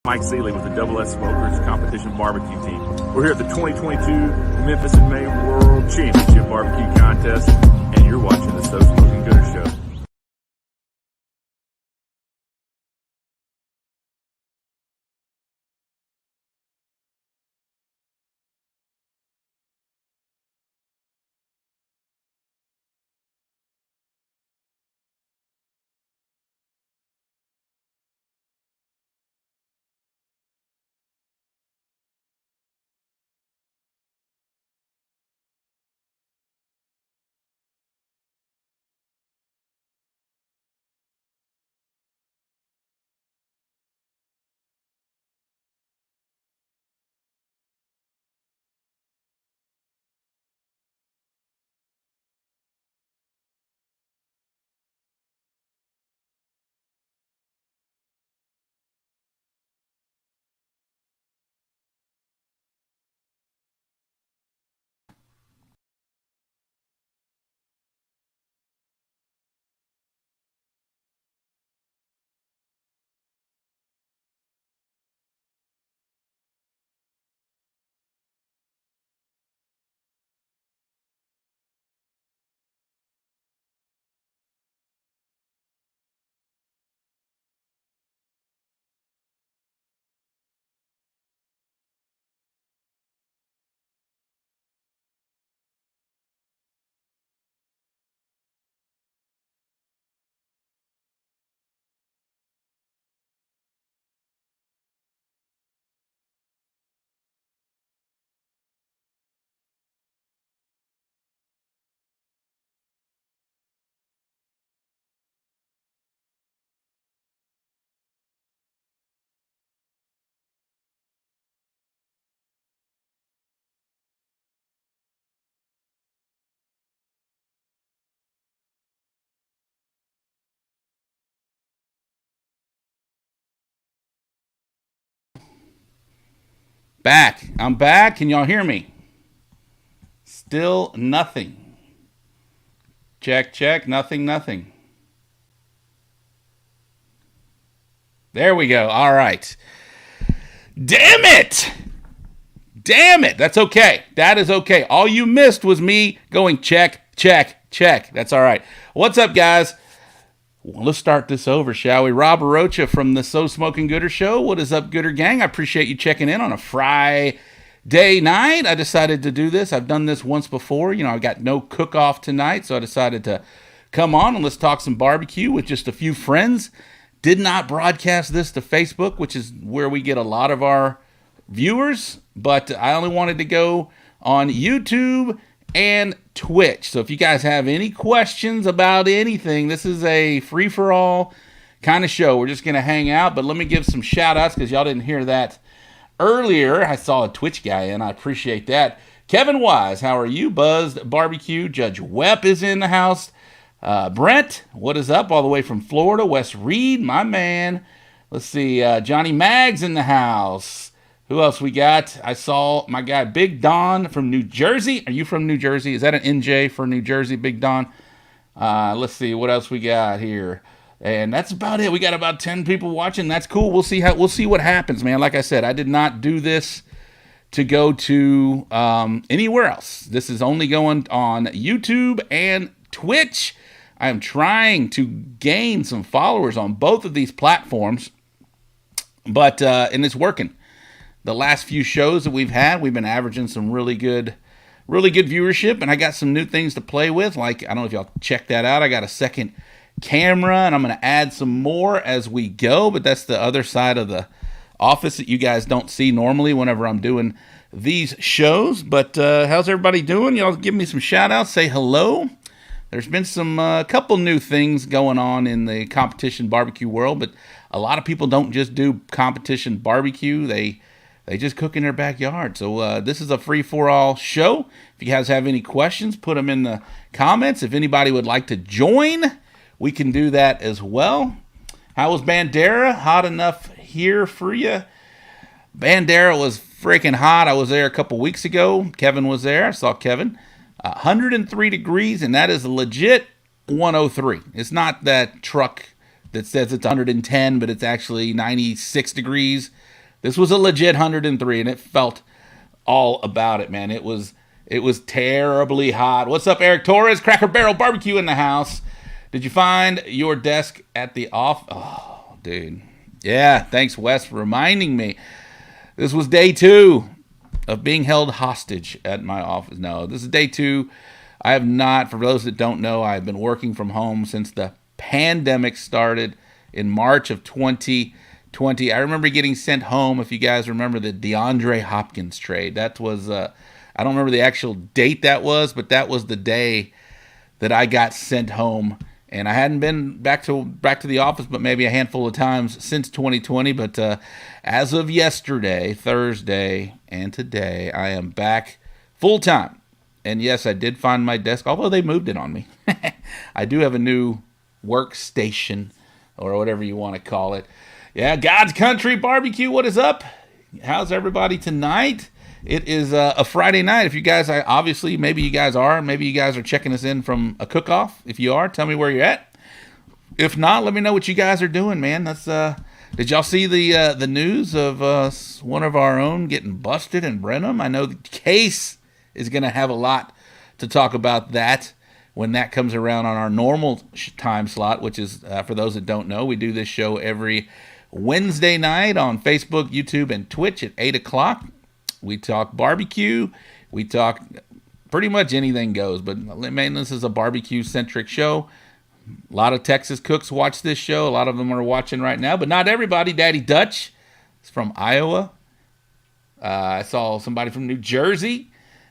Mike Seeley with the Double S Smokers Competition Barbecue Team. We're here at the 2022 Memphis and May World Championship Barbecue Contest, and you're watching the So Smokin' Gooder Show. Back. I'm back. Can y'all hear me? Still nothing. Check, check. Nothing, nothing. There we go. All right. Damn it! Damn it. That's okay. That is okay. All you missed was me going check, check, check. That's all right. What's up, guys? Well, let's start this over, shall we? Rob Arocha from the So Smokin' Gooder Show. What is up, Gooder Gang? I appreciate you checking in on a Friday night. I decided to do this. I've done this once before. You know, I got no cook-off tonight, so I decided to come on and let's talk some barbecue with just a few friends. Did not broadcast this to Facebook, which is where we get a lot of our viewers, but I only wanted to go on YouTube and Twitch. So if you guys have any questions about anything, this is a free-for-all kind of show. We're just going to hang out, but let me give some shout-outs because y'all didn't hear that earlier. I saw a Twitch guy, and I appreciate that. Kevin Wise, how are you? Buzzed Barbecue. Judge Webb is in the house. Brent, what is up? All the way from Florida. Wes Reed, my man. Let's see. Johnny Maggs in the house. Who else we got? I saw my guy Big Don from New Jersey. Are you from New Jersey? Is that an NJ for New Jersey, Big Don? Let's see what else we got here. And that's about it. We got about 10 people watching. That's cool. We'll see what happens, man. Like I said, I did not do this to go to anywhere else. This is only going on YouTube and Twitch. I am trying to gain some followers on both of these platforms, but and it's working. The last few shows that we've had, we've been averaging some really good viewership, and I got some new things to play with. Like, I don't know if y'all check that out. I got a second camera, and I'm going to add some more as we go, but that's the other side of the office that you guys don't see normally whenever I'm doing these shows. But how's everybody doing? Y'all give me some shout-outs. Say hello. There's been some couple new things going on in the competition barbecue world, but a lot of people don't just do competition barbecue. They just cook in their backyard. So this is a free-for-all show. If you guys have any questions, put them in the comments. If anybody would like to join, we can do that as well. How was Bandera? Hot enough here for you? Bandera was freaking hot. I was there a couple weeks ago. Kevin was there. I saw Kevin. 103 degrees, and that is legit 103. It's not that truck that says it's 110, but it's actually 96 degrees. This was a legit 103, and it felt all about it, man. It was terribly hot. What's up, Eric Torres? Cracker Barrel Barbecue in the house. Did you find your desk at the off? Oh, dude. Yeah, thanks, Wes, for reminding me. This was day 2 of being held hostage at my office. No, this is day 2. I have not, for those that don't know, I've been working from home since the pandemic started in March of 2020. I remember getting sent home, if you guys remember the DeAndre Hopkins trade. That was, I don't remember the actual date that was, but that was the day that I got sent home. And I hadn't been back to the office, but maybe a handful of times since 2020. But as of yesterday, Thursday, and today, I am back full time. And yes, I did find my desk, although they moved it on me. I do have a new workstation, or whatever you want to call it. Yeah, God's Country Barbecue, what is up? How's everybody tonight? It is a Friday night. If you guys, obviously, maybe you guys are checking us in from a cook-off. If you are, tell me where you're at. If not, let me know what you guys are doing, man. That's did y'all see the news of one of our own getting busted in Brenham? I know the Case is going to have a lot to talk about that when that comes around on our normal time slot, which is, for those that don't know, we do this show every Wednesday night on Facebook, YouTube, and Twitch at 8 o'clock. We talk barbecue. We talk pretty much anything goes, but man, this is a barbecue-centric show. A lot of Texas cooks watch this show. A lot of them are watching right now, but not everybody. Daddy Dutch is from Iowa. I saw somebody from New Jersey.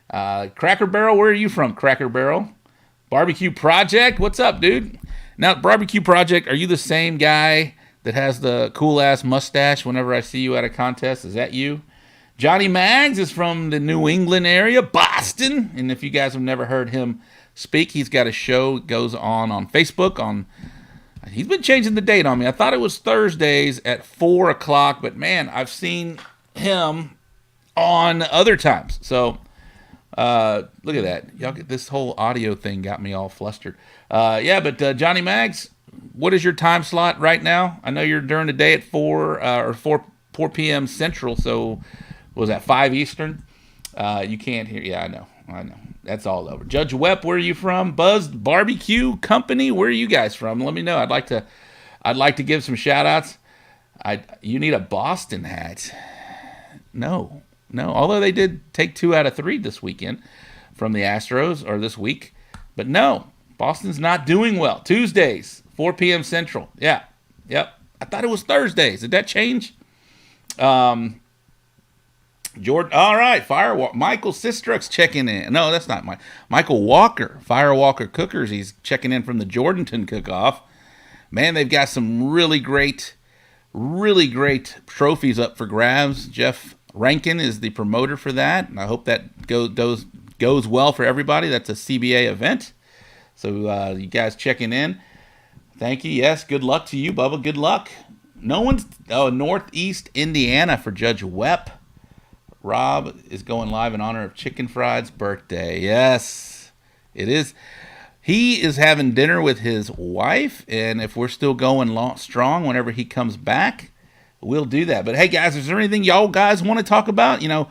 Cracker Barrel, where are you from, Cracker Barrel? Barbecue Project, what's up, dude? Now, Barbecue Project, are you the same guy that has the cool-ass mustache whenever I see you at a contest? Is that you? Johnny Maggs is from the New England area, Boston. And if you guys have never heard him speak, he's got a show that goes on Facebook. He's been changing the date on me. I thought it was Thursdays at 4 o'clock, but man, I've seen him on other times. So look at that. Y'all get this whole audio thing got me all flustered. But Johnny Maggs, what is your time slot right now? I know you're during the day at 4 p.m. Central, so was that 5 Eastern? You can't hear. Yeah, I know. That's all over. Judge Webb, where are you from? Buzzed Barbecue Company, where are you guys from? Let me know. I'd like to give some shout outs. You need a Boston hat. No. Although they did take 2 out of 3 this weekend from the Astros, or this week. But no, Boston's not doing well. Tuesdays, 4 p.m. Central. Yeah. Yep. I thought it was Thursdays. Did that change? Jordan, all right, Michael Sistruk's checking in. No, that's not Michael Walker, Firewalker Cookers. He's checking in from the Jordanton Cook-Off. Man, they've got some really great trophies up for grabs. Jeff Rankin is the promoter for that, and I hope that goes well for everybody. That's a CBA event. So you guys checking in. Thank you. Yes, good luck to you, Bubba. Good luck. Northeast Indiana for Judge Webb. Rob is going live in honor of Chicken Fried's birthday. Yes, it is. He is having dinner with his wife, and if we're still going strong whenever he comes back, we'll do that. But hey, guys, is there anything y'all guys want to talk about? You know,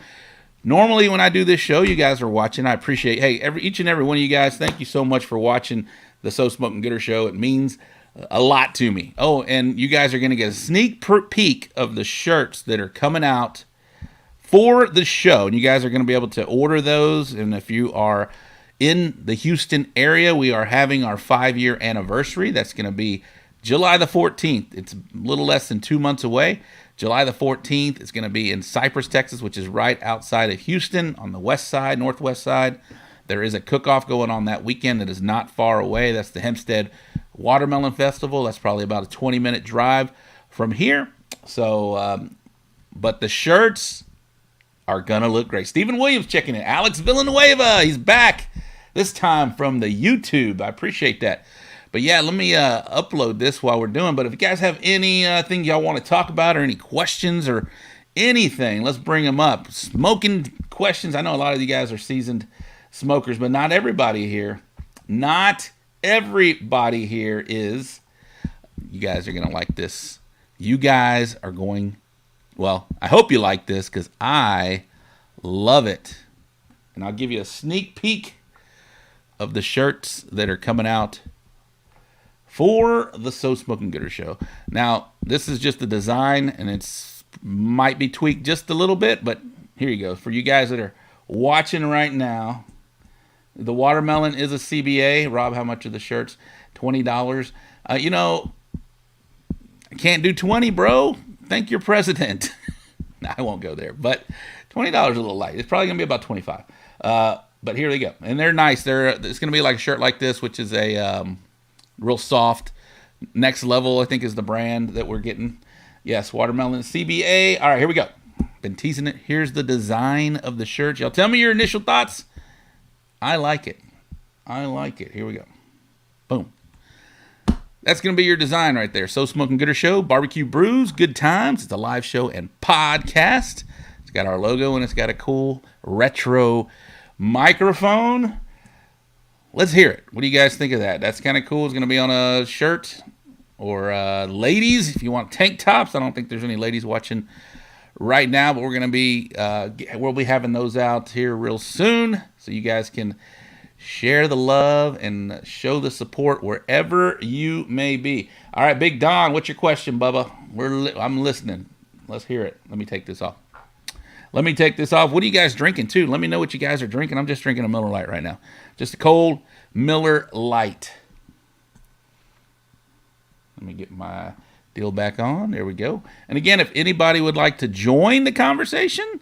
normally when I do this show, you guys are watching. I appreciate, each and every one of you guys, thank you so much for watching the So Smokin' Gooder show. It means a lot to me. Oh, and you guys are going to get a sneak peek of the shirts that are coming out for the show, and you guys are going to be able to order those. And if you are in the Houston area, we are having our 5-year anniversary. That's going to be July the 14th. It's a little less than 2 months away. July the 14th, it's going to be in Cypress, Texas, which is right outside of Houston on the west side, northwest side. There is a cook-off going on that weekend that is not far away. That's the Hempstead Watermelon Festival. That's probably about a 20-minute drive from here. So, but the shirts are going to look great. Stephen Williams checking in. Alex Villanueva, he's back. This time from the YouTube. I appreciate that. But yeah, let me upload this while we're doing. But if you guys have anything y'all want to talk about or any questions or anything, let's bring them up. Smoking questions. I know a lot of you guys are seasoned smokers, but not everybody here. Not everybody here is You guys are going to like this. You guys are going, well, I hope you like this because I love it. And I'll give you a sneak peek of the shirts that are coming out for the So Smokin' Gooder show. Now, this is just the design, and it's might be tweaked just a little bit, but here you go. For you guys that are watching right now, the watermelon is a CBA. Rob, how much are the shirts? $20. You know, I can't do 20, bro. Thank your president. I won't go there, but $20 is a little light. It's probably gonna be about 25. But here they go, and they're nice. It's gonna be like a shirt like this, which is a real soft. Next Level, I think, is the brand that we're getting. Yes, watermelon CBA. All right, here we go. Been teasing it. Here's the design of the shirt. Y'all tell me your initial thoughts. I like it. I like it. Here we go. Boom. That's going to be your design right there. So Smokin' Gooder Show, barbecue brews, good times. It's a live show and podcast. It's got our logo, and it's got a cool retro microphone. Let's hear it. What do you guys think of that? That's kind of cool. It's going to be on a shirt. Or ladies, if you want tank tops. I don't think there's any ladies watching right now, but we're going to be we'll be having those out here real soon, so you guys can share the love and show the support wherever you may be. All right, Big Don, what's your question, Bubba? I'm listening. Let's hear it. Let me take this off. What are you guys drinking too? Let me know what you guys are drinking. I'm just drinking a Miller Lite right now. Just a cold Miller Lite. Let me get my deal back on. There we go. And again, if anybody would like to join the conversation,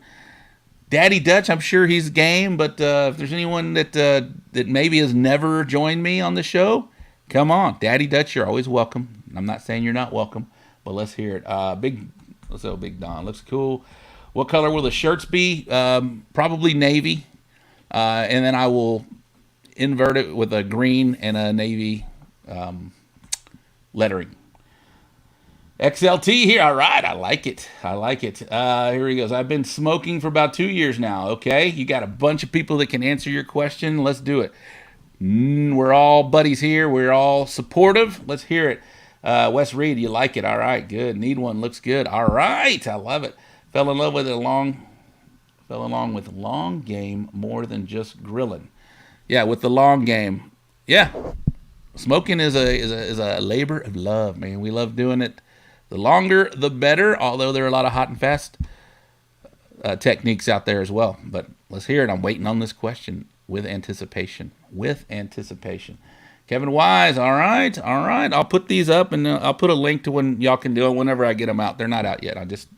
Daddy Dutch, I'm sure he's game. But if there's anyone that maybe has never joined me on the show, come on. Daddy Dutch, you're always welcome. I'm not saying you're not welcome, but let's hear it. Let's go Big Don. Looks cool. What color will the shirts be? Probably navy. And then I will invert it with a green and a navy lettering. XLT here. All right. I like it. Here he goes. I've been smoking for about 2 years now. Okay. You got a bunch of people that can answer your question. Let's do it. We're all buddies here. We're all supportive. Let's hear it. Wes Reed, you like it? All right. Good. Need one. Looks good. All right. I love it. Fell in love with long game more than just grilling. Yeah. With the long game. Yeah. Smoking is a labor of love, man. We love doing it. The longer, the better, although there are a lot of hot and fast techniques out there as well. But let's hear it. I'm waiting on this question with anticipation. Kevin Wise, all right. I'll put these up, and I'll put a link to when y'all can do it whenever I get them out. They're not out yet. I just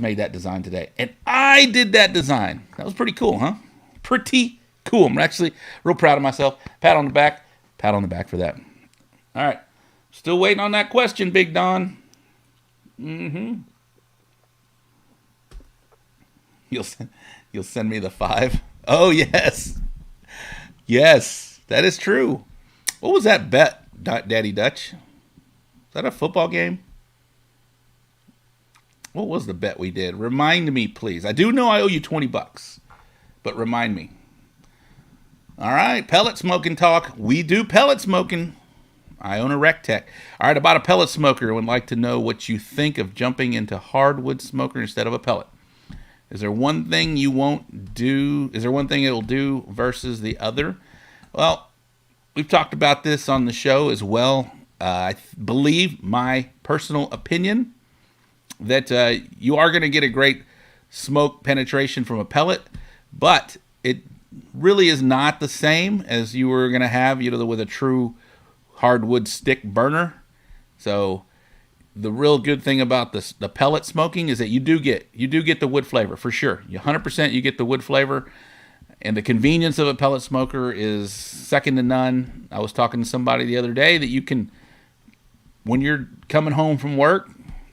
made that design today. And I did that design. That was pretty cool, huh? Pretty cool. I'm actually real proud of myself. Pat on the back for that. All right. Still waiting on that question, Big Don. You'll send me the 5. Oh, yes. Yes, that is true. What was that bet, Daddy Dutch? Is that a football game? What was the bet we did? Remind me, please. I do know I owe you $20, but remind me. All right, pellet smoking talk. We do pellet smoking. I own a Rectech. All right, about a pellet smoker. I would like to know what you think of jumping into hardwood smoker instead of a pellet. Is there one thing you won't do? Is there one thing it'll do versus the other? Well, we've talked about this on the show as well. I believe, my personal opinion, that you are going to get a great smoke penetration from a pellet, but it really is not the same as you were going to have, with a true hardwood stick burner. So the real good thing about the pellet smoking is that you do get the wood flavor for sure. 100% you get the wood flavor, and the convenience of a pellet smoker is second to none. I was talking to somebody the other day that you can, when you're coming home from work,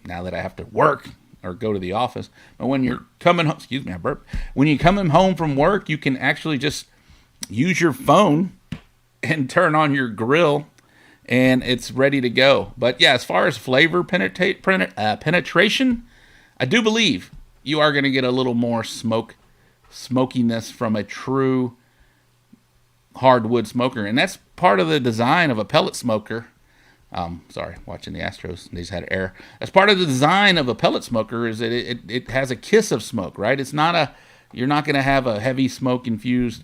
now that I have to work or go to the office, but when you're coming home, when you're coming home from work, you can actually just use your phone and turn on your grill, and it's ready to go. But yeah, as far as flavor penetration, I do believe you are going to get a little more smokiness from a true hardwood smoker. And that's part of the design of a pellet smoker, Sorry, watching the Astros. They just had air. That's part of the design of a pellet smoker is that it has a kiss of smoke, right? It's not a, you're not going to have a heavy smoke infused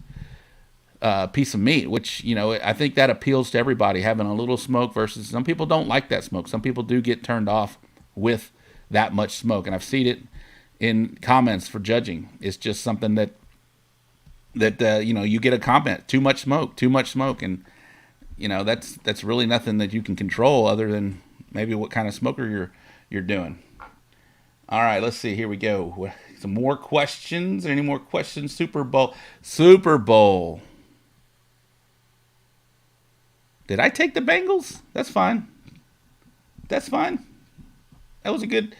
piece of meat, which, you know, I think that appeals to everybody, having a little smoke versus some people don't like that smoke. Some people do get turned off with that much smoke. And I've seen it in comments for judging. It's just something that you know, you get a comment, too much smoke. And, you know, that's really nothing that you can control other than maybe what kind of smoker you're doing. All right, let's see. Here we go. Some more questions. Any more questions? Super Bowl. Did I take the Bengals? That's fine. That was a good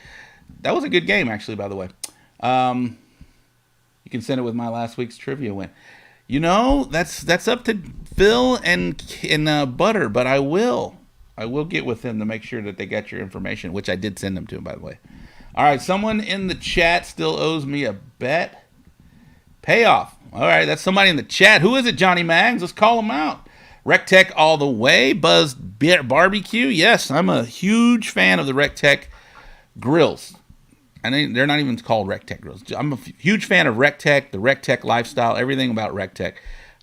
game, actually, by the way. You can send it with my last week's trivia win. You know, that's up to Phil and Butter, but I will get with them to make sure that they got your information, which I did send them to them, by the way. All right, someone in the chat still owes me a bet. Payoff. All right, that's somebody in the chat. Who is it, Johnny Mags? Let's call him out. RecTech all the way. Buzz Barbecue. Yes, I'm a huge fan of the RecTech grills. And they're not even called RecTech grills. I'm a huge fan of RecTech, the RecTech lifestyle, everything about RecTech.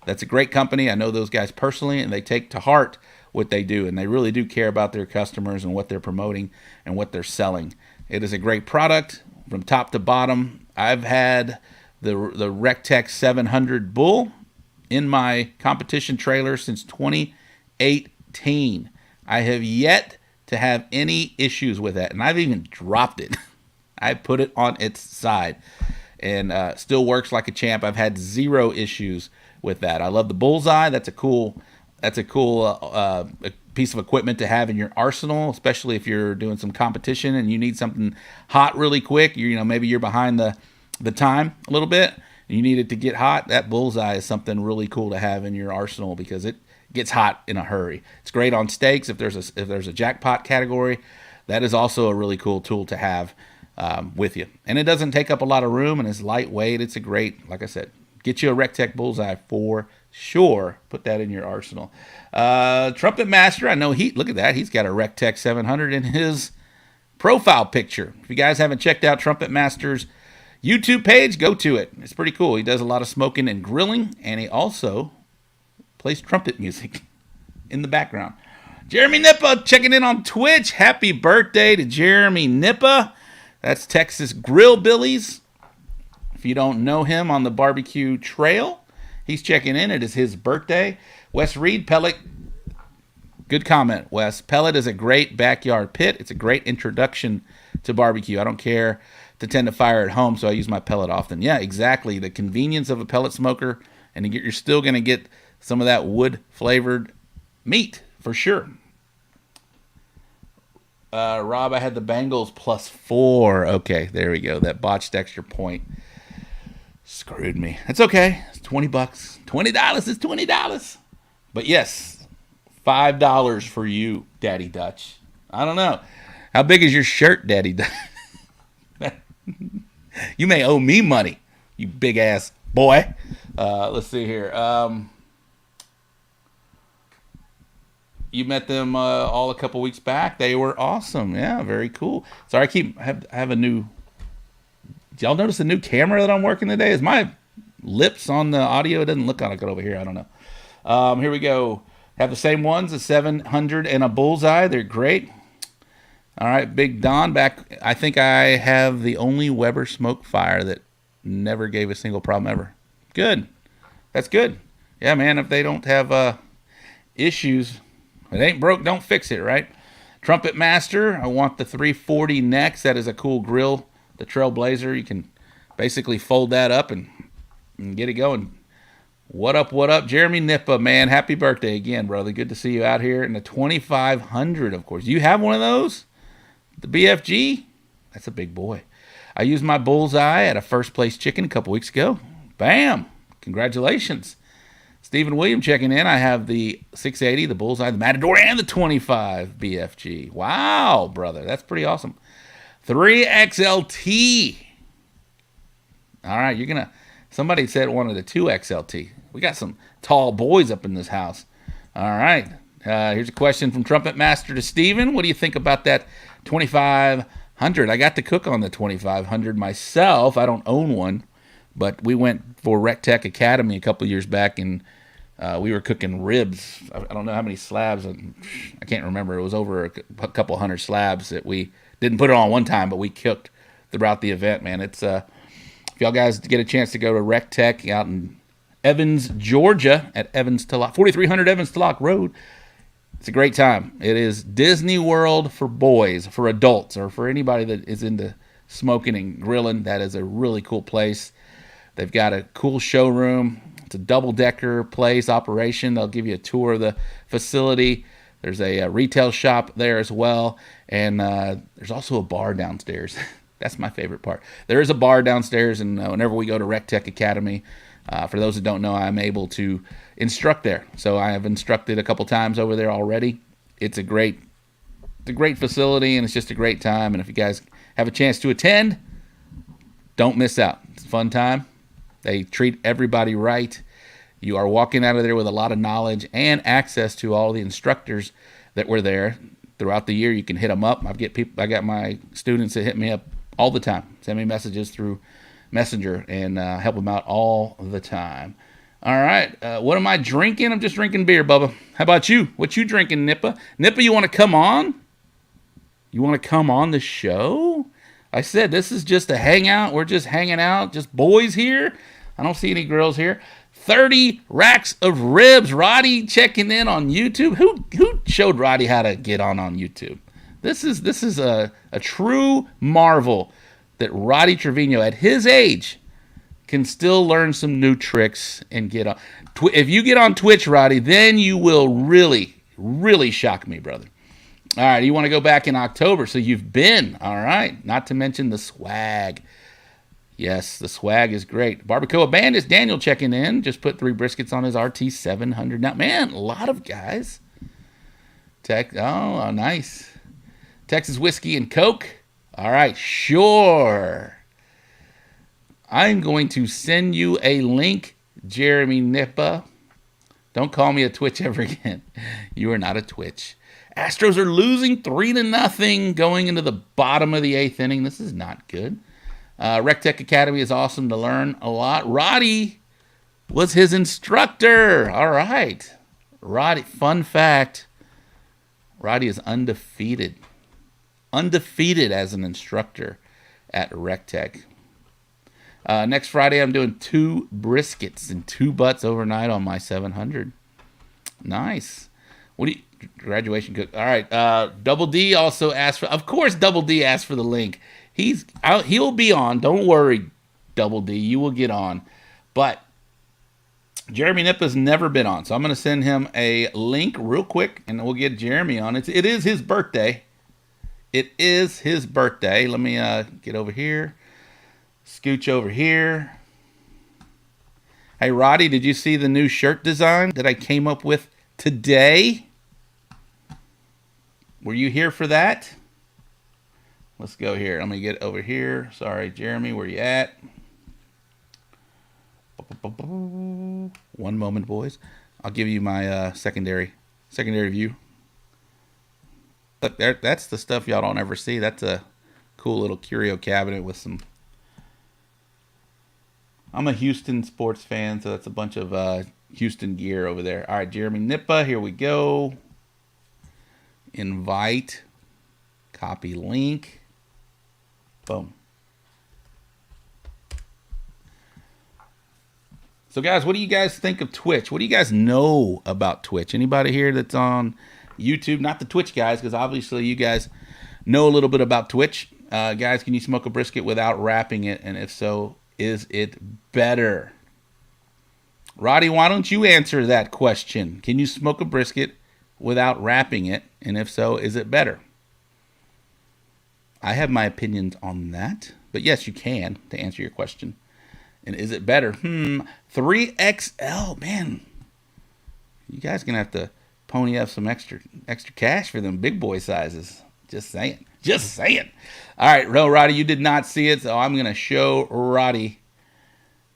That's a great company. I know those guys personally, and they take to heart what they do, and they really do care about their customers and what they're promoting and what they're selling. It is a great product from top to bottom. I've had the RecTech 700 Bull in my competition trailer since 2018. I have yet to have any issues with that, and I've even dropped it. I put it on its side, and still works like a champ. I've had zero issues with that. I love the Bullseye. That's a cool piece of equipment to have in your arsenal, especially if you're doing some competition and you need something hot really quick. Maybe you're behind the time a little bit and you need it to get hot. That Bullseye is something really cool to have in your arsenal because it gets hot in a hurry. It's great on steaks. If there's a jackpot category, that is also a really cool tool to have with you. And it doesn't take up a lot of room and it's lightweight. It's a great, like I said, get you a RecTech Bullseye for sure. Put that in your arsenal. Trumpet Master, I know look at that. He's got a RecTech 700 in his profile picture. If you guys haven't checked out Trumpet Master's YouTube page, go to it. It's pretty cool. He does a lot of smoking and grilling, and he also plays trumpet music in the background. Jeremy Nippa checking in on Twitch. Happy birthday to Jeremy Nippa. That's Texas Grill Billies. If you don't know him on the barbecue trail, he's checking in. It is his birthday. Wes Reed, pellet. Good comment, Wes. Pellet is a great backyard pit. It's a great introduction to barbecue. I don't care to tend to fire at home, so I use my pellet often. Yeah, exactly. The convenience of a pellet smoker, and you're still going to get some of that wood-flavored meat, for sure. Rob, I had the Bengals +4. Okay, there we go. That botched extra point screwed me. It's okay. It's $20. $20 is $20. But yes, $5 for you, Daddy Dutch. I don't know. How big is your shirt, Daddy Dutch? You may owe me money, you big ass boy. Let's see here. You met them all a couple weeks back. They were awesome. Yeah, very cool. Sorry, I have a new. Did y'all notice the new camera that I'm working today? Is my lips on the audio? It doesn't look like it over here. I don't know. Here we go. Have the same ones, a 700 and a Bullseye. They're great. All right, Big Don back. I think I have the only Weber Smoke Fire that never gave a single problem ever. Good. That's good. Yeah, man, if they don't have issues, it ain't broke, don't fix it, right? Trumpet Master, I want the 340 next. That is a cool grill, the Trailblazer. You can basically fold that up and get it going. What up, Jeremy Nippa, man? Happy birthday again, brother. Good to see you out here. And the 2500, of course. You have one of those? The BFG? That's a big boy. I used my Bullseye at a first place chicken a couple weeks ago. Bam! Congratulations. Stephen William checking in. I have the 680, the Bullseye, the Matador, and the 25 BFG. Wow, brother. That's pretty awesome. 3XLT. All right, somebody said wanted a 2XLT. We got some tall boys up in this house. All right. Here's a question from Trumpet Master to Steven. What do you think about that 2500? I got to cook on the 2500 myself. I don't own one, but we went for Rec Tech Academy a couple years back, and we were cooking ribs. I don't know how many slabs. I can't remember. It was over a couple hundred slabs that we didn't put it on one time, but we cooked throughout the event, man. It's if y'all guys get a chance to go to Rec Tech out in Evans, Georgia, at Evans to Lock, 4300 Evans to Lock Road. It's a great time. It is Disney World for boys, for adults, or for anybody that is into smoking and grilling. That is a really cool place. They've got a cool showroom. It's a double-decker place operation. They'll give you a tour of the facility. There's a retail shop there as well, and there's also a bar downstairs. That's my favorite part. There is a bar downstairs, and whenever we go to Rec Tech Academy, for those that don't know, I'm able to instruct there. So I have instructed a couple times over there already. It's a great facility, and it's just a great time. And if you guys have a chance to attend, don't miss out. It's a fun time. They treat everybody right. You are walking out of there with a lot of knowledge and access to all the instructors that were there throughout the year. You can hit them up. I got my students that hit me up all the time, send me messages through Messenger, and help them out all the time. All right, what am I drinking? I'm just drinking beer, Bubba. How about you? What you drinking, Nippa? Nippa, you want to come on? You want to come on the show? I said this is just a hangout. We're just hanging out, just boys here. I don't see any girls here. 30 racks of ribs. Roddy checking in on YouTube. Who showed Roddy how to get on YouTube? This is a true marvel that Roddy Trevino, at his age, can still learn some new tricks and get on. If you get on Twitch, Roddy, then you will really, really shock me, brother. All right, you want to go back in October, so you've been. All right, not to mention the swag. Yes, the swag is great. Barbacoa Bandits, Daniel checking in. Just put 3 briskets on his RT700. Now, man, a lot of guys. Oh, nice. Texas Whiskey and Coke. All right, sure. I'm going to send you a link, Jeremy Nippa. Don't call me a Twitch ever again. You are not a Twitch. Astros are losing 3-0 going into the bottom of the 8th inning. This is not good. Rec Tech Academy is awesome to learn a lot. Roddy was his instructor. All right. Roddy, fun fact, Roddy is undefeated. Undefeated as an instructor at Rec Tech. Next Friday, I'm doing 2 briskets and 2 butts overnight on my 700. Nice. What do you... Graduation cook. All right. Double D also asked for... Of course, Double D asked for the link. He'll be on. Don't worry, Double D. You will get on. But Jeremy Nippa's never been on, so I'm going to send him a link real quick, and we'll get Jeremy on. It is his birthday. It is his birthday. Let me get over here. Scooch over here. Hey, Roddy, did you see the new shirt design that I came up with today? Were you here for that? Let's go here. Let me get over here. Sorry, Jeremy, where you at? One moment, boys. I'll give you my secondary view. Look, that's the stuff y'all don't ever see. That's a cool little curio cabinet with some... I'm a Houston sports fan, so that's a bunch of Houston gear over there. All right, Jeremy Nippa, here we go. Invite. Copy link. Boom. So, guys, what do you guys think of Twitch? What do you guys know about Twitch? Anybody here that's on YouTube? Not the Twitch guys, because obviously you guys know a little bit about Twitch. Guys, can you smoke a brisket without wrapping it? And if so, is it better? Roddy, why don't you answer that question? Can you smoke a brisket without wrapping it? And if so, is it better? I have my opinions on that. But yes, you can, to answer your question. And is it better? 3XL, man. You guys going to have to pony up some extra cash for them big boy sizes. Just saying. Just saying. All right, Roddy, you did not see it, so I'm going to show Roddy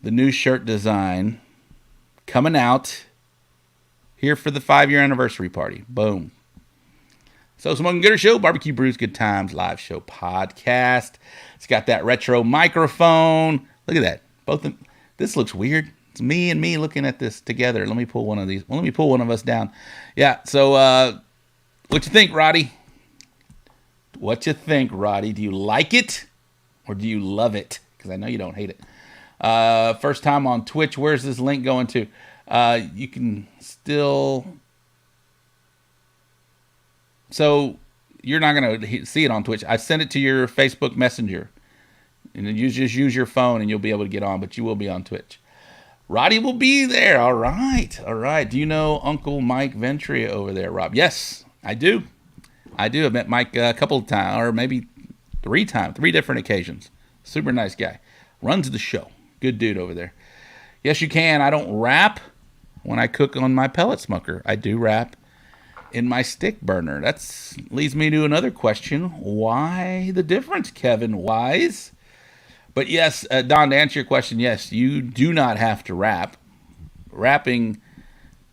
the new shirt design coming out Here for the 5-year anniversary party. Boom. So Smokin' Gooder Show, Barbecue Brews, Good Times, live show podcast. It's got that retro microphone. Look at that. This looks weird. It's me and me looking at this together. Let me pull one of these. Well, let me pull one of us down. Yeah, so what you think, Roddy? What you think, Roddy? Do you like it or do you love it? Because I know you don't hate it. First time on Twitch. Where's this link going to? You can still... So you're not going to see it on Twitch. I sent it to your Facebook Messenger. And then you just use your phone and you'll be able to get on, but you will be on Twitch. Roddy will be there. All right. All right. Do you know Uncle Mike Ventria over there, Rob? Yes, I do. I've met Mike a couple of times, or maybe 3 times, 3 different occasions. Super nice guy. Runs the show. Good dude over there. Yes, you can. I don't wrap when I cook on my pellet smoker. I do wrap in my stick burner. That leads me to another question. Why the difference, Kevin Wise? But yes, Don, to answer your question, yes, you do not have to wrap. Wrapping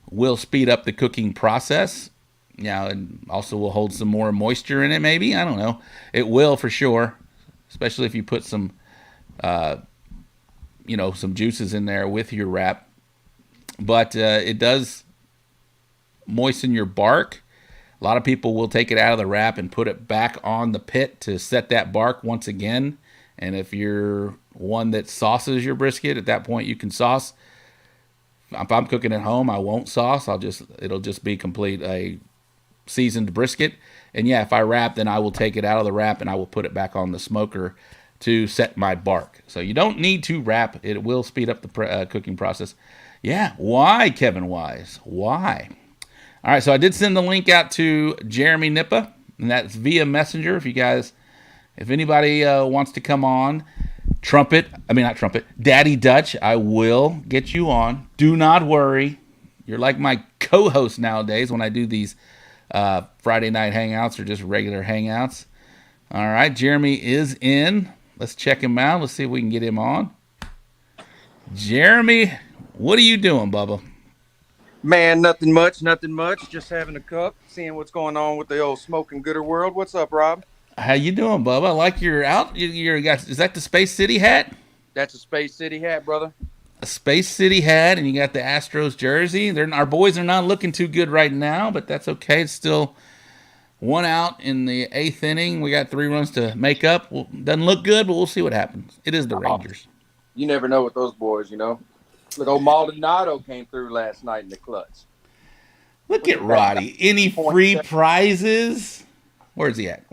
will speed up the cooking process. Yeah, and also will hold some more moisture in it, maybe. I don't know. It will for sure, especially if you put some, some juices in there with your wrap. But it does moisten your bark. A lot of people will take it out of the wrap and put it back on the pit to set that bark once again. And if you're one that sauces your brisket, at that point you can sauce. If I'm cooking at home, I won't sauce. It'll just be complete a seasoned brisket. And yeah, if I wrap, then I will take it out of the wrap and I will put it back on the smoker to set my bark. So you don't need to wrap. It will speed up the cooking process. Yeah, why, Kevin Wise? Why? All right, so I did send the link out to Jeremy Nippa, and that's via Messenger. If anybody wants to come on, Daddy Dutch, I will get you on. Do not worry. You're like my co-host nowadays when I do these Friday night hangouts or just regular hangouts. All right, Jeremy is in. Let's check him out. Let's see if we can get him on. Jeremy, what are you doing, Bubba? Man, nothing much. Just having a cup, seeing what's going on with the old Smokin' Gooder world. What's up, Rob? How you doing, Bubba? I like you're out. Is that the Space City hat? That's a Space City hat, brother. A Space City hat, and you got the Astros jersey. Our boys are not looking too good right now, but that's okay. It's still 1 out in the 8th inning. We got 3 runs to make up. Doesn't look good, but we'll see what happens. It is the Rangers. You never know with those boys, Look, old Maldonado came through last night in the clutch. Look at Roddy. Any free prizes? Where's he at?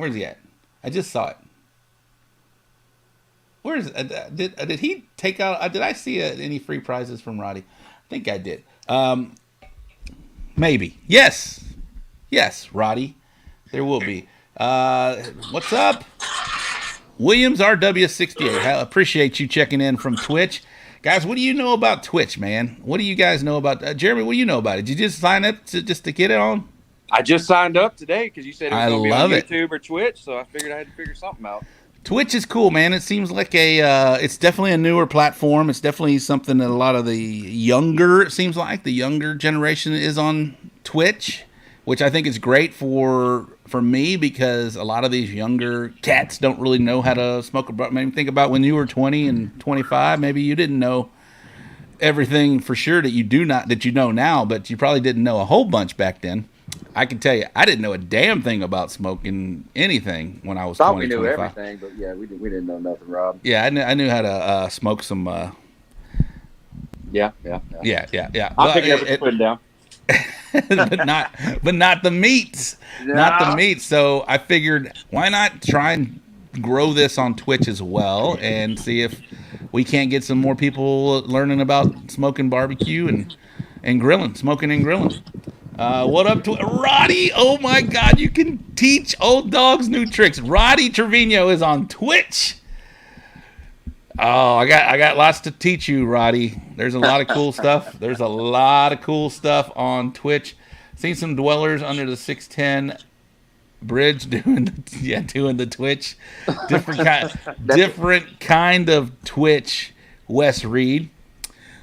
I just saw it. Did he take out? Did I see any free prizes from Roddy? I think I did. Maybe. Yes, Roddy. There will be. What's up? Williams RW68. I appreciate you checking in from Twitch. Guys, what do you know about Twitch, man? What do you guys know about Jeremy, what do you know about it? Did you just sign up to get it on? I just signed up today because you said it was going to be on it. YouTube or Twitch, so I figured I had to figure something out. Twitch is cool, man. It seems like it's definitely a newer platform. It's definitely something that a lot of the younger generation is on Twitch, which I think is great for me because a lot of these younger cats don't really know how to smoke a blunt. Maybe think about when you were 20 and 25. Maybe you didn't know everything for sure that you know now, but you probably didn't know a whole bunch back then. I can tell you, I didn't know a damn thing about smoking anything when I was 20, 25. We knew everything, but yeah, we didn't know nothing, Rob. Yeah, I knew how to smoke some. Yeah. I'm picking everything put it down. but not the meats. No. Not the meats. So I figured, why not try and grow this on Twitch as well and see if we can't get some more people learning about smoking barbecue and grilling, smoking and grilling. What up to Roddy? Oh my God, you can teach old dogs new tricks. Roddy Trevino is on Twitch. Oh, I got lots to teach you, Roddy. There's a lot of cool stuff. There's a lot of cool stuff on Twitch. Seen some dwellers under the 610 bridge doing the Twitch. Different kind of Twitch, Wes Reed.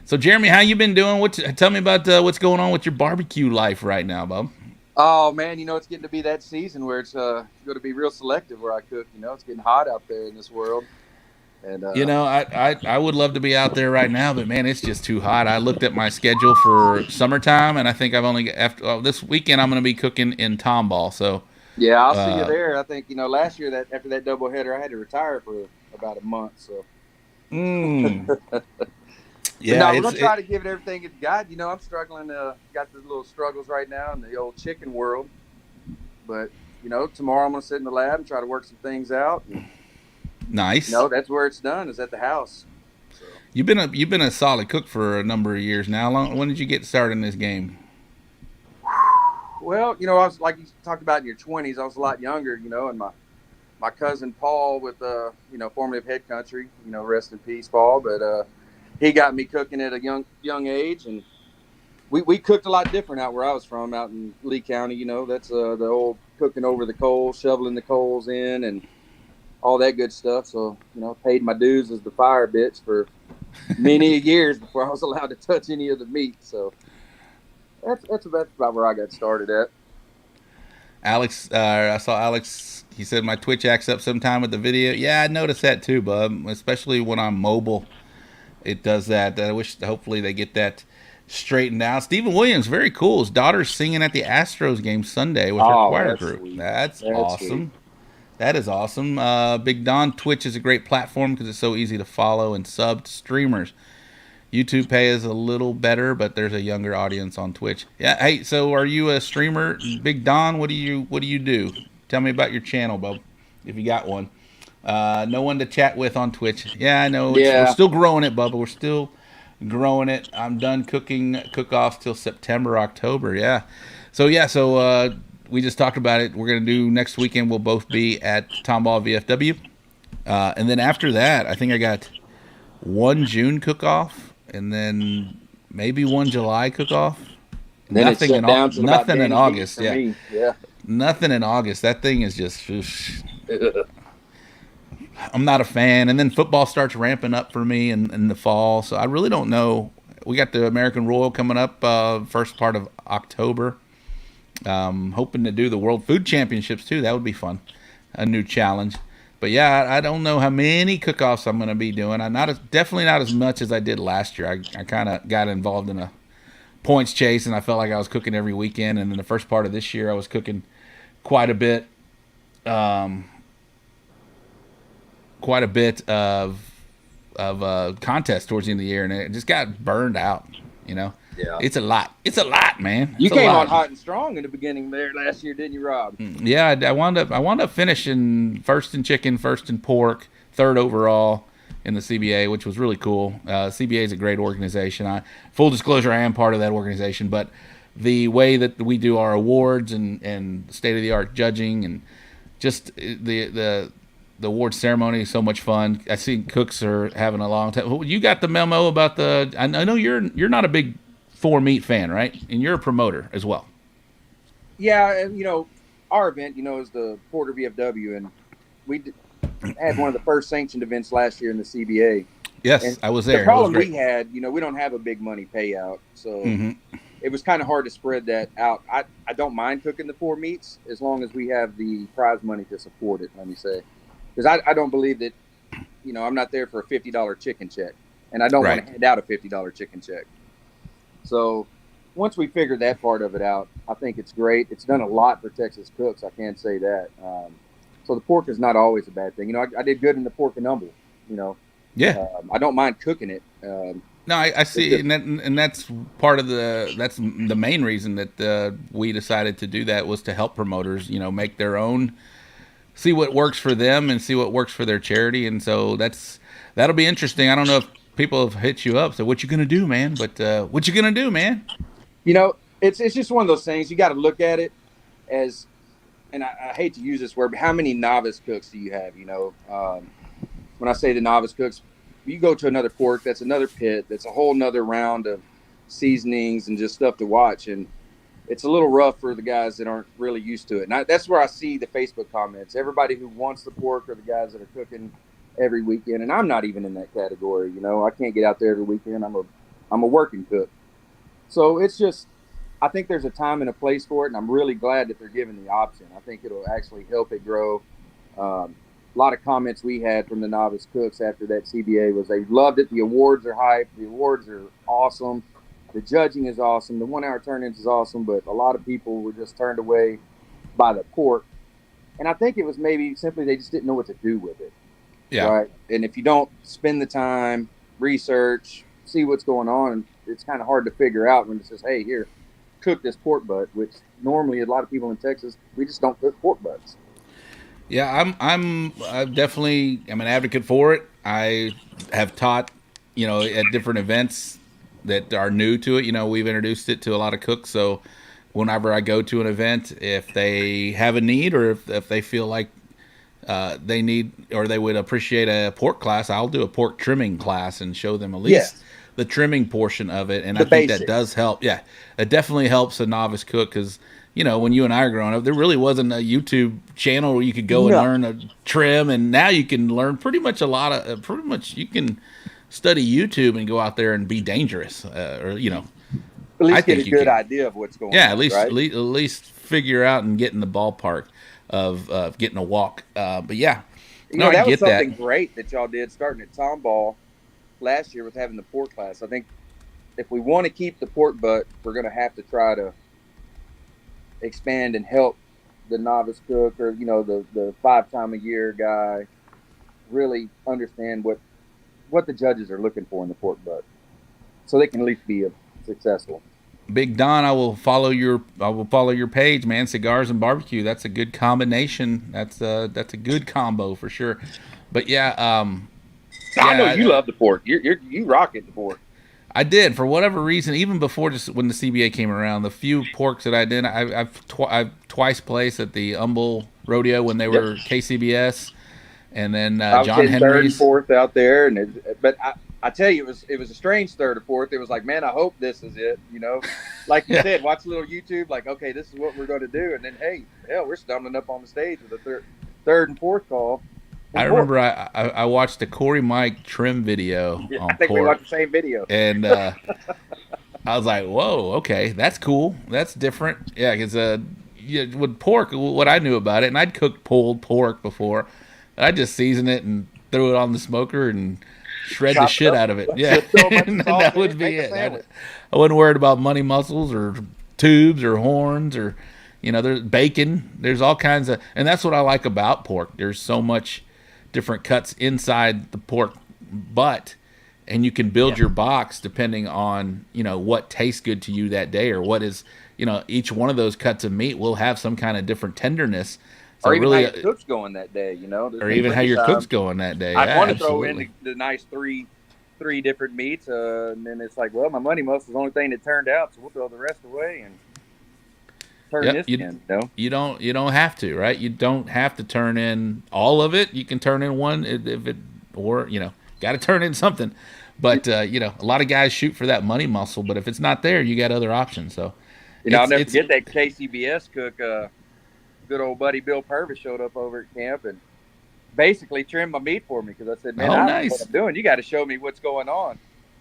So, Jeremy, how you been doing? Tell me about what's going on with your barbecue life right now, Bob. Oh man, it's getting to be that season where it's going to be real selective where I cook. It's getting hot out there in this world, and I would love to be out there right now, but man, it's just too hot. I looked at my schedule for summertime, and I think I've only after this weekend I'm going to be cooking in Tomball. So, yeah, I'll see you there. I think last year that after that doubleheader, I had to retire for about a month. So, mm, but no, yeah, we're gonna try to give it everything it's got. I'm struggling. Got the little struggles right now in the old chicken world, but tomorrow I'm gonna sit in the lab and try to work some things out. And, nice. That's where it's done, is at the house. So. You've been a solid cook for a number of years now. When did you get started in this game? Well, I was like you talked about in your 20s. I was a lot younger, and my cousin Paul with formerly of Head Country, rest in peace, Paul. But he got me cooking at a young age, and we cooked a lot different out where I was from, out in Lee County. That's the old cooking over the coals, shoveling the coals in, and all that good stuff. So paid my dues as the fire bitch for many years before I was allowed to touch any of the meat. So that's about where I got started at. Alex, I saw Alex. He said my Twitch acts up sometime with the video. Yeah, I noticed that too, bub. Especially when I'm mobile, it does that. I wish hopefully they get that straightened out. Stephen Williams, very cool. His daughter's singing at the Astros game Sunday with her choir group. Sweet. That's awesome. Sweet. That is awesome. Big Don, Twitch is a great platform because it's so easy to follow and sub to streamers. YouTube pay is a little better, but there's a younger audience on Twitch. Yeah. Hey, so are you a streamer, Big Don? What do you do? Tell me about your channel, Bob, if you got one. No one to chat with on Twitch. Yeah, I know. We're still growing it, Bubba. We're still growing it. I'm done cooking cook-offs till September, October. Yeah. So we just talked about it. We're going to do next weekend. We'll both be at Tomball VFW. And then after that, I think I got one June cook-off and then maybe one July cook-off. Nothing in August. Yeah. Nothing in August. That thing is just... I'm not a fan. And then football starts ramping up for me in the fall. So I really don't know. We got the American Royal coming up first part of October. Hoping to do the World Food Championships too. That would be fun. A new challenge. But yeah, I don't know how many cook-offs I'm going to be doing. Definitely not as much as I did last year. I kind of got involved in a points chase, and I felt like I was cooking every weekend. And then the first part of this year, I was cooking quite a bit of contests towards the end of the year, and it just got burned out. Yeah. It's a lot, man. You came on hot and strong in the beginning there last year, didn't you, Rob? Yeah, I wound up finishing first in chicken, first in pork, third overall in the CBA, which was really cool. CBA is a great organization. Full disclosure, I am part of that organization, but the way that we do our awards and state-of-the-art judging and just the award ceremony is so much fun. I see cooks are having a long time. You got the memo about I know you're not a big 4-meat fan, right? And you're a promoter as well. Yeah, and our event, is the Porter VFW, and we had one of the first sanctioned events last year in the CBA. Yes, and I was there. The problem we had, we don't have a big money payout, so it was kind of hard to spread that out. I don't mind cooking the 4 meats as long as we have the prize money to support it, let me say. Because I don't believe that, I'm not there for a $50 chicken check, and I don't want to hand out a $50 chicken check. So once we figured that part of it out, I think it's great. It's done a lot for Texas cooks. I can't say that. So the pork is not always a bad thing. I did good in the pork and humble, Yeah. I don't mind cooking it. No, I see, and that's part of that's the main reason that we decided to do that was to help promoters, make their own, see what works for them and see what works for their charity. And so that'll be interesting. I don't know if people have hit you up. So what you gonna do, man? But what you gonna do, man? It's just one of those things. You got to look at it as, and I hate to use this word, but how many novice cooks do you have? When I say the novice cooks, you go to another pork, that's another pit, that's a whole nother round of seasonings and just stuff to watch, and it's a little rough for the guys that aren't really used to it. And that's where I see the Facebook comments. Everybody who wants the pork are the guys that are cooking every weekend, and I'm not even in that category. I can't get out there every weekend. I'm a I'm a working cook. So it's just, I think there's a time and a place for it, and I'm really glad that they're giving the option. I think it'll actually help it grow. A lot of comments we had from the novice cooks after that CBA was they loved it. The awards are hype. The awards are awesome. The judging is awesome. The 1 hour turn-ins is awesome, but a lot of people were just turned away by the pork. And I think it was maybe simply they just didn't know what to do with it. Yeah. Right. And if you don't spend the time, research, see what's going on, it's kind of hard to figure out when it says, hey, here, cook this pork butt, which normally a lot of people in Texas, we just don't cook pork butts. Yeah, I'm definitely I'm an advocate for it. I have taught, at different events that are new to it. We've introduced it to a lot of cooks. So whenever I go to an event, if they have a need or if they feel like they need or they would appreciate a pork class, I'll do a pork trimming class and show them at least the trimming portion of it. And I think that does help. Yeah, it definitely helps a novice cook because, when you and I were growing up, there really wasn't a YouTube channel where you could go and learn a trim. And now you can learn pretty much you can study YouTube and go out there and be dangerous At least get a good idea of what's going on. Yeah, at least figure out and get in the ballpark of getting a walk. But yeah, that was something great that y'all did starting at Tomball last year with having the pork class. I think if we want to keep the pork butt, we're going to have to try to expand and help the novice cook or the 5-time-a-year guy really understand what the judges are looking for in the pork butt, so they can at least be successful. Big Don, I will follow your page, man. Cigars and barbecue. That's a good combination. That's a good combo for sure. But yeah, I know you love the pork. You rock it, the pork. I did, for whatever reason, even before just when the CBA came around, the few porks that I did, I've twice placed at the Humble Rodeo when they were KCBS, and then John Henry's. Third and fourth out there, but I tell you, it was a strange third or fourth. It was like, man, I hope this is it. Like you said, watch a little YouTube, like, okay, this is what we're going to do, and then hey, hell, we're stumbling up on the stage with a third and fourth call. I remember I watched the Corey Mike trim video on pork. I think we watched the same video. And I was like, whoa, okay, that's cool. That's different. Yeah, because with pork, what I knew about it, and I'd cooked pulled pork before, I'd just season it and throw it on the smoker and shred the shit out of it. Yeah, and that would be it. I wasn't worried about money muscles or tubes or horns or, there's bacon. There's all kinds of, and that's what I like about pork. There's so much different cuts inside the pork butt, and you can build your box depending on what tastes good to you that day, or what is each one of those cuts of meat will have some kind of different tenderness. So or even how your cook's going that day, or even how your cook's going that day. I want to throw in the nice three different meats, and then it's like, well, my money muscle is the only thing that turned out, so we'll throw the rest away and turn this in. You don't have to, right? You don't have to turn in all of it. You can turn in one got to turn in something. But a lot of guys shoot for that money muscle, but if it's not there, you got other options. So I'll never forget that KCBS cook, good old buddy Bill Purvis showed up over at camp and basically trimmed my meat for me because I said, man, I don't know what I'm doing. You got to show me what's going on.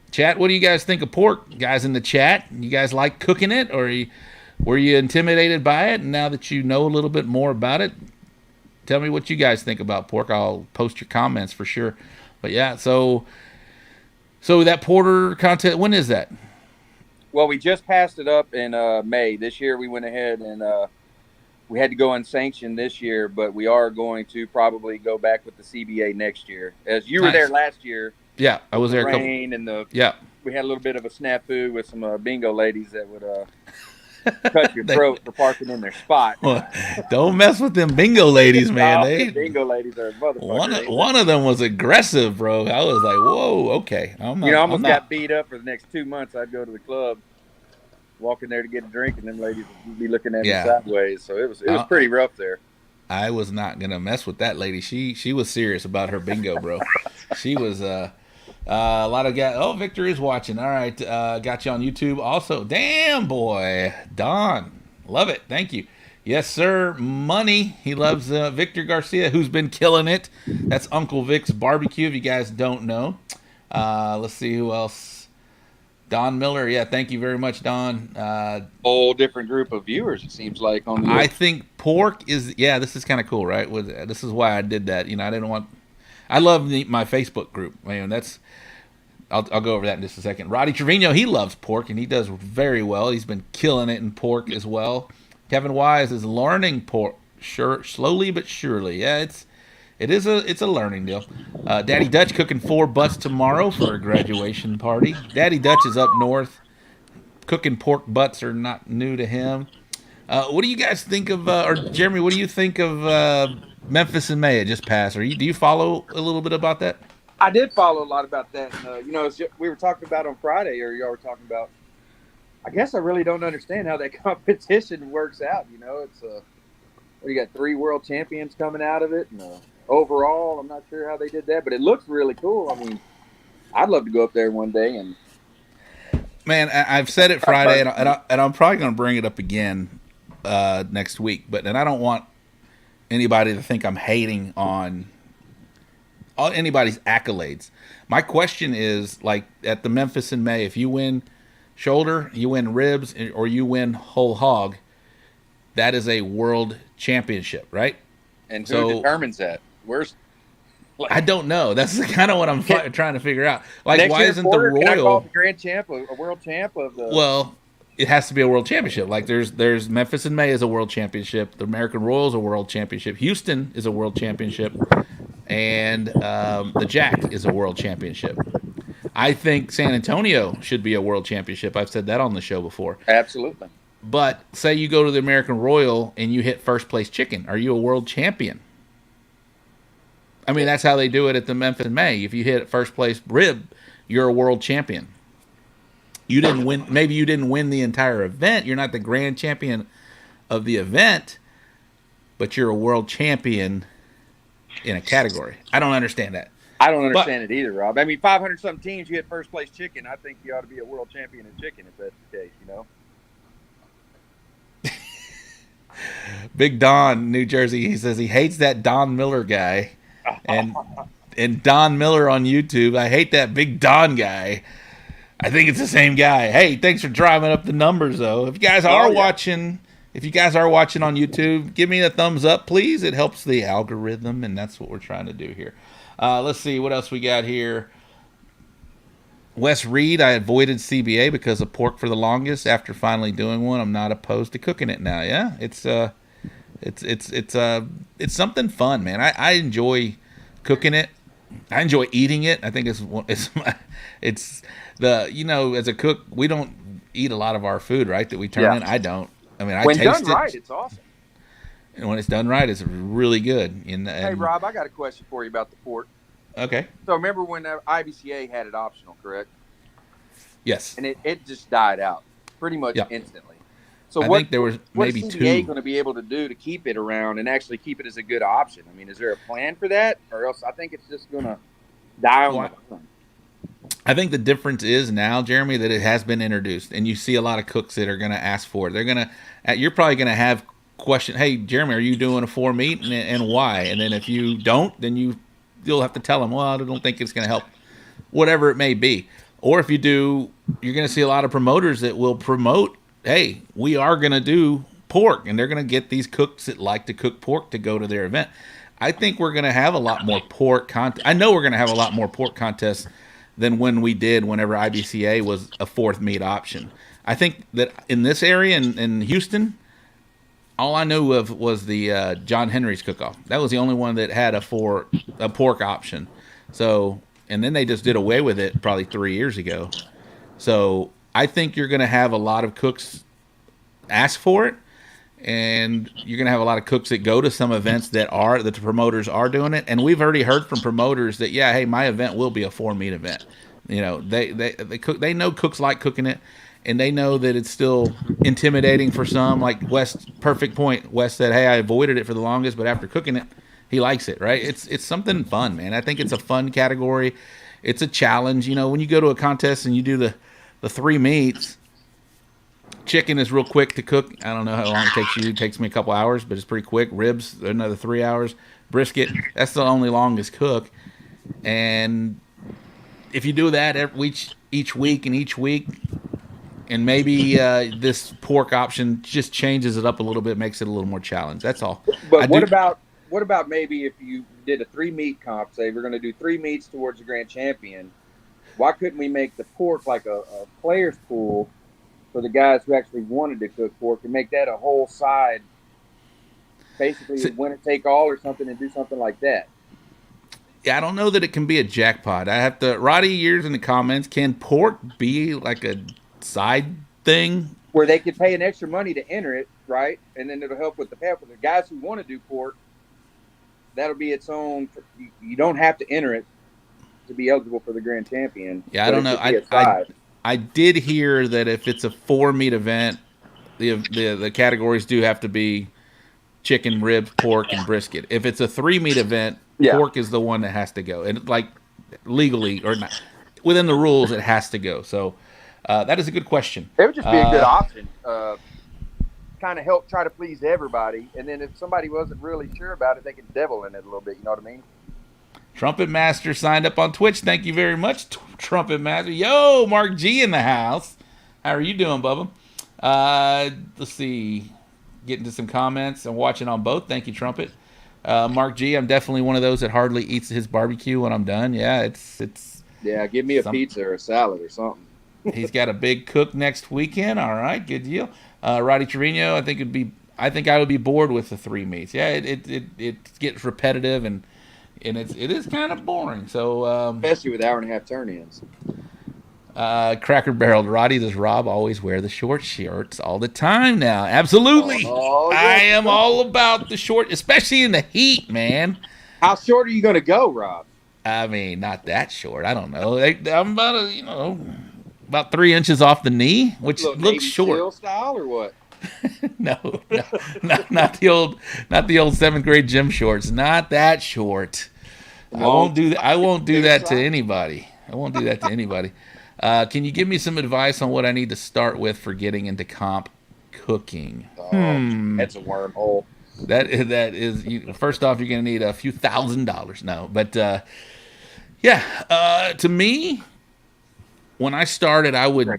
Chat, what do you guys think of pork? Guys in the chat, you guys like cooking it, or were you intimidated by it? And now that you know a little bit more about it, tell me what you guys think about pork. I'll post your comments for sure. But yeah, so that porter contest, when is that? Well, we just passed it up in May. This year we went ahead and we had to go unsanctioned this year, but we are going to probably go back with the CBA next year. As you were there last year. Yeah, I was there. We had a little bit of a snafu with some bingo ladies that would cut your throat for parking in their spot. Well, don't mess with them bingo ladies, man. Bingo ladies are motherfuckers. One of them was aggressive, bro. I was like, whoa, okay. I almost got beat up for the next 2 months. I'd go to the club, walk in there to get a drink, and them ladies would be looking at me sideways. So it was pretty rough there. I was not gonna mess with that lady. She was serious about her bingo, bro. She was a lot of guys. Oh, Victor is watching. All right, got you on YouTube. Also, damn boy, Don, love it. Thank you. Yes, sir. Money. He loves Victor Garcia, who's been killing it. That's Uncle Vic's Barbecue. If you guys don't know, let's see who else. Don Miller, yeah, thank you very much, Don. Whole different group of viewers, it seems like, on the I think pork is, yeah, this is kind of cool, right? This is why I did that. You know, I didn't want, I love my Facebook group, man. I'll go over that in just a second. Roddy Trevino, he loves pork, and he does very well. He's been killing it in pork as well. Kevin Wise is learning pork, slowly but surely. Yeah, it's a learning deal. Daddy Dutch cooking 4 butts tomorrow for a graduation party. Daddy Dutch is up north. Cooking pork butts are not new to him. What do you guys think of, or Jeremy? What do you think of Memphis in May? It just passed. Do you follow a little bit about that? I did follow a lot about that. We were talking about on Friday, or y'all were talking about. I guess I really don't understand how that competition works out. It's you got 3 world champions coming out of it, and overall, I'm not sure how they did that, but it looks really cool. I mean, I'd love to go up there one day and. Man, I've said it Friday, and I'm probably going to bring it up again next week. And I don't want anybody to think I'm hating on anybody's accolades. My question is, like, at the Memphis in May, if you win shoulder, you win ribs, or you win whole hog, that is a world championship, right? And who determines that? I don't know. That's kind of what I'm trying to figure out. Like, why isn't the Royal? Can I call the grand champ a world champ of the? Well, it has to be a world championship. Like, there's Memphis in May is a world championship. The American Royal is a world championship. Houston is a world championship, and the Jack is a world championship. I think San Antonio should be a world championship. I've said that on the show before. Absolutely. But say you go to the American Royal and you hit first place chicken. Are you a world champion? I mean, that's how they do it at the Memphis in May. If you hit first place rib, you're a world champion. You didn't win. Maybe you didn't win the entire event. You're not the grand champion of the event, but you're a world champion in a category. I don't understand that. I don't understand it either, Rob. I mean, 500-something teams, you hit first place chicken. I think you ought to be a world champion in chicken if that's the case, Big Don, New Jersey, he says he hates that Don Miller guy. And Don Miller on YouTube, I hate that Big Don guy. I think it's the same guy. Hey, thanks for driving up the numbers, though. If you guys are watching on YouTube, give me a thumbs up, please. It helps the algorithm, and that's what we're trying to do here. Let's see what else we got here. Wes Reed, I avoided CBA because of pork for the longest. After finally doing one, I'm not opposed to cooking it now. Yeah, it's something fun, man. I enjoy cooking it. I enjoy eating it. I think it's as a cook, we don't eat a lot of our food, right? That we turn in. I don't. I mean, when done right, it's awesome. And when it's done right, it's really good. Hey, Rob, I got a question for you about the pork. Okay. So remember when IBCA had it optional, correct? Yes. And it just died out pretty much instantly. So I think there was maybe what's two. CBA going to be able to do to keep it around and actually keep it as a good option? I mean, is there a plan for that, or else I think it's just going to die on the vine? I think the difference is now, Jeremy, that it has been introduced, and you see a lot of cooks that are going to ask for it. You're probably going to have question. Hey, Jeremy, are you doing a 4 meat, and why? And then if you don't, then you'll have to tell them, well, I don't think it's going to help, whatever it may be. Or if you do, you're going to see a lot of promoters that will promote, hey, we are going to do pork, and they're going to get these cooks that like to cook pork to go to their event. I think we're going to have a lot more pork content. I know we're going to have a lot more pork contests than when we did whenever IBCA was a 4th meat option. I think that in this area, in Houston, all I knew of was the John Henry's cook-off. That was the only one that had a pork option. So, and then they just did away with it probably 3 years ago. So I think you're going to have a lot of cooks ask for it, and you're going to have a lot of cooks that go to some events that the promoters are doing it. And we've already heard from promoters that, yeah, hey, my event will be a 4 meat event. They know cooks like cooking it. And they know that it's still intimidating for some. Like Wes, perfect point. Wes said, hey, I avoided it for the longest, but after cooking it, he likes it, right? It's something fun, man. I think it's a fun category. It's a challenge. When you go to a contest and you do the 3 meats, chicken is real quick to cook. I don't know how long it takes you. It takes me a couple hours, but it's pretty quick. Ribs, another 3 hours. Brisket, that's the only longest cook. And if you do that each week, And maybe this pork option just changes it up a little bit, makes it a little more challenge. That's all. But what about maybe if you did a 3-meat comp? Say we're going to do 3 meats towards the grand champion. Why couldn't we make the pork like a players pool for the guys who actually wanted to cook pork and make that a whole side, basically winner take all or something, and do something like that? Yeah, I don't know that it can be a jackpot. I have to. Roddy Years in the comments. Can pork be like a side thing where they could pay an extra money to enter it, right? And then it'll help with the pay for the guys who want to do pork. That'll be its own. You don't have to enter it to be eligible for the grand champion. Yeah, I don't know. I did hear that if it's a 4-meat event, the categories do have to be chicken, ribs, pork, and brisket. If it's a 3-meat event, pork is the one that has to go, and like legally or not within the rules, it has to go. So that is a good question. It would just be a good option. Kind of help try to please everybody, and then if somebody wasn't really sure about it, they could devil in it a little bit. You know what I mean? Trumpet Master signed up on Twitch. Thank you very much, Trumpet Master. Yo, Mark G in the house. How are you doing, Bubba? Let's see. Getting to some comments. I'm watching on both. Thank you, Trumpet. Mark G, I'm definitely one of those that hardly eats his barbecue when I'm done. Yeah, it's. Yeah, give me a pizza or a salad or something. He's got a big cook next weekend. All right, good deal. Roddy Trevino, I think I would be bored with the 3 meats. Yeah, it gets repetitive and it is kind of boring. So especially with hour-and-a-half turn-ins. Cracker Barrel, Roddy, does Rob always wear the short shorts all the time now? Absolutely. Oh, yeah. I am all about the short, especially in the heat, man. How short are you going to go, Rob? I mean, not that short. I don't know. I'm about about 3 inches off the knee, which looks Navy short. SEAL style or what? no, not the old 7th grade gym shorts. Not that short. I won't do that. I won't do that to anybody. Can you give me some advice on what I need to start with for getting into comp cooking? That's a wormhole. That is. First off, you're going to need a few $1,000s. No, but to me, when I started, I would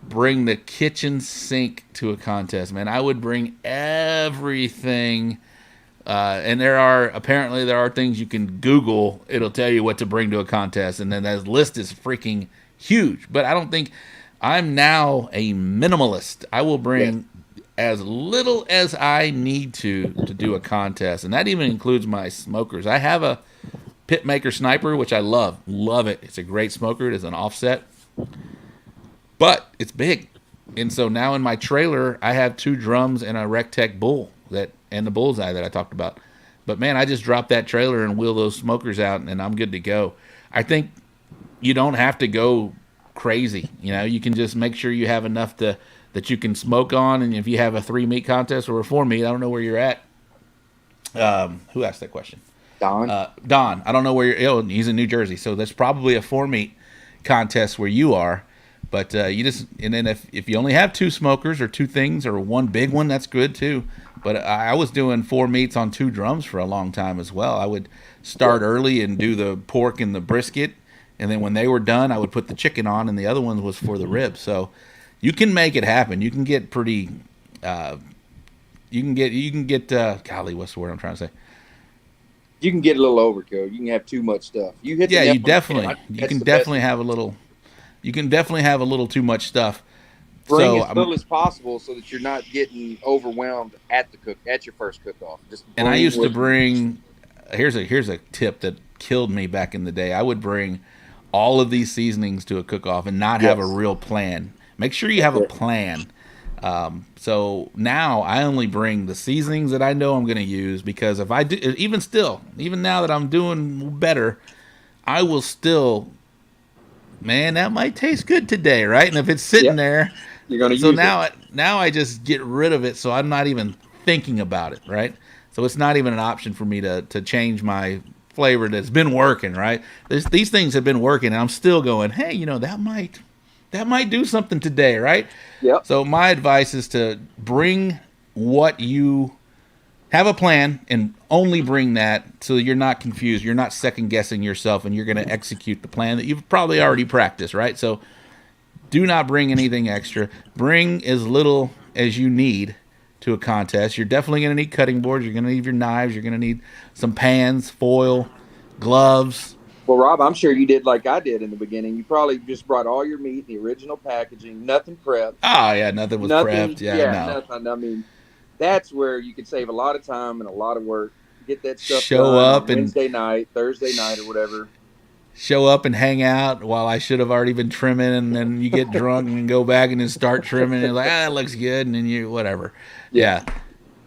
bring the kitchen sink to a contest. Man, I would bring everything. And there are things you can Google. It'll tell you what to bring to a contest, and then that list is freaking huge. But I don't think I'm now a minimalist. I will bring as little as I need to do a contest, and that even includes my smokers. I have a Pitmaker Sniper, which I love it. It's a great smoker. It is an offset, but it's big, and so now in my trailer I have 2 drums and a Rectech Bull and the bullseye that I talked about. But man, I just drop that trailer and wheel those smokers out, and I'm good to go. I think you don't have to go crazy. You can just make sure you have enough that you can smoke on. And if you have a 3-meat contest or a 4-meat, I don't know where you're at. Who asked that question? Don. Don. I don't know where you're. Oh, he's in New Jersey, so that's probably a 4-meat contest where you are. But and then if you only have 2 smokers or 2 things or 1 big one, that's good too. But I was doing 4 meats on 2 drums for a long time as well. I would start early and do the pork and the brisket, and then when they were done, I would put the chicken on, and the other one was for the ribs. So you can make it happen. You can get pretty. You can get. Golly, what's the word I'm trying to say? You can get a little overkill. You can have too much stuff. You definitely have a little. You can definitely have a little too much stuff. Bring as little as possible so that you're not getting overwhelmed at your first cook-off. I used to bring. Here's a tip that killed me back in the day. I would bring all of these seasonings to a cook-off and not have a real plan. Make sure you have a plan. So now I only bring the seasonings that I know I'm going to use, because if I do, even now that I'm doing better, I will still. Man, that might taste good today, right? And if it's sitting there, you're going to use it. So now I just get rid of it, so I'm not even thinking about it, right? So it's not even an option for me to change my flavor that's been working, right? These things have been working, and I'm still going, hey, that might do something today, right? Yep. So my advice is to bring what you have a plan, and only bring that so you're not confused. You're not second guessing yourself, and you're going to execute the plan that you've probably already practiced, right? So Do not bring anything extra. Bring as little as you need to a contest. You're definitely going to need cutting boards. You're going to need your knives. You're going to need some pans, foil, gloves. Well, Rob, I'm sure you did like I did in the beginning. You probably just brought all your meat, the original packaging, nothing prepped. Oh, yeah, nothing was Nothing, prepped. Yeah, no. nothing. I mean, that's where you can save a lot of time and a lot of work. Get that stuff Show done up on and Wednesday night, Thursday night, or whatever. show up and hang out while I should have already been trimming, and then you get drunk and go back and then start trimming, and you're like, that looks good, and then you, whatever. Yeah.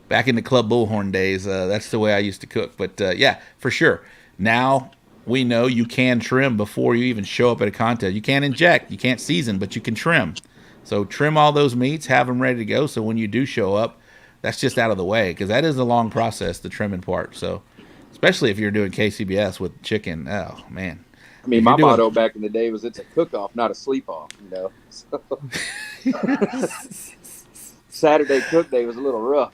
Back in the Club Bullhorn days, that's the way I used to cook. But, yeah, for sure. Now we know you can trim before you even show up at a contest. You can't inject, you can't season, but you can trim. So trim all those meats, have them ready to go, so when you do show up, that's just out of the way, because that is a long process, the trimming part. So, especially if you're doing KCBS with chicken, oh, man. I mean, my motto back in the day was it's a cook-off, not a sleep-off, you know. So, Saturday cook day was a little rough.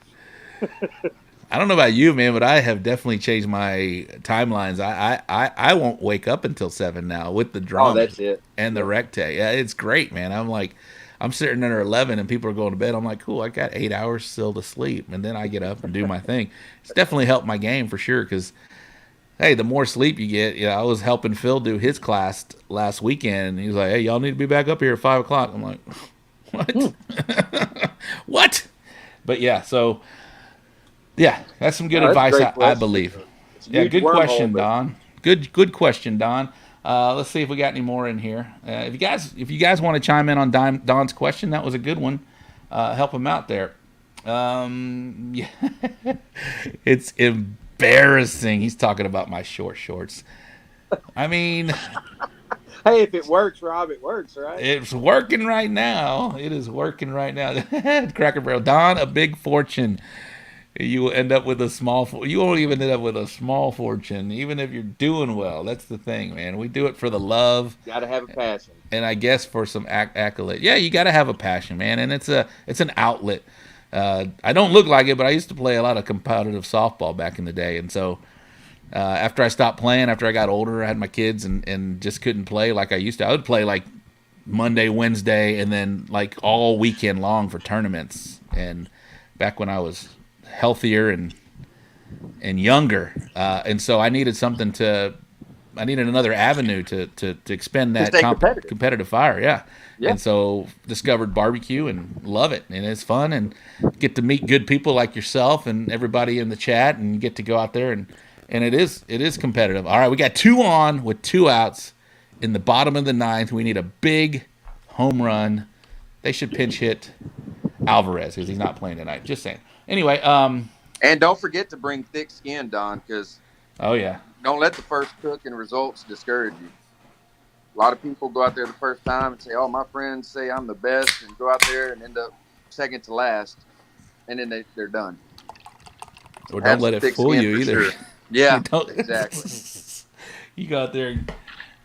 I don't know about you, man, but I have definitely changed my timelines. I won't wake up until 7 now with the drum. Oh, that's it. And the recte. Yeah, it's great, man. I'm sitting there at 11 and people are going to bed. I'm like, cool, I got 8 hours still to sleep. And then I get up and do my thing. It's definitely helped my game for sure, because hey, the more sleep you get, I was helping Phil do his class last weekend, and he was like, hey, y'all need to be back up here at 5 o'clock. I'm like, what? What? But yeah, so, yeah, that's some good advice, I believe. Yeah, good question, Don. Good question, Don. Let's see if we got any more in here. If you guys want to chime in on Don's question, that was a good one. Help him out there. Yeah. It's embarrassing. He's talking about my short shorts. I mean, hey, if it works, Rob, it works, right? It's working right now. It is working right now. Cracker Barrel. Don, a big fortune. You will end up with a small. You won't even end up with a small fortune, even if you're doing well. That's the thing, man. We do it for the love. Got to have a passion. And I guess for some accolade. Yeah, you got to have a passion, man. And it's an outlet. I don't look like it, but I used to play a lot of competitive softball back in the day. And so after I stopped playing, after I got older, I had my kids and just couldn't play like I used to. I would play like Monday, Wednesday, and then like all weekend long for tournaments. And back when I was healthier and younger. And so I needed I needed another avenue to expend that competitive fire. Yeah. And so discovered barbecue and love it. And it's fun and get to meet good people like yourself and everybody in the chat and get to go out there and it is competitive. All right. We got 2 on with 2 outs in the bottom of the 9th. We need a big home run. They should pinch hit Alvarez because he's not playing tonight. Just saying. Anyway, and don't forget to bring thick skin, Don, because don't let the first cook and results discourage you. A lot of people go out there the first time and say, "Oh, my friends say I'm the best," and go out there and end up second to last, and then they're done. Or don't let it fool you either. Sure. Yeah, exactly. You go out there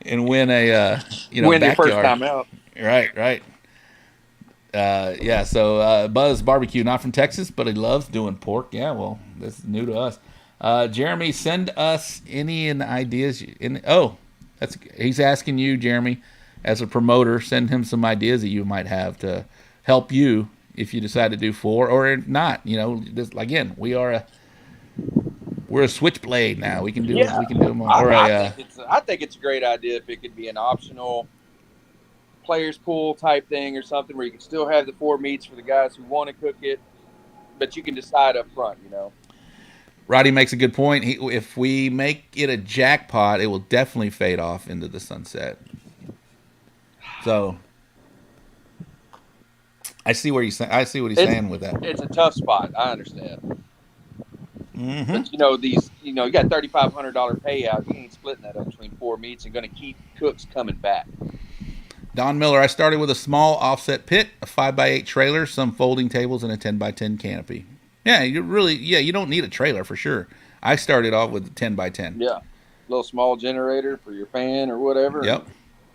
and win a win backyard. Your first time out. Right. So Buzz Barbecue, not from Texas, but he loves doing pork. Yeah, well, this is new to us. Jeremy, send us any ideas. He's asking you, Jeremy, as a promoter, send him some ideas that you might have to help you if you decide to do 4 or not. Again, we're a switchblade now. We can do them all. I think it's a great idea if it could be an optional players pool type thing or something where you can still have the 4 meats for the guys who want to cook it, but you can decide up front, Roddy makes a good point. If we make it a jackpot, it will definitely fade off into the sunset. So I see what he's saying with that. It's a tough spot. I understand. Mm-hmm. But you got $3,500 payout. You ain't splitting that up between 4 meats and going to keep cooks coming back. Don Miller, I started with a small offset pit, a 5x8 trailer, some folding tables, and a 10x10 canopy. Yeah, you don't need a trailer for sure. I started off with a 10x10. Yeah, little small generator for your fan or whatever. Yep.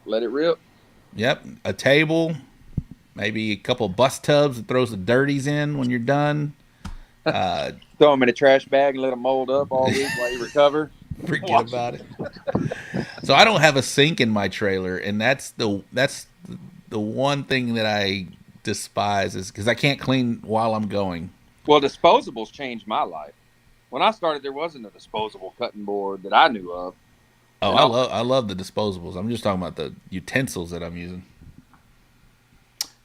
Let it rip. Yep, a table, maybe a couple bus tubs that throws the dirties in when you're done. Throw them in a trash bag and let them mold up all week while you recover. Forget about it. So I don't have a sink in my trailer, and that's the one thing that I despise is because I can't clean while I'm going. Well, disposables changed my life. When I started, there wasn't a disposable cutting board that I knew of. Oh, And I love the disposables. I'm just talking about the utensils that I'm using.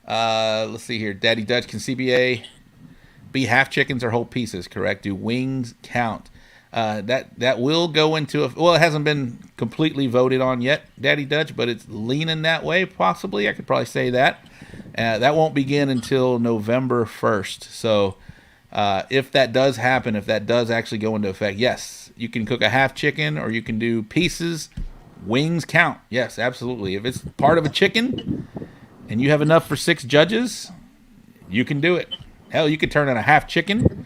Let's see here. Daddy Dutch, can CBA be half chickens or whole pieces? Correct. Do wings count? That will go into well, it hasn't been completely voted on yet, Daddy Dutch, but it's leaning that way. Possibly, I could probably say that. That won't begin until November 1st. So, if that does happen, if that does actually go into effect, yes, you can cook a half chicken or you can do pieces. Wings count. Yes, absolutely. If it's part of a chicken and you have enough for 6 judges, you can do it. Hell, you could turn in a half chicken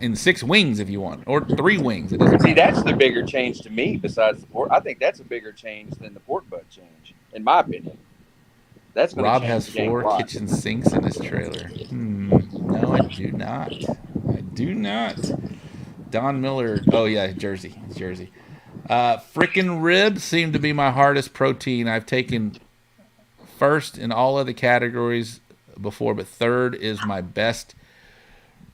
and 6 wings if you want, or 3 wings. It doesn't see, matter. that's the bigger change to me besides the pork. I think that's a bigger change than the pork butt change, in my opinion. That's going to Rob change has the game 4 a lot. kitchen sinks in his trailer. No, I do not. I do not. Don Miller. Oh yeah, Jersey. It's Jersey. Frickin' ribs seem to be my hardest protein. I've taken first in all of the categories before, but third is my best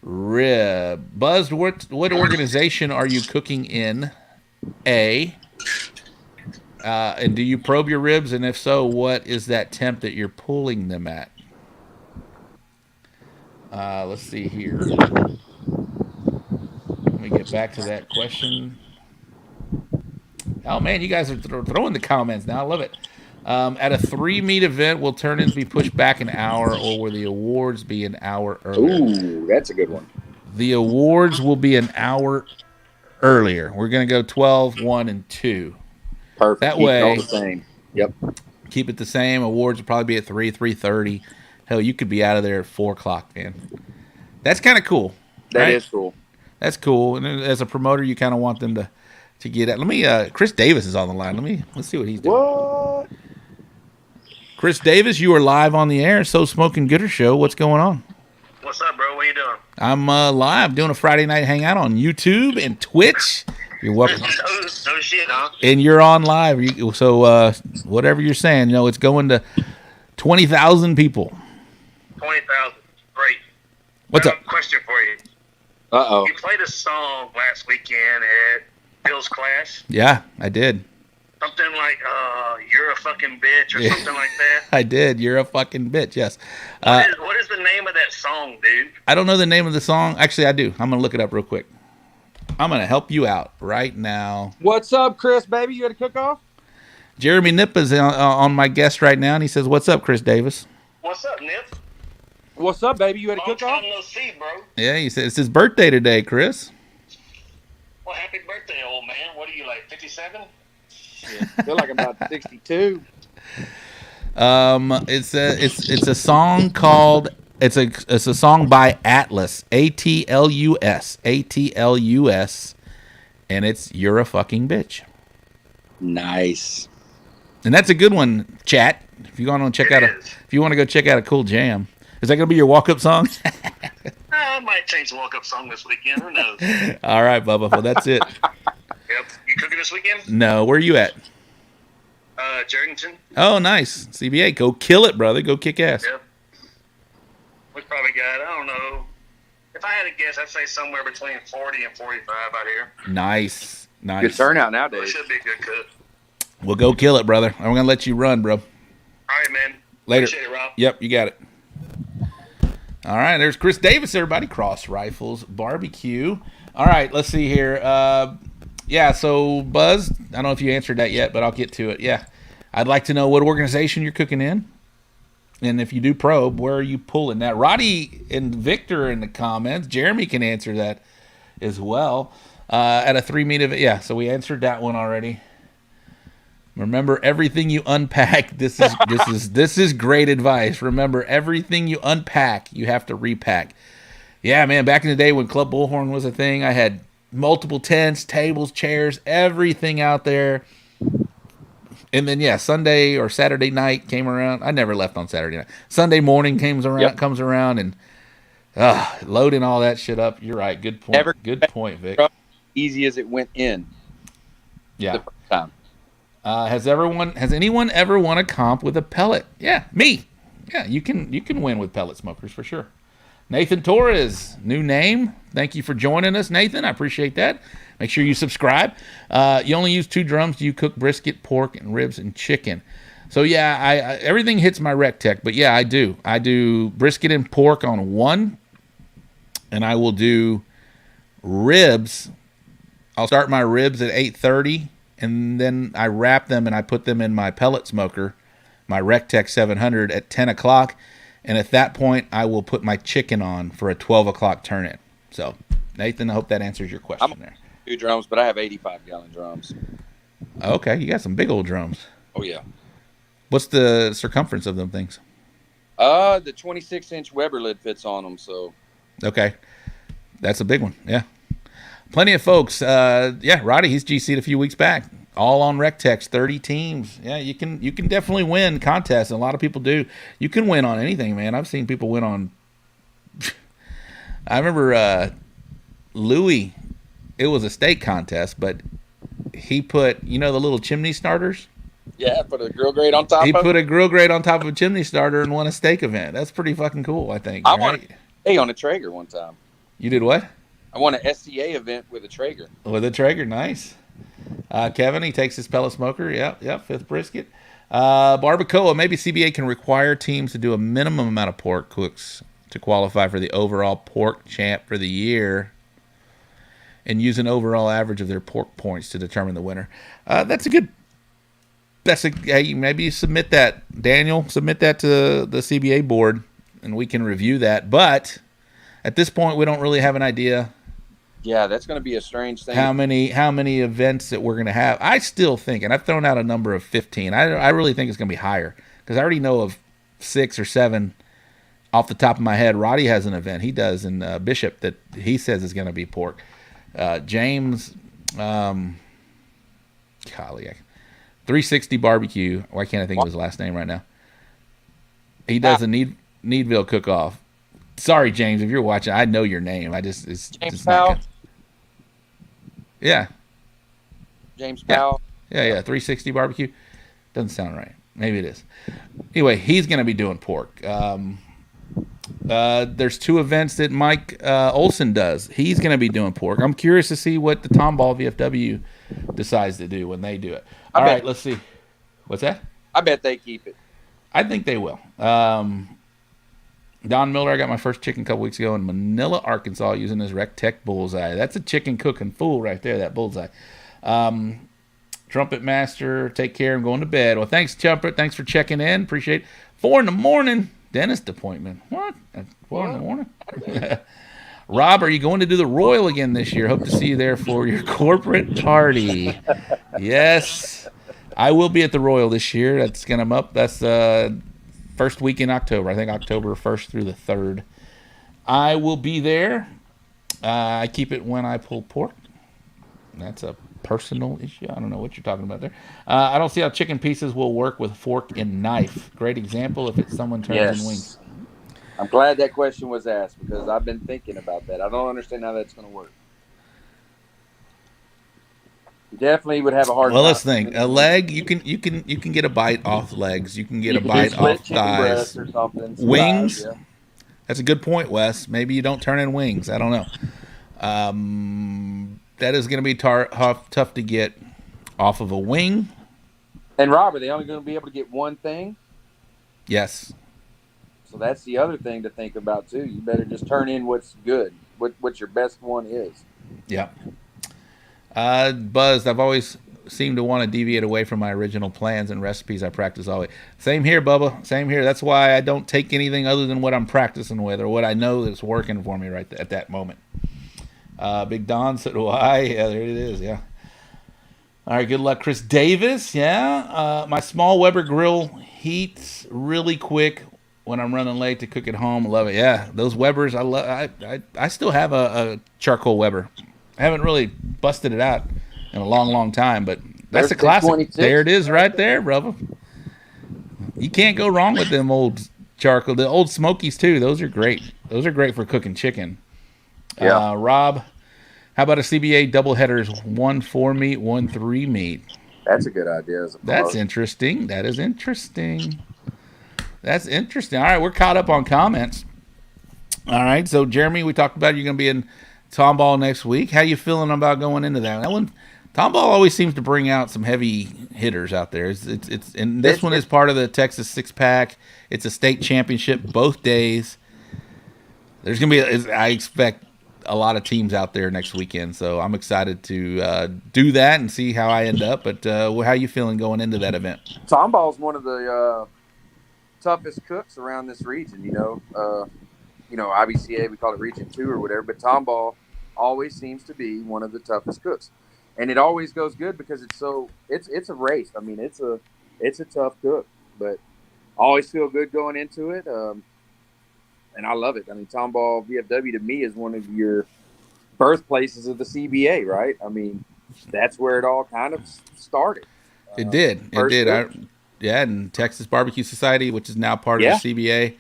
rib. Buzz, what organization are you cooking in? A. And do you probe your ribs? And if so, what is that temp that you're pulling them at? Let's see here. Let me get back to that question. Oh, man, you guys are throwing the comments now. I love it. At a 3-meat event, will turn-ins be pushed back an hour, or will the awards be an hour earlier? Ooh, that's a good one. The awards will be an hour earlier. We're going to go 12, 1, and 2. Perfect. That Keep it way, all the same. Yep. keep it the same. Awards will probably be at 3, 3:30. Hell, you could be out of there at 4 o'clock, man. That's kind of cool. That is cool. That's cool. And as a promoter, you kind of want them to get at. Let me. Chris Davis is on the line. Let's see what he's doing. What? Chris Davis, you are live on the air. So Smokin Gooder Show. What's going on? What's up, bro? What you doing? I'm live doing a Friday night hangout on YouTube and Twitch. You're welcome. No shit, huh? And you're on live. So whatever you're saying, it's going to 20,000 people. 20,000. Great. What's up? Question for you. Uh-oh. You played a song last weekend at Bill's class. Yeah, I did. Something like, you're a fucking bitch or something like that. I did. You're a fucking bitch. Yes. What is the name of that song, dude? I don't know the name of the song. Actually, I do. I'm going to look it up real quick. I'm going to help you out right now. What's up, Chris, baby? You had a cook-off? Jeremy Nip is on my guest right now, and he says, "What's up, Chris Davis?" What's up, Nip? What's up, baby? You had a Long cook-off? time no see, bro. Yeah, he says it's his birthday today, Chris. Well, happy birthday, old man. What are you, like 57? I feel like I'm about 62. It's a song called it's a song by Atlas, ATLUS, and it's "You're a Fucking Bitch." Nice. And that's a good one, chat. If you want to check if you want to go check out a cool jam, is that going to be your walk-up song? I might change the walk-up song this weekend. Who knows? All right, Bubba. Well, that's it. Yep. You cooking this weekend? No, where are you at? Jerrington. Oh, nice. CBA, go kill it, brother. Go kick ass. Yep. We probably got, I don't know. If I had to guess, I'd say somewhere between 40 and 45 out here. Nice. Good turnout So it nowadays. should be a good cook. Well, go kill it, brother. I'm going to let you run, bro. All right, man. Later. Appreciate it, Rob. Yep, you got it. All right, there's Chris Davis, everybody. Cross Rifles Barbecue. All right, let's see here. Yeah, so Buzz, I don't know if you answered that yet, but I'll get to it. Yeah, I'd like to know what organization you're cooking in. And if you do probe, where are you pulling that? Roddy and Victor in the comments. Jeremy can answer that as well. At a 3-meat event. Yeah, so we answered that one already. Remember everything you unpack. This is great advice. Remember everything you unpack, you have to repack. Yeah, man, back in the day when Club Bullhorn was a thing, I had multiple tents, tables, chairs, everything out there. And then Sunday or Saturday night came around. I never left on Saturday night. Sunday morning comes around and loading all that shit up. You're right. Good point. Good point, Vic. Easy as it went in. Yeah. The first time. Has anyone ever won a comp with a pellet? Yeah, me. Yeah, you can win with pellet smokers for sure. Nathan Torres, new name. Thank you for joining us, Nathan. I appreciate that. Make sure you subscribe. You only use 2 drums. You cook brisket, pork, and ribs and chicken. So yeah, I everything hits my rec tech, but yeah, I do. I do brisket and pork on one, and I will do ribs. I'll start my ribs at 8:30, and then I wrap them and I put them in my pellet smoker, my RecTech 700 at 10 o'clock, and at that point I will put my chicken on for a 12 o'clock turn-in. So, Nathan, I hope that answers your question there. 2 drums, but I have 85-gallon drums. Okay, you got some big old drums. Oh, yeah. What's the circumference of them things? The 26-inch Weber lid fits on them, so. Okay. That's a big one, yeah. Plenty of folks. Yeah, Roddy, he's GC'd a few weeks back. All on RecTech, 30 teams. Yeah, you can definitely win contests, and a lot of people do. You can win on anything, man. I've seen people win on. I remember Louis. It was a steak contest, but he put the little chimney starters. Yeah, put a grill grate on top. He put a grill grate on top of a chimney starter and won a steak event. That's pretty fucking cool, I think. I won on a Traeger one time. You did what? I won an SCA event with a Traeger. With a Traeger, nice. Kevin, he takes his pellet smoker. Yep, 5th brisket. Barbacoa, maybe CBA can require teams to do a minimum amount of pork cooks to qualify for the overall pork champ for the year and use an overall average of their pork points to determine the winner. Hey, maybe submit that, Daniel. Submit that to the CBA board, and we can review that. But at this point, we don't really have an idea. Yeah, that's going to be a strange thing. How many events that we're going to have? I still think, and I've thrown out a number of 15. I really think it's going to be higher because I already know of 6 or 7 off the top of my head. Roddy has an event he does in Bishop that he says is going to be pork. James, golly, 360 Barbecue. Why can't I think of his last name right now? He does a Needville cook-off. Sorry, James, if you're watching, I know your name. It's James Powell. Yeah. James Powell. Yeah. 360 Barbecue. Doesn't sound right. Maybe it is. Anyway, he's going to be doing pork. There's 2 events that Mike Olson does. He's going to be doing pork. I'm curious to see what the Tomball VFW decides to do when they do it. All right, let's see. What's that? I bet they keep it. I think they will. Don Miller, I got my first chicken a couple weeks ago in Manila, Arkansas, using this RecTech Bullseye. That's a chicken cooking fool right there, that Bullseye. Trumpet Master, take care. I'm going to bed. Well, thanks, Trumpet. Thanks for checking in. Appreciate it. 4 a.m. Dentist appointment. What? At 4 a.m? Rob, are you going to do the Royal again this year? Hope to see you there for your corporate party. Yes, I will be at the Royal this year. That's going to up. That's first week in October. I think October 1st through the 3rd. I will be there. I keep it when I pull pork. That's a personal issue. I don't know what you're talking about there. I don't see how chicken pieces will work with fork and knife. Great example if it's someone turns in wings. I'm glad that question was asked because I've been thinking about that. I don't understand how that's going to work. You definitely would have a hard time. Well, let's think. A leg, you can get a bite off legs. You can get a bite off thighs. Or something. Wings. Yeah. That's a good point, Wes. Maybe you don't turn in wings. I don't know. That is going to be tough to get off of a wing. And Rob, are they only going to be able to get one thing? Yes. So that's the other thing to think about too. You better just turn in what's good, what your best one is. Yeah. Buzzed. I've always seemed to want to deviate away from my original plans and recipes I practice always. Same here, Bubba. Same here. That's why I don't take anything other than what I'm practicing with or what I know that's working for me right at that moment. Big Don said, why? Yeah, there it is. Yeah. All right. Good luck, Chris Davis. Yeah. My small Weber grill heats really quick when I'm running late to cook at home. I love it. Yeah. Those Webers, I love. I still have a charcoal Weber. I haven't really busted it out in a long time, but that's a classic. 26. There it is right there, brother. You can't go wrong with them old charcoal. The old Smokies, too. Those are great. Those are great for cooking chicken. Yeah. Rob, how about a CBA double headers, 1 4 meat, 1 3 meat? That's a good idea. As a That's promotion. interesting. That is interesting. That's interesting. All right, we're caught up on comments. All right, so Jeremy, we talked about you're going to be in Tomball next week. How you feeling about going into that? That one, Tomball always seems to bring out some heavy hitters out there. It's and this one is part of the Texas Six Pack. It's a state championship both days. There's going to be, I expect, a lot of teams out there next weekend, so I'm excited to do that and see how I end up. But how you feeling going into that event? Tomball's one of the toughest cooks around this region. IBCA, we call it Region 2 or whatever, but Tomball always seems to be one of the toughest cooks. And it always goes good because it's a race. I mean, it's a tough cook, but I always feel good going into it. And I love it. I mean, Tomball VFW to me is one of your birthplaces of the CBA, right? I mean, that's where it all kind of started. It did. And Texas Barbecue Society, which is now part of the CBA,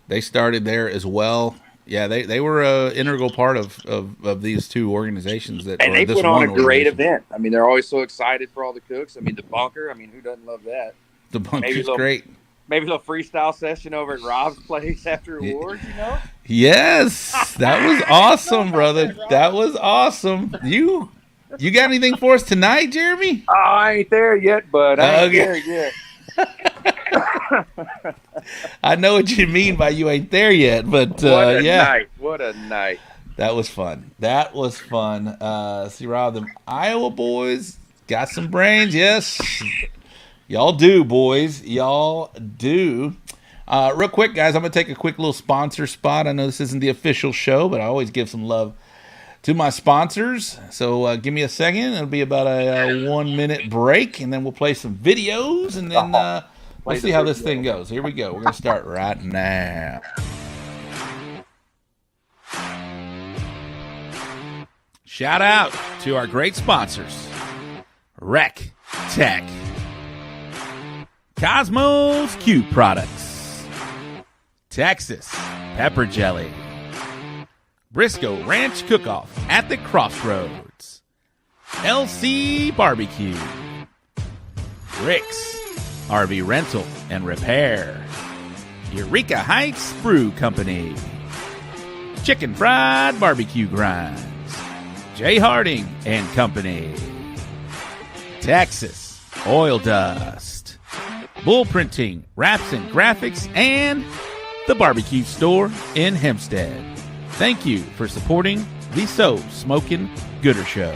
they started there as well. Yeah, they were an integral part of these two organizations. And they put on a great event. I mean, they're always so excited for all the cooks. I mean, the bunker, who doesn't love that? The bunker's great. Maybe a little freestyle session over at Rob's place after awards, Yes, that was awesome, brother. That was awesome. You got anything for us tonight, Jeremy? Oh, I ain't there yet, but I ain't there yet. I know what you mean by you ain't there yet, but night. What a night. That was fun. See, Rob, the Iowa boys got some brains, yes. Y'all do, boys. Y'all do. Real quick, guys, I'm going to take a quick little sponsor spot. I know this isn't the official show, but I always give some love to my sponsors. So give me a second. It'll be about a 1 minute break, and then we'll play some videos, and then we'll see how this thing goes. Here we go. We're going to start right now. Shout out to our great sponsors, Rec Tech, Cosmos Q Products, Texas Pepper Jelly, Briscoe Ranch Cook-Off at the Crossroads, LC Barbecue, Rick's RV Rental and Repair, Eureka Heights Brew Company, Chicken Fried Barbecue Grinds, J. Harding and Company, Texas Oil Dust, Bull Printing, Wraps and Graphics, and the Barbecue Store in Hempstead. Thank you for supporting the So Smokin' Gooder Show.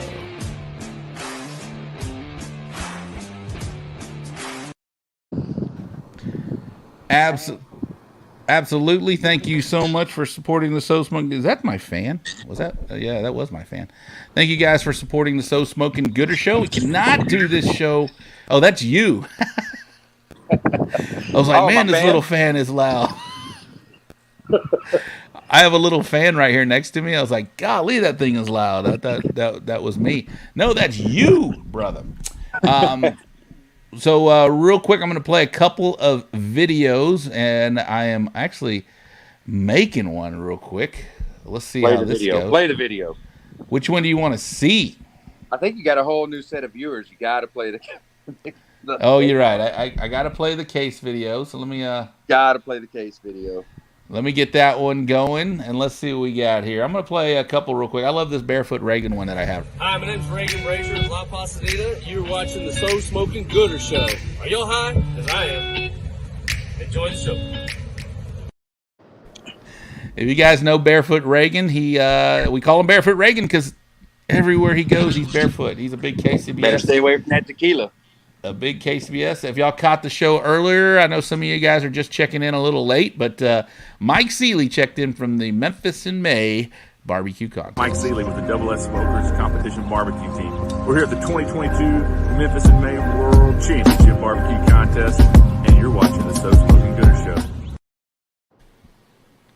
Absolutely. Thank you so much for supporting the So Smokin'. Is that my fan? Was that? Yeah, that was my fan. Thank you guys for supporting the So Smokin' Gooder Show. We cannot do this show. Oh, that's you. I was like, man, this little fan is loud. I have a little fan right here next to me. I was like, golly, that thing is loud. I thought that was me. No, that's you, brother. So real quick, I'm going to play a couple of videos, and I am actually making one real quick. Let's see how this goes. Play the video. Which one do you want to see? I think you got a whole new set of viewers. You got to play the Oh, you're right. I got to play the case video. So let me got to play the case video. Let me get that one going, and let's see what we got here. I'm going to play a couple real quick. I love this Barefoot Reagan one that I have. Hi, my name's Reagan Brazier of La Pasadena. You're watching the So Smokin' Gooder Show. Are y'all high? Because I am. Enjoy the show. If you guys know Barefoot Reagan, we call him Barefoot Reagan because everywhere he goes, he's barefoot. He's a big KCBS. Better stay away from that tequila. A big KCBS. If y'all caught the show earlier, I know some of you guys are just checking in a little late, but Mike Seeley checked in from the Memphis in May barbecue contest. Mike Seeley with the Double S Smokers Competition Barbecue Team. We're here at the 2022 Memphis in May World Championship Barbecue Contest, and you're watching the So Smokin' Gooder Show.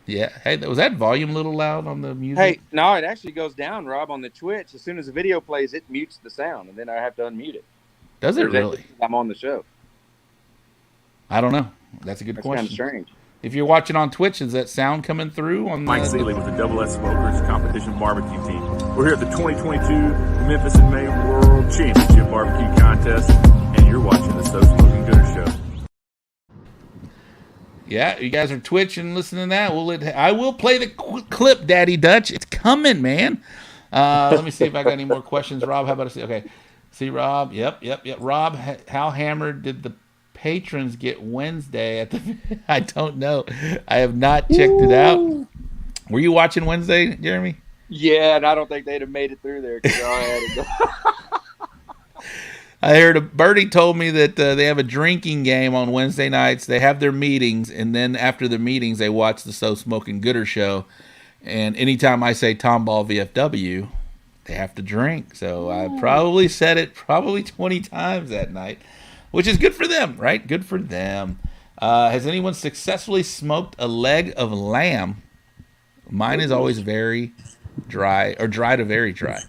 Yeah. Hey, was that volume a little loud on the music? Hey, no, it actually goes down, Rob, on the Twitch. As soon as the video plays, it mutes the sound, and then I have to unmute it. Does it really? I'm on the show. I don't know. That's a good question. Kind of strange. If you're watching on Twitch, is that sound coming through? On Mike Seeley with the Double S Smokers Competition Barbecue Team. We're here at the 2022 Memphis in May World Championship Barbecue Contest, you're watching the So Smokin' Gooder Show. Yeah, you guys are twitching, listening to that. I will play the clip, Daddy Dutch. It's coming, man. Let me see if I got any more questions. Rob, how about I see? Okay. See, Rob. Yep. Rob, how hammered did the patrons get Wednesday at the... I don't know. I have not checked it out. Were you watching Wednesday, Jeremy? Yeah, and I don't think they'd have made it through there because I had to go. I heard Bertie told me that they have a drinking game on Wednesday nights. They have their meetings, and then after the meetings, they watch the So Smokin' Gooder show. And anytime I say Tomball VFW, they have to drink. So I probably said it 20 times that night, which is good for them, right? Good for them. Has anyone successfully smoked a leg of lamb? Mine is always very dry, or dry to very dry.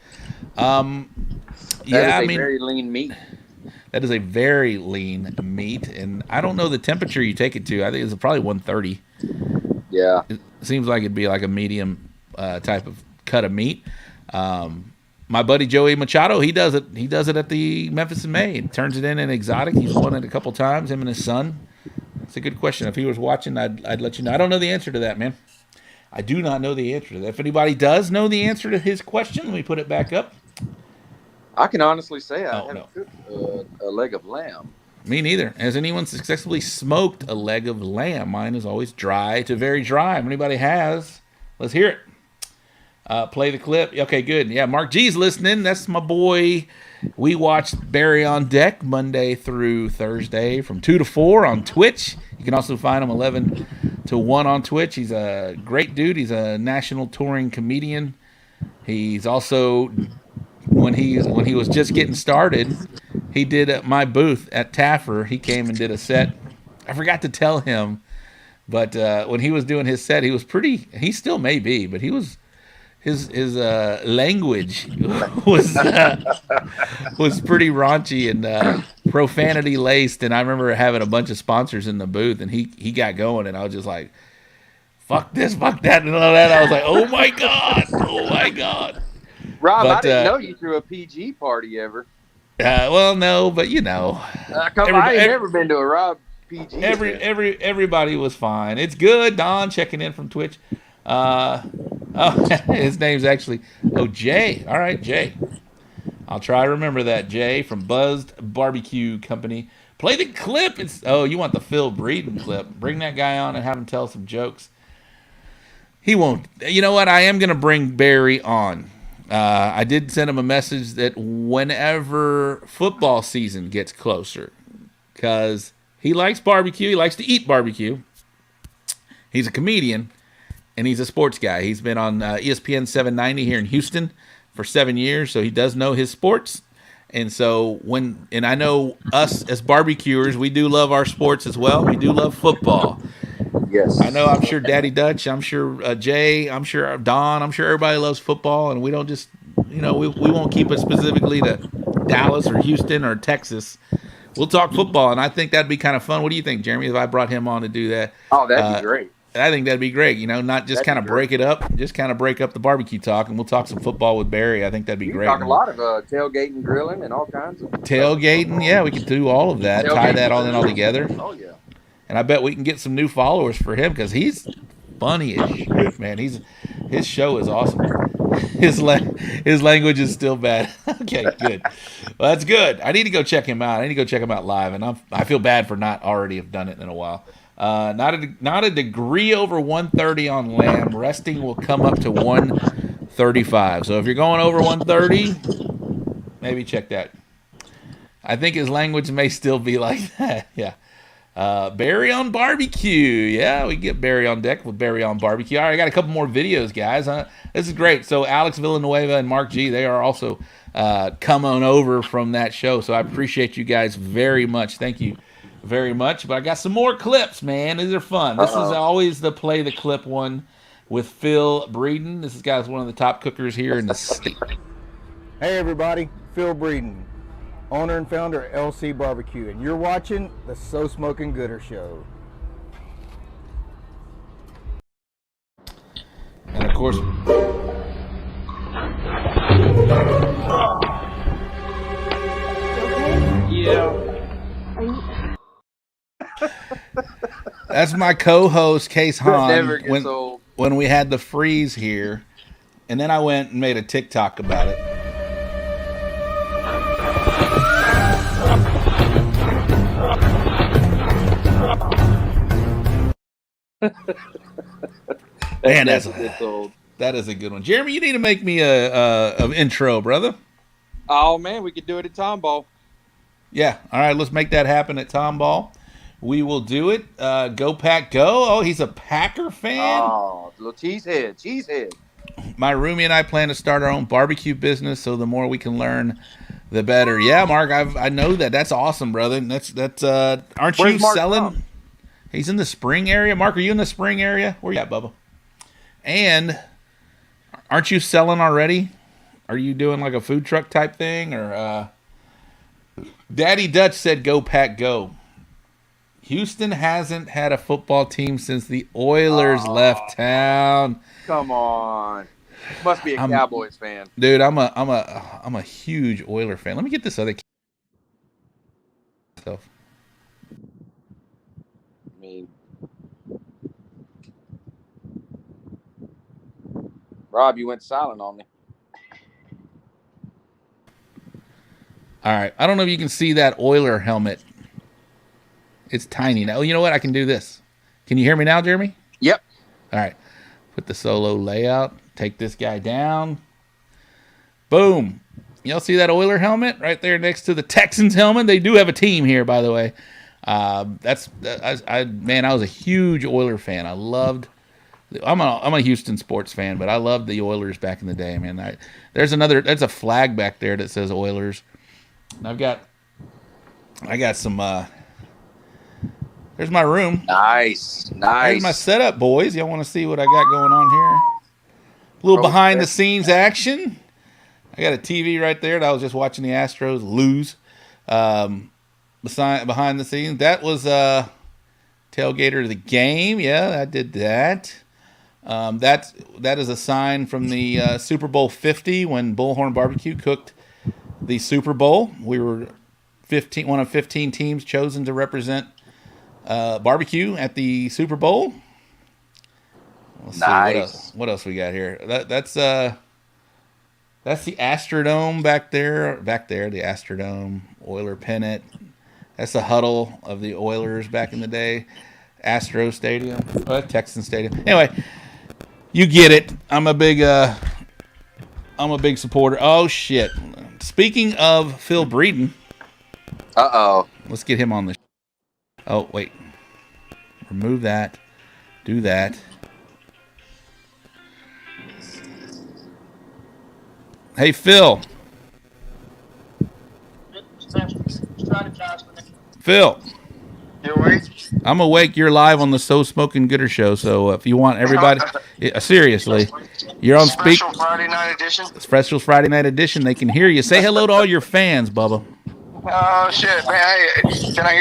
That is a very lean meat. That is a very lean meat, and I don't know the temperature you take it to. I think it's probably 130. Yeah. It seems like it'd be like a medium type of cut of meat. My buddy Joey Machado, he does it. He does it at the Memphis in May and turns it in an exotic. He's won it a couple times, him and his son. It's a good question. If he was watching, I'd let you know. I don't know the answer to that, man. I do not know the answer to that. If anybody does know the answer to his question, let me put it back up. I can honestly say I haven't no. cooked a leg of lamb. Me neither. Has anyone successfully smoked a leg of lamb? Mine is always dry to very dry. If anybody has, let's hear it. Play the clip. Okay, good. Yeah, Mark G's listening. That's my boy. We watched Barry on Deck Monday through Thursday from 2 to 4 on Twitch. You can also find him 11 to 1 on Twitch. He's a great dude. He's a national touring comedian. He's also, when he was just getting started, he did at my booth at Taffer. He came and did a set. I forgot to tell him, but when he was doing his set, he was pretty. He still may be, but he was. His language was pretty raunchy and profanity laced, and I remember having a bunch of sponsors in the booth, and he got going, and I was just like, "Fuck this, fuck that," and all that. I was like, "Oh my god, Rob, But, I didn't know you threw a PG party ever. Well, no, but you know, I ain't never been to a Rob PG. Everybody was fine. It's good. Don checking in from Twitch. His name's actually Jay. All right, Jay. I'll try to remember that. Jay from Buzzed Barbecue Company. Play the clip. You want the Phil Breeden clip? Bring that guy on and have him tell some jokes. He won't. You know what? I am gonna bring Barry on. I did send him a message that whenever football season gets closer, because he likes barbecue, he likes to eat barbecue. He's a comedian. And he's a sports guy. He's been on ESPN 790 here in Houston for 7 years, so he does know his sports. And so and I know us as barbecuers, we do love our sports as well. We do love football. Yes. I know. I'm sure Daddy Dutch. I'm sure Jay. I'm sure Don. I'm sure everybody loves football, and we don't just, we won't keep it specifically to Dallas or Houston or Texas. We'll talk football, and I think that'd be kind of fun. What do you think, Jeremy? If I brought him on to do that? Oh, that'd be great. I think that'd be great. Not just kind of break it up, just kind of break up the barbecue talk, and we'll talk some football with Barry. I think that'd be great. Talk a lot of tailgating, grilling, and all kinds of tailgating. Yeah, we could do all of that. Tie that all together. Oh yeah. And I bet we can get some new followers for him because he's funny as shit, man. His show is awesome. His language is still bad. Okay, good. Well, that's good. I need to go check him out. I need to go check him out live, and I feel bad for not already have done it in a while. Not a degree over 130 on lamb. Resting will come up to 135. So if you're going over 130, maybe check that. I think his language may still be like that. Yeah. Barry on barbecue. Yeah, we get Barry on deck with Barry on barbecue. All right, I got a couple more videos, guys. This is great. So Alex Villanueva and Mark G, they are also coming over from that show. So I appreciate you guys very much. Thank you very much. But I got some more clips, man. These are fun. This is always the play the clip one with Phil Breeden. This guy's one of the top cookers here in the state. Hey everybody, Phil Breeden, owner and founder of LC Barbecue, and you're watching the So Smokin' Gooder Show. And of course, Yeah. That's my co-host, Case That never Hahn, gets old. when we had the freeze here. And then I went and made a TikTok about it. Man, that is a good one. Jeremy, you need to make me a intro, brother. Oh man, we could do it at Tomball. Yeah. All right, let's make that happen at Tomball. We will do it. Go Pack Go. Oh, he's a Packer fan. Oh, little cheesehead. My roomie and I plan to start our own barbecue business, so the more we can learn, the better. Yeah, Mark, I know that. That's awesome, brother. That's aren't Where's you Mark selling? from? He's in the Spring area. Mark, are you in the Spring area? Where you at, Bubba? And aren't you selling already? Are you doing like a food truck type thing, or Daddy Dutch said go Pack Go. Houston hasn't had a football team since the Oilers left town. Come on. Must be a Cowboys fan. Dude, I'm a huge Oiler fan. Let me get this other stuff. I mean, Rob, you went silent on me. All right. I don't know if you can see that Oiler helmet. It's tiny now. Oh, you know what? I can do this. Can you hear me now, Jeremy? Yep. All right. Put the solo layout. Take this guy down. Boom. Y'all see that Oiler helmet right there next to the Texans helmet? They do have a team here, by the way. I was a huge Oiler fan. I loved. I'm a Houston sports fan, but I loved the Oilers back in the day, man. There's a flag back there that says Oilers. And I got some. There's my room. Nice. There's my setup, boys. Y'all want to see what I got going on here? A little behind the scenes action. I got a TV right there that I was just watching the Astros lose. Behind the scenes, that was tailgater of the game. Yeah, I did that. That is a sign from the Super Bowl 50 when Bullhorn Barbecue cooked the Super Bowl. We were one of 15 teams chosen to represent barbecue at the Super Bowl. Let's see what else we got here. That's the Astrodome back there. The Astrodome, Oiler pennant. That's the huddle of the Oilers back in the day. Astro Stadium, Texan Stadium. Anyway, you get it. I'm a big supporter. Oh shit! Speaking of Phil Breeden. Let's get him on the. Oh wait. Remove that. Do that. Hey Phil. Phil. You awake? I'm awake. You're live on the So Smokin' Gooder show. So if you want everybody, seriously, you're on speak. Special Friday night edition. Special Friday night edition. They can hear you. Say hello to all your fans, Bubba. Oh shit, man! Hey, can I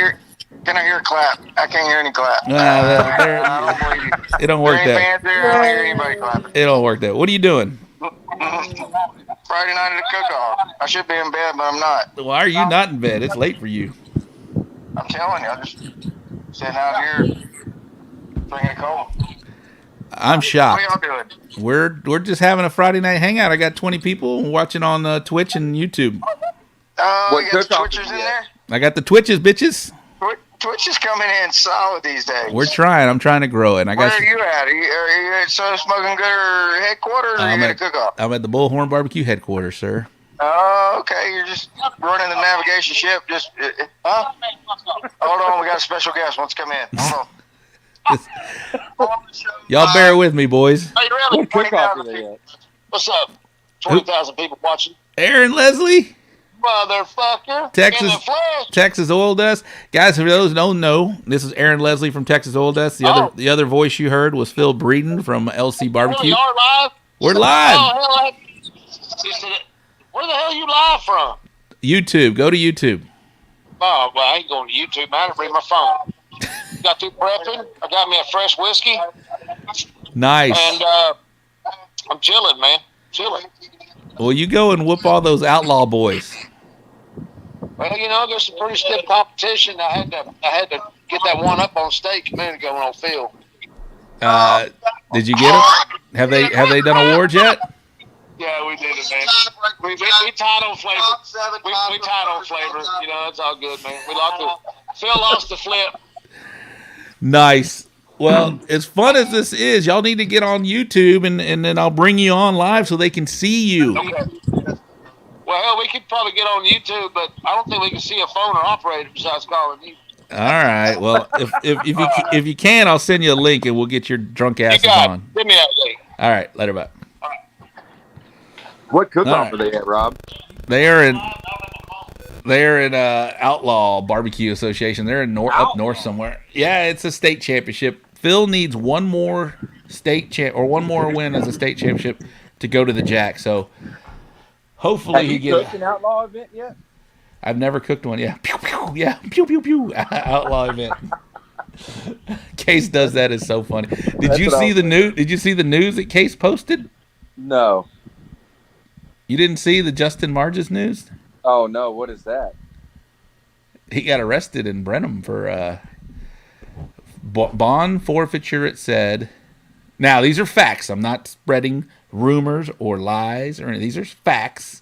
hear a clap? I can't hear any clap. I don't believe you. It don't work There ain't that. fans there. I don't hear anybody clapping. It don't work that. What are you doing? Friday night at the cook-off. I should be in bed, but I'm not. Why are you not in bed? It's late for you. I'm telling you, I'm just sitting out here drinking a cold. I'm shocked. What y'all doing? We're just having a Friday night hangout. I got 20 people watching on Twitch and YouTube. Oh, you got the Twitchers in there? I got the Twitches, bitches. Twitch is coming in solid these days. We're trying. I'm trying to grow it. And Where are you at? Are you at So Smokin' Gooder headquarters, or are you at a cook-off? I'm at the Bullhorn Barbecue headquarters, sir. Oh, okay. You're just running the navigation ship. Just, huh? Hold on. We got a special guest. Wants to come in. Hold on. Y'all bear with me, boys. Hey, really? 20,000 people. What's up? 20,000 people watching. Aaron Leslie. Motherfucker. Texas, In the flesh. Texas Oil Dust. Guys, for those who don't know, this is Aaron Leslie from Texas Oil Dust. The other voice you heard was Phil Breeden from LC Barbecue. Really, are live? We're live. Oh, hell, where the hell are you live from? YouTube. Go to YouTube. Oh, well, I ain't going to YouTube, man. I bring my phone. Got through prepping. I got me a fresh whiskey. Nice. And I'm chilling, man. Chilling. Well, you go and whoop all those outlaw boys. Well, there's some pretty stiff competition. I had to get that one up on steak a minute ago on Phil. Did you get them? Have they done awards yet? Yeah, we did it, man. We tied on flavor. We tied on flavor. You know, that's all good, man. Phil lost the flip. Nice. Well, as fun as this is, y'all need to get on YouTube, and then I'll bring you on live so they can see you. Okay. Well, hell, we could probably get on YouTube, but I don't think we can see a phone or operator besides calling you. All right. Well, if you can, I'll send you a link, and we'll get your drunk asses on. Give me that link. All right. Later, bye. What cook-off are they at, Rob? They are in Outlaw Barbecue Association. They're in up north somewhere. Yeah, it's a state championship. Phil needs one more one more win as a state championship to go to the Jack. So hopefully he gets. Have you cooked an Outlaw event yet? I've never cooked one. Yeah, pew pew. Yeah, pew pew pew. Outlaw event. Case does that. Is so funny. Did you see the news? Did you see the news that Case posted? No. You didn't see the Justin Marges news? Oh no, what is that? He got arrested in Brenham for bond forfeiture, it said. Now, these are facts. I'm not spreading rumors or lies or anything. These are facts.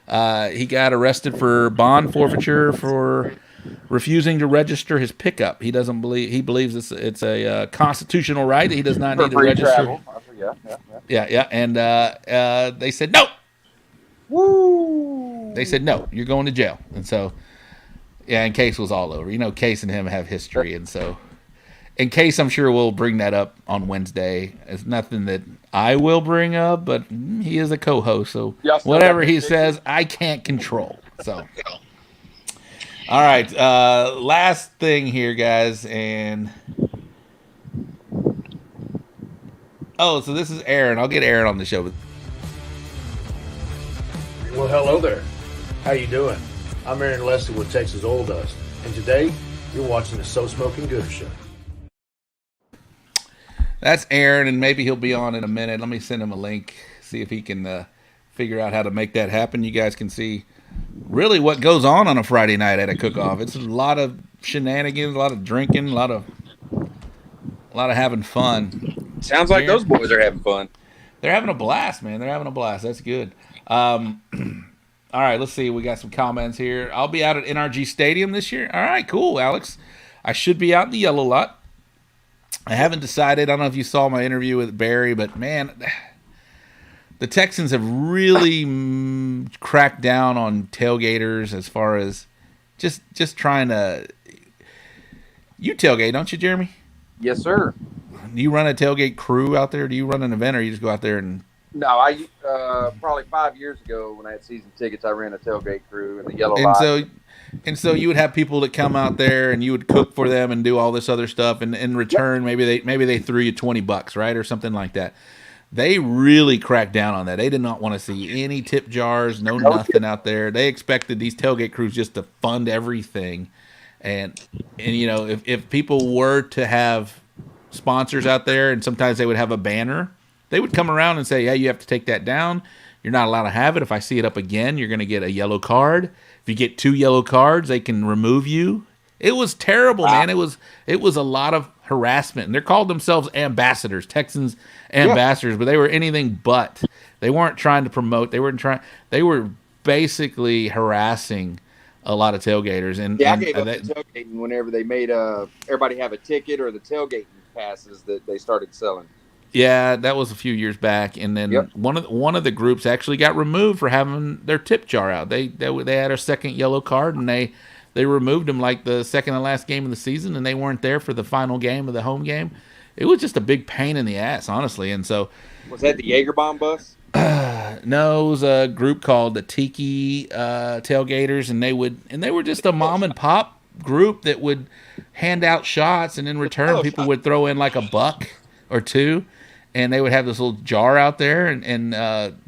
He got arrested for bond forfeiture for refusing to register his pickup. He believes it's a constitutional right. He does not need to register. Travel. Yeah. And they said no. Woo! They said no. You're going to jail. And so, yeah, and Case was all over. You know, Case and him have history, and so. In Case, I'm sure we'll bring that up on Wednesday. It's nothing that I will bring up, but he is a co-host, so whatever he says, I can't control. So, all right, last thing here, guys, and so this is Aaron. I'll get Aaron on the show. Well, hello there. How you doing? I'm Aaron Leslie with Texas Oil Dust, and today you're watching the So Smokin' Gooder Show. That's Aaron, and maybe he'll be on in a minute. Let me send him a link, see if he can figure out how to make that happen. You guys can see really what goes on a Friday night at a cook-off. It's a lot of shenanigans, a lot of drinking, a lot of having fun. Sounds like those boys are having fun. They're having a blast, man. They're having a blast. That's good. All right, let's see. We got some comments here. I'll be out at NRG Stadium this year. All right, cool, Alex. I should be out in the yellow lot. I haven't decided. I don't know if you saw my interview with Barry, but man, the Texans have really cracked down on tailgaters as far as just trying to. You tailgate, don't you, Jeremy? Yes, sir. Do you run a tailgate crew out there? Do you run an event, or you just go out there and? No, I probably 5 years ago when I had season tickets, I ran a tailgate crew in the yellow lot. And so you would have people that come out there, and you would cook for them and do all this other stuff. And in return, maybe they threw you $20, right, or something like that. They really cracked down on that. They did not want to see any tip jars, nothing out there. They expected these tailgate crews just to fund everything. And you know, if people were to have sponsors out there, and sometimes they would have a banner, they would come around and say, "Yeah, you have to take that down. You're not allowed to have it. If I see it up again, you're going to get a yellow card. If you get 2 yellow cards, they can remove you." It was terrible, man. It was a lot of harassment. And they called themselves ambassadors, Texans ambassadors, but they were anything but. They weren't trying to promote. They were basically harassing a lot of tailgaters. And I gave up the tailgating whenever they made everybody have a ticket or the tailgating passes that they started selling. Yeah, that was a few years back, and then one of the groups actually got removed for having their tip jar out. They had a second yellow card, and they removed them like the second and last game of the season, and they weren't there for the final game of the home game. It was just a big pain in the ass, honestly. And so, was that the Jagerbomb bus? No, it was a group called the Tiki Tailgaters, and they were just a mom and pop group that would hand out shots, and in return, people would throw in like $1 or $2. And they would have this little jar out there, and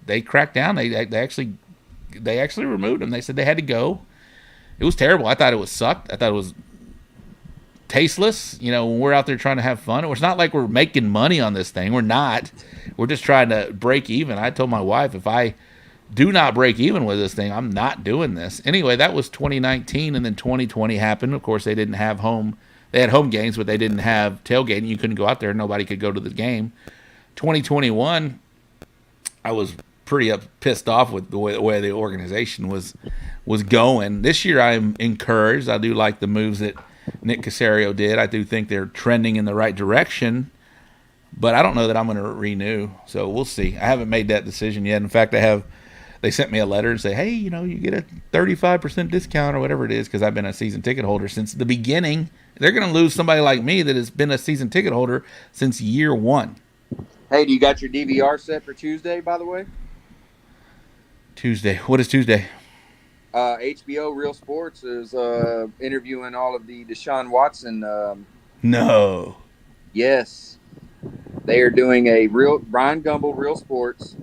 they cracked down. They actually removed them. They said they had to go. It was terrible. I thought it was sucked. I thought it was tasteless. You know, when we're out there trying to have fun, it's not like we're making money on this thing. We're not. We're just trying to break even. I told my wife, if I do not break even with this thing, I'm not doing this. Anyway, that was 2019, and then 2020 happened. Of course, they didn't have home They had home games, but they didn't have tailgating. You couldn't go out there. Nobody could go to the game. 2021, I was pretty pissed off with the way the organization was going. This year, I'm encouraged. I do like the moves that Nick Caserio did. I do think they're trending in the right direction, but I don't know that I'm going to renew. So we'll see. I haven't made that decision yet. In fact, they sent me a letter and say, hey, you get a 35% discount or whatever it is because I've been a season ticket holder since the beginning. They're going to lose somebody like me that has been a season ticket holder since year one. Hey, do you got your DVR set for Tuesday, by the way? Tuesday. What is Tuesday? HBO Real Sports is interviewing all of the Deshaun Watson. No. Yes. They are doing Ryan Gumble, Real Sports,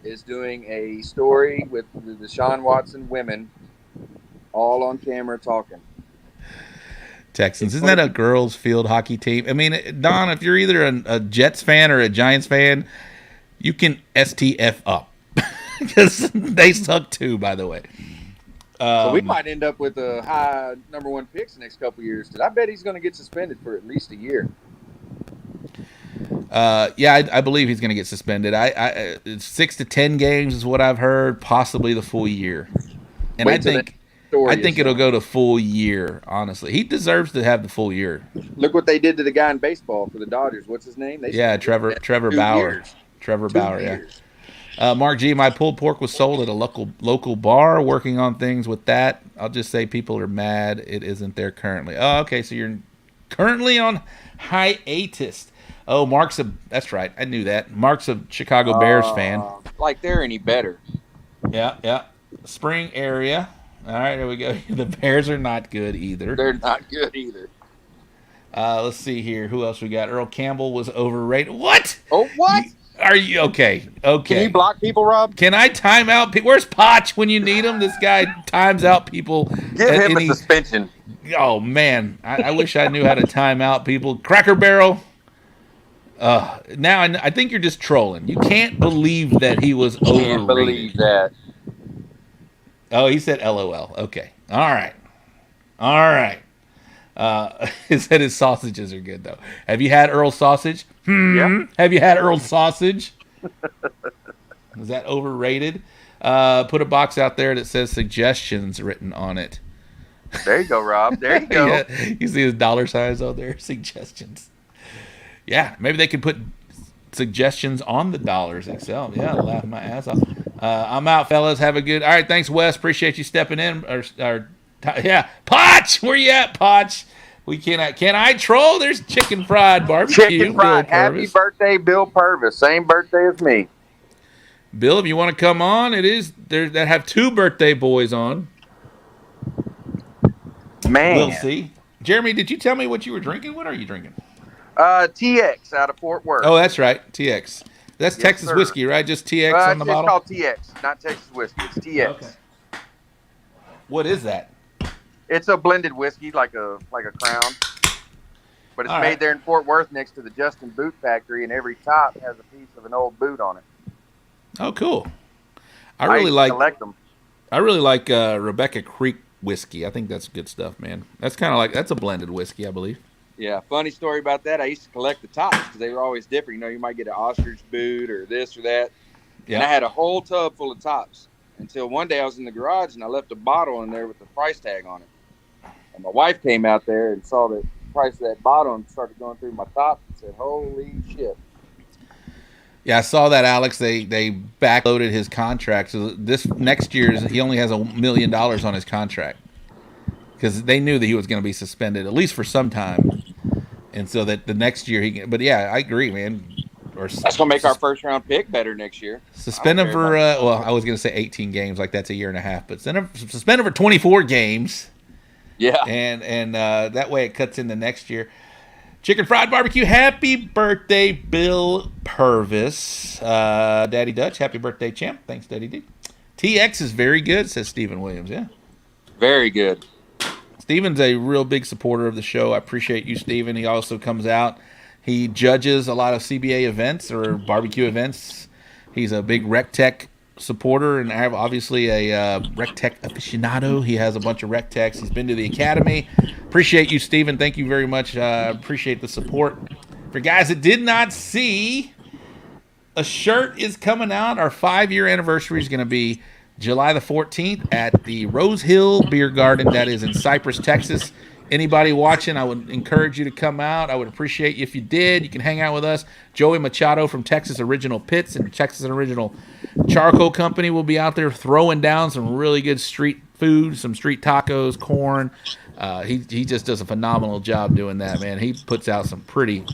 is doing a story with the Deshaun Watson women all on camera talking. Texans. Isn't that a girls' field hockey team? I mean, Don, if you're either a Jets fan or a Giants fan, you can STF up. Because they suck too, by the way. So we might end up with a high number 1 picks the next couple of years. Because I bet he's going to get suspended for at least a year. Yeah, I believe he's going to get suspended. 6 to 10 games is what I've heard, possibly the full year. And I think it'll go to full year, honestly. He deserves to have the full year. Look what they did to the guy in baseball for the Dodgers. What's his name? Trevor Bauer. Years. Trevor Bauer, yeah. Mark G, my pulled pork was sold at a local bar. Working on things with that. I'll just say people are mad it isn't there currently. Oh, okay, so you're currently on hiatus. Oh, that's right. I knew that. Mark's a Chicago Bears fan. Like they're any better. Yeah. Spring area. All right, there we go. The Bears are not good either. They're not good either. Let's see here. Who else we got? Earl Campbell was overrated. What? Oh, what? Are you okay? Okay. Can you block people, Rob? Can I time out? Where's Potch when you need him? This guy times out people. Give him a suspension. Oh, man. I wish I knew how to time out people. Cracker Barrel. Now I think you're just trolling. You can't believe that he was overrated. Can't believe that. Oh, he said LOL. Okay. All right. He said his sausages are good, though. Have you had Earl's sausage? Yeah. Have you had Earl's sausage? Is that overrated? Put a box out there that says suggestions written on it. There you go, Rob. There you go. Yeah, you see his dollar signs out there? Suggestions. Yeah, maybe they could put suggestions on the dollars themselves. Yeah, I'll laugh my ass off. I'm out, fellas. Have a good. All right, thanks, Wes. Appreciate you stepping in. Yeah, Potch. Where you at, Potch? We cannot. Can I troll? There's chicken fried barbecue. Chicken fried. Happy birthday, Bill Purvis. Same birthday as me. Bill, if you want to come on, it is there that have 2 birthday boys on. Man, We'll see. Jeremy, did you tell me what you were drinking? What are you drinking? TX out of Fort Worth. Oh, that's right, TX. That's Yes, Texas sir. whiskey, right? Just TX on the bottle. It's called TX, not Texas whiskey. It's TX. Okay. What is that? It's a blended whiskey, like a Crown, but it's All made right. there in Fort Worth next to the Justin Boot Factory, and every top has a piece of an old boot on it. Oh, cool. I used really to like. collect them. I really like Rebecca Creek whiskey. I think that's good stuff, man. That's kind of like that's a blended whiskey, I believe. Yeah, funny story about that. I used to collect the tops because they were always different. You might get an ostrich boot or this or that. Yeah. And I had a whole tub full of tops until one day I was in the garage and I left a bottle in there with the price tag on it. And my wife came out there and saw the price of that bottle and started going through my tops and said, "Holy shit!" Yeah, I saw that, Alex. They backloaded his contract. So this next year's he only has $1 million on his contract because they knew that he was going to be suspended at least for some time, and so that the next year he can. But yeah, I agree, man. That's gonna make our first round pick better next year. Suspend him for I was going to say 18 games, like that's a year and a half, but suspend him for 24 games. Yeah, and that way it cuts into next year. Chicken fried barbecue. Happy birthday, Bill Purvis. Daddy Dutch. Happy birthday, champ. Thanks, Daddy D. TX is very good, says Stephen Williams. Yeah, very good. Stephen's a real big supporter of the show. I appreciate you, Stephen. He also comes out. He judges a lot of CBA events or barbecue events. He's a big Rec Tech supporter, and I have obviously a rec tech aficionado. He has a bunch of rec techs. He's been to the academy. Appreciate you, Steven. Thank you very much. Appreciate the support. For guys that did not see, a shirt is coming out. Our 5-year anniversary is going to be July the 14th at the Rose Hill Beer Garden. That is in Cypress, Texas. Anybody watching, I would encourage you to come out. I would appreciate you if you did. You can hang out with us. Joey Machado from Texas Original Pits and Texas Original Charcoal Company will be out there throwing down some really good street food, some street tacos, corn. He just does a phenomenal job doing that, man. He puts out some pretty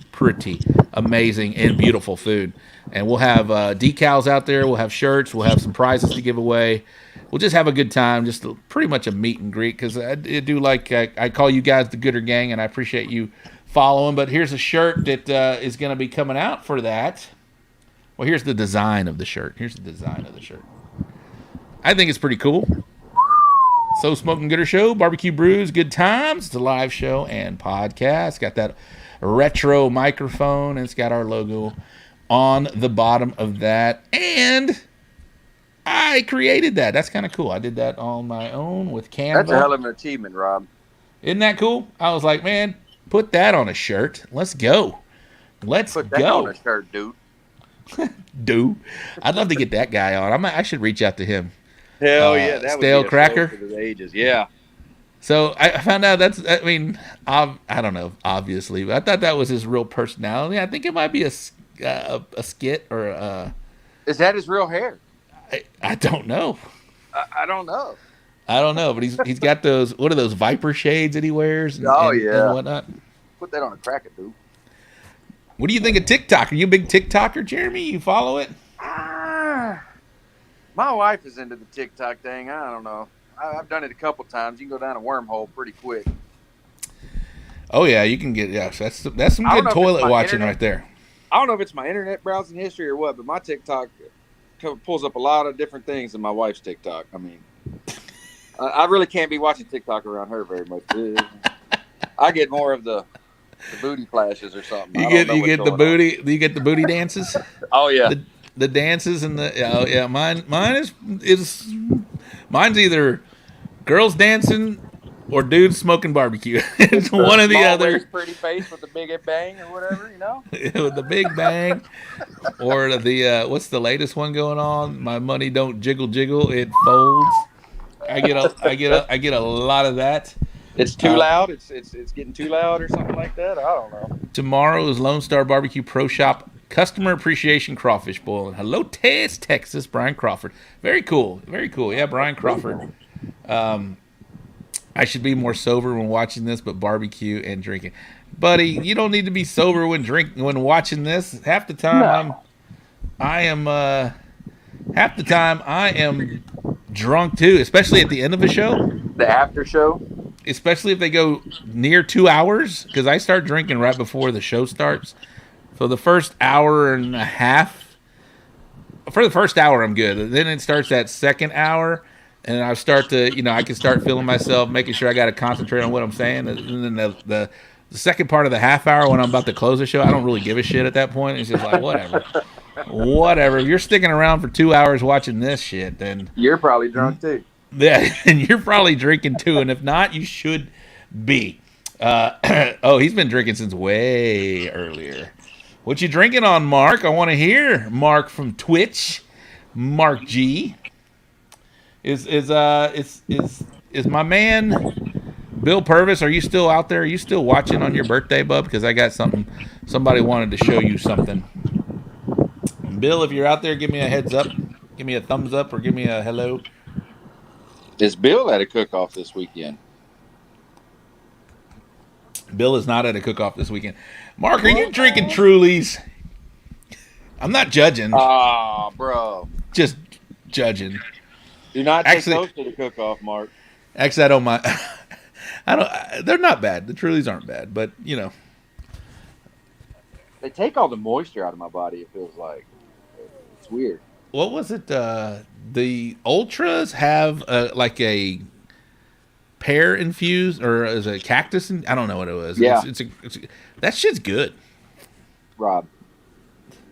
amazing and beautiful food. And we'll have decals out there. We'll have shirts. We'll have some prizes to give away. We'll just have a good time, just pretty much a meet and greet, because I do like, I call you guys the Gooder Gang, and I appreciate you following. But here's a shirt that is going to be coming out for that. Well, here's the design of the shirt. I think it's pretty cool. So Smokin' Gooder Show, barbecue brews, good times. It's a live show and podcast. Got that retro microphone, and it's got our logo on the bottom of that. And I created that. That's kind of cool. I did that on my own with Canva. That's a hell of an achievement, Rob. Isn't that cool? I was like, man, put that on a shirt. Let's go. Put that on a shirt, dude. Dude. I'd love to get that guy on. I should reach out to him. Hell yeah. That Stale would be a Cracker. show for the ages. Yeah. So I found out I don't know, obviously, but I thought that was his real personality. I think it might be a skit or Is that his real hair? I don't know. I don't know. I don't know, but he's got those, what are those Viper shades that he wears and whatnot. Put that on a cracker, dude. What do you think of TikTok? Are you a big TikToker, Jeremy? You follow it? My wife is into the TikTok thing. I don't know. I've done it a couple times. You can go down a wormhole pretty quick. Oh yeah, you can get that's some good toilet watching right there. I don't know if it's my internet browsing history or what, but my TikTok pulls up a lot of different things than my wife's TikTok. I mean, I really can't be watching TikTok around her very much. I get more of the booty flashes or something. You get the booty. You get the booty dances. Oh yeah, the dances and the mine's either girls dancing or dudes smoking barbecue. It's one or the other. Pretty face with the big bang or whatever, you know. With the big bang, or the what's the latest one going on? My money don't jiggle jiggle, it folds. I get a lot of that. It's too loud. It's getting too loud or something like that. I don't know. Tomorrow is Lone Star Barbecue Pro Shop Customer Appreciation Crawfish Boil. Hello, Texas, Brian Crawford. Very cool. Yeah, Brian Crawford. I should be more sober when watching this, but barbecue and drinking. Buddy, you don't need to be sober when watching this. Half the time I am drunk too, especially at the end of a show. The after show? Especially if they go near 2 hours, because I start drinking right before the show starts. So the first hour and a half, for the first hour I'm good. Then it starts that second hour, and I start to, I can start feeling myself, making sure I got to concentrate on what I'm saying. And then the second part of the half hour when I'm about to close the show, I don't really give a shit at that point. It's just like, whatever. If you're sticking around for 2 hours watching this shit, then you're probably drunk too. Yeah, and you're probably drinking too, and if not, you should be. He's been drinking since way earlier. What you drinking on, Mark? I want to hear. Mark from Twitch, Mark G. Is my man Bill Purvis? Are you still out there? Are you still watching on your birthday, bub? Because I got something. Somebody wanted to show you something. Bill, if you're out there, give me a heads up, give me a thumbs up, or give me a hello. Is Bill at a cook-off this weekend? Bill is not at a cook-off this weekend. Mark, are you drinking Trulies? I'm not judging. Ah, bro. Just judging. Do not take those to the cook-off, Mark. Actually, I don't mind. They're not bad. The Trulies aren't bad, but, They take all the moisture out of my body, it feels like. It's weird. What was it? The Ultras have like a pear infused, or is it cactus? I don't know what it was. Yeah. That shit's good. Rob.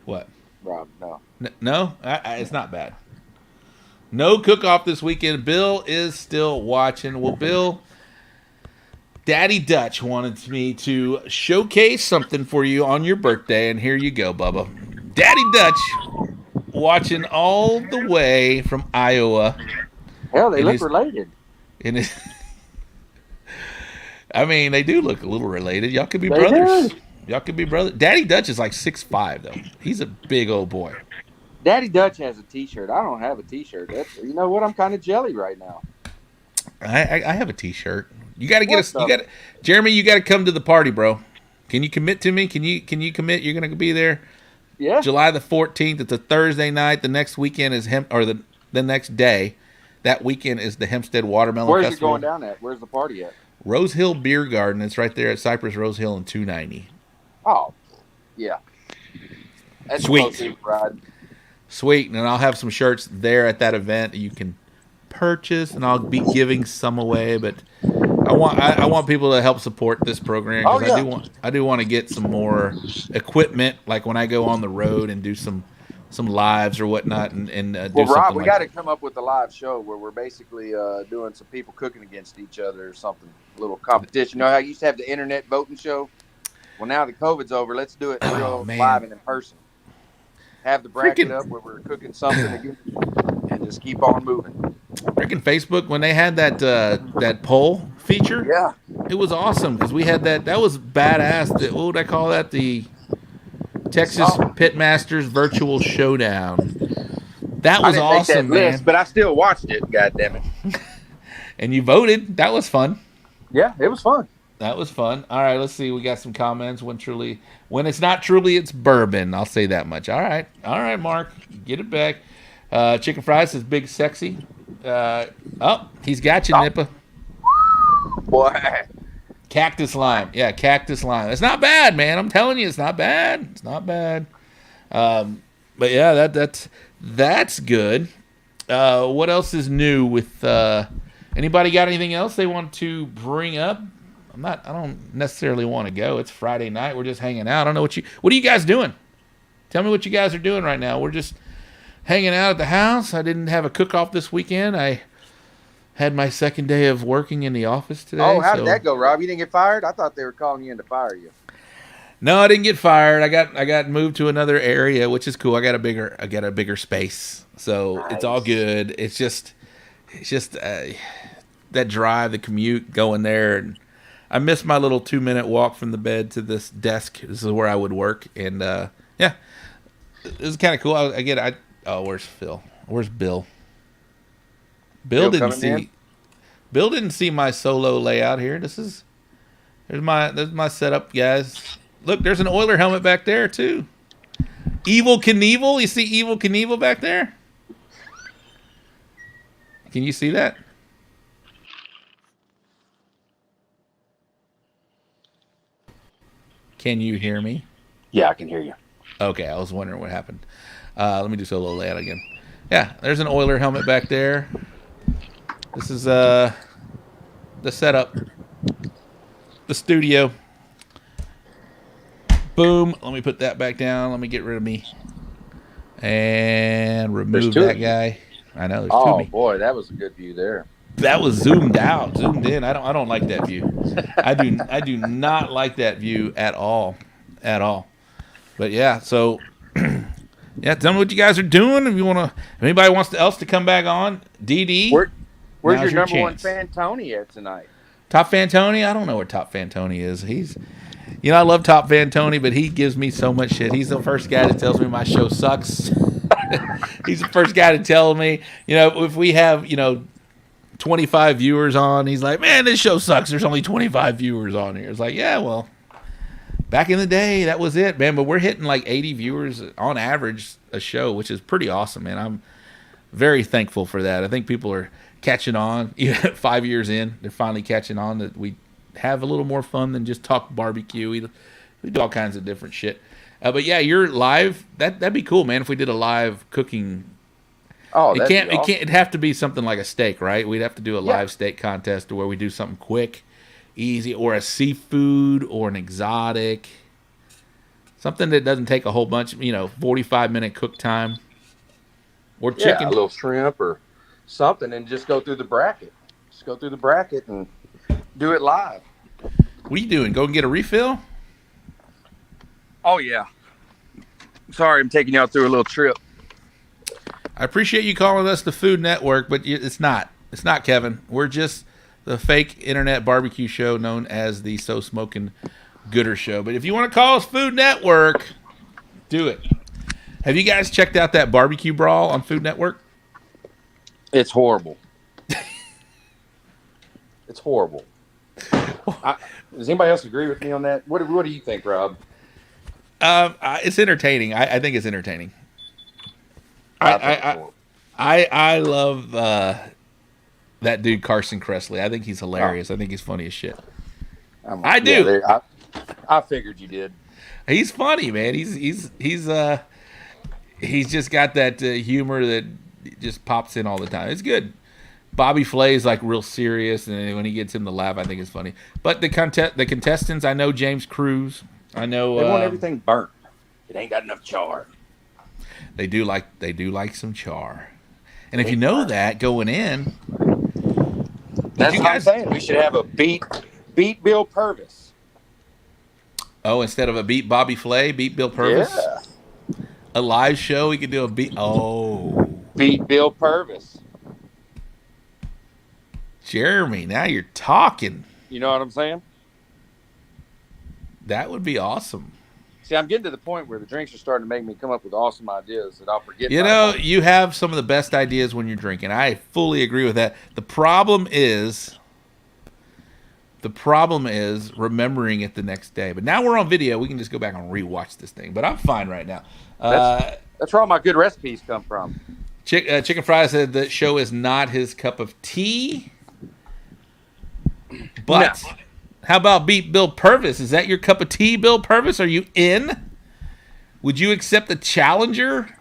What? Rob, no. No? It's not bad. No cook-off this weekend. Bill is still watching. Well, Bill, Daddy Dutch wanted me to showcase something for you on your birthday, and here you go, Bubba. Daddy Dutch watching all the way from Iowa. Hell, they look related. I mean, they do look a little related. Y'all could be brothers. Y'all could be brothers. Daddy Dutch is like 6'5", though. He's a big old boy. Daddy Dutch has a T-shirt. I don't have a T-shirt. You know what? I'm kind of jelly right now. I have a T-shirt. You got to get us. You got Jeremy. You got to come to the party, bro. Can you commit to me? Can you commit? You're gonna be there. Yeah. July the 14th. It's a Thursday night. The next weekend is the next day. That weekend is the Hempstead Watermelon Where's Festival. Where's it going down at? Where's the party at? Rose Hill Beer Garden. It's right there at Cypress Rose Hill and 290. Oh, yeah. That's Sweet. Close ride. Sweet, and I'll have some shirts there at that event that you can purchase, and I'll be giving some away. But I want people to help support this program because I do want to get some more equipment, like when I go on the road and do some lives or whatnot, and do well, Rob, something we like got to come up with a live show where we're basically doing some people cooking against each other or something, a little competition. You know how you used to have the internet voting show? Well, now the COVID's over. Let's do it live and in person. Have the bracket up where we're cooking something again, and just keep on moving. Freaking Facebook, when they had that poll feature, yeah, it was awesome because we had that. That was badass. What would I call that? The Texas Pitmasters Virtual Showdown. That was awesome, man. List, but I still watched it. God damn it! And you voted. That was fun. Yeah, it was fun. That was fun. All right, let's see. We got some comments. When it's not truly, it's bourbon. I'll say that much. All right, Mark, get it back. Chicken Fries says big sexy. He's got you, Nippa. Boy. Cactus lime. Yeah, cactus lime. It's not bad, man. I'm telling you, it's not bad. It's not bad. But yeah, that's good. What else is new with anybody got anything else they want to bring up? I don't necessarily want to go. It's Friday night. We're just hanging out. I don't know what are you guys doing? Tell me what you guys are doing right now. We're just hanging out at the house. I didn't have a cook-off this weekend. I had my second day of working in the office today. Oh, how did that go, Rob? You didn't get fired? I thought they were calling you in to fire you. No, I didn't get fired. I got moved to another area, which is cool. I got a bigger space, so nice. It's all good. It's just that drive, the commute, going there, and I missed my little 2-minute walk from the bed to this desk. This is where I would work, and yeah, it was kind of cool. Where's Phil? Where's Bill? Bill didn't see my solo layout here. There's my setup, guys. Look, there's an Oiler helmet back there too. Evil Knievel. You see Evil Knievel back there? Can you see that? Can you hear me? Yeah, I can hear you. Okay, I was wondering what happened. Let me do solo layout again. Yeah, there's an Oiler helmet back there. This is the setup, the studio. Boom. Let me put that back down. Let me get rid of me and remove that guy. I know. There's two of me. Boy, that was a good view there. That was zoomed out, zoomed in. I don't like that view. I do not like that view at all. But yeah, so yeah, tell me what you guys are doing. If anybody else to come back on, DD. Where's your number one fan Tony at tonight? Top fan Tony? I don't know where Top fan Tony is. I love Top fan Tony, but he gives me so much shit. He's the first guy that tells me my show sucks. He's the first guy to tell me, if we have, 25 viewers on, he's like, man, this show sucks. There's only 25 viewers on here. It's like, yeah, well, back in the day, that was it, man. But we're hitting like 80 viewers on average a show, which is pretty awesome, man. I'm very thankful for that. I think people are catching on. 5 years in, they're finally catching on that we have a little more fun than just talk barbecue. We do all kinds of different shit. But yeah, you're live. That'd be cool, man. If we did a live cooking. Oh, it'd have to be something like a steak, right? We'd have to do a live steak contest where we do something quick, easy, or a seafood or an exotic, something that doesn't take a whole bunch. 45-minute cook time, or chicken. Yeah, a little shrimp or something and just go through the bracket. Just go through the bracket and do it live. What are you doing? Go and get a refill? Oh yeah. Sorry, I'm taking y'all through a little trip. I appreciate you calling us the Food Network, but it's not. It's not, Kevin. We're just the fake internet barbecue show known as the So Smokin' Gooder Show. But if you want to call us Food Network, do it. Have you guys checked out that barbecue brawl on Food Network? It's horrible. It's horrible. Does anybody else agree with me on that? What do you think, Rob? It's entertaining. I think it's entertaining. I love that dude Carson Kressley. I think he's hilarious. I think he's funny as shit. I do. I figured you did. He's funny, man. He's just got that humor that just pops in all the time. It's good. Bobby Flay's like real serious, and when he gets him to laugh, I think it's funny. But the contestants, I know James Cruz. I know they want everything burnt. It ain't got enough char. They do like some char. And if you know that going in, that's what I'm saying. We should have a beat Bill Purvis. Oh, instead of a beat Bobby Flay, beat Bill Purvis. Yeah. A live show, we could do a beat. Oh, beat Bill Purvis. Jeremy, now you're talking. You know what I'm saying? That would be awesome. See, I'm getting to the point where the drinks are starting to make me come up with awesome ideas that I'll forget. You know, you have some of the best ideas when you're drinking. I fully agree with that. The problem is remembering it the next day. But now we're on video. We can just go back and rewatch this thing. But I'm fine right now. That's where all my good recipes come from. Chicken Fry said the show is not his cup of tea. But no. How about beat Bill Purvis? Is that your cup of tea, Bill Purvis? Are you in? Would you accept the challenger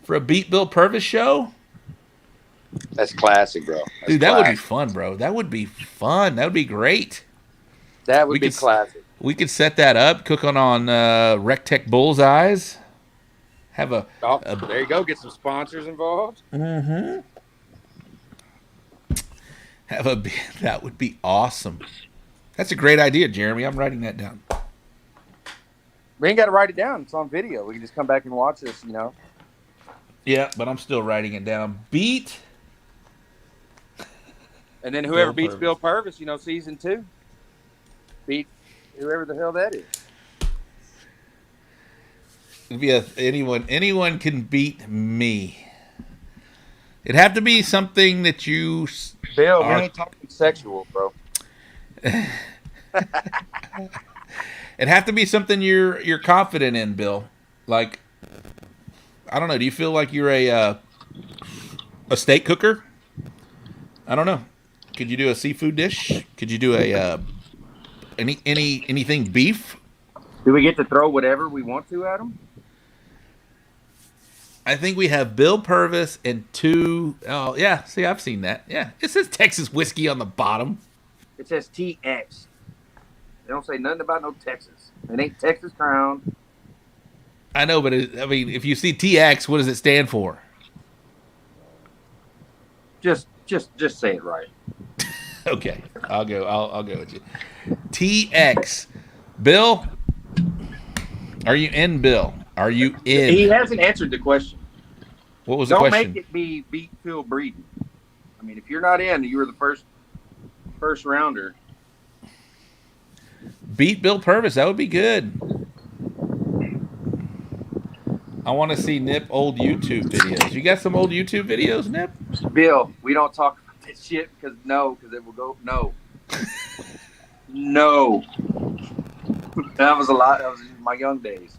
for a beat Bill Purvis show? That's classic, bro. Dude, that would be fun, bro. That would be fun. That would be great. That would be classic. We could set that up, cook on Rectech Bullseyes. Have there you go. Get some sponsors involved. Mm-hmm. That would be awesome. That's a great idea, Jeremy. I'm writing that down. We ain't got to write it down. It's on video. We can just come back and watch this, you know. Yeah, but I'm still writing it down. Beat. And then whoever beats Bill Purvis, you know, season 2. Beat whoever the hell that is. It'd be anyone can beat me. It'd have to be something that you. Bill, we ain't talking sexual, bro. It'd have to be something you're confident in, Bill. Like, I don't know. Do you feel like you're a steak cooker? I don't know. Could you do a seafood dish? Could you do anything beef? Do we get to throw whatever we want to at them? I think we have Bill Purvis and 2. Oh, yeah. See, I've seen that. Yeah. It says Texas whiskey on the bottom. It says TX. They don't say nothing about no Texas. It ain't Texas Crown. I know, but if you see TX, what does it stand for? Just say it right. Okay. I'll go with you. TX. Bill, are you in, Bill? Are you in? He hasn't answered the question. What was the question? Don't make it be beat Phil Breeden. I mean, if you're not in, you were the first rounder. Beat Bill Purvis. That would be good. I want to see Nip old YouTube videos. You got some old YouTube videos, Nip? Bill, we don't talk about this shit because it will go no. No. That was a lot. That was in my young days.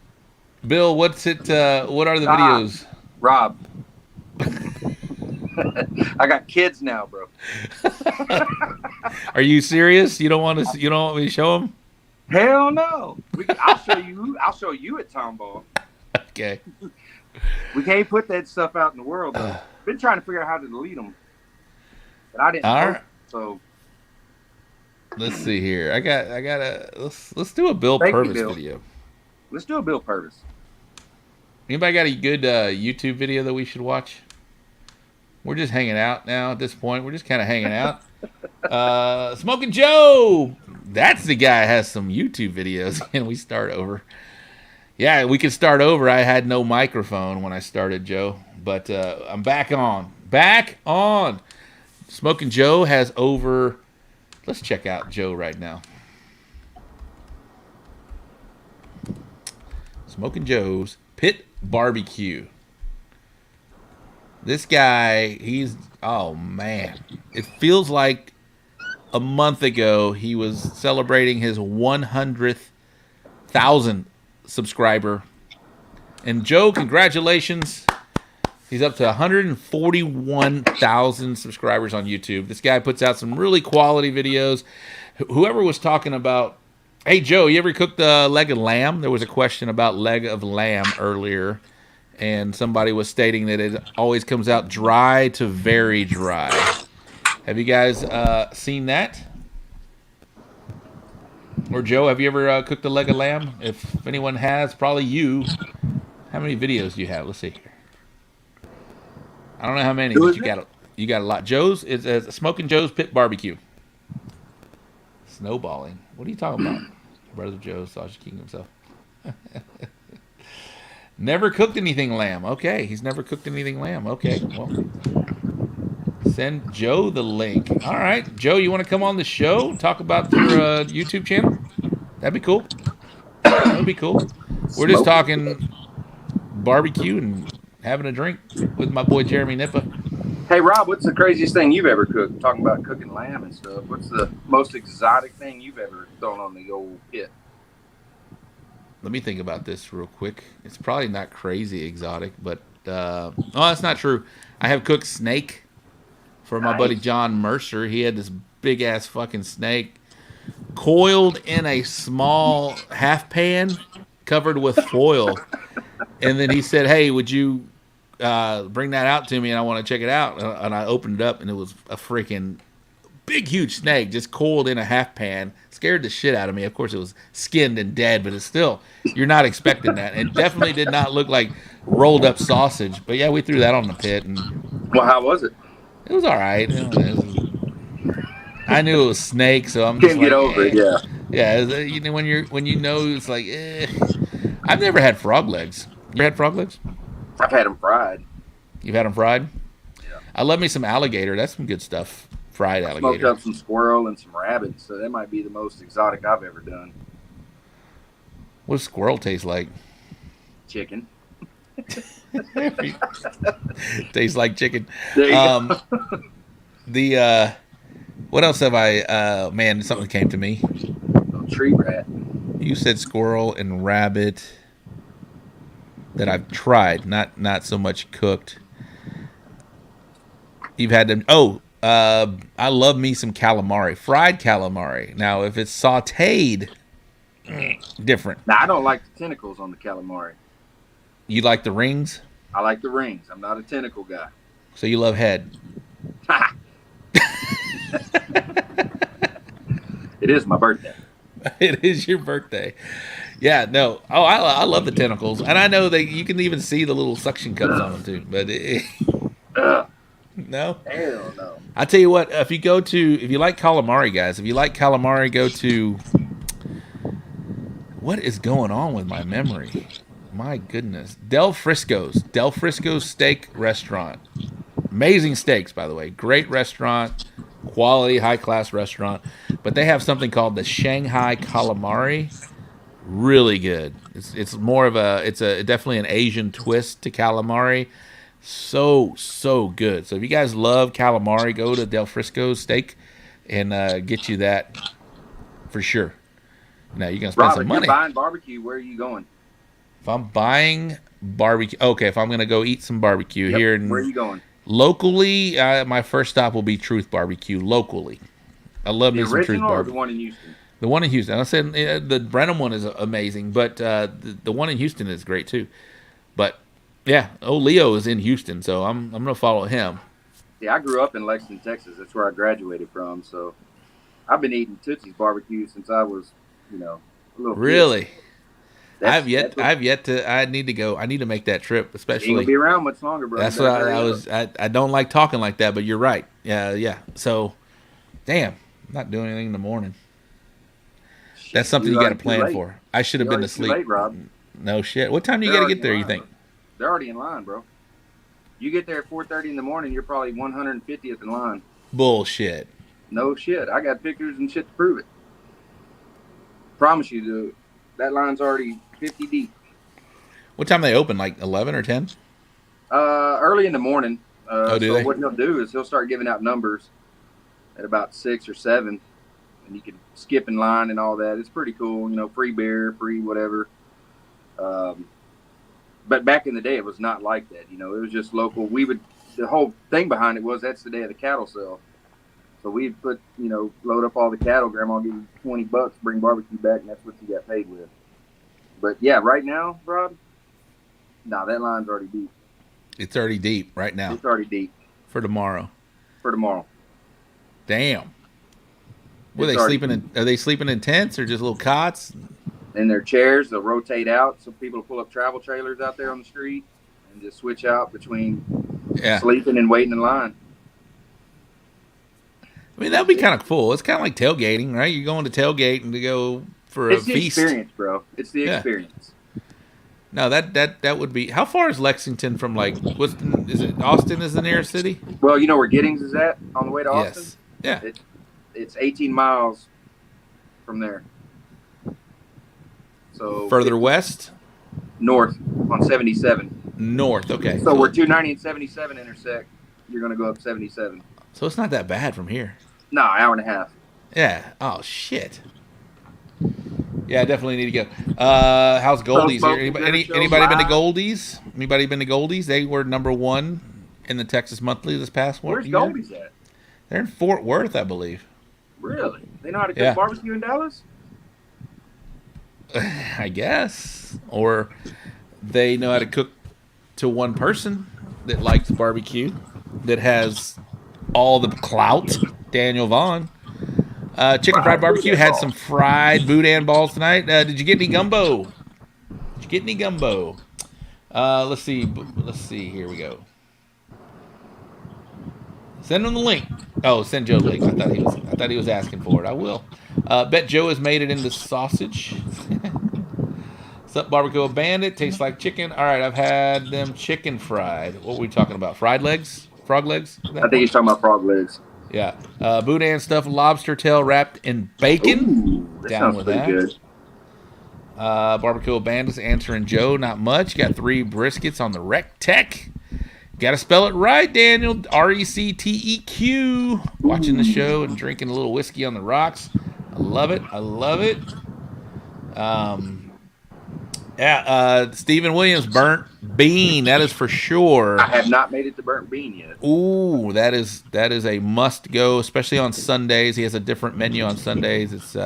Bill, what's it? What are the videos? Rob. I got kids now, bro. Are you serious? You don't want me to show them? Hell no. I'll show you at Tomball. Okay. We can't put that stuff out in the world. Though. Been trying to figure out how to delete them, but I didn't. All right. So let's see here. I got let's do a Bill Purvis video. Let's do a Bill Purvis. Anybody got a good YouTube video that we should watch? We're just hanging out now at this point. We're just kind of hanging out. Smoking Joe. That's the guy that has some YouTube videos. Can we start over? Yeah, we can start over. I had no microphone when I started, Joe. But I'm back on. Back on. Smoking Joe has over... Let's check out Joe right now. Smoking Joe's Pit Barbecue. This guy, he's... Oh, man. It feels like a month ago he was celebrating his 100,000 subscriber. And Joe, congratulations. He's up to 141,000 subscribers on YouTube. This guy puts out some really quality videos. Whoever was talking about... Hey, Joe, you ever cooked a leg of lamb? There was a question about leg of lamb earlier. And somebody was stating that it always comes out dry to very dry. Have you guys seen that? Or Joe, have you ever cooked a leg of lamb? If anyone has, probably you. How many videos do you have? Let's see here. I don't know how many, but you got a lot. Joe's is Smoking Joe's Pit Barbecue. Snowballing. What are you talking about? Brother Joe, Sausage King himself. Never cooked anything lamb. Okay, he's never cooked anything lamb. Okay, well, send Joe the link. All right, Joe, you want to come on the show, talk about your YouTube channel? That'd be cool. That'd be cool. We're just talking barbecue and having a drink with my boy Jeremy Nippa. Hey, Rob, what's the craziest thing you've ever cooked? Talking about cooking lamb and stuff. What's the most exotic thing you've ever thrown on the old pit? Let me think about this real quick. It's probably not crazy exotic, but oh, that's not true. I have cooked snake for my buddy John Mercer. He had this big ass fucking snake coiled in a small half pan covered with foil, and then he said, "Hey, would you bring that out to me? And I want to check it out." And I opened it up, and it was a freaking big, huge snake just coiled in a half pan. Scared the shit out of me. Of course, it was skinned and dead, but it's still, you're not expecting that. It definitely did not look like rolled up sausage. But yeah, we threw that on the pit. And well, how was it? it was all right. I knew it was snake, so I'm just Can't get over it. Yeah. Yeah, you know, when you know, it's like, I've never had frog legs. You had frog legs? I've had them fried. You've had them fried? Yeah. I love me some alligator. That's some good stuff. Fried alligator. Smoked up some squirrel and some rabbit, so that might be the most exotic I've ever done. What does squirrel taste like? Chicken. Tastes like chicken. There you go. What else have I? Man, something came to me. Little tree rat. You said squirrel and rabbit that I've tried, not so much cooked. You've had them. Oh. I love me some calamari, fried calamari. Now, if it's sautéed, different. Now, I don't like the tentacles on the calamari. You like the rings? I like the rings. I'm not a tentacle guy. So you love head. It is my birthday. It is your birthday. Yeah, no. Oh, I love the tentacles. And I know that you can even see the little suction cups on them, too. But no? Hell no. I tell you what, if you like calamari, guys, go to, what is going on with my memory? My goodness. Del Frisco's Steak Restaurant. Amazing steaks, by the way. Great restaurant, quality, high-class restaurant. But they have something called the Shanghai Calamari. Really good. It's more of it's definitely an Asian twist to calamari. So good. So if you guys love calamari, go to Del Frisco's Steak and get you that for sure. Now you're gonna spend some money. If you're buying barbecue, where are you going? If I'm buying barbecue, okay. If I'm gonna go eat some barbecue here, where are you going? Locally, my first stop will be Truth Barbecue. Locally, I love me some Truth Barbecue. Or the one in Houston? The one in Houston. I said the Brenham one is amazing, but the one in Houston is great too. But yeah, Leo is in Houston, so I'm gonna follow him. Yeah, I grew up in Lexington, Texas. That's where I graduated from. So I've been eating Tootsie's barbecue since I was, a little really. kid. I've yet to. I need to go. I need to make that trip, You ain't gonna especially. be around much longer, bro. That's You what better I hurry was. up. I don't like talking like that, but you're right. Yeah. So, damn, I'm not doing anything in the morning. That's something you You're got to already too plan late. for. I should have You're been already too asleep. late, Rob. No shit. What time do you They're got to already get there? in You line, think? bro. They're already in line, bro. You get there at 4:30 in the morning, you're probably 150th in line. Bullshit. No shit. I got pictures and shit to prove it. Promise you, dude. That line's already 50 deep. What time they open? Like 11 or 10? Early in the morning. Oh, do So they? what he'll do is he'll start giving out numbers at about 6 or 7, and you can skip in line and all that. It's pretty cool. You know, free beer, free whatever. But back in the day, it was not like that. You know, it was just local. The whole thing behind it was that's the day of the cattle sale. So we'd load up all the cattle. Grandma give you $20, bring barbecue back, and that's what you got paid with. But yeah, right now, Rob, that line's already deep. It's already deep right now It's already deep for tomorrow. Damn. Were they sleeping are they sleeping in tents or just little cots? In their chairs, they'll rotate out. So people will pull up travel trailers out there on the street and just switch out between sleeping and waiting in line. I mean, that'd be kind of cool. It's kind of like tailgating, right? You're going to tailgate and to go for a It's the feast. experience, bro. It's the experience. No, that would be. How far is Lexington from is it Austin is the nearest city? Well, you know where Giddings is at on the way to Austin? Yes. Yeah. It's 18 miles from there. So further west? North on 77. North, okay. So where 290 and 77 intersect, you're going to go up 77. So it's not that bad from here. No, hour and a half. Yeah. Oh, shit. Yeah, I definitely need to go. How's Goldie's here? Anybody been to Goldie's? Anybody been to Goldie's? They were #1 in the Texas Monthly this past year. Where's Goldie's at? They're in Fort Worth, I believe. Really? They know how to cook barbecue in Dallas? I guess. Or they know how to cook to one person that likes barbecue, that has all the clout, Daniel Vaughn. Chicken fried barbecue had some fried boudin balls tonight. Did you get any gumbo? Let's see. Here we go. Send him the link. Oh, send Joe the link. I thought he was asking for it. I will. Bet Joe has made it into sausage. Sup, barbecue bandit. Tastes like chicken. All right, I've had them chicken fried. What were we talking about? Fried legs? Frog legs? I think he's talking about frog legs. Yeah. Boudin stuffed lobster tail wrapped in bacon. Ooh, that sounds pretty good. Barbecue bandits answering Joe. Not much. Got 3 briskets on the Rec Tech. Got to spell it right, Daniel. RECTEQ. Watching the show and drinking a little whiskey on the rocks. I love it. Stephen Williams, burnt bean. That is for sure. I have not made it to burnt bean yet. Ooh, that is a must go, especially on Sundays. He has a different menu on Sundays. It's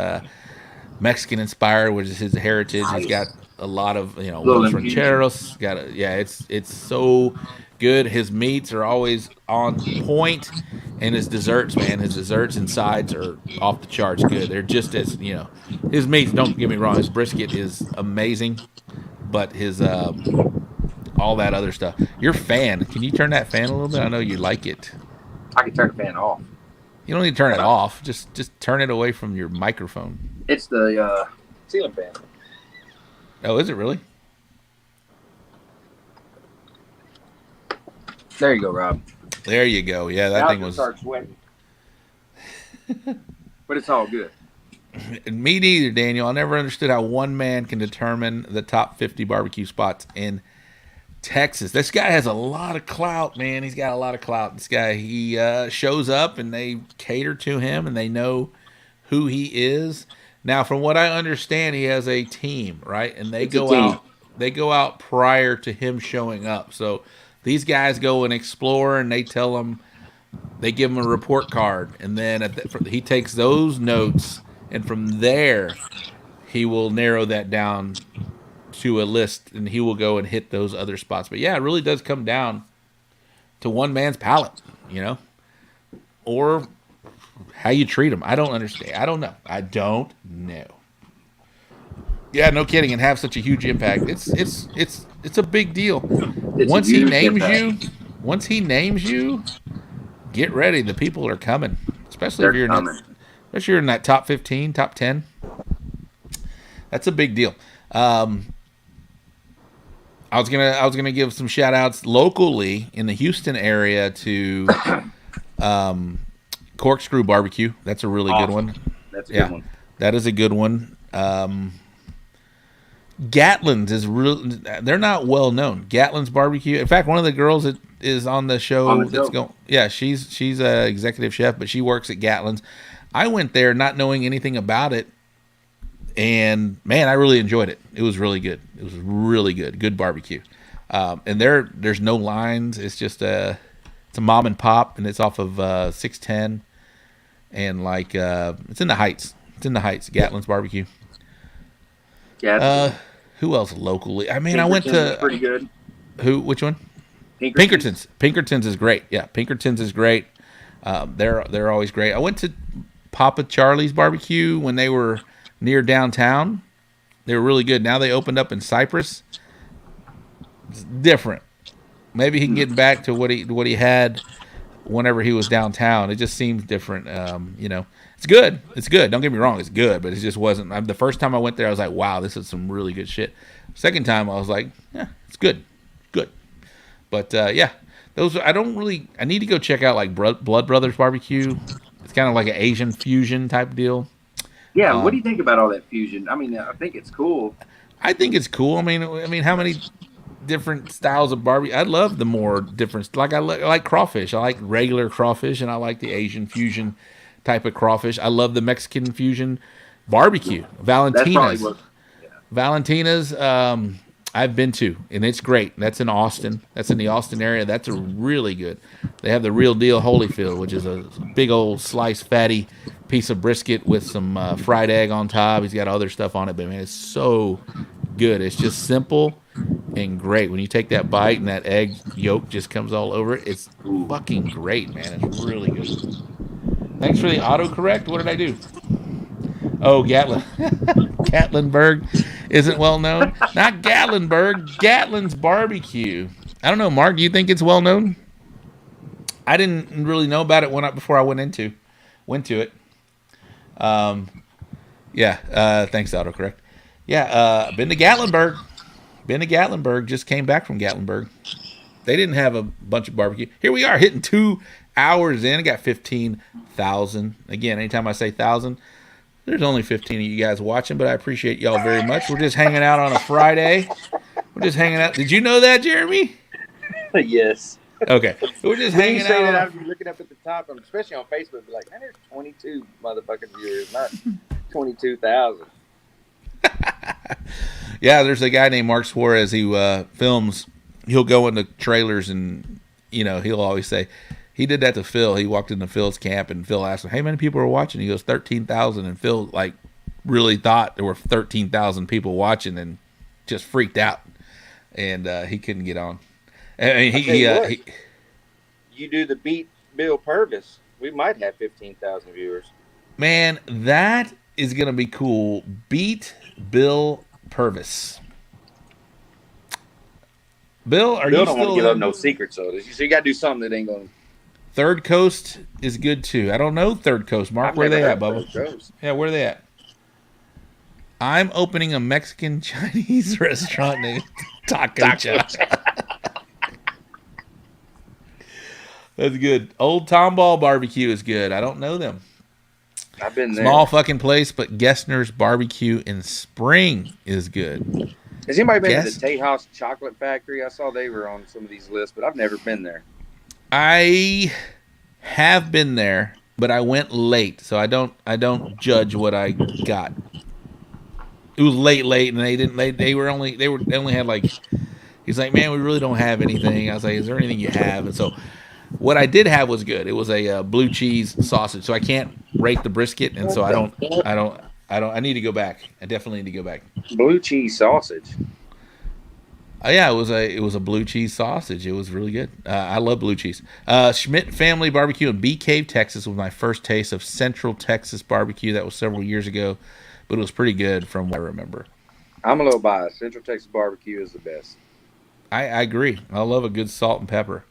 Mexican inspired, which is his heritage. Nice. He's got a lot of los rancheros. It's so good. His meats are always on point, and his desserts, man, his desserts and sides are off the charts good. They're just as his meats. Don't get me wrong, his brisket is amazing, but his all that other stuff. Your fan, can you turn that fan a little bit? I know you like it. I can turn the fan off. You don't need to turn it off. Just turn it away from your microphone. It's the ceiling fan. Oh, is it really? There you go, Rob. There you go. Yeah, that thing was. Start sweating. But it's all good. Me neither, Daniel. I never understood how one man can determine the top 50 barbecue spots in Texas. This guy has a lot of clout, man. He's got a lot of clout. This guy, he shows up and they cater to him and they know who he is. Now, from what I understand, he has a team, right? And they go out. They go out prior to him showing up. So these guys go and explore, and they tell him, they give him a report card, and then he takes those notes, and from there, he will narrow that down to a list, and he will go and hit those other spots. But yeah, it really does come down to one man's palate, or how you treat him. I don't understand. I don't know. Yeah, no kidding, and have such a huge impact. It's a big deal. It's a Once he huge names impact. you, get ready. The people are coming, especially They're if you're in coming. especially if you're in that top 15, top 10. That's a big deal. I was gonna give some shout outs locally in the Houston area to Corkscrew Barbecue. That's a really good one. That's a good one. That is a good one. Gatlin's is real. They're not well known. Gatlin's Barbecue. In fact, one of the girls that is on the show, that's going. Yeah, she's a executive chef, but she works at Gatlin's. I went there not knowing anything about it, and man, I really enjoyed it. It was really good. It was really good. Good barbecue. And there's no lines. It's just it's a mom and pop, and it's off of 610, and like it's in the Heights. It's in the Heights. Gatlin's Barbecue. Yeah. Who else locally? I mean, I went to pretty good. Who? Which one? Pinkerton's. Pinkerton's is great. Yeah, Pinkerton's is great. They're always great. I went to Papa Charlie's Barbecue when they were near downtown. They were really good. Now they opened up in Cypress. It's different. Maybe he can get back to what he had whenever he was downtown. It just seems different. It's good. It's good. Don't get me wrong. It's good, but it just wasn't. The first time I went there, I was like, wow, this is some really good shit. Second time, I was like, yeah, it's good. Good. But, yeah, I need to go check out, like, Blood Brothers Barbecue. It's kind of like an Asian fusion type deal. Yeah, what do you think about all that fusion? I mean, I think it's cool. I think it's cool. I mean, how many different styles of barbecue? I love the more different. Like I like crawfish. I like regular crawfish, and I like the Asian fusion type of crawfish. I love the Mexican fusion barbecue. Valentina's. I've been to, and it's great. That's in Austin. That's in the Austin area. That's a really good. They have the Real Deal Holyfield, which is a big old sliced fatty piece of brisket with some fried egg on top. He's got other stuff on it, but man, it's so good. It's just simple and great. When you take that bite and that egg yolk just comes all over it, it's fucking great, man. It's really good. Thanks for the autocorrect. What did I do? Oh, Gatlin. Gatlinburg isn't well known. Not Gatlinburg. Gatlin's Barbecue. I don't know, Mark. Do you think it's well known? I didn't really know about it before I went to it. Thanks, autocorrect. Yeah, been to Gatlinburg. Just came back from Gatlinburg. They didn't have a bunch of barbecue. Here we are hitting 2 hours in. I got 15,000. Again, anytime I say 1,000, there's only 15 of you guys watching, but I appreciate y'all very much. We're just hanging out on a Friday. We're just hanging out. Did you know that, Jeremy? Yes. Okay. We're just hanging out. I'd be looking up at the top, especially on Facebook, be like, man, there's 22 motherfucking viewers, not 22,000. Yeah, there's a guy named Mark Suarez who films. He'll go into trailers and, he'll always say, he did that to Phil. He walked into Phil's camp and Phil asked him, hey, how many people are watching? He goes, 13,000. And Phil, really thought there were 13,000 people watching and just freaked out. And he couldn't get on. I mean, you do the Beat Bill Purvis, we might have 15,000 viewers. Man, that is going to be cool. Beat Bill Purvis. Bill, Bill don't want to give up no secrets, so you got to do something that ain't going to. Third Coast is good too. I don't know Third Coast. Mark, where are they at, Bubba? Yeah, where are they at? I'm opening a Mexican Chinese restaurant named Taco Shop. That's good. Old Tomball Barbecue is good. I don't know them. I've been there. Small fucking place, but Gessner's Barbecue in Spring is good. Has anybody been to the Tejas Chocolate Factory? I saw they were on some of these lists, but I've never been there. I have been there, but I went late, so I don't judge what I got. It was late, and they only had like. He's like, man, we really don't have anything. I was like, is there anything you have? And so, what I did have was good. It was a blue cheese sausage, so I can't rate the brisket, and so I need to go back. I definitely need to go back. Blue cheese sausage. Yeah, it was a blue cheese sausage. It was really good. I love blue cheese. Schmidt Family Barbecue in Bee Cave, Texas was my first taste of Central Texas barbecue. That was several years ago, but it was pretty good from what I remember. I'm a little biased. Central Texas barbecue is the best. I agree. I love a good salt and pepper.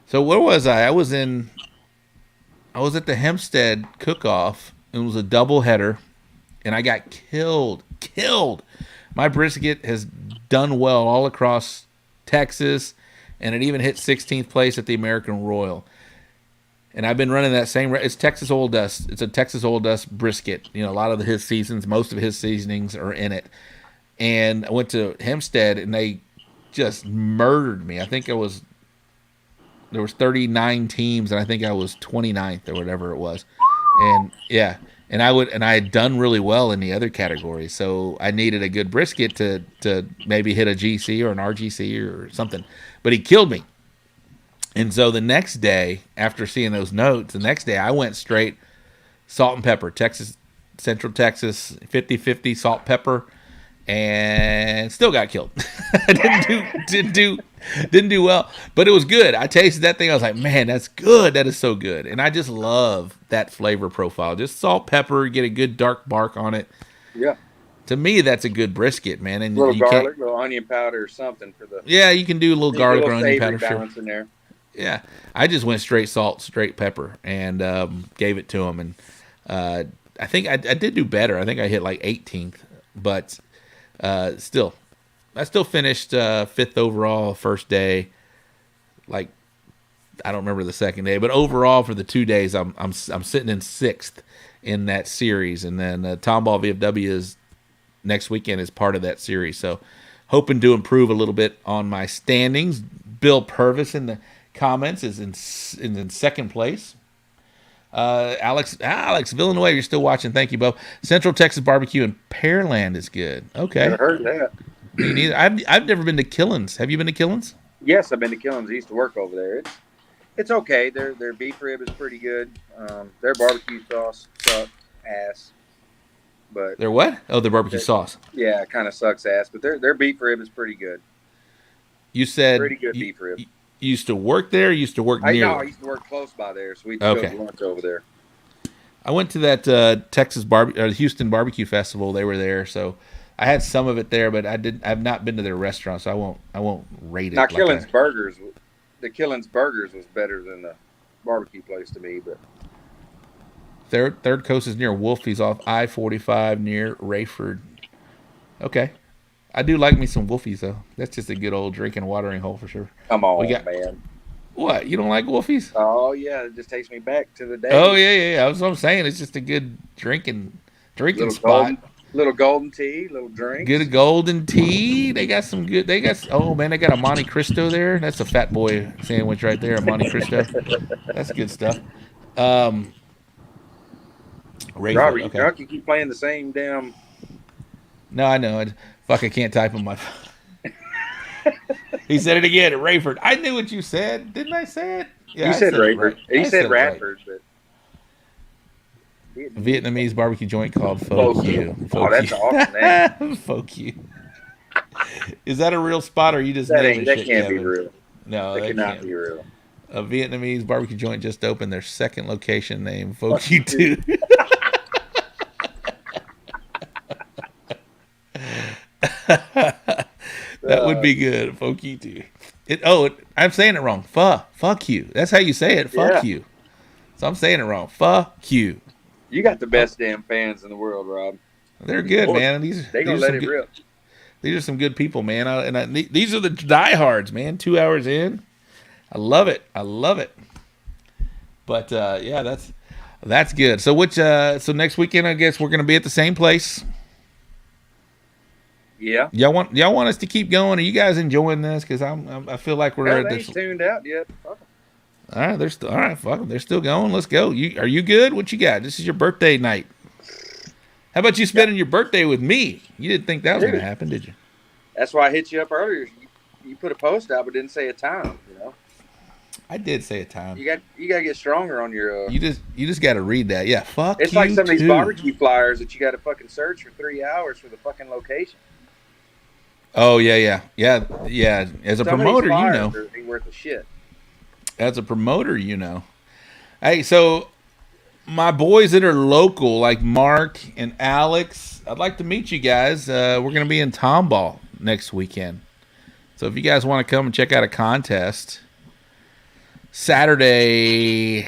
So where was I? I was at the Hempstead cook-off. It was a double header, and I got killed. My brisket has done well all across Texas, and it even hit 16th place at the American Royal. And I've been running that same. It's Texas Old Dust. It's a Texas Old Dust brisket. You know, a lot of his seasons, most of his seasonings are in it. And I went to Hempstead, and they just murdered me. I think there was 39 teams, and I think I was 29th or whatever it was. And yeah, and I had done really well in the other categories, so I needed a good brisket to maybe hit a GC or an RGC or something. But he killed me. And so the next day, after seeing those notes, I went straight salt and pepper, Central Texas, 50-50 salt pepper, and still got killed. I didn't do well, but it was good. I tasted that thing. I was like, man, that's good. That is so good. And I just love that flavor profile. Just salt, pepper, get a good dark bark on it. Yeah. To me, that's a good brisket, man. And a little you garlic, a little onion powder or something for the. Yeah, you can do a little garlic or onion powder. Balance in there. Yeah, I just went straight salt, straight pepper, and gave it to him. And I think I did do better. I think I hit like 18th, but still, I still finished 5th overall first day. Like, I don't remember the second day, but overall for the 2 days, I'm sitting in 6th in that series. And then Tomball VFW is next weekend is part of that series. So hoping to improve a little bit on my standings. Bill Purvis in the comments is in second place. Alex Villanueva, you're still watching. Thank you, Bo. Central Texas barbecue in Pearland is good. Okay. I heard that. Me neither. I've never been to Killins. Have you been to Killins? Yes, I've been to Killins. I used to work over there. It's okay. Their beef rib is pretty good. Their barbecue sauce sucks ass. But Their what? Oh, the barbecue sauce. Yeah, it kind of sucks ass. But their beef rib is pretty good. You said pretty good beef rib. You used to work there. Or you used to work near. I used to work close by there, so we'd go to lunch over there. I went to that Houston Barbecue Festival. They were there, so I had some of it there, but I've not been to their restaurant, so I won't rate it. Now, Killen's Burgers, the Killen's Burgers was better than the barbecue place to me, but Third Coast is near Wolfie's off I-45 near Rayford. Okay. I do like me some Wolfies, though. That's just a good old drinking watering hole for sure. Come on, man. What? You don't like Wolfies? Oh, yeah. It just takes me back to the day. Oh, yeah. That's what I'm saying. It's just a good drinking spot. Little golden tea, little drink. Good golden tea. They got some good. They got a Monte Cristo there. That's a Fat Boy sandwich right there, a Monte Cristo. That's good stuff. Robert, you drunk? You keep playing the same damn. No, I know. I can't type on my phone. He said it again at Rayford. I knew what you said. Didn't I say it? Yeah, you said Rayford. He said Radford, but. Vietnamese barbecue joint called Pho Q. Oh, that's an awesome name. Pho Q. Is that a real spot, or you just that named that can't be real. No, that cannot be real. A Vietnamese barbecue joint just opened their second location named Pho Q 2. That would be good. Fuck you too. I'm saying it wrong. Fuck you. That's how you say it. Fuck you. So I'm saying it wrong. Fuck you. You got the best damn fans in the world, Rob. They're good, man. They're gonna let it rip. These are some good people, man. These are the diehards, man. 2 hours in, I love it. But yeah, that's good. So so next weekend, I guess we're gonna be at the same place. Yeah. Y'all want us to keep going? Are you guys enjoying this? Because I feel like we're at this. Tuned out yet. All right, they're still all right. Fuck them. They're still going. Let's go. Are you good? What you got? This is your birthday night. How about you spending your birthday with me? You didn't think that was going to happen, did you? That's why I hit you up earlier. You put a post out, but didn't say a time. You know. I did say a time. You got to get stronger on your. You just got to read that. Yeah. Fuck. It's like some of these barbecue flyers that you got to fucking search for 3 hours for the fucking location. Oh yeah. As a promoter, you know. Ain't worth a shit. As a promoter, you know. Hey, so my boys that are local, like Mark and Alex, I'd like to meet you guys. We're going to be in Tomball next weekend. So if you guys want to come and check out a contest, Saturday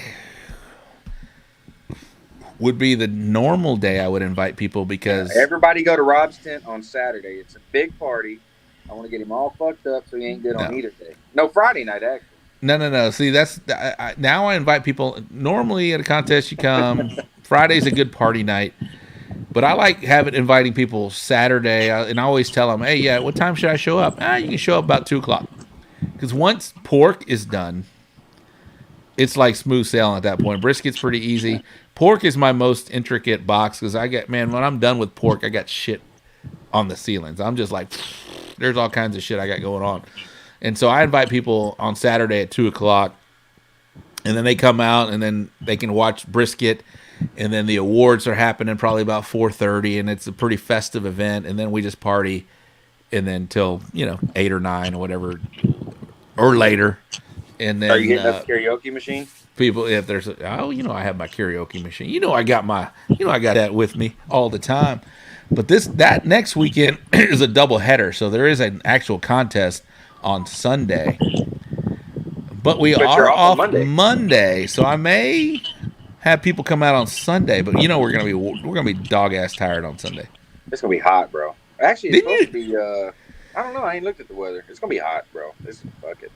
would be the normal day I would invite people because... Everybody go to Rob's tent on Saturday. It's a big party. I want to get him all fucked up so he ain't good on either day. No, Friday night, actually. No. See, that's now I invite people. Normally at a contest you come. Friday's a good party night, but I like inviting people Saturday, and I always tell them, "Hey, yeah, what time should I show up? You can show up about 2:00, because once pork is done, it's like smooth sailing at that point. Brisket's pretty easy. Pork is my most intricate box because when I'm done with pork, I got shit on the ceilings. I'm just like, there's all kinds of shit I got going on." And so I invite people on Saturday at 2:00, and then they come out, and then they can watch brisket, and then the awards are happening probably about 4:30, and it's a pretty festive event, and then we just party, and then till 8 or 9 or whatever, or later. And then are you getting up the karaoke machine? People, if there's I have my karaoke machine. I got that with me all the time. But that next weekend is a double header, so there is an actual contest on Sunday, but are off Monday, so I may have people come out on Sunday. But we're gonna be dog ass tired on Sunday. It's gonna be hot, bro. Actually, it's supposed to be. I don't know. I ain't looked at the weather. It's gonna be hot, bro. Fuck it.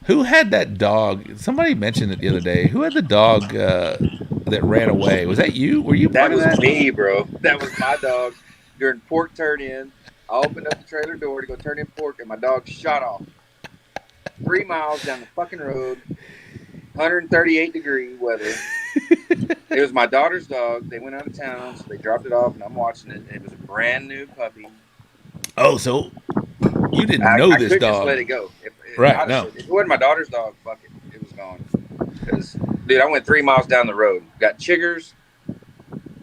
Who had that dog? Somebody mentioned it the other day. Who had the dog that ran away? Was that you? Were you part of that? That was me, bro. That was my dog during pork turn in. I opened up the trailer door to go turn in pork, and my dog shot off 3 miles down the fucking road, 138-degree weather. It was my daughter's dog. They went out of town, so they dropped it off, and I'm watching it. It was a brand new puppy. Oh, so you didn't know this couldn't dog? Just let it go. Right? Honestly, No. If it wasn't my daughter's dog, fuck it. It was gone. Dude, I went 3 miles down the road. Got chiggers,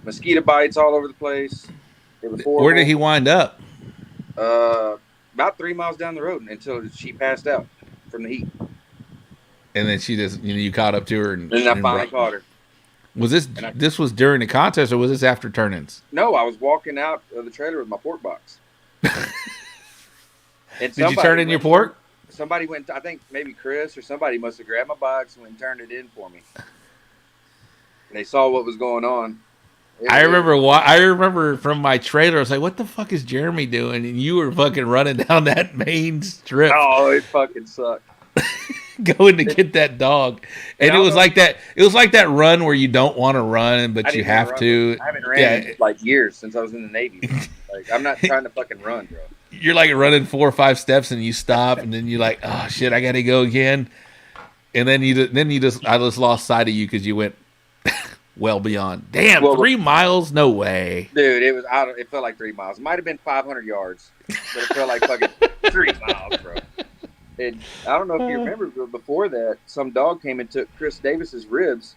mosquito bites all over the place. It was horrible. Where did he wind up? About 3 miles down the road until she passed out from the heat. And then she just, you caught up to her, and I finally caught her. Was this was during the contest, or was this after turn-ins? No, I was walking out of the trailer with my pork box. Did you turn in your pork? Somebody went. I think maybe Chris or somebody must have grabbed my box and went and turned it in for me. And they saw what was going on. I remember from my trailer, I was like, "What the fuck is Jeremy doing?" And you were fucking running down that main strip. Oh, it fucking sucked. Going to get that dog, and it was like that. It was like that run where you don't want to run, but you have to. I haven't ran in like years since I was in the Navy. Like I'm not trying to fucking run, bro. You're like running 4 or 5 steps, and you stop, and then you're like, "Oh shit, I gotta go again." And then I just lost sight of you because you went well beyond. Damn, 3 miles? No way, dude. It felt like 3 miles. It might have been 500 yards, but it felt like fucking 3 miles, bro. And I don't know if you remember, but before that, some dog came and took Chris Davis's ribs.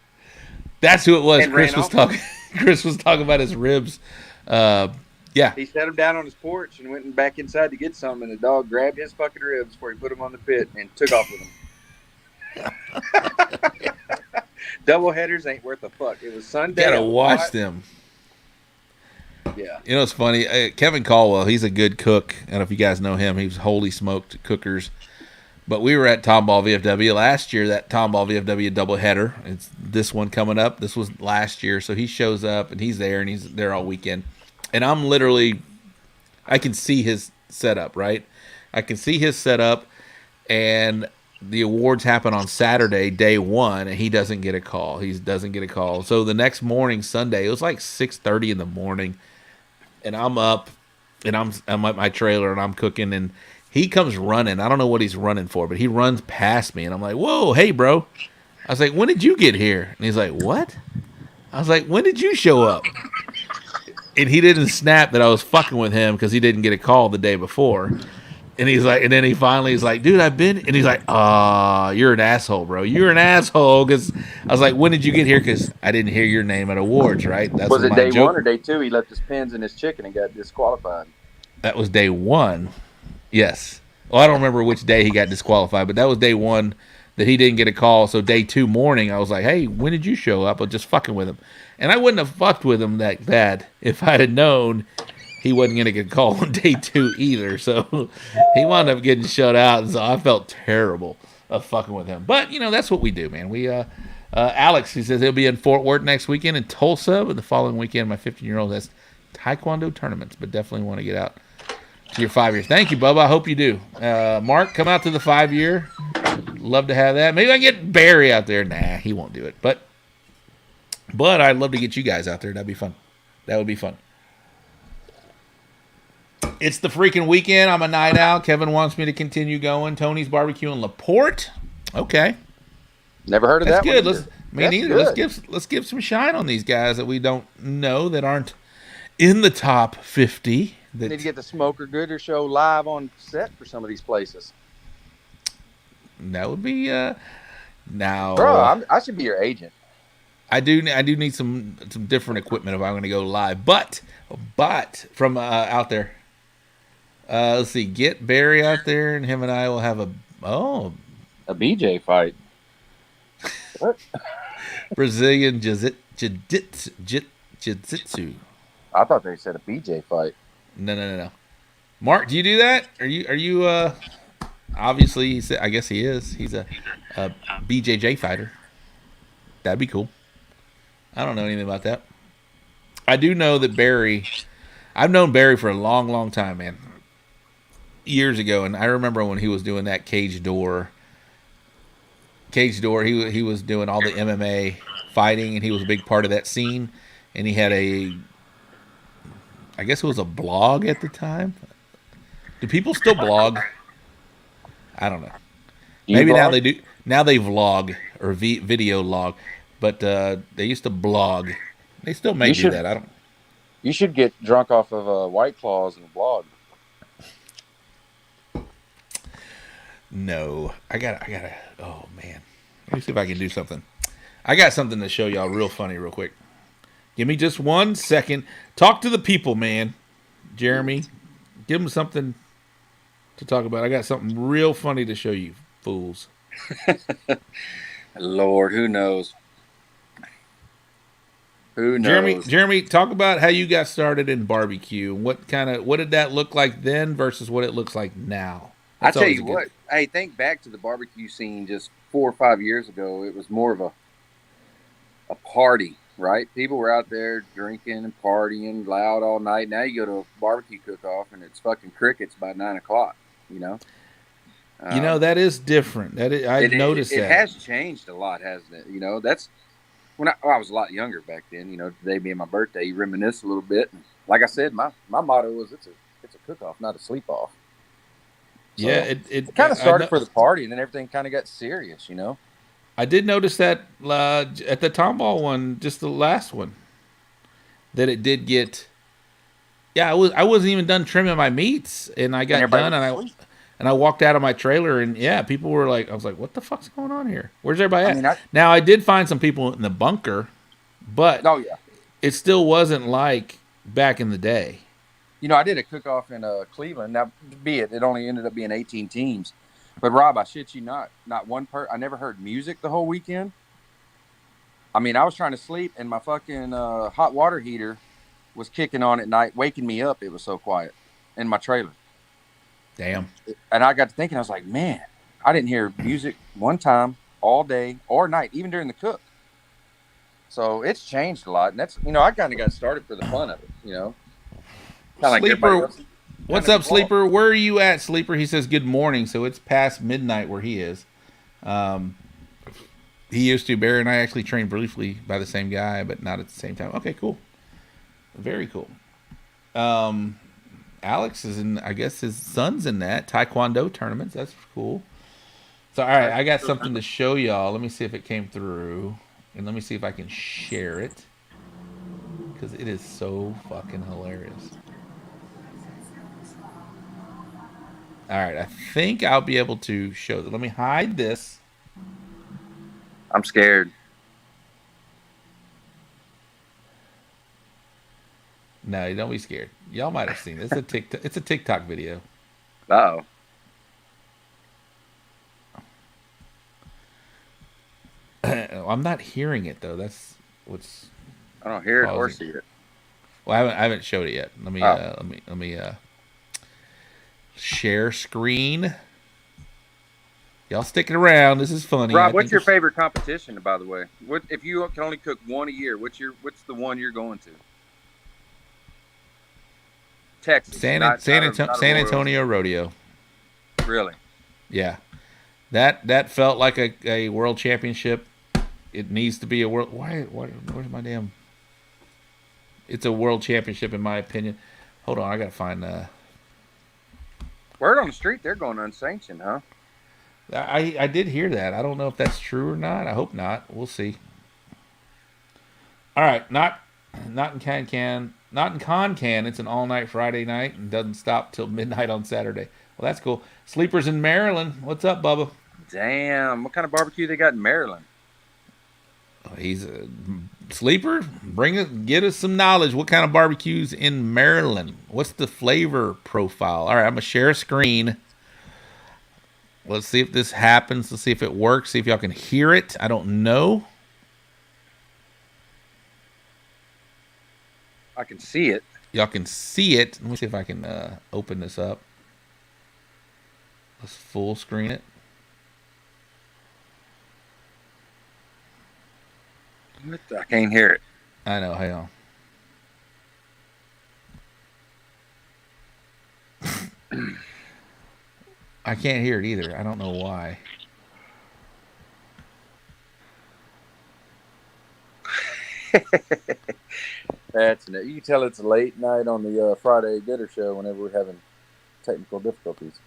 That's who it was. Chris was talking. Chris was talking about his ribs. Yeah. He set him down on his porch and went back inside to get some, and the dog grabbed his fucking ribs before he put them on the pit and took off with them. Double headers ain't worth a fuck. It was Sunday. You gotta watch them. Yeah. It's funny. Kevin Caldwell, he's a good cook. I don't know if you guys know him. He's holy smoked cookers. But we were at Tomball VFW last year, that Tomball VFW doubleheader. It's this one coming up. This was last year. So he shows up, and he's there all weekend. And I'm literally, I can see his setup, right? I can see his setup, and the awards happen on Saturday, day one, and he doesn't get a call. He doesn't get a call. So the next morning, Sunday, it was like 6:30 in the morning, and I'm up, and I'm at my trailer, and I'm cooking, and he comes running. I don't know what he's running for, but he runs past me, and I'm like, "Whoa, hey, bro." I was like, "When did you get here?" And he's like, "What?" I was like, "When did you show up?" And he didn't snap that I was fucking with him because he didn't get a call the day before. And he's like, and then he finally is like, "Dude, I've been," and he's like, you're an asshole, bro. You're an asshole." Because I was like, "When did you get here?" Because I didn't hear your name at awards, right? That's was it day one or day two? He left his pins in his chicken and got disqualified. That was day one. Yes. Well, I don't remember which day he got disqualified, but that was day one that he didn't get a call. So day 2 morning, I was like, hey, when did you show up? I'm just fucking with him. And I wouldn't have fucked with him that bad if I'd have known he wasn't going to get a call on day 2 either. So he wound up getting shut out. And so I felt terrible of fucking with him. But, that's what we do, man. We, Alex, he says he'll be in Fort Worth next weekend in Tulsa. But the following weekend, my 15-year-old has Taekwondo tournaments. But definitely want to get out to your 5 years. Thank you, Bubba. I hope you do. Mark, come out to the 5-year. Love to have that. Maybe I can get Barry out there. Nah, he won't do it. But I'd love to get you guys out there. That'd be fun. That would be fun. It's the freaking weekend. I'm a night out. Kevin wants me to continue going. Tony's Barbecue in LaPorte. Okay. Never heard of That's that. Good. Me neither. Good. Let's give some shine on these guys that we don't know, that aren't in the top 50. Need to get the Smoker Gooder show live on set for some of these places. That would be now. Bro, I should be your agent. I do need some different equipment if I'm going to go live. But from out there, let's see. Get Barry out there, and him and I will have a BJ fight. What? Brazilian jiu-jitsu. I thought they said a BJ fight. No. Mark, do you do that? Are you obviously, I guess he is. He's a BJJ fighter. That'd be cool. I don't know anything about that. I do know that Barry, I've known Barry for a long, long time, man. Years ago, and I remember when he was doing that Cage Door, he was doing all the MMA fighting, and he was a big part of that scene. And he had I guess it was a blog at the time. Do people still blog? I don't know. Maybe now they do. Now they vlog or video log, but they used to blog. They still may do that. I don't. You should get drunk off of White Claws and blog. No, I gotta. Oh man, let me see if I can do something. I got something to show y'all real funny, real quick. Give me just 1 second. Talk to the people, man. Jeremy, give them something to talk about. I got something real funny to show you, fools. Lord, who knows? Who knows? Jeremy, talk about how you got started in barbecue. What did that look like then versus what it looks like now? I tell you what. Hey, think back to the barbecue scene just 4 or 5 years ago. It was more of a party. Right? People were out there drinking and partying loud all night. Now you go to a barbecue cook-off and it's fucking crickets by 9 o'clock, that is different. I've noticed that. It has changed a lot, hasn't it? That's when I was a lot younger back then. Today being my birthday, you reminisce a little bit. And like I said, my motto was it's a cook-off, not a sleep-off. So yeah, it kind of started for the party, and then everything kind of got serious, I did notice that at the Tomball one, just the last one, that it did get. Yeah, I wasn't even done trimming my meats, and I got done, and I walked out of my trailer, and yeah, people were like, I was like, what the fuck's going on here? Where's everybody at? Now I did find some people in the bunker, but it still wasn't like back in the day. I did a cook-off in Cleveland. Now, it only ended up being 18 teams. But Rob, I shit you not one I never heard music the whole weekend. I mean, I was trying to sleep, and my fucking hot water heater was kicking on at night, waking me up. It was so quiet in my trailer. Damn. And I got to thinking, I was like, man, I didn't hear music one time all day or night, even during the cook. So it's changed a lot, and that's I kind of got started for the fun of it, Kind of Sleeper. What's up, Sleeper? Where are you at, Sleeper? He says good morning, so it's past midnight where he is. He used to. Barry and I actually trained briefly by the same guy, but not at the same time. Okay, cool. Very cool. Alex is in, I guess his son's in that. Taekwondo tournaments. That's cool. So, all right, I got something to show y'all. Let me see if it came through. And let me see if I can share it. Because it is so fucking hilarious. All right, I think I'll be able to show that. Let me hide this. I'm scared. No, don't be scared. Y'all might have seen it. It's a TikTok video. Uh-oh. I'm not hearing it though. That's what's I don't hear it or causing. see it. Well, I haven't showed it yet. Oh. Let me share screen. Y'all sticking around. This is funny. Rob, what's your favorite competition, by the way? What if you can only cook one a year? What's the one you're going to? Texas, San not Antonio Rodeo. Really? Yeah, that felt like a world championship. It needs to be a world. Where's my damn? It's a world championship in my opinion. Hold on, I gotta find. Word on the street, they're going unsanctioned, huh? I did hear that. I don't know if that's true or not. I hope not. We'll see. All right, not in not in Concan. It's an all night Friday night and doesn't stop till midnight on Saturday. Well, that's cool. Sleepers in Maryland. What's up, Bubba? Damn, what kind of barbecue they got in Maryland? He's a sleeper. Get us some knowledge. What kind of barbecues in Maryland? What's the flavor profile? All right, I'm gonna share a screen. Let's see if this happens. Let's see if it works. See if y'all can hear it. I don't know. I can see it. Y'all can see it. Let me see if I can open this up. Let's full screen it. I can't hear it. I know. Hang on. I can't hear it either. I don't know why. That's you can tell it's late night on the Friday Gooder Show whenever we're having technical difficulties.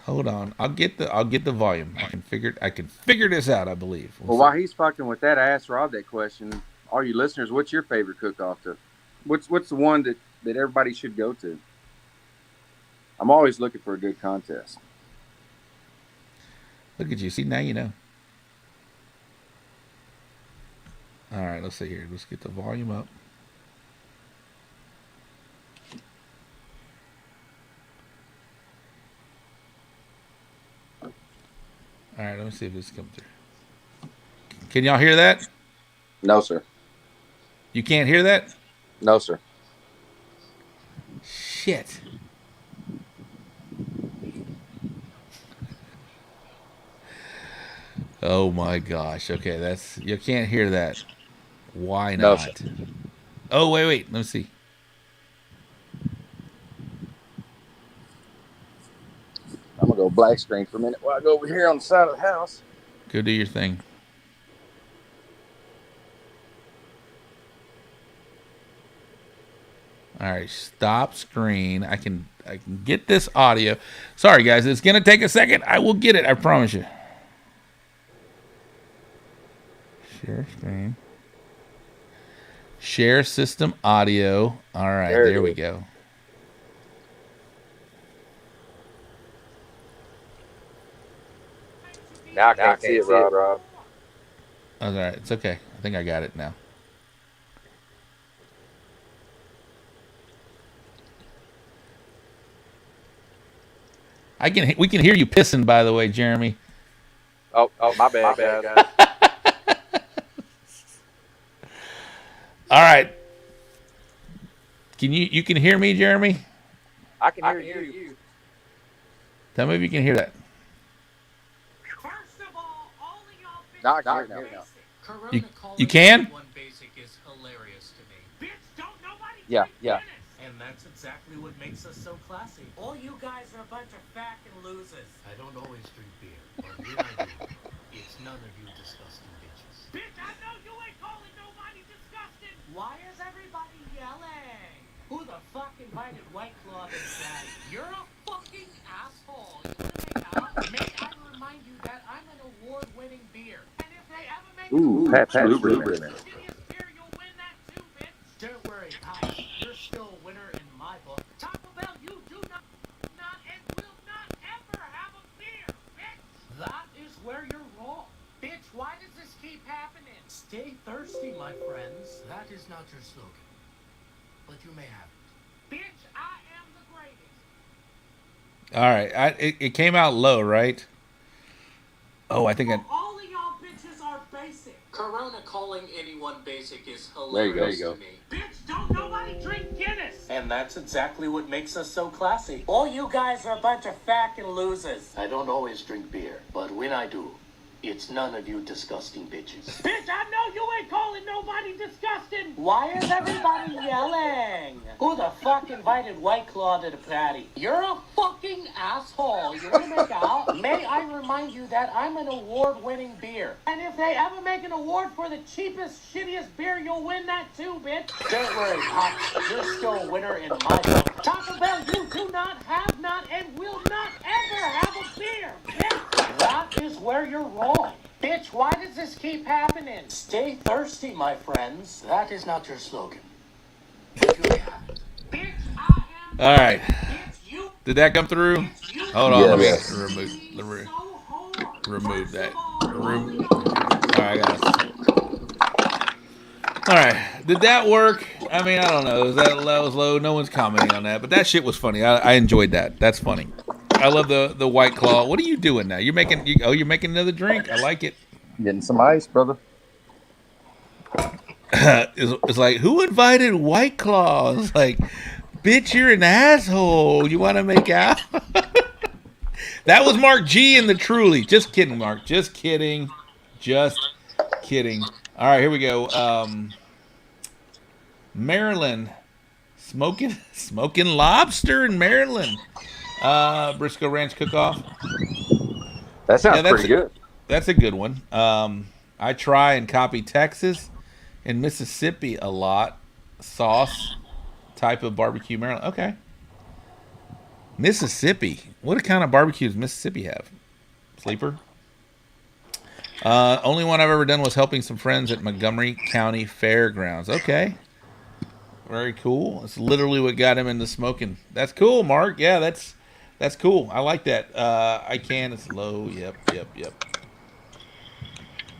Hold on. I'll get the volume. I can figure this out, I believe. Well, while he's fucking with that, I asked Rob that question. All you listeners, what's your favorite cook-off to? What's the one that everybody should go to? I'm always looking for a good contest. Look at you. See, now you know. All right, let's see here. Let's get the volume up. All right, let me see if this comes through. Can y'all hear that? No, sir. You can't hear that? No, sir. Shit. Oh my gosh. Okay, you can't hear that. Why No, not? sir. Oh, wait. Let me see. I'm gonna go black screen for a minute while I go over here on the side of the house. Go do your thing. All right, stop screen. I can get this audio. Sorry guys, it's gonna take a second. I will get it. I promise you. Share screen. Share system audio. All right, there we go. Now I can't see it, Rob. All right, it's okay. I think I got it now. We can hear you pissing, by the way, Jeremy. Oh, my bad, guys. All right. You can hear me, Jeremy? I can hear you. Tell me if you can hear that. First of all of y'all Now I can hear now. You can? One basic is hilarious to me. Bitch, don't nobody Yeah. And that's exactly what makes us so classy. All you guys are a bunch of fucking losers. I don't always drink beer, but when I do, it's none of you disgusting bitches. Bitch, I know you ain't calling nobody disgusting. Why is everybody yelling? Who the fuck invited White Claw this guy? You're a fucking asshole. You wanna make out? May I remind you that I'm an award-winning beer. And if they ever make Pat Blueberry. you'll win that too, bitch. Don't worry, Pat. You're still a winner in my book. Taco Bell, you do not and will not ever have a beer, bitch. That is where you're wrong. Bitch, why does this keep happening? Stay thirsty, my friends. That is not your slogan, but you may have it. Bitch, I am the greatest. All right. It came out low, right? Oh, I think I. All of y'all bitches are basic. Corona calling anyone basic is There hilarious you go. to me. Bitch, don't nobody drink Guinness. And that's exactly what makes us so classy. All you guys are a bunch of fucking losers. I don't always drink beer, but when I do, it's none of you disgusting bitches. Bitch, I know you ain't calling nobody disgusting. Why is everybody yelling? Who the fuck invited White Claw to the party? You're a fucking asshole. You wanna make out? May I remind you that I'm an award-winning beer. And if they ever make an award for the cheapest, shittiest beer, you'll win that too, bitch. Don't worry, Pop. You're still a winner in my book. Taco Bell, you do not, have not, and will not ever have a beer, bitch. That is where you're wrong. Bitch, why does this keep happening? Stay thirsty, my friends. That is not your slogan. Bitch, I am. All right. Bitch, you. Did that come through? Bitch, you. Hold on. Yes. Let me remove So hard. remove that. First of all, Remove. All right, guys. All right. Did that work? I mean, I don't know. That was low. No one's commenting on that, but that shit was funny. I enjoyed that. That's funny. I love the White Claw. What are you doing now? You're making you're making another drink. I like it. Getting some ice, brother. It's like, who invited White Claw? It's like, bitch, you're an asshole. You want to make out? That was Mark G in the Truly. Just kidding, Mark. Just kidding. Just kidding. All right, here we go. Maryland. Smoking lobster in Maryland. Briscoe Ranch Cook-Off. That sounds pretty good. That's a good one. I try and copy Texas and Mississippi a lot. Sauce type of barbecue, Maryland. Okay. Mississippi. What kind of barbecue does Mississippi have? Sleeper? Only one I've ever done was helping some friends at Montgomery County Fairgrounds. Okay. Very cool. That's literally what got him into smoking. That's cool, Mark. Yeah, that's cool. I like that. I can. It's low. Yep.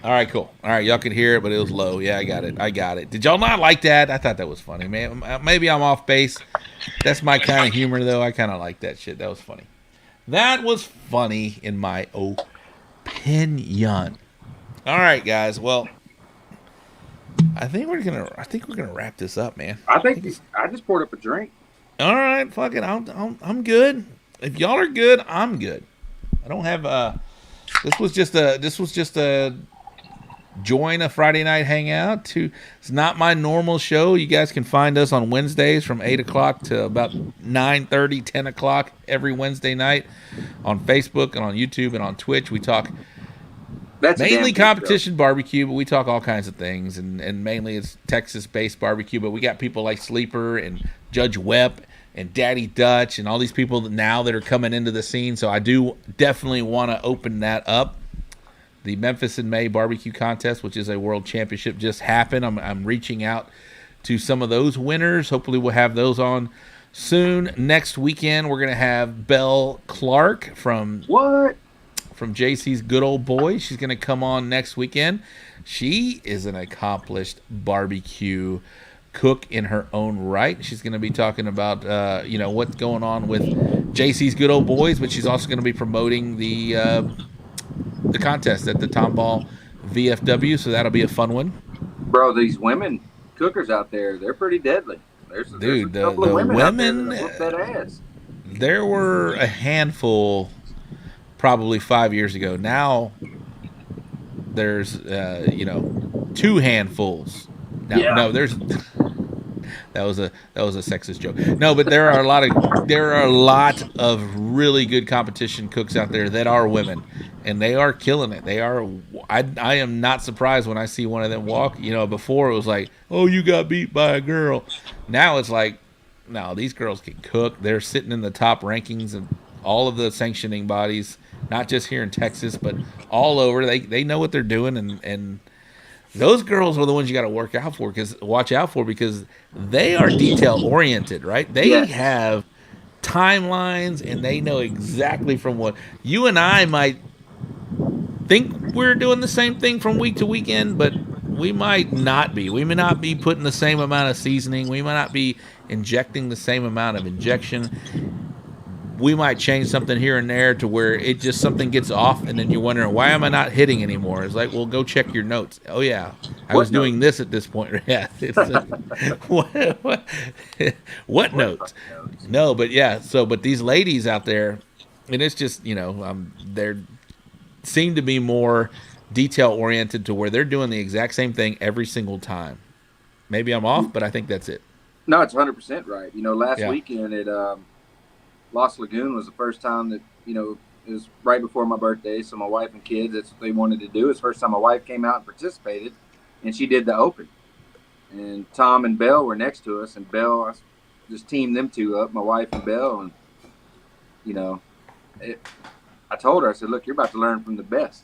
All right, cool. All right, y'all can hear it, but it was low. Yeah, I got it. Did y'all not like that? I thought that was funny, man. Maybe I'm off base. That's my kind of humor, though. I kind of like that shit. That was funny. That was funny in my opinion. All right, guys. Well, I think we're gonna wrap this up, man. I just poured up a drink. All right, fuck it. I'm good. If y'all are good, I'm good. I don't have This was just a join a Friday night hangout. It's not my normal show. You guys can find us on Wednesdays from 8 o'clock to about 9:30, 10 o'clock every Wednesday night on Facebook and on YouTube and on Twitch. We talk mainly competition barbecue, but we talk all kinds of things, and mainly it's Texas-based barbecue. But we got people like Sleeper and Judge Webb and Daddy Dutch and all these people that are coming into the scene. So I do definitely want to open that up. The Memphis in May barbecue contest, which is a world championship, just happened. I'm reaching out to some of those winners. Hopefully we'll have those on soon. Next weekend, we're going to have Belle Clark from JC's Good Old Boy. She's going to come on next weekend. She is an accomplished barbecue cook in her own right. She's going to be talking about what's going on with JC's Good Old Boys, but she's also going to be promoting the contest at the Tomball VFW, so that'll be a fun one. Bro, these women cookers out there, they're pretty deadly. There's a couple of women out there that whoop that ass. There were a handful probably 5 years ago. Now there's 2 handfuls. No, there's that was a sexist joke. No, but there are a lot of really good competition cooks out there that are women, and they are killing it. They are. I am not surprised when I see one of them walk. Before it was like, oh, you got beat by a girl. Now it's like, no, these girls can cook. They're sitting in the top rankings of all of the sanctioning bodies, not just here in Texas, but all over. They know what they're doing, and those girls are the ones you got to watch out for because they are detail oriented, right? They have timelines and they know exactly from what you and I might think we're doing the same thing from week to weekend, but we might not be. We may not be putting the same amount of seasoning. We might not be injecting the same amount of injection. we might change something here and there to where it just something gets off, and then you're wondering, why am I not hitting anymore? It's like, well, go check your notes. Oh yeah, I was doing this at this point. Yeah, it's what notes? No, but yeah. So, but these ladies out there, and it's just they're seem to be more detail oriented to where they're doing the exact same thing every single time. Maybe I'm off, but I think that's it. No, it's 100% right. Last weekend at Lost Lagoon was the first time that, it was right before my birthday. So my wife and kids, that's what they wanted to do. It's the first time my wife came out and participated, and she did the open. And Tom and Belle were next to us, and Belle, I just teamed them two up, my wife and Belle. And, I told her, I said, look, you're about to learn from the best.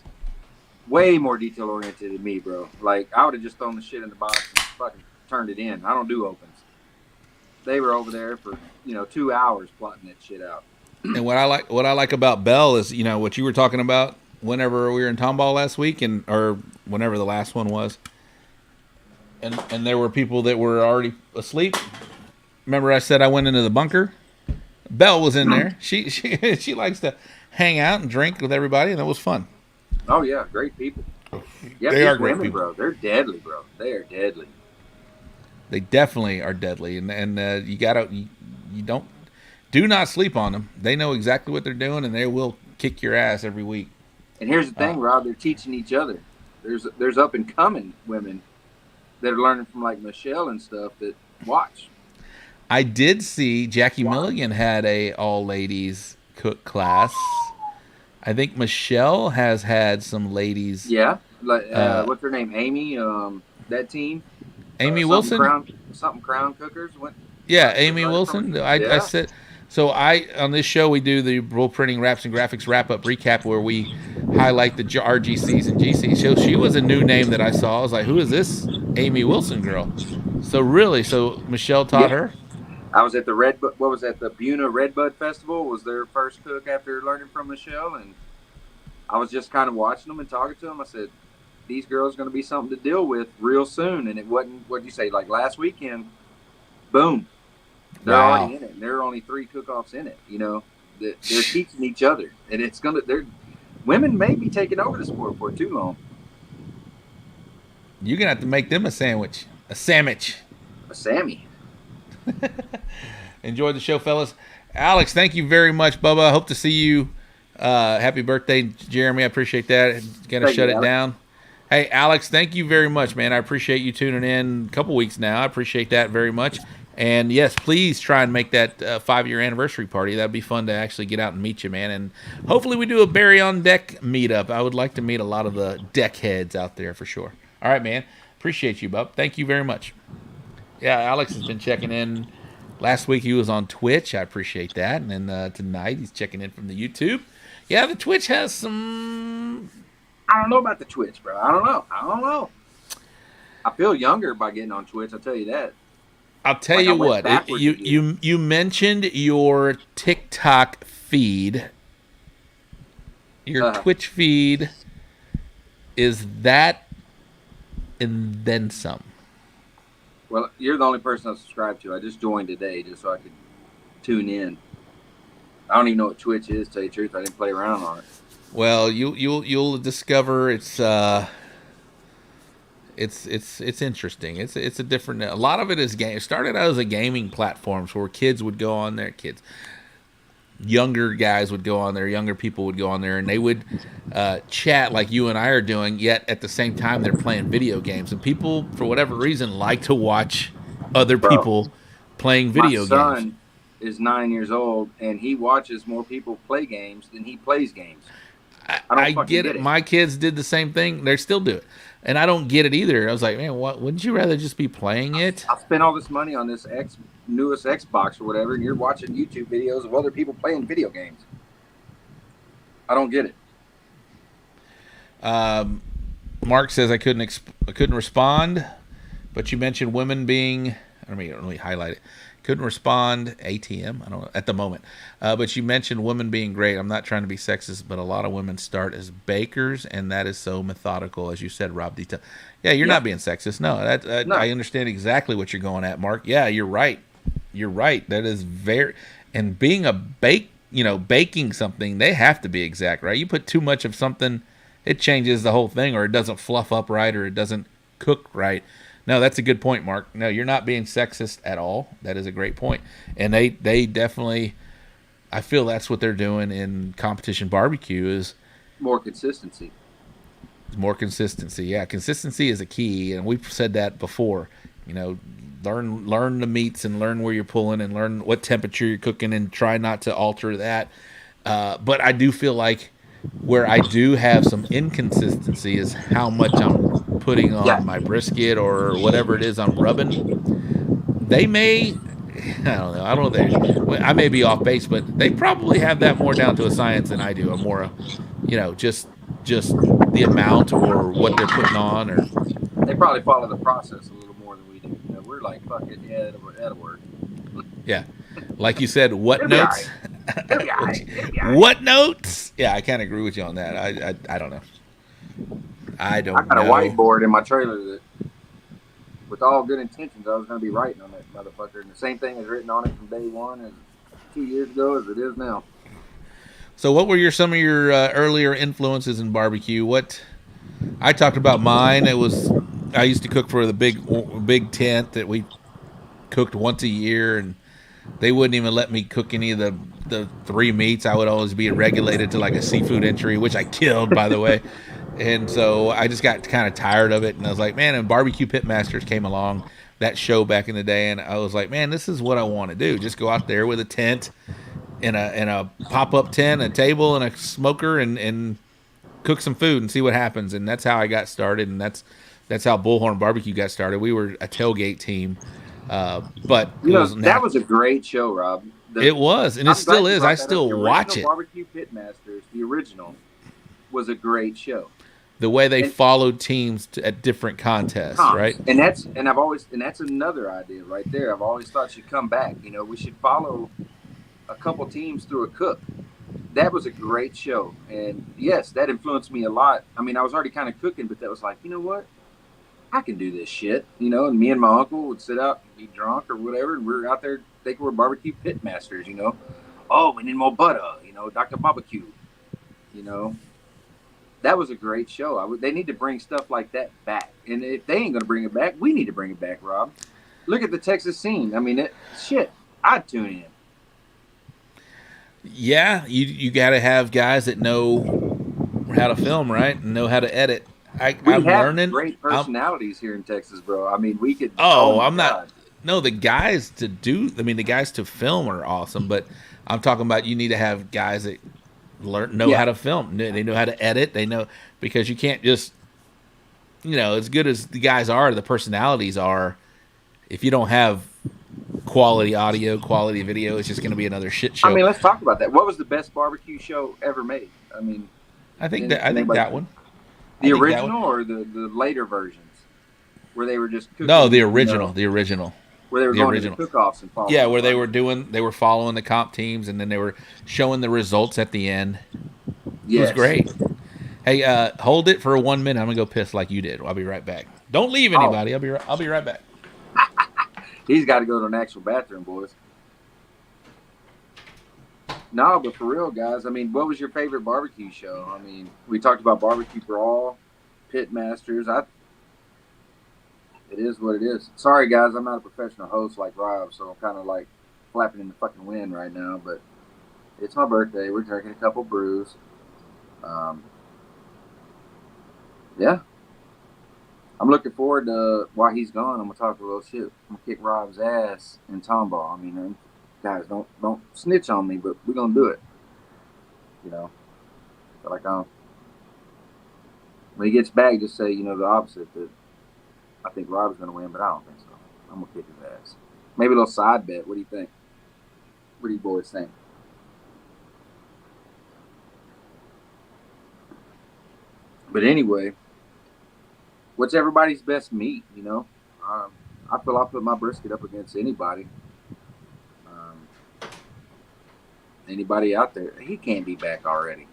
Way more detail oriented than me, bro. Like, I would have just thrown the shit in the box and fucking turned it in. I don't do opens. They were over there for 2 hours plotting that shit out. And what I like about Belle is what you were talking about whenever we were in Tomball last week, or whenever the last one was, and there were people that were already asleep. Remember I said I went into the bunker? Belle was in there. She likes to hang out and drink with everybody, and it was fun. Oh yeah, great people. Yeah, they are great women, people, bro. They're deadly, bro. They are deadly. They definitely are deadly, and you do not sleep on them. They know exactly what they're doing, and they will kick your ass every week. And here's the thing, Rob. They're teaching each other. There's up and coming women that are learning from like Michelle and stuff that watch. I did see Jackie Milligan had a all ladies cook class. I think Michelle has had some ladies. Yeah, like what's her name? Amy. That team. Amy Wilson. Crown Cookers went. Yeah, Amy Wilson. I said. So on this show we do the Roll Printing Wraps and Graphics wrap up recap where we highlight the RGCs and GCs. So she was a new name that I saw. I was like, who is this Amy Wilson girl? So Michelle taught her. I was at the the Buna Redbud Festival. Was their first cook after learning from Michelle, and I was just kind of watching them and talking to them. I said, these girls are going to be something to deal with real soon. And it wasn't, what'd you say, like last weekend, boom. They're already in it. And there are only 3 cook-offs in it. They're teaching each other. And women may be taking over the sport for too long. You're going to have to make them a sandwich. A sandwich. A Sammy. Enjoy the show, fellas. Alex, thank you very much, Bubba. I hope to see you. Happy birthday, Jeremy. I appreciate that. Gonna shut it down. Hey, Alex, thank you very much, man. I appreciate you tuning in a couple weeks now. I appreciate that very much. And yes, please try and make that 5-year anniversary party. That'd be fun to actually get out and meet you, man. And hopefully we do a Barry on Deck meetup. I would like to meet a lot of the deck heads out there for sure. All right, man. Appreciate you, bub. Thank you very much. Yeah, Alex has been checking in. Last week he was on Twitch. I appreciate that. And then tonight he's checking in from the YouTube. Yeah, the Twitch has some... I don't know about the Twitch, bro. I don't know. I feel younger by getting on Twitch. I'll tell you that. I'll tell you what. You mentioned your TikTok feed. Your Twitch feed is that and then some. Well, you're the only person I subscribe to. I just joined today just so I could tune in. I don't even know what Twitch is, to tell you the truth. I didn't play around on it. Well, you'll discover it's interesting. It's a different. A lot of it is game. It started out as a gaming platforms where kids would go on there. Younger guys would go on there. Younger people would go on there, and they would chat like you and I are doing. Yet at the same time, they're playing video games. And people, for whatever reason, like to watch other people playing video games. My son is 9 years old, and he watches more people play games than he plays games. I get it. My kids did the same thing. They still do it. And I don't get it either. I was like, man, wouldn't you rather just be playing it? I spent all this money on this newest Xbox or whatever, and you're watching YouTube videos of other people playing video games. I don't get it. Mark says I couldn't respond, but you mentioned women being. Let me highlight it. Couldn't respond. ATM. I don't know at the moment. But you mentioned women being great. I'm not trying to be sexist, but a lot of women start as bakers, and that is so methodical, as you said, Rob. Detail. Yeah, you're not being sexist. No, no, I understand exactly what you're going at, Mark. Yeah, you're right. You're right. That is very. And being a baking something, they have to be exact, right? You put too much of something, it changes the whole thing, or it doesn't fluff up right, or it doesn't cook right. No, that's a good point, Mark. No, you're not being sexist at all. That is a great point. And they definitely, I feel that's what they're doing in competition barbecue is More consistency. more consistency. Yeah, consistency is a key, and we've said that before. Learn the meats and learn where you're pulling and learn what temperature you're cooking and try not to alter that. But I do feel like where I do have some inconsistency is how much I'm putting on my brisket or whatever it is I'm rubbing. They may, I don't know. I don't know. I may be off base, but they probably have that more down to a science than I do. I'm more, just the amount or what they're putting on, or They probably follow the process a little more than we do. We're like, fuck it, yeah, that'll work. yeah, like you said, what It'll be notes? It'll be all right. It'll be all right. What notes? Yeah, I kind of agree with you on that. I don't know. I don't I got know. a whiteboard in my trailer that, with all good intentions, I was going to be writing on that motherfucker. And the same thing is written on it from day one and 2 years ago as it is now. So, what were some of your earlier influences in barbecue? What I talked about mine. I used to cook for the big tent that we cooked once a year, and they wouldn't even let me cook any of the three meats. I would always be regulated to like a seafood entry, which I killed, by the way. And so I just got kind of tired of it, and I was like, man, and Barbecue Pitmasters came along, that show back in the day, and I was like, man, this is what I want to do. Just go out there with a tent, in a pop-up tent, a table, and a smoker, and cook some food and see what happens. And that's how I got started, and that's how Bullhorn Barbecue got started. We were a tailgate team, but that was a great show, Rob. It was, and it still is. I still watch it. Barbecue Pitmasters, the original, was a great show. The way they followed teams at different contests, right? And that's another idea right there. I've always thought should come back. We should follow a couple teams through a cook. That was a great show, and yes, that influenced me a lot. I mean, I was already kind of cooking, but that was like, you know what? I can do this shit, and me and my uncle would sit out and be drunk or whatever, and we're out there thinking we're barbecue pitmasters, Oh, we need more butter, Dr. Barbecue, That was a great show. They need to bring stuff like that back, and if they ain't gonna bring it back, we need to bring it back, Rob. Look at the Texas scene. I mean, I'd tune in. Yeah, you got to have guys that know how to film, right, and know how to edit. I'm have learning. Great personalities here in Texas, bro. I mean, we could. I'm not. No, the guys to film are awesome, but I'm talking about you need to have guys that know how to film. They know how to edit. They know, because you can't just, as good as the guys are, the personalities are, if you don't have quality audio, quality video, it's just going to be another shit show. I mean, let's talk about that. What was the best barbecue show ever made? I mean, I think that one. The original or the later versions where they were just cooking? No, the original. The original. Where they were going to the cook-offs and following. Yeah, where they were following the comp teams, and then they were showing the results at the end. Yes. It was great. Hey, hold it for 1 minute. I'm gonna go piss like you did. I'll be right back. Don't leave anybody. I'll be right back. He's got to go to an actual bathroom, boys. No, but for real, guys. I mean, what was your favorite barbecue show? I mean, we talked about Barbecue Brawl, Pitmasters. It is what it is. Sorry, guys, I'm not a professional host like Rob, so I'm kind of like flapping in the fucking wind right now. But it's my birthday. We're drinking a couple brews. Yeah. I'm looking forward to, while he's gone, I'm going to talk a little shit. I'm going to kick Rob's ass in tomball. I mean, guys, don't snitch on me, but we're going to do it. But when he gets back, just say, the opposite, that I think Rob's going to win, but I don't think so. I'm going to kick his ass. Maybe a little side bet. What do you think? What do you boys think? But anyway, what's everybody's best meat, I feel I'll put my brisket up against anybody. Anybody out there. He can't be back already.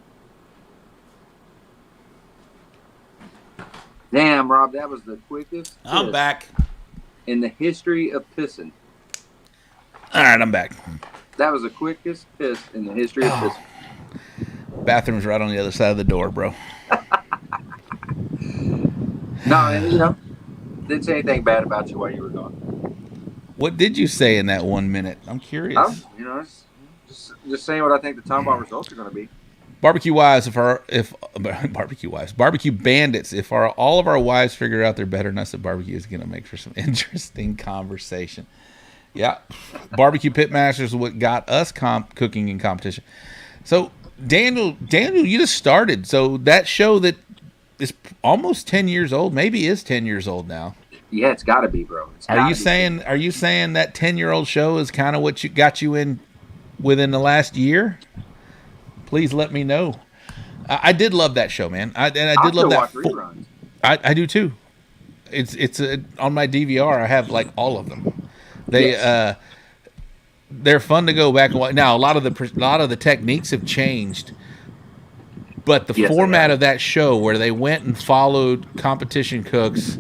Damn, Rob, that was the quickest. I'm back. In the history of pissing. All right, I'm back. That was the quickest piss in the history of piss. Bathroom's right on the other side of the door, bro. No, you know, didn't say anything bad about you while you were gone. What did you say in that 1 minute? I'm curious. You know, just saying what I think the Tomball results are going to be. Barbecue wives, barbecue bandits, if all of our wives figure out they're better than us at barbecue, is going to make for some interesting conversation. Yeah, barbecue pitmasters is what got us cooking in competition. So Daniel, you just started. So that show that is almost 10 years old, maybe is 10 years old now. Yeah, it's got to be, bro. Are you saying that 10-year-old show is kind of what you got you in within the last year? Please let me know. I did love that show, man. I did love that. Reruns. I do too. It's on my DVR. I have like all of them. They're fun to go back and watch. Now a lot of the techniques have changed, but the format of that show where they went and followed competition cooks,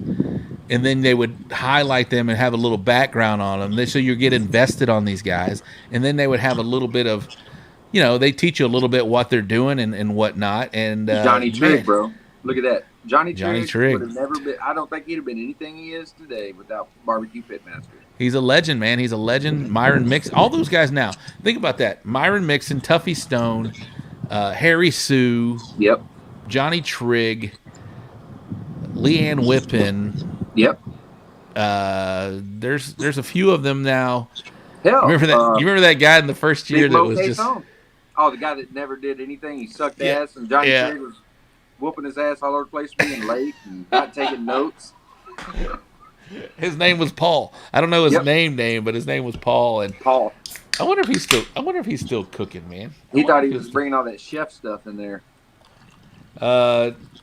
and then they would highlight them and have a little background on them, so you get invested on these guys, and then they would have a little bit of. You know, they teach you a little bit what they're doing and whatnot. And Johnny Trigg, bro, look at that. Johnny Trigg would have never been. I don't think he'd have been anything he is today without Barbecue Pitmaster. He's a legend, man. He's a legend. Myron Mixon, all those guys now. Think about that. Myron Mixon, Tuffy Stone, Harry Sue. Yep. Johnny Trigg, Leanne Whippen. Yep. There's a few of them now. Hell, you remember that guy in the first year that was just. Oh, the guy that never did anything. He sucked ass, and Johnny Trigg was whooping his ass all over the place, being late and not taking notes. His name was Paul. I don't know his name, but his name was Paul. And Paul. I wonder if he's still cooking, man. He thought he was bringing all that chef stuff in there.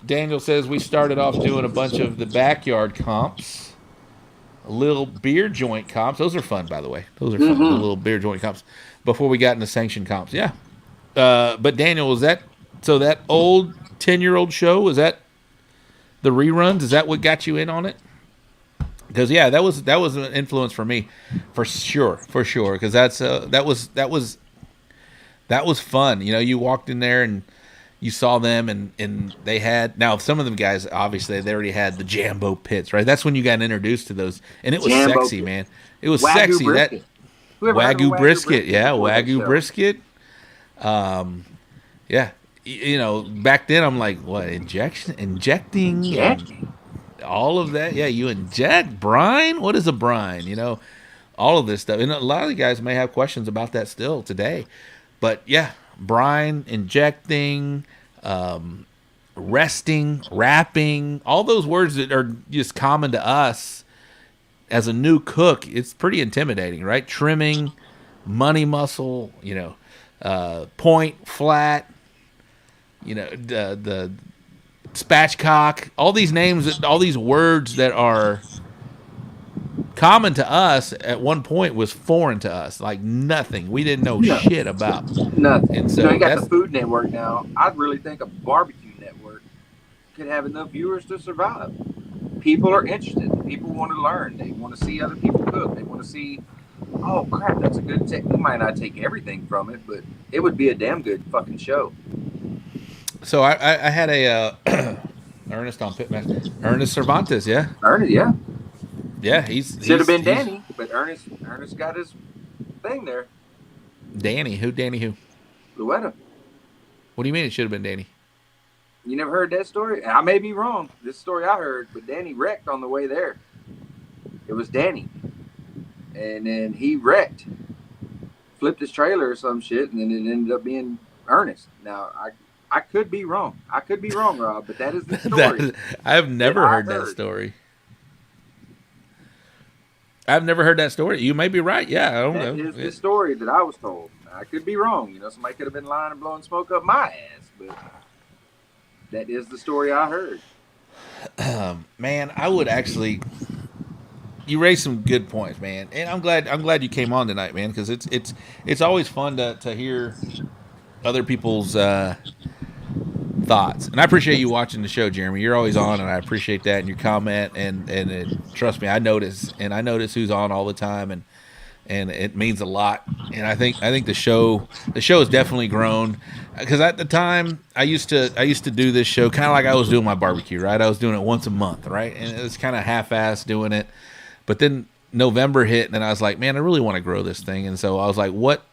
Daniel says we started off doing a bunch of the backyard comps, little beer joint comps. Those are fun, by the way. Those are fun. The little beer joint comps before we got into sanctioned comps. Yeah. But Daniel, was that so? That old 10-year-old show, was that the reruns? Is that what got you in on it? Because that was an influence for me, for sure. Because that was fun. You know, you walked in there and you saw them, and they had, now some of them guys obviously they already had the Jambo pits, right? That's when you got introduced to those, and it was Jambo sexy, pit. man. It was Wagyu sexy. brisket. Wagyu brisket, yeah, Wagyu Wagyu brisket. Yeah, you know, back then I'm like, what, injecting, and all of that. Yeah, you inject brine. What is a brine? You know, all of this stuff. And a lot of the guys may have questions about that still today. But yeah, brine, injecting, resting, wrapping, all those words that are just common to us as a new cook. It's pretty intimidating, right? Trimming, money muscle, you know, point, flat, you know, the spatchcock, all these names, all these words that are common to us at one point was foreign to us, like nothing. We didn't know shit about nothing. And so you know, you got the Food Network now. I'd really think a barbecue network could have enough viewers to survive. People are interested. People want to learn. They want to see other people cook. They want to see, oh crap, that's a good tech. We might not take everything from it, but it would be a damn good fucking show. So I had a Ernest on Pitmaster. Ernest Cervantes, yeah. Ernest, yeah. Yeah, he's should have been Danny, but Ernest got his thing there. Danny who? Luetta. What do you mean it should have been Danny? You never heard that story? I may be wrong. This story I heard, but Danny wrecked on the way there. It was Danny, and then he wrecked, flipped his trailer or some shit, and then it ended up being Ernest. Now I could be wrong. I could be wrong, Rob, but that is the story. I've never heard that story. I've never heard that story. You may be right. Yeah, I don't know. That is the story that I was told. I could be wrong. You know, somebody could have been lying and blowing smoke up my ass, but that is the story I heard. Man, I would actually. You raised some good points, man, and I'm glad you came on tonight, man, because it's always fun to hear other people's thoughts. And I appreciate you watching the show, Jeremy. You're always on, and I appreciate that and your comment. And trust me, I notice who's on all the time. And and it means a lot. And I think the show has definitely grown, because at the time I used to do this show kind of like I was doing my barbecue, right? I was doing it once a month, right? And it was kind of half-assed doing it. But then November hit, and I was like, man, I really want to grow this thing. And so I was like, what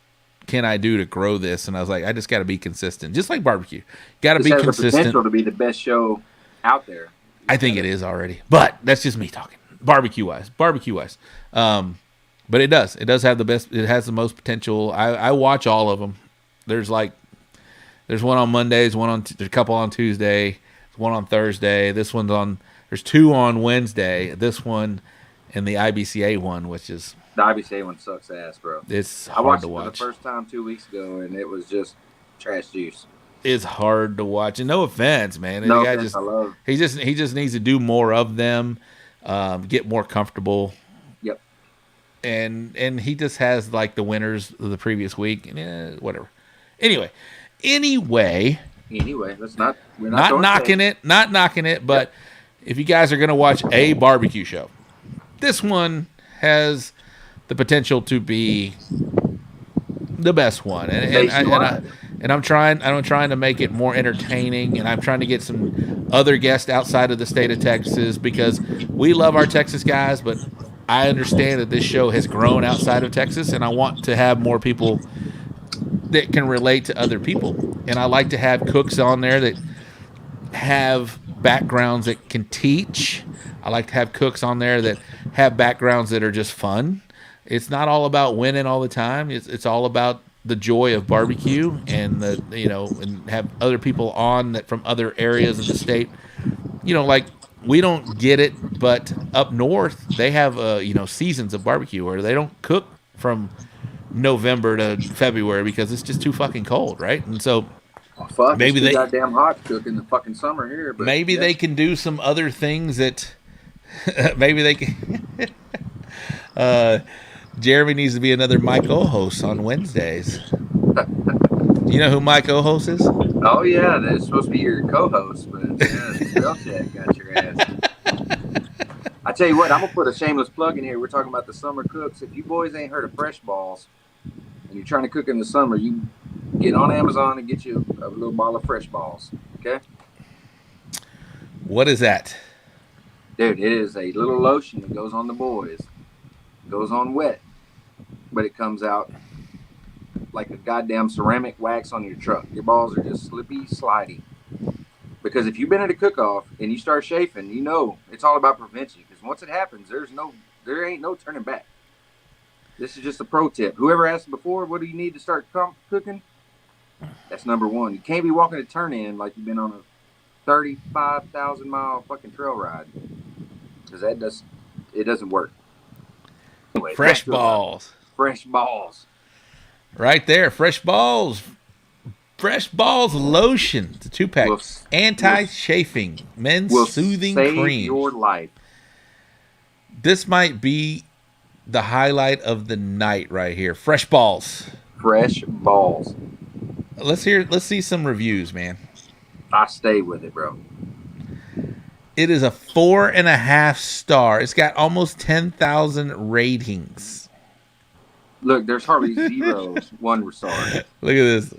can I do to grow this? And I was like, I just got to be consistent, just like barbecue. Got to be This has the consistent. potential to be the best show out there. I think it is already, but that's just me talking barbecue wise. But it does have the best. It has the most potential. I watch all of them. There's one on Mondays, there's a couple on Tuesday, one on Thursday. There's two on Wednesday. This one and the IBCA one, which is The IBCA one sucks ass, bro. it's I hard watched to it for the watch. first time 2 weeks ago, and it was just trash juice. It's hard to watch, and no offense, man. No The guy offense, I love. he just needs to do more of them, get more comfortable. Yep. And he just has like the winners of the previous week, and whatever. Anyway, Anyway, we're not knocking it, but if you guys are gonna watch a barbecue show, this one has the potential to be the best one, and I'm trying to make it more entertaining, and I'm trying to get some other guests outside of the state of Texas, because we love our Texas guys, but I understand that this show has grown outside of Texas, and I want to have more people that can relate to other people. And I like to have cooks on there that have backgrounds that can teach. I like to have cooks on there that have backgrounds that are just fun. It's not all about winning all the time. It's all about the joy of barbecue, and and have other people on that from other areas of the state. Like, we don't get it, but up north they have seasons of barbecue where they don't cook from November to February because it's just too fucking cold, right? And so maybe it's too they goddamn hot to cook in the fucking summer here. But maybe they can do some other things that maybe they can. Jeremy needs to be another Mike O-host on Wednesdays. You know who Mike O-host is? Oh yeah, that's supposed to be your co-host, but Belichick got your ass. I tell you what, I'm gonna put a shameless plug in here. We're talking about the summer cooks. If you boys ain't heard of Fresh Balls, and you're trying to cook in the summer, you get on Amazon and get you a little bottle of Fresh Balls. Okay? What is that? Dude, it is a little lotion that goes on the boys. It goes on wet, but it comes out like a goddamn ceramic wax on your truck. Your balls are just slippy, slidey. Because if you've been at a cook-off and you start chafing, it's all about prevention. Because once it happens, there ain't no turning back. This is just a pro tip. Whoever asked before, what do you need to start cooking? That's number one. You can't be walking a turn in like you've been on a 35,000 mile fucking trail ride, because it doesn't work. Anyway, Fresh Balls. Fresh Balls. Right there, Fresh Balls. Fresh Balls lotion. It's a 2-pack. Anti-chafing men's soothing save cream. Your life. This might be the highlight of the night right here. Fresh Balls. Fresh Balls. Let's see some reviews, man. I stay with it, bro. It is a 4.5 star. It's got almost 10,000 ratings. Look, there's hardly zeros. 1 star. Look at this.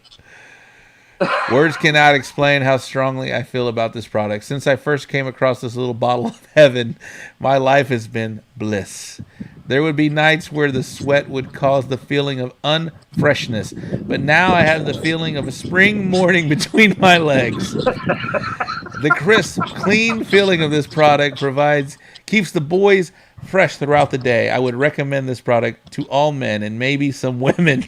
Words cannot explain how strongly I feel about this product. Since I first came across this little bottle of heaven, my life has been bliss. There would be nights where the sweat would cause the feeling of unfreshness, but now I have the feeling of a spring morning between my legs. The crisp, clean feeling of this product keeps the boys fresh throughout the day. I would recommend this product to all men and maybe some women.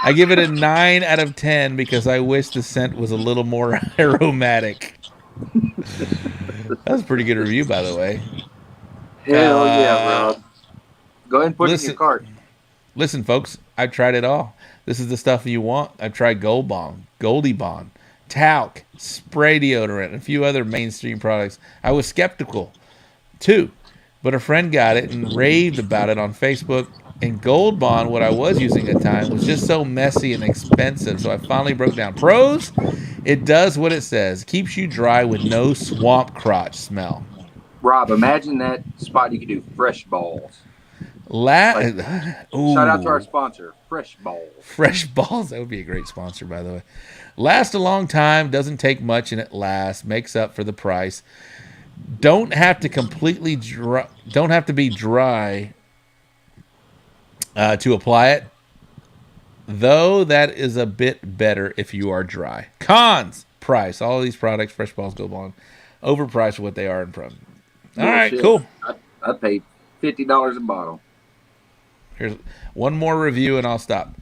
I give it a 9 out of 10 because I wish the scent was a little more aromatic. That's a pretty good review, by the way. Hell yeah, bro. Go ahead and put it in your cart. Listen, folks, I've tried it all. This is the stuff you want. I've tried Gold Bond, Goldie Bond, talc, spray deodorant, and a few other mainstream products. I was skeptical, too, but a friend got it and raved about it on Facebook. And Gold Bond, what I was using at the time, was just so messy and expensive, so I finally broke down. Pros, it does what it says. Keeps you dry with no swamp crotch smell. Rob, imagine that spot you could do Fresh Balls. Shout out to our sponsor, Fresh Balls. Fresh Balls. That would be a great sponsor, by the way. Last a long time, doesn't take much, and it lasts. Makes up for the price. Don't have to completely dry. Don't have to be dry to apply it. Though that is a bit better if you are dry. Cons: price. All of these products, Fresh Balls, Go Blonde, overpriced for what they are in front. All right, cool. I paid $50 a bottle. Here's one more review and I'll stop.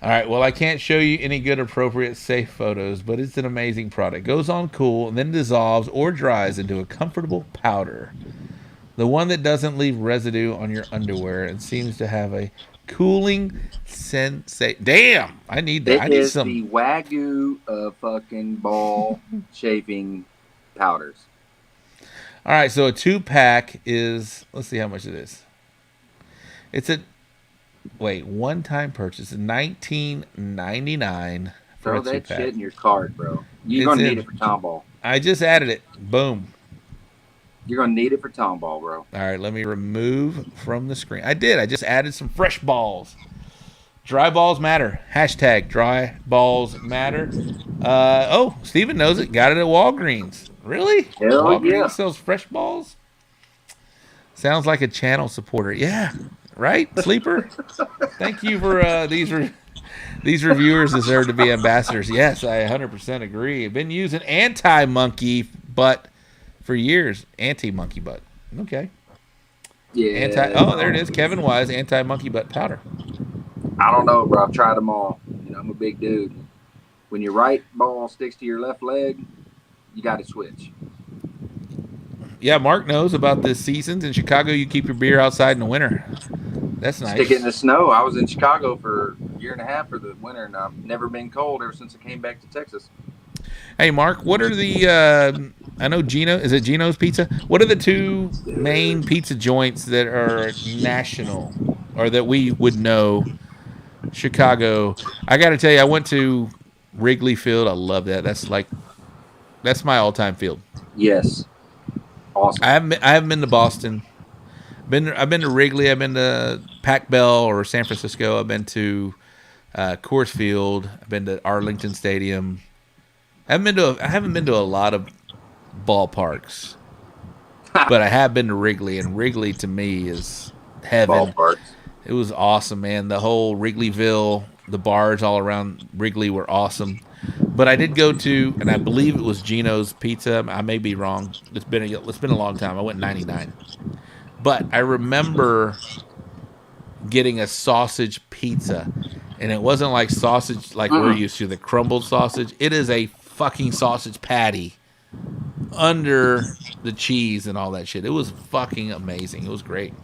All right, well, I can't show you any good, appropriate, safe photos, but it's an amazing product. Goes on cool and then dissolves or dries into a comfortable powder. The one that doesn't leave residue on your underwear and seems to have a cooling sensation. Damn, I need that. I need some. The Wagyu of fucking ball shaving powders. All right, so a 2-pack is, let's see how much it is. It's a one-time purchase, $19.99 for Throw a 2-pack. that shit in your cart, bro. You're gonna need it for Tomball. I just added it. Boom. You're gonna need it for Tomball, bro. All right, let me remove from the screen. I did. I just added some fresh balls. Dry balls matter. Hashtag dry balls matter. Steven knows it. Got it at Walgreens. Really? Hell Walgreens yeah. sells fresh balls? Sounds like a channel supporter. Yeah. Right, Sleeper? Thank you for these reviewers deserve to be ambassadors. Yes, I 100% agree. I've been using anti-monkey butt for years. Anti-monkey butt. Okay. Yeah. There it is. Kevin Wise, anti-monkey butt powder. I don't know, bro. I've tried them all. You know, I'm a big dude. When your right ball sticks to your left leg, you got to switch. Yeah, Mark knows about the seasons. In Chicago, you keep your beer outside in the winter. That's nice. Stick it in the snow. I was in Chicago for a year and a half for the winter, and I've never been cold ever since I came back to Texas. Hey, Mark, what are the, I know Gino, is it Gino's Pizza? What are the two main pizza joints that are national or that we would know? Chicago. I got to tell you, I went to Wrigley Field. I love that. That's my all-time field. Yes. Awesome. I haven't been to Boston. I've been to Wrigley. I've been to Pac Bell or San Francisco. I've been to Coors Field. I've been to Arlington Stadium. I haven't been to a lot of ballparks, but I have been to Wrigley, and Wrigley to me is heaven. Ballparks. It was awesome, man. The whole Wrigleyville, the bars all around Wrigley were awesome. But I did go to, and I believe it was Gino's Pizza. I may be wrong. It's been a long time. I went in '99. But I remember getting a sausage pizza, and it wasn't like sausage like we're used to, the crumbled sausage. It is a fucking sausage patty under the cheese and all that shit. It was fucking amazing. It was great.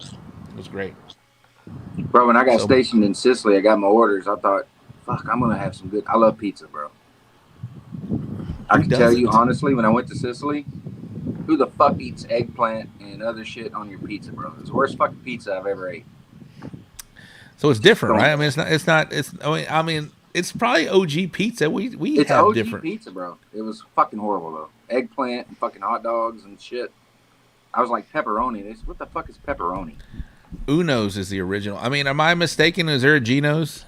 Bro, when I got stationed in Sicily, I got my orders. I thought, fuck, I'm going to have some good. I love pizza, bro. I can tell you honestly, when I went to Sicily, who the fuck eats eggplant and other shit on your pizza, bro? It was the worst fucking pizza I've ever ate. So it's different, right? I mean, I mean, it's probably OG pizza. It's have OG different pizza, bro. It was fucking horrible though. Eggplant and fucking hot dogs and shit. I was like, pepperoni. What the fuck is pepperoni? Uno's is the original. I mean, am I mistaken? Is there a Gino's,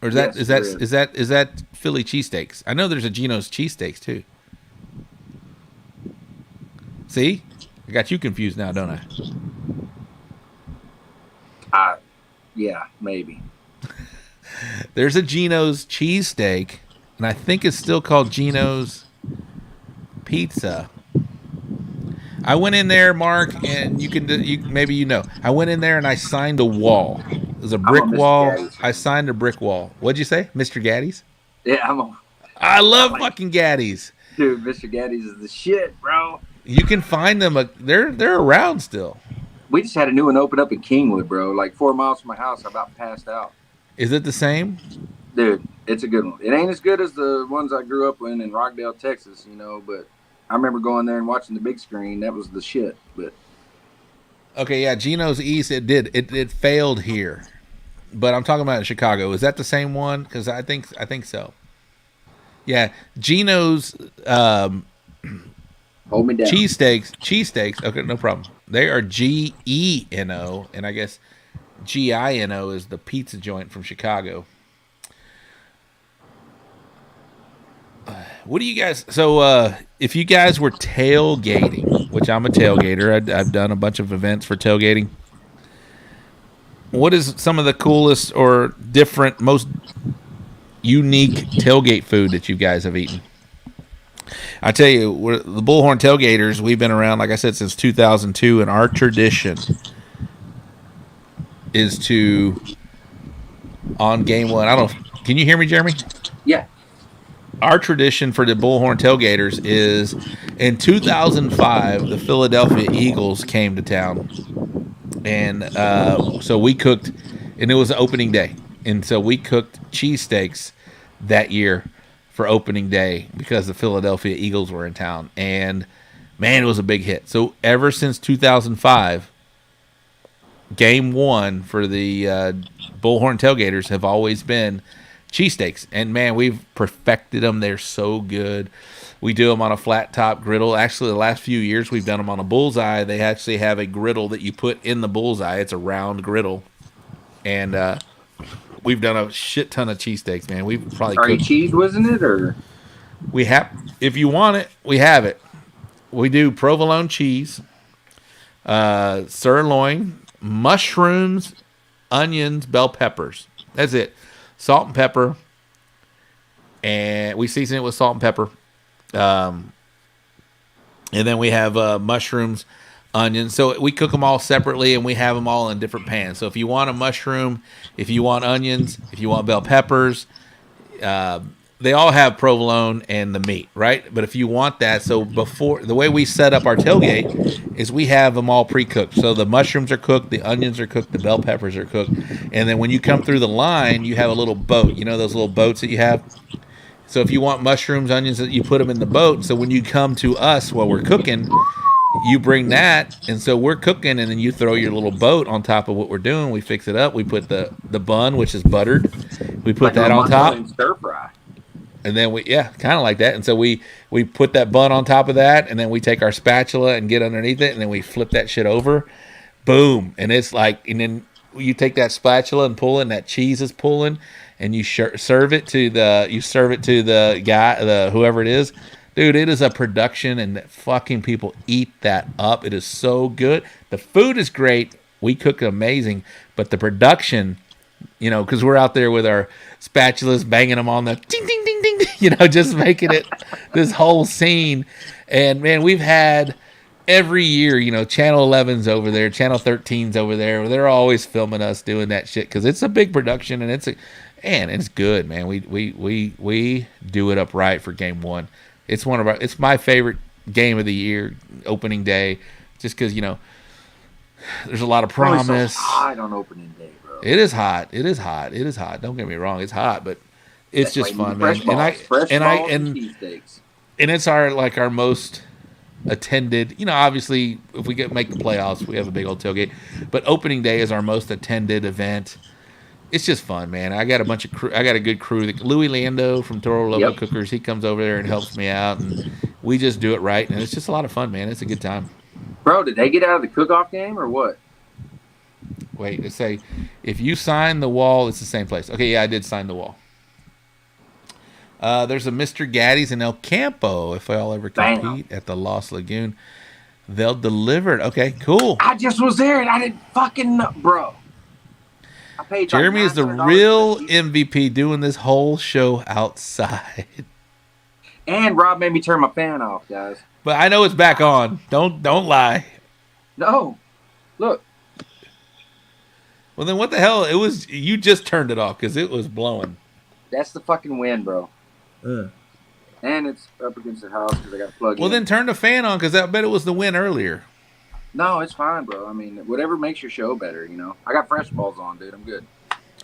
or is that Philly cheesesteaks? I know there's a Gino's cheesesteaks too. See, I got you confused now, don't I? Yeah, maybe. There's a Gino's cheesesteak, and I think it's still called Gino's Pizza. I went in there, Mark, and maybe you know. I went in there and I signed a wall. It was a brick wall. Gaddy's. I signed a brick wall. What'd you say, Mr. Gaddy's? Yeah, I love fucking Gaddy's. Dude, Mr. Gaddy's is the shit, bro. You can find them. They're around still. We just had a new one open up in Kingwood, bro. Like 4 miles from my house. I about passed out. Is it the same? Dude, it's a good one. It ain't as good as the ones I grew up in Rockdale, Texas, but I remember going there and watching the big screen. That was the shit. But okay, yeah, Gino's East. It did. It failed here, but I'm talking about in Chicago. Is that the same one? Because I think so. Yeah, Gino's. Hold me down. Cheesesteaks. Okay, no problem. They are GENO, and I guess GINO is the pizza joint from Chicago. What do you guys? So, if you guys were tailgating, which I'm a tailgater, I've done a bunch of events for tailgating. What is some of the coolest or different, most unique tailgate food that you guys have eaten? I tell you, we're the Bullhorn Tailgaters. We've been around, like I said, since 2002, and our tradition is to on game one. I don't know. Can you hear me, Jeremy? Yeah. Our tradition for the Bullhorn Tailgaters is in 2005, the Philadelphia Eagles came to town. And so we cooked, and it was opening day. And so we cooked cheesesteaks that year for opening day because the Philadelphia Eagles were in town. And, man, it was a big hit. So ever since 2005, game one for the Bullhorn Tailgaters have always been cheesesteaks. And, man, we've perfected them. They're so good. We do them on a flat top griddle. Actually, the last few years we've done them on a bullseye. They actually have a griddle that you put in the bullseye. It's a round griddle. And we've done a shit ton of cheesesteaks, man. We've probably Are you cheese, wasn't it? Or we have, if you want it, we have it. We do provolone cheese, sirloin, mushrooms, onions, bell peppers. That's it. Salt and pepper. And we season it with salt and pepper. And then we have mushrooms, onions. So we cook them all separately, and we have them all in different pans. So if you want a mushroom, if you want onions, if you want bell peppers, they all have provolone and the meat, right? But if you want that, so before the way we set up our tailgate is we have them all pre-cooked. So the mushrooms are cooked, the onions are cooked, the bell peppers are cooked, and then when you come through the line, you have a little boat. You know those little boats that you have? So if you want mushrooms, onions, you put them in the boat. So when you come to us while we're cooking, you bring that, and so we're cooking, and then you throw your little boat on top of what we're doing. We fix it up. We put the bun, which is buttered. We put like that on top. Stir fry. And then kind of like that. And so we put that bun on top of that, and then we take our spatula and get underneath it, and then we flip that shit over. Boom. And it's like, and then you take that spatula and pull it, and that cheese is pulling, and you serve it to the guy, whoever it is. Dude, it is a production, and fucking people eat that up. It is so good. The food is great. We cook amazing, but the production, because we're out there with our spatulas, banging them on the ding, ding, ding, ding, just making it this whole scene. And, man, we've had every year, Channel 11's over there, Channel 13's over there. They're always filming us doing that shit because it's a big production, and it's good, man. We do it up right for game one. It's my favorite game of the year, opening day, just because, there's a lot of promise. It's so hot on opening day, bro. It is hot. Don't get me wrong, it's hot, but it's just fun, man. And it's our most attended. Obviously, if we make the playoffs, we have a big old tailgate. But opening day is our most attended event. It's just fun, man. I got a bunch of crew. I got a good crew. Louis Lando from Toro Loco Cookers, he comes over there and helps me out, and we just do it right, and it's just a lot of fun, man. It's a good time. Bro, did they get out of the cook-off game or what? Wait, let's say if you sign the wall, it's the same place. Okay, yeah, I did sign the wall. There's a Mr. Gaddy's in El Campo. If y'all ever compete at the Lost Lagoon, they'll deliver it. Okay, cool. I just was there and I didn't fucking know, bro. Jeremy is the real MVP doing this whole show outside. And Rob made me turn my fan off, guys. But I know it's back on. Don't lie. No. Look. Well, then what the hell? It was you just turned it off because it was blowing. That's the fucking wind, bro. And it's up against the house because I got to plug in. Well, then turn the fan on because I bet it was the wind earlier. No, it's fine, bro. I mean, whatever makes your show better, I got fresh balls on, dude. I'm good.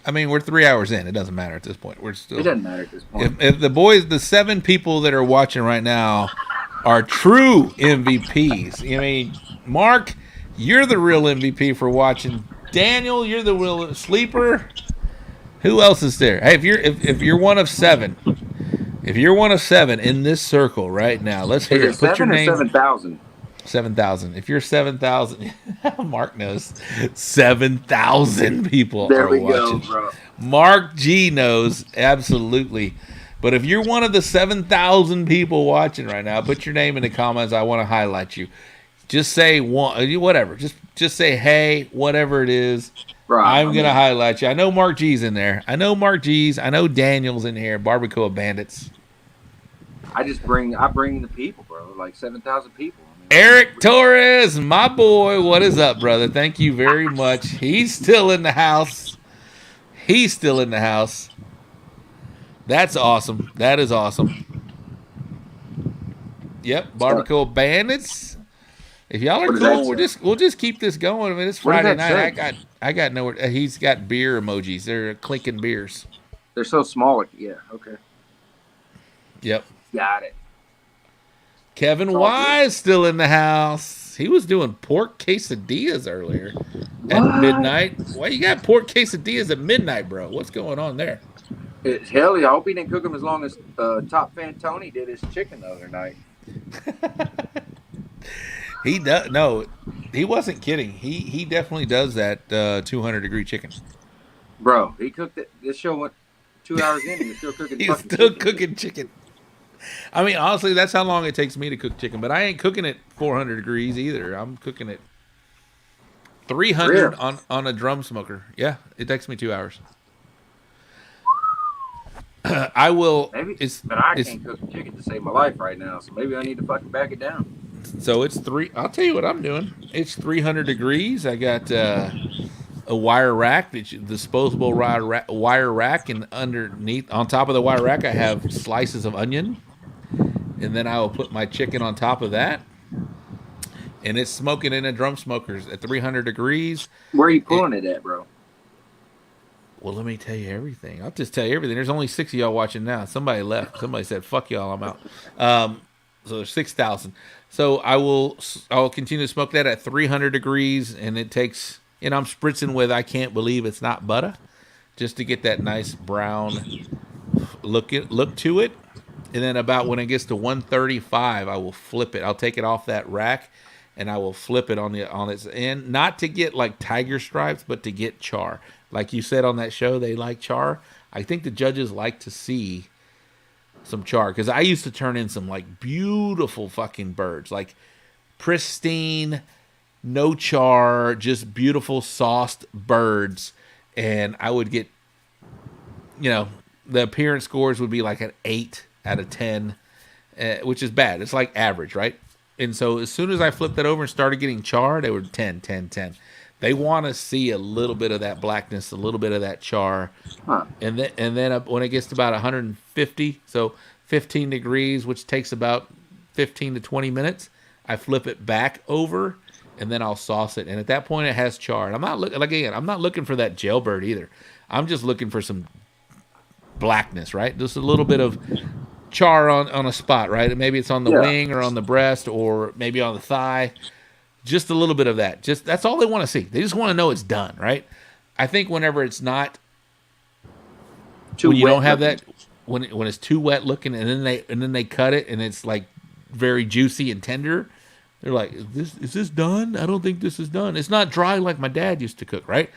I mean, we're 3 hours in. It doesn't matter at this point. We're still. It doesn't matter at this point. If the 7 people that are watching right now are true MVPs. I mean, Mark, you're the real MVP for watching. Daniel, you're the real sleeper. Who else is there? Hey, if you're one of 7, if you're one of 7 in this circle right now, let's hear it. Put your name. 7,000. 7,000. If you're 7,000, Mark knows 7,000 people There are we go, watching. bro. Mark G knows absolutely. But if you're one of the 7,000 people watching right now, put your name in the comments. I want to highlight you. Just say whatever. Just say hey, whatever it is. Right. I'm gonna highlight you. I know Mark G's in there. I know Daniel's in here. Barbacoa Bandits. I bring the people, bro. Like 7,000 people. I mean, Eric Torres, my boy. What is up, brother? Thank you very much. He's still in the house. That's awesome. That is awesome. Yep, Barbacoa Bandits. If y'all are cool, we'll just keep this going. I mean, it's Friday night. I got nowhere. He's got beer emojis. They're clinking beers. They're so small. Yeah. Okay. Yep. Got it. Kevin Wise still in the house. He was doing pork quesadillas earlier at midnight. Why you got pork quesadillas at midnight, bro? What's going on there? Hell yeah. I hope he didn't cook them as long as Top Fan Tony did his chicken the other night. He does. No, he wasn't kidding. He definitely does that 200-degree chicken. Bro, he cooked it. This show went 2 hours in and he's still cooking. He's still cooking chicken. I mean, honestly, that's how long it takes me to cook chicken. But I ain't cooking it 400 degrees either. I'm cooking it 300 on a drum smoker. Yeah, it takes me 2 hours. I will. But I can't cook chicken to save my life right now, so maybe I need to fucking back it down. So it's I'll tell you what I'm doing. It's 300 degrees. I got a wire rack, disposable wire rack, and underneath, on top of the wire rack, I have slices of onion, and then I will put my chicken on top of that, and it's smoking in a drum smokers at 300 degrees. Where are you pulling it at, bro? Well, let me tell you everything. I'll just tell you everything. There's only 6 of y'all watching now. Somebody left. Somebody said, "Fuck y'all, I'm out." So there's 6,000. So I'll continue to smoke that at 300 degrees, and it takes, I'm spritzing with, I can't believe it's not butter, just to get that nice brown look to it. And then about when it gets to 135, I will flip it. I'll take it off that rack, and I will flip it on its end, not to get like tiger stripes, but to get char. Like you said on that show, they like char. I think the judges like to see some char, because I used to turn in some like beautiful fucking birds, like pristine, no char, just beautiful sauced birds, and I would get, the appearance scores would be like an 8 out of 10, which is bad. It's like average, right? And so as soon as I flipped that over and started getting char, they were 10, 10, 10. They want to see a little bit of that blackness, a little bit of that char. Huh. And then when it gets to about 150, so 15 degrees, which takes about 15 to 20 minutes, I flip it back over, and then I'll sauce it. And at that point, it has char. And I'm not looking for that jailbird either. I'm just looking for some blackness, right? Just a little bit of char on a spot, right? Maybe it's on the wing or on the breast or maybe on the thigh. Just a little bit of that. That's all they want to see. They just want to know it's done, right? I think whenever it's not too when you wet don't have looking. that, when it's too wet looking, and then they cut it and it's like very juicy and tender, they're like, is this done? I don't think this is done. It's not dry like my dad used to cook, right?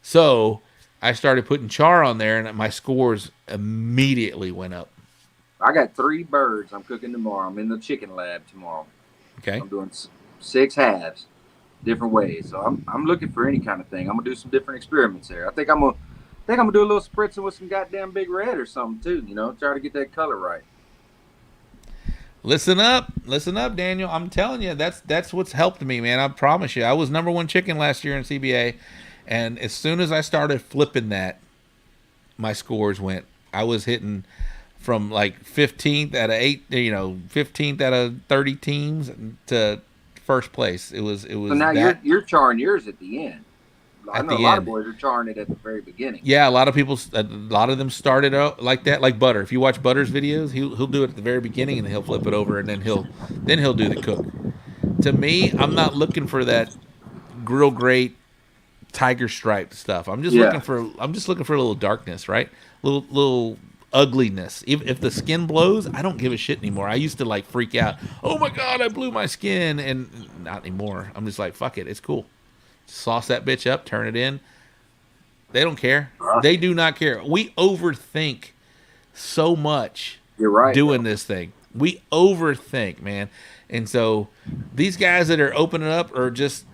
So I started putting char on there, and my scores immediately went up. I got 3 birds I'm cooking tomorrow. I'm in the chicken lab tomorrow. Okay. I'm doing 6 halves, different ways. So I'm looking for any kind of thing. I'm gonna do some different experiments there. I think I'm gonna do a little spritzing with some goddamn big red or something too. Try to get that color right. Listen up, Daniel. I'm telling you, that's what's helped me, man. I promise you. I was #1 chicken last year in CBA, and as soon as I started flipping that, my scores went. I was hitting from like 15th out of 15th out of 30 teams to first place. It was. So now you're charring yours at the end. I know a lot of boys are charring it at the very beginning. Yeah, a lot of them started out like that, like Butter. If you watch Butter's videos, he'll do it at the very beginning, and then he'll flip it over, and then he'll do the cook. To me, I'm not looking for that grill grate tiger stripe stuff. I'm just looking for a little darkness, right? Little ugliness. If the skin blows, I don't give a shit anymore. I used to like freak out. Oh my God, I blew my skin. And not anymore. I'm just like, fuck it. It's cool. Sauce that bitch up, turn it in. They don't care. They do not care. We overthink so much. You're right, doing bro. this thing. We overthink, man. And so these guys that are opening up are just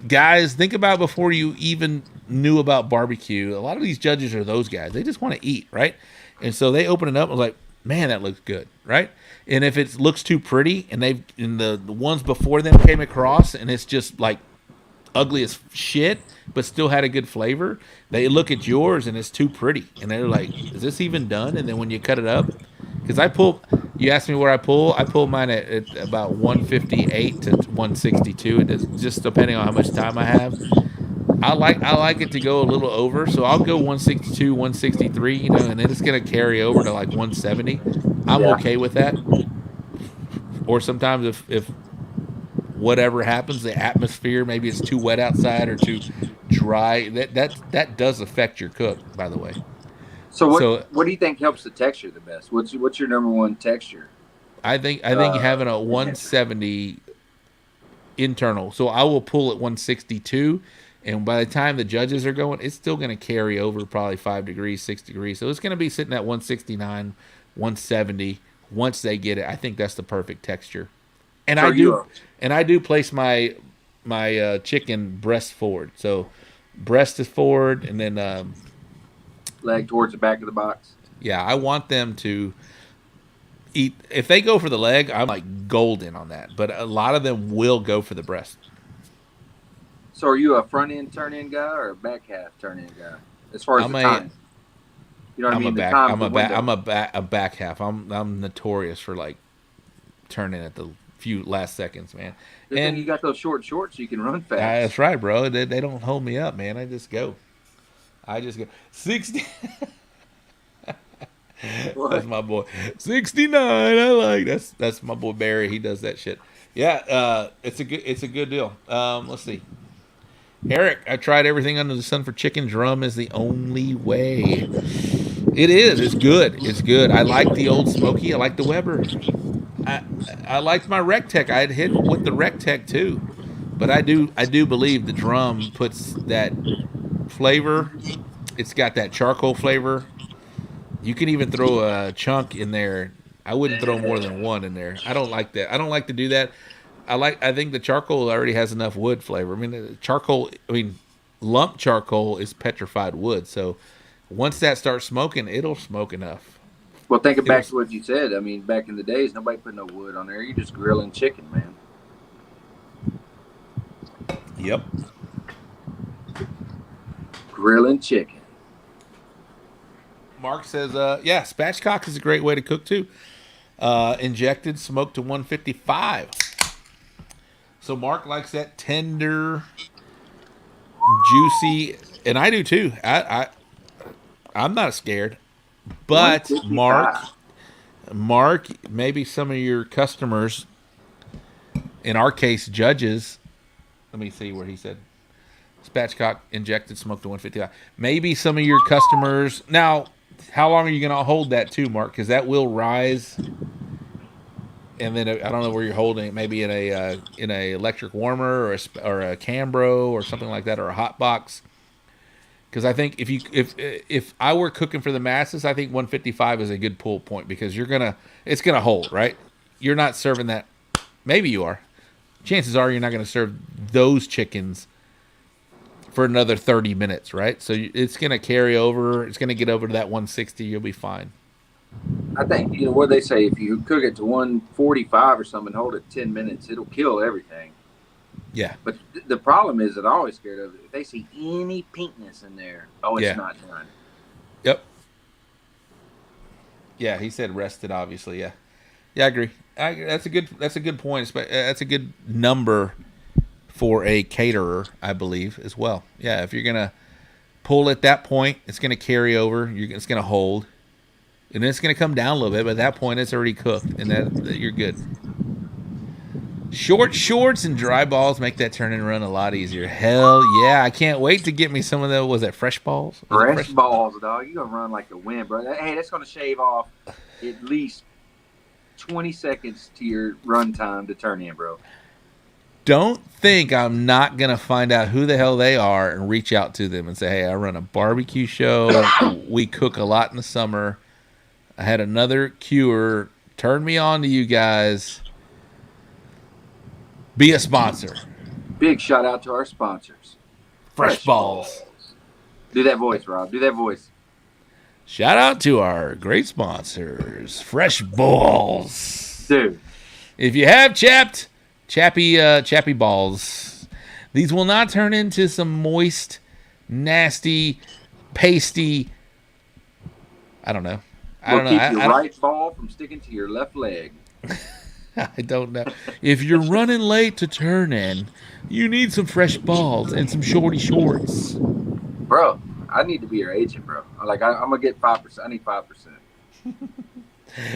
guys, think about before you even knew about barbecue. A lot of these judges are those guys. They just want to eat, right? And so they open it up and like, man, that looks good, right? And if it looks too pretty and the ones before them came across and it's just like ugly as shit, but still had a good flavor, they look at yours and it's too pretty. And they're like, is this even done? And then when you cut it up, because you asked me where I pull mine at about 158 to 162. It is just depending on how much time I have. I like it to go a little over, so I'll go 162, 163, you know, and then it's gonna carry over to like 170. I'm okay with that. Or sometimes if whatever happens, the atmosphere, maybe it's too wet outside or too dry, that does affect your cook, by the way. So what do you think helps the texture the best? What's your number one texture? I think having a 170 internal. So I will pull at 162, and by the time the judges are going, it's still going to carry over probably 5 degrees, 6 degrees. So it's going to be sitting at 169, 170 once they get it. I think that's the perfect texture. And I do place my chicken breast forward. So breast is forward, and then leg towards the back of the box. Yeah, I want them to eat. If they go for the leg, I'm like golden on that. But a lot of them will go for the breast. So are you a front end turn in guy or a back half turn in guy? As far as the time, you know what I mean. I'm a back half. I'm notorious for like turning at the few last seconds, man. And you got those short shorts, so you can run fast. That's right, bro. They don't hold me up, man. I just go 60. That's my boy. 69. I like that's my boy Barry. He does that shit. Yeah, it's a good deal. Let's see. Eric, I tried everything under the sun for chicken. Drum is the only way. It is. It's good. It's good. I like the old Smoky. I like the Weber. I liked my Rectech. I had hit with the Rectech too, but I do believe the drum puts that flavor. It's got that charcoal flavor. You can even throw a chunk in there. I wouldn't throw more than one in there. I don't like that. I don't like to do that. I think the charcoal already has enough wood flavor. I mean, lump charcoal is petrified wood. So once that starts smoking, it'll smoke enough. Well, think back to what you said. I mean, back in the days, nobody put no wood on there. You just grilling chicken, man. Yep. Grilling chicken. Mark says, yeah, spatchcock is a great way to cook too. Injected, smoked to 155. So Mark likes that tender, juicy, and I do too. I'm not scared. But Mark, maybe some of your customers, in our case, judges. Let me see where he said. Spatchcock injected, smoked to 155. Maybe some of your customers. Now, how long are you going to hold that too, Mark? Because that will rise. And then I don't know where you're holding it. Maybe in a electric warmer or a Cambro or something like that, or a hot box. Because I think if I were cooking for the masses, I think 155 is a good pull point because it's gonna hold, right? You're not serving that. Maybe you are. Chances are you're not going to serve those chickens for another 30 minutes, right? So it's going to carry over. It's going to get over to that 160. You'll be fine. I think, what they say, if you cook it to 145 or something, hold it 10 minutes, it'll kill everything. Yeah. But the problem is that I'm always scared of it. If they see any pinkness in there, it's not done. Yep. Yeah, he said rested, obviously. Yeah. Yeah, I agree. That's a good point. That's a good number for a caterer, I believe, as well. Yeah, if you're gonna pull at that point, it's gonna carry over. It's gonna hold, and then it's gonna come down a little bit. But at that point, it's already cooked, and that you're good. Short shorts and dry balls make that turn and run a lot easier. Hell yeah. I can't wait to get me some of those. Was that fresh balls? Fresh balls, dog. You're going to run like the wind, bro. Hey, that's going to shave off at least 20 seconds to your run time to turn in, bro. Don't think I'm not going to find out who the hell they are and reach out to them and say, hey, I run a barbecue show. We cook a lot in the summer. I had another cure. Turn me on to you guys. Be a sponsor. Big shout out to our sponsors. Fresh balls. Do that voice, Rob. Do that voice. Shout out to our great sponsors, Fresh Balls. Dude. If you have chappy balls, these will not turn into some moist, nasty, pasty. I don't know. Keep your right ball from sticking to your left leg. I don't know. If you're running late to turn in, you need some fresh balls and some shorty shorts. Bro, I need to be your agent, bro. I'm gonna get 5%. I need 5%.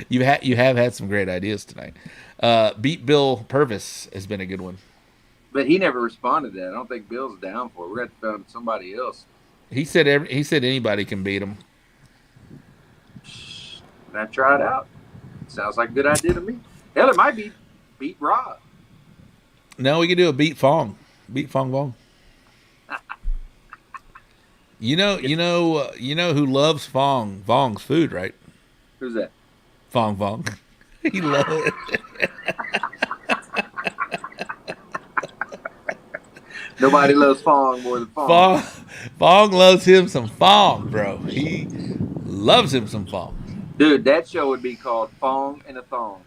You have had some great ideas tonight. Beat Bill Purvis has been a good one. But he never responded to that. I don't think Bill's down for it. We're gonna have to find somebody else. He said anybody can beat him. Can I try it out? Sounds like a good idea to me. Hell, it might be beat Rob. No, we can do a beat Fong. Beat Fong Vong. You know who loves Vong's food, right? Who's that? Fong Vong. He loves it. Nobody loves Fong more than Fong. Fong loves him some Fong, bro. He loves him some Fong. Dude, that show would be called Fong and a Thong.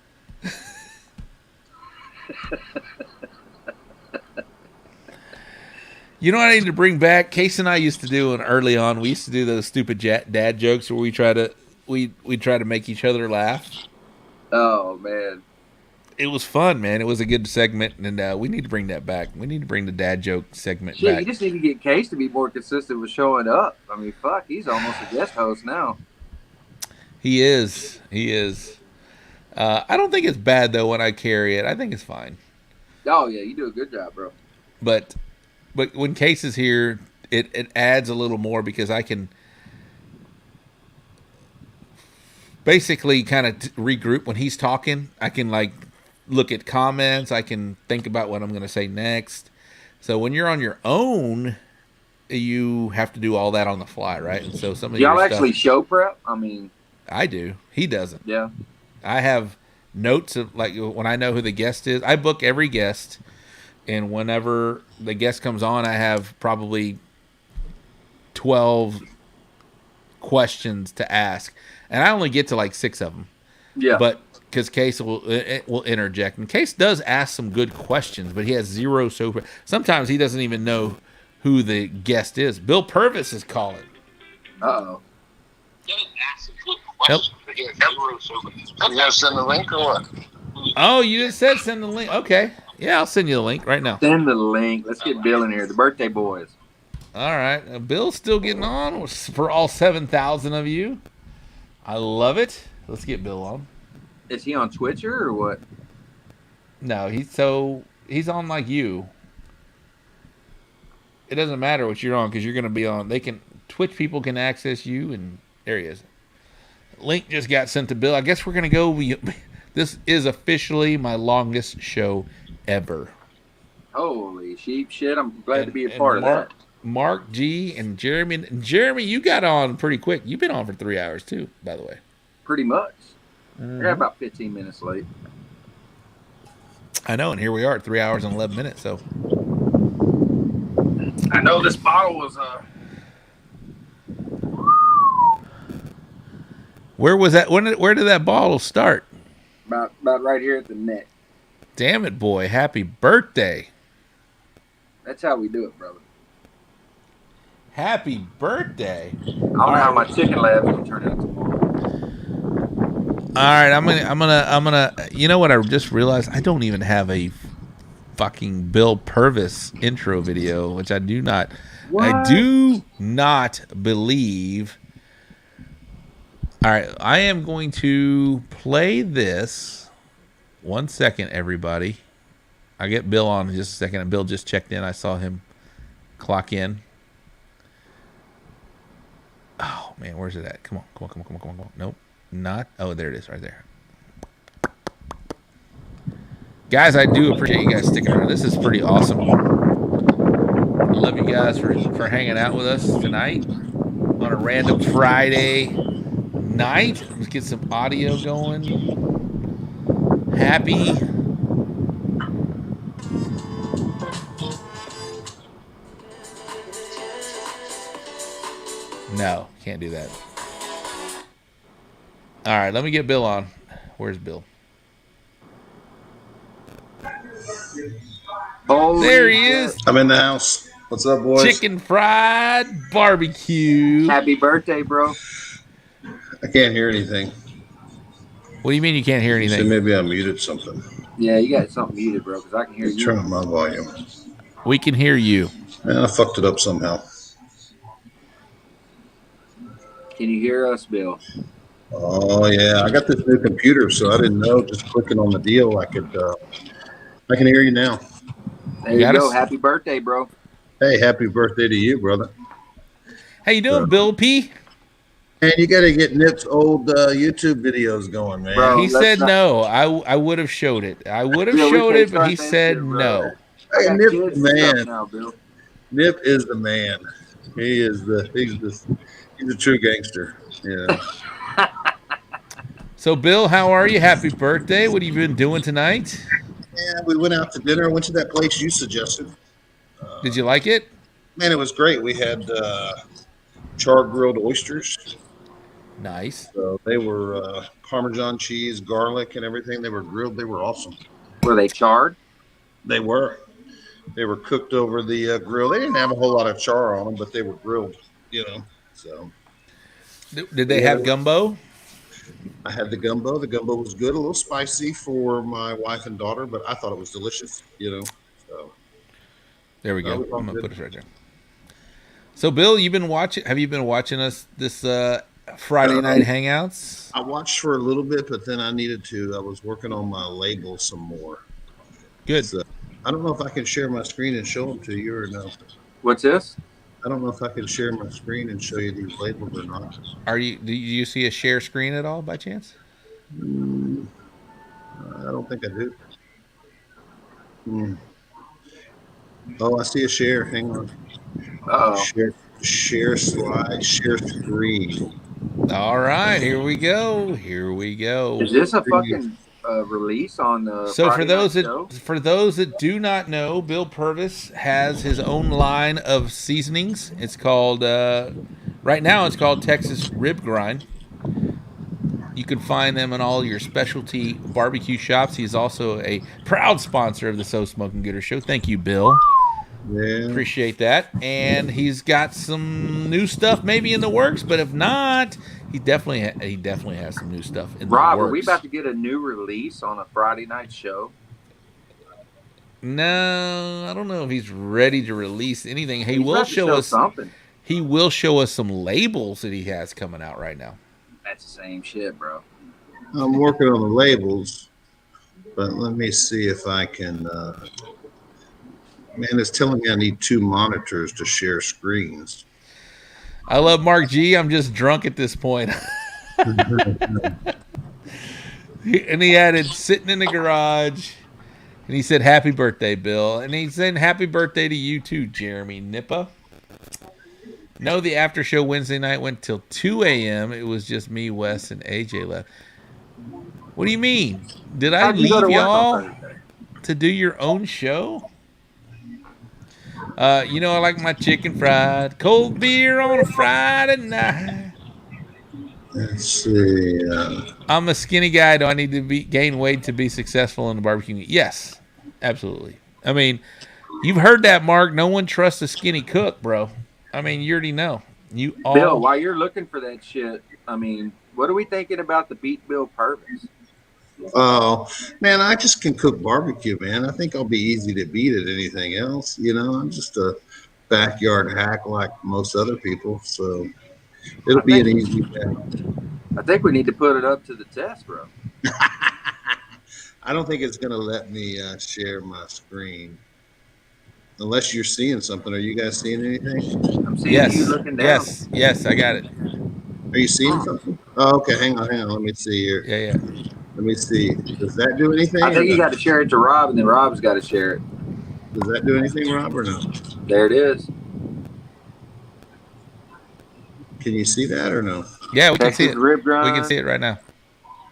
You know what I need to bring back? Case and I used to do early on. We used to do those stupid dad jokes where we try to make each other laugh. Oh man, it was fun, man. It was a good segment, and we need to bring that back. We need to bring the dad joke segment back. You just need to get Case to be more consistent with showing up. I mean, fuck, he's almost a guest host now. He is. I don't think it's bad though when I carry it. I think it's fine. Oh yeah, you do a good job, bro. But when Case is here, it adds a little more because I can basically kind of regroup when he's talking. I can look at comments. I can think about what I'm going to say next. So when you're on your own, you have to do all that on the fly, right? And so some of y'all actually show prep. I mean, I do. He doesn't. Yeah. I have notes of when I know who the guest is. I book every guest. And whenever the guest comes on, I have probably 12 questions to ask. And I only get to 6 of them. Yeah. But because Case will interject. And Case does ask some good questions, but he has zero so far. Sometimes he doesn't even know who the guest is. Bill Purvis is calling. Uh-oh. Nope. You gotta send the link or what? Oh, you just said send the link. Okay. Yeah, I'll send you the link right now. Send the link. Let's get Bill in here. The birthday boys. All right. Bill's still getting on for all 7,000 of you. I love it. Let's get Bill on. Is he on Twitcher or what? No, he's on like you. It doesn't matter what you're on because you're going to be on. Twitch people can access you, and there he is. Link just got sent to Bill. I guess we're going to go. This is officially my longest show ever. Holy sheep shit. I'm glad to be a part of that. Mark G and Jeremy. Jeremy, you got on pretty quick. You've been on for 3 hours too, by the way. Pretty much. We're about 15 minutes late. I know, and here we are at 3 hours and 11 minutes. So I know this bottle was Where was that? Where did that bottle start? About right here at the neck. Damn it, boy. Happy birthday. That's how we do it, brother. Happy birthday. I don't know how my chicken lab's gonna turn out tomorrow. All right, I'm gonna. You know what? I just realized I don't even have a fucking Bill Purvis intro video, which I do not. What? I do not believe. All right, I am going to play this. 1 second, everybody. I'll get Bill on in just a second. And Bill just checked in. I saw him clock in. Oh, man, where's it at? Come on. Nope, not. Oh, there it is right there. Guys, I do appreciate you guys sticking around. This is pretty awesome. I love you guys for hanging out with us tonight on a random Friday night. Let's get some audio going. Happy. No, can't do that. All right, let me get Bill on. Where's Bill? There he is. I'm in the house. What's up, boys? Chicken fried barbecue. Happy birthday, bro. I can't hear anything. What do you mean you can't hear So anything? maybe I muted something. Yeah, you got something muted, bro, because I can hear you. Turn up my volume. We can hear you. Man, I fucked it up somehow. Can you hear us, Bill? Oh yeah, I got this new computer, so I didn't know. Just clicking on the deal, I can hear you now. There you go. Happy birthday, bro. Hey, happy birthday to you, brother. How you doing, Bill P? And you got to get Nip's old YouTube videos going, man. Bro, he said no. I would have showed it. I would have showed it, but he said no. Hey, Nip's the man. Now, Bill. Nip is the man. He's a true gangster. Yeah. So, Bill, how are you? Happy birthday. What have you been doing tonight? Yeah, we went out to dinner. Went to that place you suggested. Did you like it? Man, it was great. We had char-grilled oysters. Nice. So they were Parmesan cheese, garlic, and everything. They were grilled. They were awesome. Were they charred? They were. They were cooked over the grill. They didn't have a whole lot of char on them, but they were grilled, So. Did they have gumbo? I had the gumbo. The gumbo was good, a little spicy for my wife and daughter, but I thought it was delicious, So there we go. I'm gonna put it right there. So, Bill, have you been watching us this Friday night hangouts? I watched for a little bit, but then I needed to. I was working on my labels some more. Good. So, I don't know if I can share my screen and show them to you or no. What's this? I don't know if I can share my screen and show you these labels or not. Do you see a share screen at all by chance? I don't think I do. Oh, I see a share. Hang on. Share slide, share screen. All right, here we go. Is this a fucking release on the? So Friday for those that do not know, Bill Purvis has his own line of seasonings. It's called right now. It's called Texas Rib Grind. You can find them in all your specialty barbecue shops. He's also a proud sponsor of the So Smokin' Gooder Show. Thank you, Bill. Yeah. Appreciate that. And he's got some new stuff maybe in the works, but if not, he definitely has some new stuff in the works. Rob, are we about to get a new release on a Friday night show? No, I don't know if he's ready to release anything. He will show us something. He will show us some labels that he has coming out right now. That's the same shit, bro. I'm working on the labels, but let me see if I can. Man, it's telling me I need 2 monitors to share screens. I love Mark G. I'm just drunk at this point. And he added sitting in the garage, and he said, "Happy birthday, Bill." And he said, "Happy birthday to you too, Jeremy Nippa." No, the after show Wednesday night went till 2 a.m. It was just me, Wes, and AJ left. What do you mean? Did I leave y'all to do your own show? I like my chicken fried. Cold beer on a Friday night. Let's see. I'm a skinny guy. Do I need to gain weight to be successful in the barbecue? Yes, absolutely. I mean, you've heard that, Mark. No one trusts a skinny cook, bro. I mean, you already know. Bill, while you're looking for that shit, I mean, what are we thinking about the Beat Bill Purvis? Oh, man, I just can cook barbecue, man. I think I'll be easy to beat at anything else. I'm just a backyard hack like most other people, so it'll be an easy thing. I think we need to put it up to the test, bro. I don't think it's going to let me share my screen unless you're seeing something. Are you guys seeing anything? I'm seeing you Yes, looking down. yes, I got it. Are you seeing something? Oh, okay. Hang on. Let me see here. Yeah, yeah. Let me see. Does that do anything? I Or think you no? got to share it to Rob, and then Rob's got to share it. Does that do anything, Rob, or no? There it is. Can you see that or no? Yeah, we can see Texas it. rib We can grind. see it right now.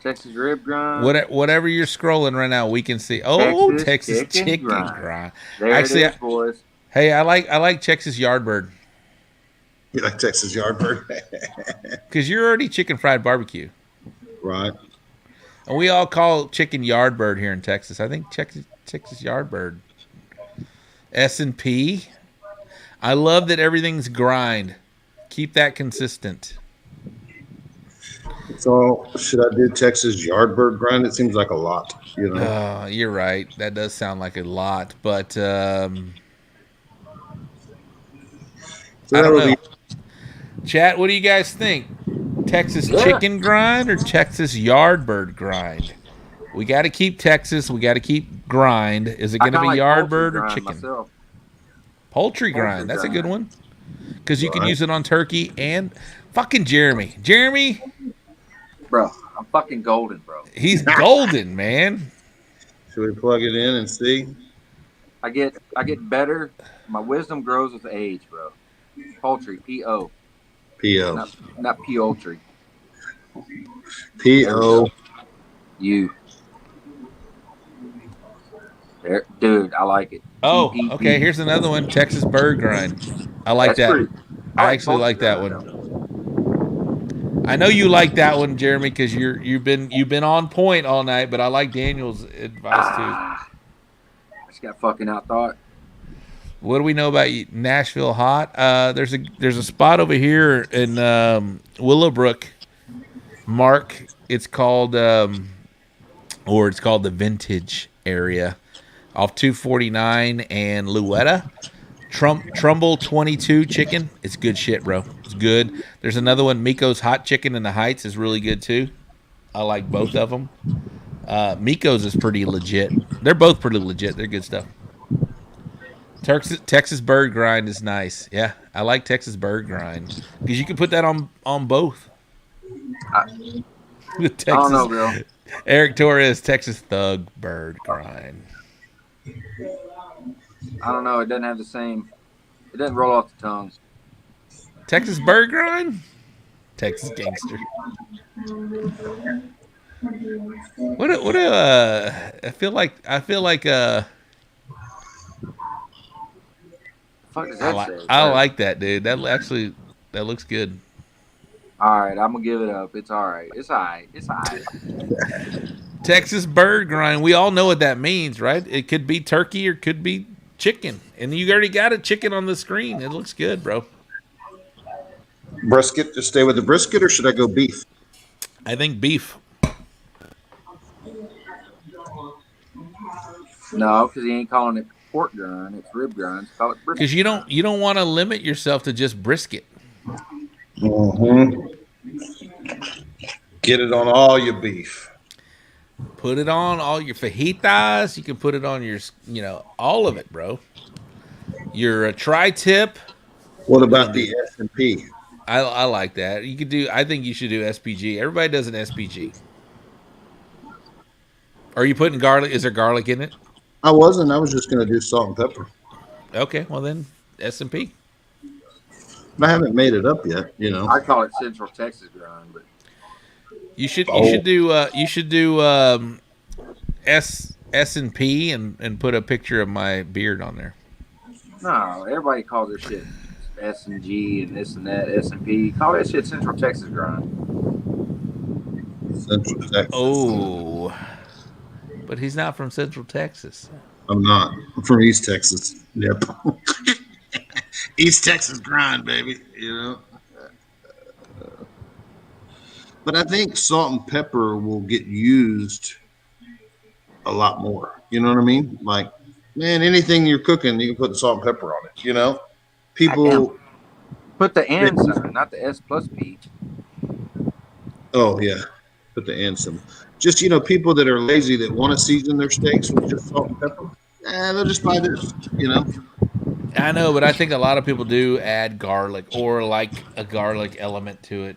Texas rib grind. Whatever you're scrolling right now, we can see. Oh, Texas chicken grind. There Actually, it is, boys. hey, I like Texas Yardbird You like Texas Yardbird? because you're already chicken fried barbecue, Right. and we all call chicken Yardbird here in Texas. I think Texas Yardbird. S&P. I love that everything's grind. Keep that consistent. So should I do Texas Yardbird grind? It seems like a lot, you know. You're right. That does sound like a lot, but So I don't that'll know. be Chat, what do you guys think? Texas chicken grind or Texas Yardbird grind? We got to keep Texas. We got to keep grind. Is it going to be Yardbird or chicken? Myself. Poultry grind. That's a good one. Because you can use it on turkey and fucking Jeremy. Jeremy, Bro, I'm fucking golden, bro. he's golden, man. Should we plug it in and see? I get better. My wisdom grows with age, bro. Poultry, P-O. P.O. Not P-Ultry. P.O. You. There, dude, I like it. Oh, TPP. okay. Here's another one. Texas bird grind. I like That's that. pretty- I actually like that poultry one. grind, I know you like that one, Jeremy, because you've been on point all night. But I like Daniel's advice too. I just got fucking outthought. What do we know about Nashville hot? There's a spot over here in Willowbrook, Mark. It's called the Vintage area, off 249 and Louetta. Trumbull 22 chicken. It's good shit, bro. It's good. There's another one, Miko's Hot Chicken in the Heights, is really good too. I like both of them. Miko's is pretty legit. They're both pretty legit. They're good stuff. Texas bird grind is nice. Yeah, I like Texas bird grind because you can put that on both. I Texas, don't know, bro. Eric Torres, Texas thug bird grind. I don't know. It doesn't have the same. It doesn't roll off the tongue. Texas bird grind. Texas gangster. What I feel like Fuck does that say? I like that, dude. That looks good. All right, I'm gonna give it up. It's all right. It's all right. It's all right. Texas bird grind. We all know what that means, right? It could be turkey or it could be chicken. And you already got a chicken on the screen. It looks good, bro. Brisket. Just stay with the brisket, or should I go beef? I think beef. No, because he ain't calling it pork grind. It's rib grind. Call it brisket. Because you don't want to limit yourself to just brisket. Mm-hmm. Get it on all your beef. Put it on all your fajitas. You can put it on your, all of it, bro. Your tri-tip. What about the S&P? I like that. You could do. I think you should do SPG. Everybody does an SPG. Are you putting garlic? Is there garlic in it? I wasn't. I was just going to do salt and pepper. Okay, well then S&P. I haven't made it up yet. I call it Central Texas grind, but you should do S&P and put a picture of my beard on there. no, everybody calls their shit S&G and this and that S&P. Call that shit Central Texas grind. Central Texas. Oh, but he's not from Central Texas. I'm not. I'm from East Texas. Yep. East Texas grind, baby. But I think salt and pepper will get used a lot more. You know what I mean? Like, man, anything you're cooking, you can put the salt and pepper on it. People put the and sign, not the S plus P. Oh yeah. Put the and some. Just people that are lazy that want to season their steaks with just salt and pepper. They'll just buy this. I know, but I think a lot of people do add garlic or like a garlic element to it.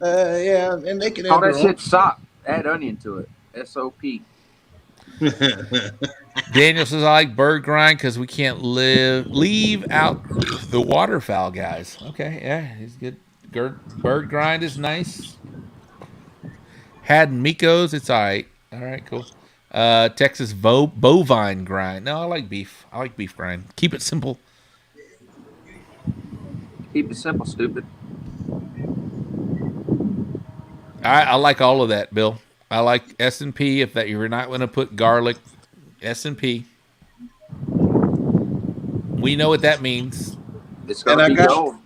Yeah, and they can Call add that their own. shit sop. Add onion to it. SOP. Daniel says I like bird grind because we can't leave out the waterfowl guys. Okay, yeah, he's good. Bird grind is nice. Had Miko's, it's all right. All right, cool. Texas bovine grind. No, I like beef. I like beef grind. Keep it simple. Keep it simple, stupid. I like all of that, Bill. I like S&P. If that you're not going to put garlic, S&P. We know what that means. It's gonna be gold.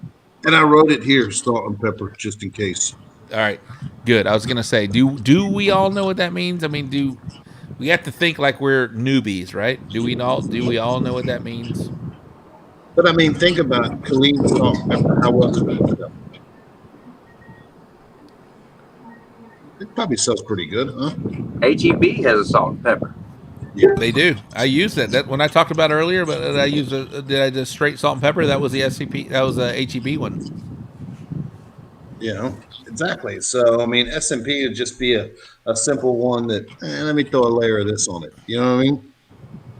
And I wrote it here, salt and pepper, just in case. All right, good. I was going to say, do we all know what that means? I mean, do we have to think like we're newbies, right? Do we all know what that means? But I mean, think about Colleen salt and pepper. How well does that sell? It probably sells pretty good, huh? HEB has a salt and pepper. Yeah, they do. I use that. That when I talked about earlier, but did I just straight salt and pepper? That was the SCP. That was a HEB one. Exactly. So I mean, S&P would just be a simple one that. Let me throw a layer of this on it. You know what I mean?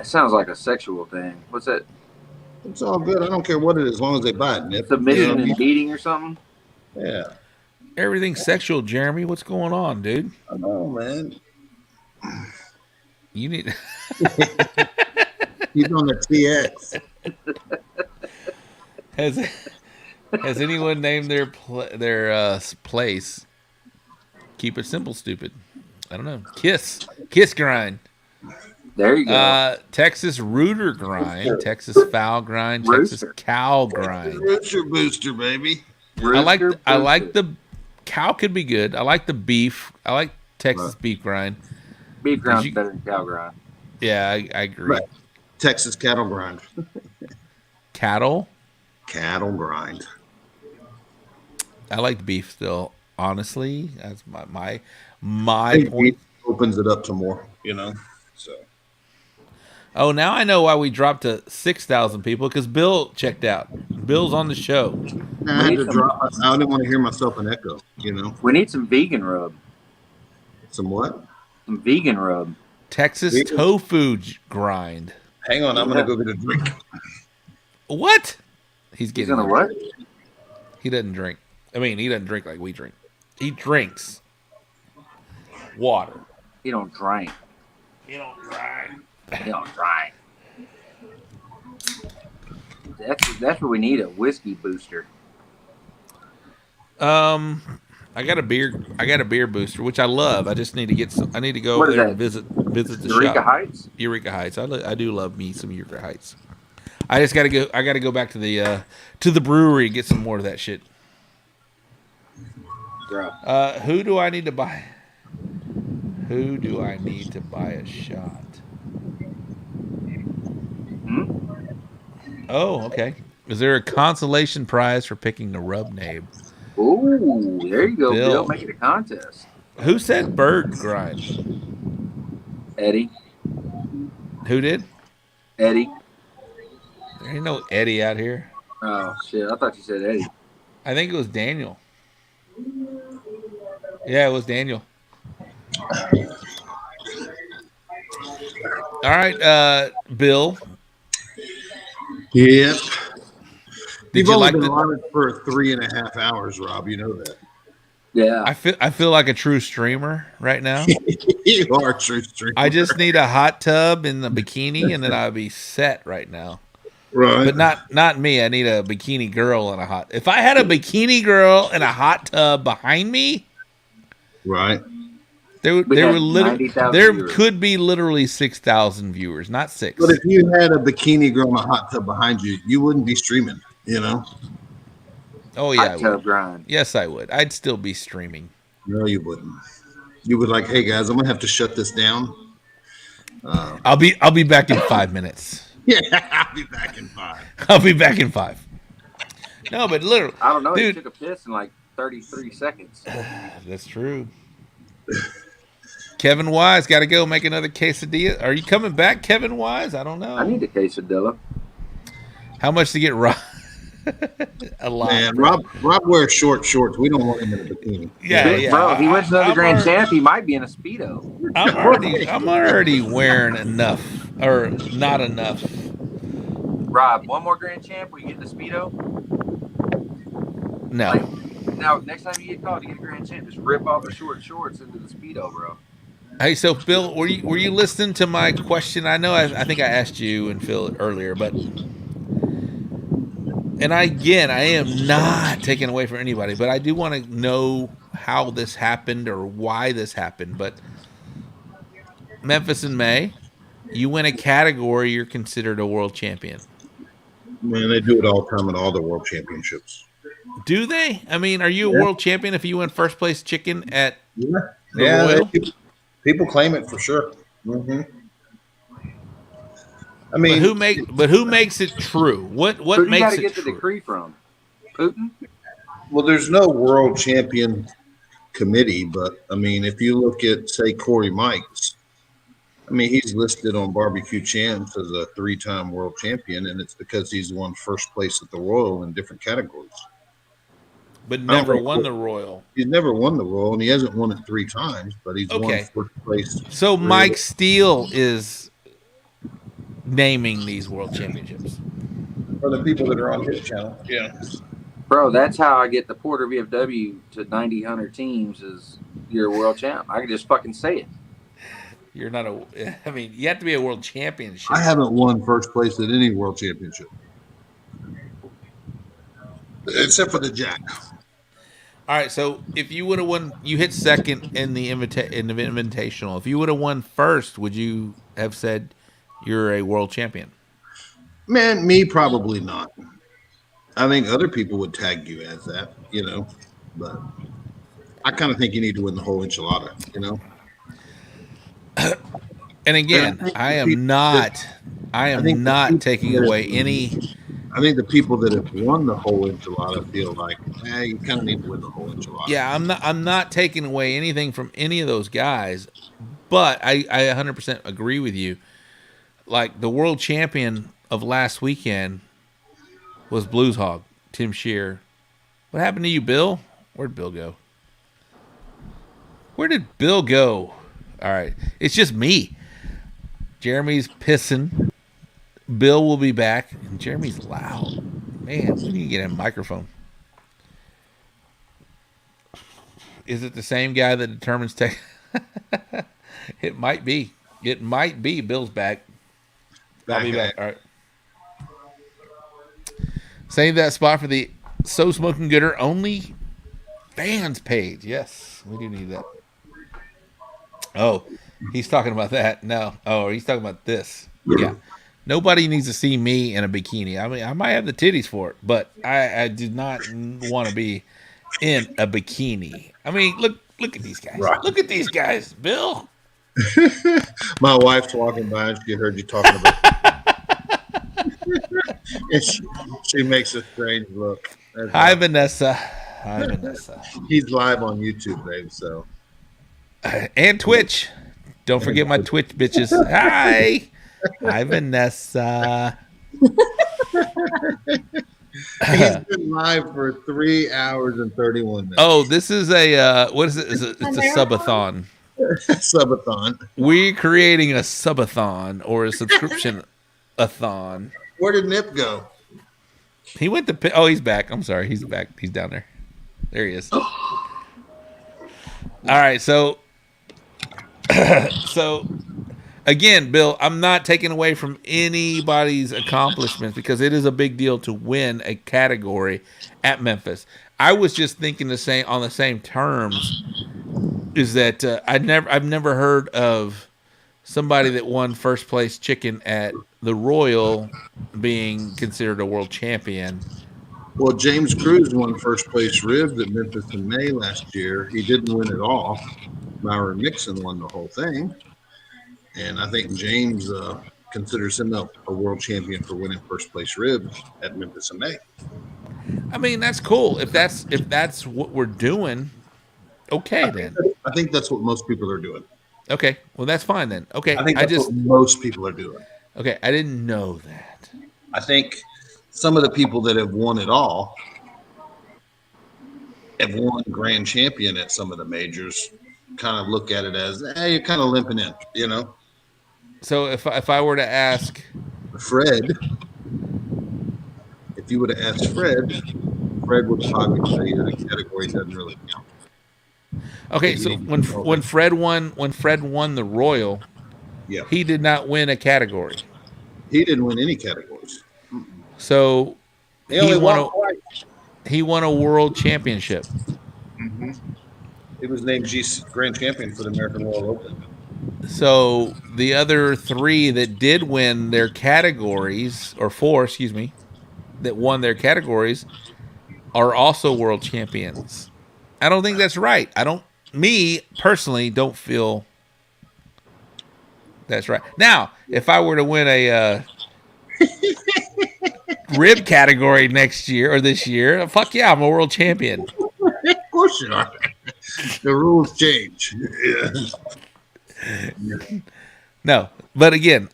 It sounds like a sexual thing. What's that? It's all good. I don't care what it is, as long as they buy it. Nip. Submission and beating or something. Yeah. Everything's sexual, Jeremy. What's going on, dude? I know, man. You need. He's on the TX. Has anyone named their place? Keep it simple, stupid. I don't know. Kiss grind. There you go. Texas rooter grind, Texas fowl grind, Rooster. Texas cow grind. Rooster booster, baby. I like the cow could be good. I like the beef. I like Texas beef grind. Beef grind's better than cow grind. Yeah, I agree. Right. Texas cattle grind. Cattle grind. I like the beef still. Honestly, that's my point. Opens it up to more, So. Oh, now I know why we dropped to 6,000 people because Bill checked out. Bill's on the show. I had to drop. I didn't want to hear myself an echo. We need some vegan rub. Some what? Some vegan rub. Texas tofu grind. Hang on, I'm gonna go get a drink. What? He's gonna what? He doesn't drink. I mean, he doesn't drink like we drink. He drinks water. He don't drink. He don't drink. He don't drink. That's what we need, a whiskey booster. I got a beer booster, which I love. I just need to get some. I need to go over there and visit the Eureka shop. Heights? Eureka Heights. I do love me some Eureka Heights. I just got to go. I got to go back to the brewery and get some more of that shit. Who do I need to buy? Who do I need to buy a shot? Oh, okay. Is there a consolation prize for picking the rub name? Ooh, there you go, Bill. Make it a contest. Who said bird grind? Eddie. Who did? Eddie. There ain't no Eddie out here. Oh, shit. I thought you said Eddie. I think it was Daniel. Yeah, it was Daniel. All right, Bill. Yep. Did You've you only like been on it for 3.5 hours, Rob. You know that. Yeah. I feel like a true streamer right now. You are a true streamer. I just need a hot tub and a bikini, and then I'll be set right now. Right. But not me. I need a bikini girl and a hot. If I had a bikini girl and a hot tub behind me, right. There could be literally 6,000 viewers, not 6. But if you had a bikini girl and a hot tub behind you, you wouldn't be streaming, Oh yeah, hot tub grind. Yes, I would. I'd still be streaming. No, you wouldn't. You would like, hey guys, I'm gonna have to shut this down. I'll be back in 5 minutes. Yeah, I'll be back in 5. I'll be back in 5. No, but literally, I don't know. Dude, He took a piss in like 33 seconds. That's true. Kevin Wise got to go make another quesadilla. Are you coming back, Kevin Wise? I don't know. I need a quesadilla. How much to get Rob? A lot. Man, bro. Rob wears short shorts. We don't want him in a bikini. Yeah. Bro, he wins another I'm grand already- champ. He might be in a Speedo. I'm already wearing enough, or not enough. Rob, one more grand champ, will you get in a Speedo? No. Now, next time you get called to get a grand champ, just rip off the short shorts into the Speedo, bro. Hey, so Bill, were you listening to my question? I know I think I asked you and Phil earlier, but I am not taking away from anybody, but I do want to know how this happened or why this happened. But Memphis in May, you win a category, you're considered a world champion. Man, they do it all the time at all the world championships. Do they? I mean, are you a world champion if you win first place chicken at the Yeah, Royal? people claim it for sure. Mm-hmm. I mean, but who makes it true? What Who do you makes gotta it get the true? decree from? Putin? well, there's no world champion committee, but I mean, if you look at, say, Corey Mikes, I mean, he's listed on Barbecue Champs as a 3-time world champion, and it's because he's won first place at the Royal in different categories. But never won the Royal. He's never won the Royal, and he hasn't won it 3 times, but he's won first place. So Mike Steele is naming these world championships. For the people that are on his channel, yeah. Bro, that's how I get the Porter VFW to 90, 100 teams is you're a world champ. I can just fucking say it. You're not I mean, you have to be a world championship. I haven't won first place at any world championship. Except for the Jack. All right, so if you would have won, you hit second in the invitational. If you would have won first, would you have said you're a world champion? Man, me probably not. I think other people would tag you as that, but I kind of think you need to win the whole enchilada, And again, I am not taking away any. I think the people that have won the whole enchilada feel like, you kind of need to win the whole enchilada. Yeah, I'm not taking away anything from any of those guys, but I 100% agree with you. Like the world champion of last weekend was Blues Hog, Tim Shear. What happened to you, Bill? Where'd Bill go? Where did Bill go? All right, it's just me. Jeremy's pissing. Bill will be back, and Jeremy's loud. Man, we need to get him a microphone. Is it the same guy that determines tech? It might be. It might be. Bill's back. I'll be back. All right. Save that spot for the So Smoking Gooder only fans page. Yes, we do need that. Oh, he's talking about that. No. Oh, he's talking about this. Yeah. Nobody needs to see me in a bikini. I mean, I might have the titties for it, but I do not want to be in a bikini. I mean, look at these guys. Right. Look at these guys, Bill. My wife's walking by and she heard you talking about and she makes a strange look. Hi, Vanessa. Hi, Vanessa. He's live on YouTube, babe, so. And Twitch. Don't forget my Twitch bitches. Hi. Hi, Vanessa. He's been live for 3 hours and 31 minutes. Oh, this is a what is it? It's a subathon. Subathon. We're creating a subathon or a subscription-a-thon. Where did Nip go? He went to. Oh, he's back. I'm sorry, he's back. He's down there. There he is. All right, so again, Bill, I'm not taking away from anybody's accomplishments because it is a big deal to win a category at Memphis. I was just thinking on the same terms is that I've never heard of somebody that won first place chicken at the Royal being considered a world champion. Well, James Cruz won first place ribs at Memphis in May last year. He didn't win it all. Myron Mixon won the whole thing. And I think James considers him a world champion for winning first place ribs at Memphis in May. I mean, that's cool. If that's what we're doing, okay then. I think that's what most people are doing. Okay, well that's fine then. Okay, I think that's what most people are doing. Okay, I didn't know that. I think some of the people that have won it all have won grand champion at some of the majors. Kind of look at it as, hey, you're kind of limping in, you know. So if I were to ask Fred, if you would have asked Fred, Fred would probably tell you the category doesn't really count. Okay, so when Fred won the Royal, yeah, he did not win a category. He didn't win any categories. So he only won twice. He won a world championship. Mm-hmm. He was named grand champion for the American World Open. So the other three that did win their categories, or four, excuse me, that won their categories are also world champions. I don't think that's right. Me personally don't feel that's right. Now, if I were to win a rib category next year or this year, fuck yeah, I'm a world champion. Of course you are. The rules change. No, but again,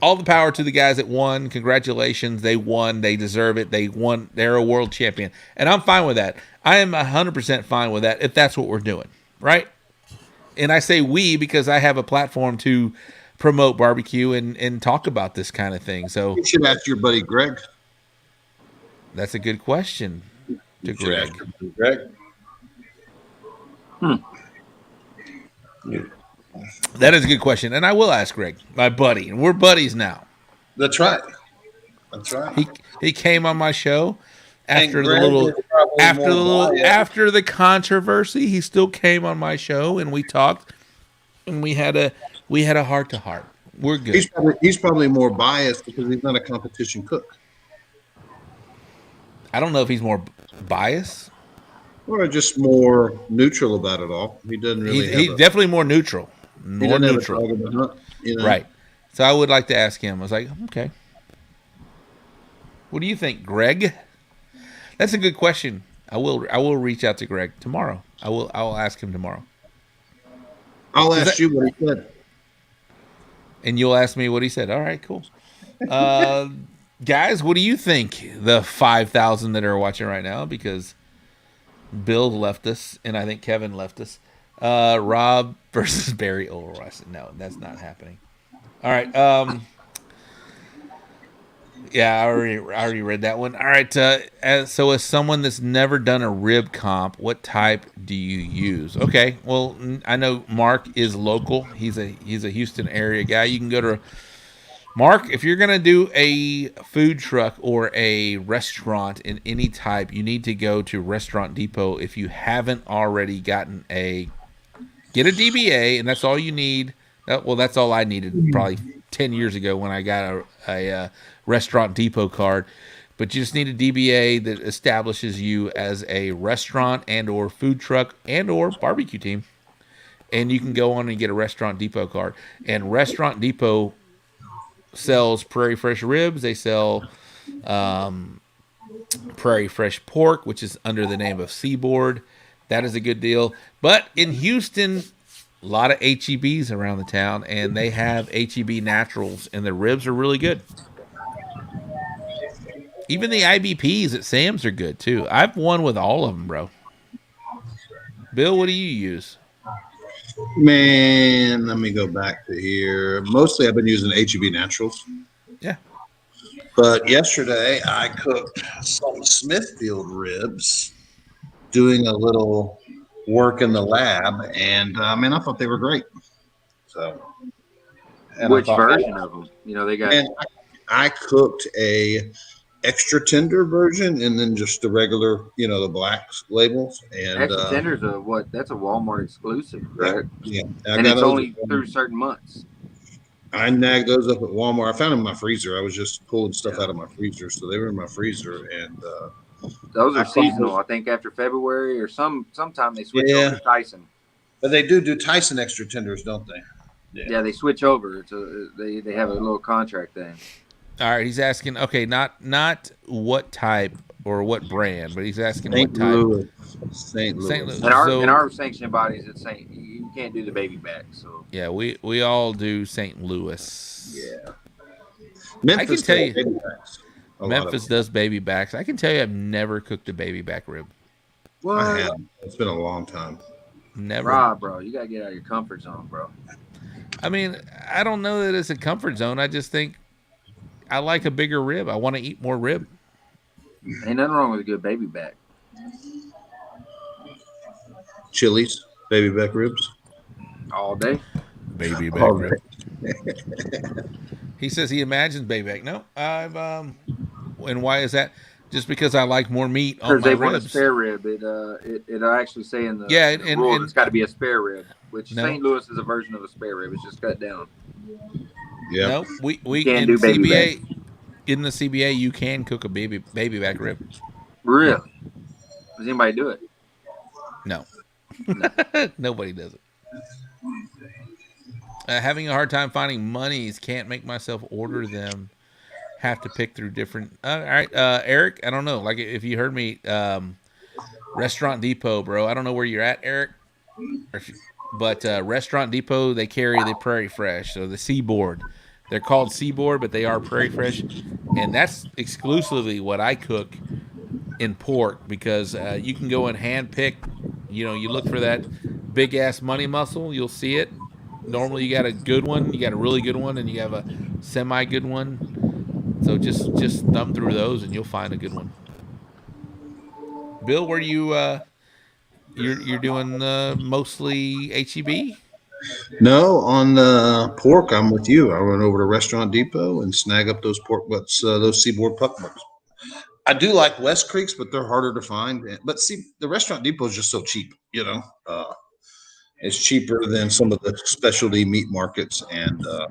all the power to the guys that won. Congratulations, they won. They deserve it. They won. They're a world champion, and I'm fine with that. I am 100% fine with that if that's what we're doing, right? And I say we because I have a platform to promote barbecue and talk about this kind of thing. So you should ask your buddy Greg. That's a good question to Greg. That is a good question, and I will ask Greg, my buddy, and we're buddies now. That's right. That's right. He came on my show after the controversy. He still came on my show, and we talked, and we had a heart to heart. We're good. He's probably more biased because he's not a competition cook. I don't know if he's more biased or just more neutral about it all. He doesn't really. He's definitely more neutral. More neutral. Right. So I would like to ask him. I was like, okay. What do you think, Greg? That's a good question. I will reach out to Greg tomorrow. I will ask him tomorrow. I'll ask you what he said. And you'll ask me what he said. All right, cool. Guys, what do you think? The 5,000 that are watching right now, because Bill left us, and I think Kevin left us. Rob versus Barry Olroy. No, that's not happening. All right. Yeah, I already read that one. All right. So as someone that's never done a rib comp, what type do you use? Okay. Well, I know Mark is local. He's a Houston area guy. You can go to Mark. If you're gonna do a food truck or a restaurant in any type, you need to go to Restaurant Depot. If you haven't already gotten get a DBA, and that's all you need. Well, that's all I needed probably 10 years ago when I got a Restaurant Depot card. But you just need a DBA that establishes you as a restaurant and or food truck and or barbecue team. And you can go on and get a Restaurant Depot card. And Restaurant Depot sells Prairie Fresh ribs. They sell Prairie Fresh pork, which is under the name of Seaboard. That is a good deal. But in Houston, a lot of HEBs around the town, and they have HEB Naturals, and the ribs are really good. Even the IBPs at Sam's are good, too. I've won with all of them, bro. Bill, what do you use? Man, let me go back to here. Mostly I've been using HEB Naturals. Yeah. But yesterday I cooked some Smithfield ribs, doing a little work in the lab, and I thought they were great. So, which version of them? They got. And I cooked a extra tender version, and then just the regular, the black labels. And extra tender's that's a Walmart exclusive, right? Yeah. And it's only through certain months. I nagged those up at Walmart. I found them in my freezer. I was just pulling stuff out of my freezer, so they were in my freezer, and. Those are seasonal. I think after February or sometime they switch over to Tyson. But they do Tyson extra tenders, don't they? Yeah, they switch over. They have a little contract thing. All right, he's asking. Okay, not what type or what brand, but he's asking what St. type. Louis. St. St. Louis. Louis. In our So sanctioning bodies, it's saying you can't do the baby back. So yeah, we all do St. Louis. yeah, I can Memphis tell does you, baby backs. A lot of Memphis them. does baby backs. I can tell you, I've never cooked a baby back rib. what? I have. It's been a long time. Never. Rob, bro, you gotta get out of your comfort zone, bro. I mean, I don't know that it's a comfort zone. I just think I like a bigger rib. I want to eat more rib. Ain't nothing wrong with a good baby back. Chili's, baby back ribs. All day. Baby back All rib. right. He says he imagines baby back. No, I've and why is that? Just because I like more meat on Because my they want a ribs. spare rib. It'll actually say in the, Yeah, in the and- rules and- it's got to be a spare rib, which No. St. Louis is a version of a spare rib. It's just cut down. Yeah. No, we Can't in do baby CBA. In the CBA, you can cook a baby back rib. Really? Does anybody do it? No, nobody does it. Having a hard time finding monies. Can't make myself order them. Have to pick through different. All right, Eric. I don't know. Like if you heard me, Restaurant Depot, bro. I don't know where you're at, Eric. But Restaurant Depot, they carry the Prairie Fresh, so the Seaboard. They're called Seaboard, but they are Prairie Fresh, and that's exclusively what I cook in pork because you can go and hand pick. You know, you look for that big ass money muscle, you'll see it. Normally, you got a good one, you got a really good one, and you have a semi good one. So just thumb through those, and you'll find a good one. Bill, where you you're doing mostly HEB? No, on pork, I'm with you. I run over to Restaurant Depot and snag up those pork butts, those seaboard puck butts. I do like West Creeks, but they're harder to find. But see, the Restaurant Depot is just so cheap, you know. It's cheaper than some of the specialty meat markets, and I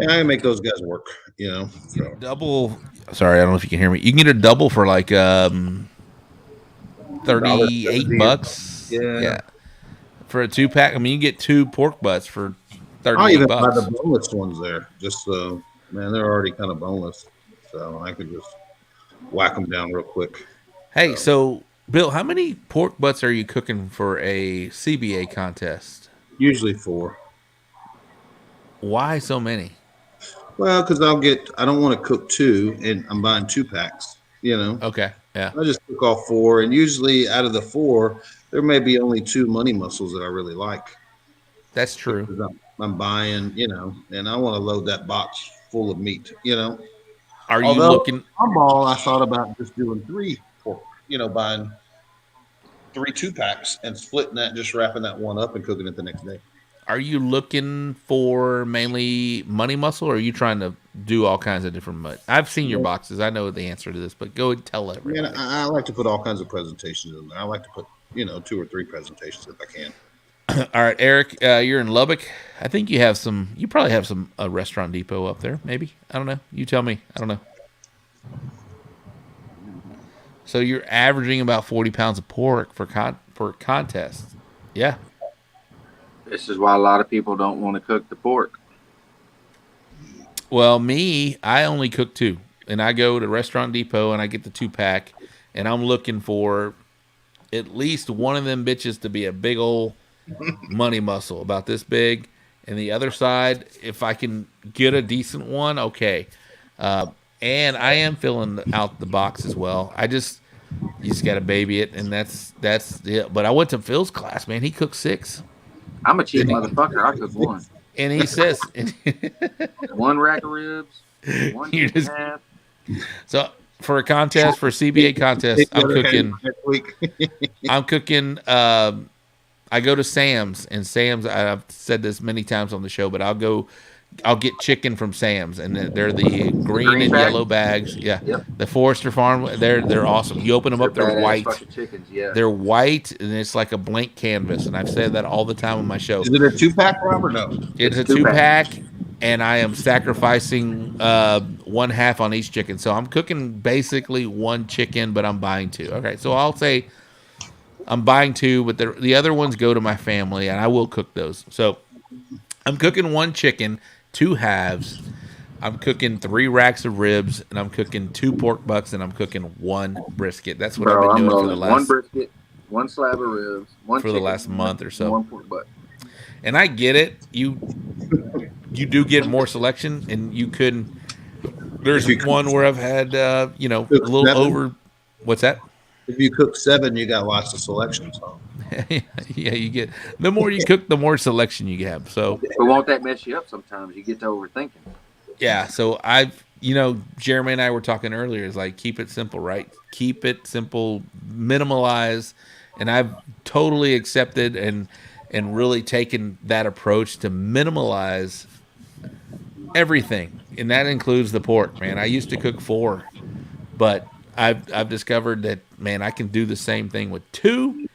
can make those guys work, you know. So. Double. Sorry, I don't know if you can hear me. You can get a double for like $38. Yeah. For a 2-pack. I mean, you get 2 pork butts for I'll $38. even buy the boneless ones there. Just so, man, they're already kind of boneless, so I could just whack them down real quick. Hey, so Bill, how many pork butts are you cooking for a CBA contest? Usually 4. Why so many? Well, because I don't want to cook 2, and I'm buying 2 packs, you know. Okay, yeah. I just cook all 4, and usually out of the 4, there may be only 2 money muscles that I really like. That's true. I'm buying, you know, and I want to load that box full of meat, you know. Are you Although, looking? All I thought about just doing 3 pork, you know, buying 3 2-packs and splitting that, just wrapping that one up and cooking it the next day. Are you looking for mainly money muscle, or are you trying to do all kinds of different mud? I've seen your boxes. I know the answer to this, but go and tell everybody. Man, I like to put all kinds of presentations in there. I like to put, you know, 2 or 3 presentations if I can. All right, Eric, you're in Lubbock. I think you have some. You probably have some Restaurant Depot up there. Maybe, I don't know. You tell me. I don't know. So you're averaging about 40 pounds of pork for contests. Yeah. This is why a lot of people don't want to cook the pork. Well, me, I only cook 2, and I go to Restaurant Depot and I get the 2-pack, and I'm looking for at least one of them bitches to be a big old money muscle about this big, and the other side, if I can get a decent one, okay. And I am filling out the box as well. You just got to baby it, and that's it. But I went to Phil's class, man. He cooked 6. I'm a cheap motherfucker. I cook 1. And he says 1 rack of ribs, 1 You're and a just- half. So for a contest, for a CBA contest, I'm cooking. Next week. I'm cooking. I go to Sam's, and Sam's. I've said this many times on the show, but I'll get chicken from Sam's, and they're the green and bag? yellow bags. Yeah, Yep. the Forester Farm. They're awesome. You open them up, they're Badass white. fucking chickens, yeah. They're white, and it's like a blank canvas. And I've said that all the time on my show. Is it a 2-pack, Rob, or no? It's a 2-pack. 2-pack, and I am sacrificing 1/2 on each chicken. So I'm cooking basically 1 chicken, but I'm buying 2. Okay, so I'll say I'm buying 2, but the other ones go to my family, and I will cook those. So I'm cooking 1 chicken, 2 halves. I'm cooking 3 racks of ribs, and I'm cooking 2 pork butts, and I'm cooking 1 brisket. That's what I've Bro, been I'm doing rolling one brisket, one slab of ribs, one for the chicken, last and one, month or and so. one pork butt. And I get it. You do get more selection, and you could. There's If you one where I've had a cook little 7, over. What's that? if you cook 7, you got lots of selections. So. Yeah, you get the more you cook, the more selection you have. So But won't that mess you up sometimes? You get to overthinking. yeah, so Jeremy and I were talking earlier. Is like keep it simple, right? Keep it simple, minimalize, and I've totally accepted and really taken that approach to minimalize everything, and that includes the pork. Man, I used to cook 4, but I've discovered that man, I can do the same thing with 2.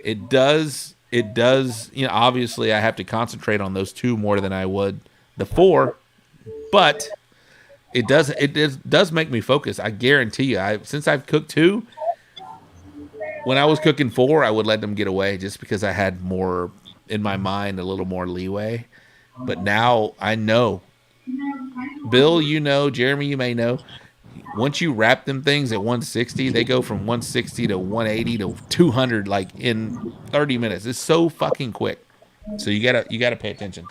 It does. Obviously, I have to concentrate on those 2 more than I would the 4, but it does make me focus. I guarantee you. Since I've cooked 2, when I was cooking 4, I would let them get away just because I had more in my mind, a little more leeway. But now I know. Bill, Jeremy, you may know. Once you wrap them things at 160, they go from 160 to 180 to 200 like in 30 minutes. It's so fucking quick. So you gotta pay attention.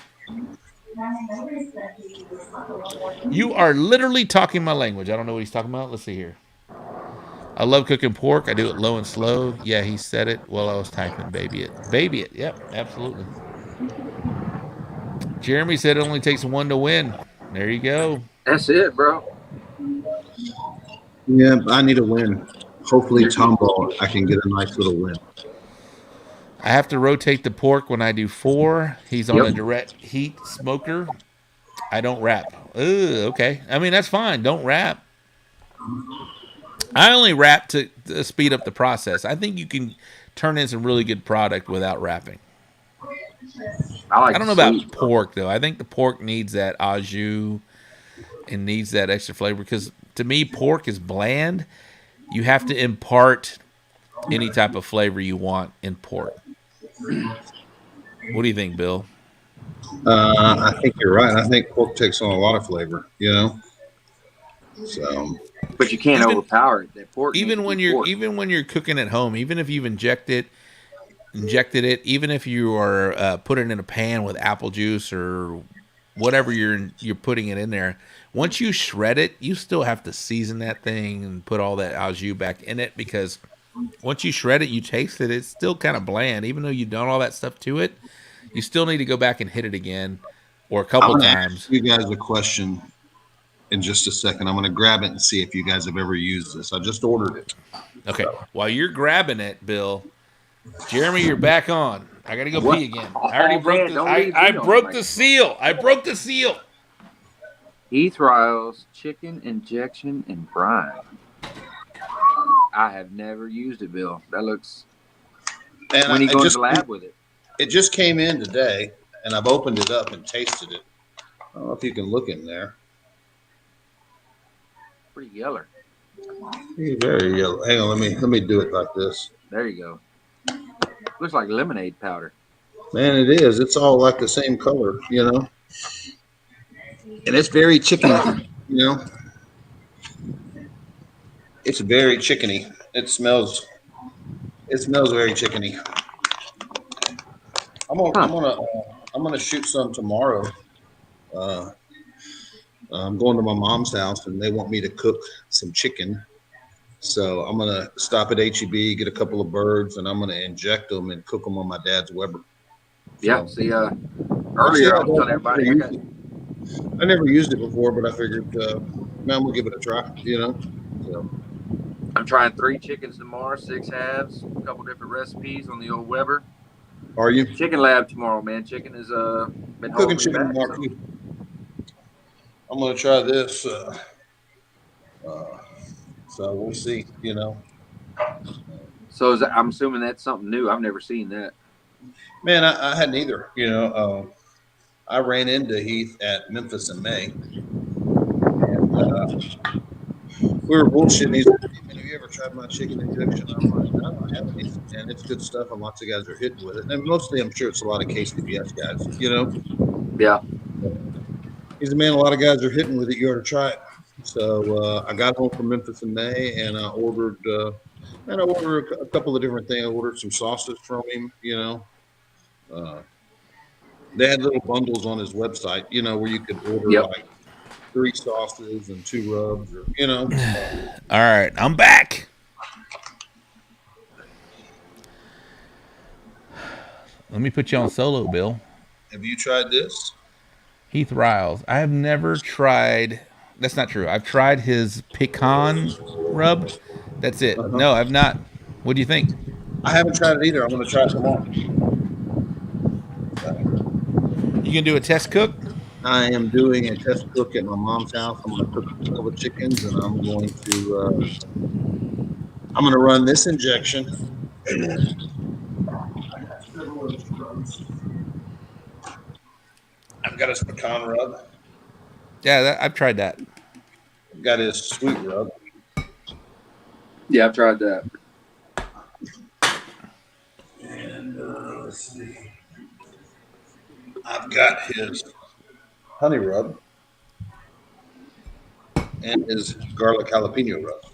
You are literally talking my language. I don't know what he's talking about. Let's see here. I love cooking pork. I do it low and slow. Yeah, he said it while I was typing. Baby it. Baby it. Yep, absolutely. Jeremy said it only takes 1 to win. There you go. That's it, bro. Yeah, I need a win. Hopefully, Tomball, I can get a nice little win. I have to rotate the pork when I do 4. He's on a direct heat smoker. I don't wrap. Okay. I mean, that's fine. Don't wrap. I only wrap to speed up the process. I think you can turn in some really good product without wrapping. I don't know about pork, though. I think the pork needs that au jus and needs that extra flavor because to me, pork is bland. You have to impart any type of flavor you want in pork. What do you think, Bill? I think you're right. I think pork takes on a lot of flavor, So, but you can't overpower it. That pork even when you're cooking at home, even if you've injected it, even if you are putting it in a pan with apple juice or whatever you're putting it in there. Once you shred it, you still have to season that thing and put all that au jus back in it because once you shred it, you taste it. It's still kind of bland, even though you've done all that stuff to it. You still need to go back and hit it again, or a couple times. Ask you guys a question in just a second. I'm going to grab it and see if you guys have ever used this. I just ordered it. Okay. While you're grabbing it, Bill, Jeremy, you're back on. I got to go pee again. I already broke the. I broke the seal. I broke the seal. Ethriles chicken injection and brine. I have never used it, Bill. That looks. And when you go to the lab with it. It just came in today, and I've opened it up and tasted it. I don't know if you can look in there. Pretty yellow. Very yellow. Hang on, let me do it like this. There you go. Looks like lemonade powder. Man, it is. It's all like the same color, And it's very chickeny, It's very chickeny. It smells very chickeny. I'm gonna shoot some tomorrow. I'm going to my mom's house and they want me to cook some chicken. So I'm gonna stop at HEB, get a couple of birds, and I'm gonna inject them and cook them on my dad's Weber. Yeah. See, earlier I was telling everybody I never used it before, but I figured, man, we'll give it a try. So. I'm trying 3 chickens tomorrow, 6 halves, a couple different recipes on the old Weber. Are you? Chicken lab tomorrow, man. Chicken is been cooking chicken tomorrow. So. I'm gonna try this. So we'll see. So I'm assuming that's something new. I've never seen that. Man, I hadn't either. I ran into Heath at Memphis in May, and we were bullshitting. He's like, "Have you ever tried my chicken injection?" I'm like, "No, I haven't." And it's good stuff, and lots of guys are hitting with it. And mostly, I'm sure it's a lot of KCBS guys. Yeah. He's a man a lot of guys are hitting with it. You ought to try it. So I got home from Memphis in May, and I ordered a couple of different things. I ordered some sauces from him. They had little bundles on his website, where you could order Yep. like 3 sauces and 2 rubs, or. All right, I'm back. Let me put you on solo, Bill. Have you tried this? Heath Riles. I have never tried. That's not true. I've tried his pecan rub. That's it. Uh-huh. No, I've not. What do you think? I haven't tried it either. I'm going to try it tomorrow. You can do a test cook? I am doing a test cook at my mom's house. I'm going to cook a couple of chickens, and I'm going to run this injection. I've got his pecan rub. Yeah, I've tried that. I've got his sweet rub. Yeah, I've tried that. And let's see. I've got his honey rub and his garlic jalapeno rub.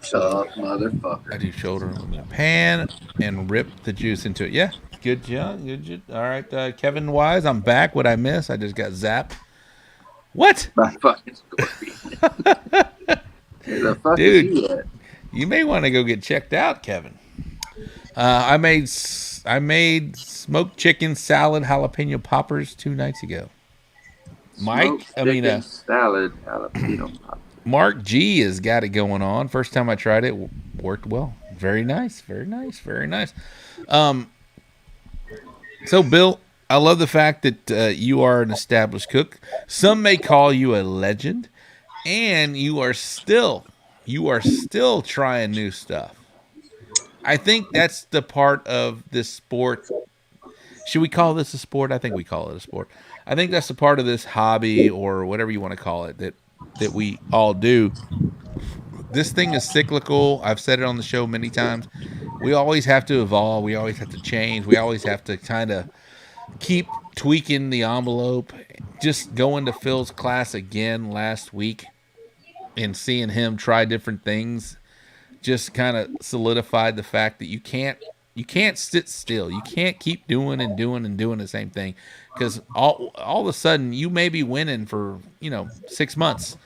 So, motherfucker. I do shoulder in the pan and rip the juice into it. Yeah, good job. Good job. All right, Kevin Wise, I'm back. What I miss? I just got zapped. What? My fucking scorpion. Where the fuck Dude, is he at? You may want to go get checked out, Kevin. I made smoked chicken salad jalapeno poppers 2 nights ago. Mike, Chicken salad jalapeno poppers. Mark G has got it going on. First time I tried it, worked well. Very nice, very nice, very nice. So, Bill, I love the fact that you are an established cook. Some may call you a legend, and you are still trying new stuff. I think that's the part of this sport. Should we call this a sport? I think we call it a sport. I think that's the part of this hobby or whatever you want to call it that we all do. This thing is cyclical. I've said it on the show many times. We always have to evolve. We always have to change. We always have to kind of keep tweaking the envelope. Just going to Phil's class again last week and seeing him try different things just kind of solidified the fact that you can't sit still. You can't keep doing the same thing, because all of a sudden you may be winning for 6 months,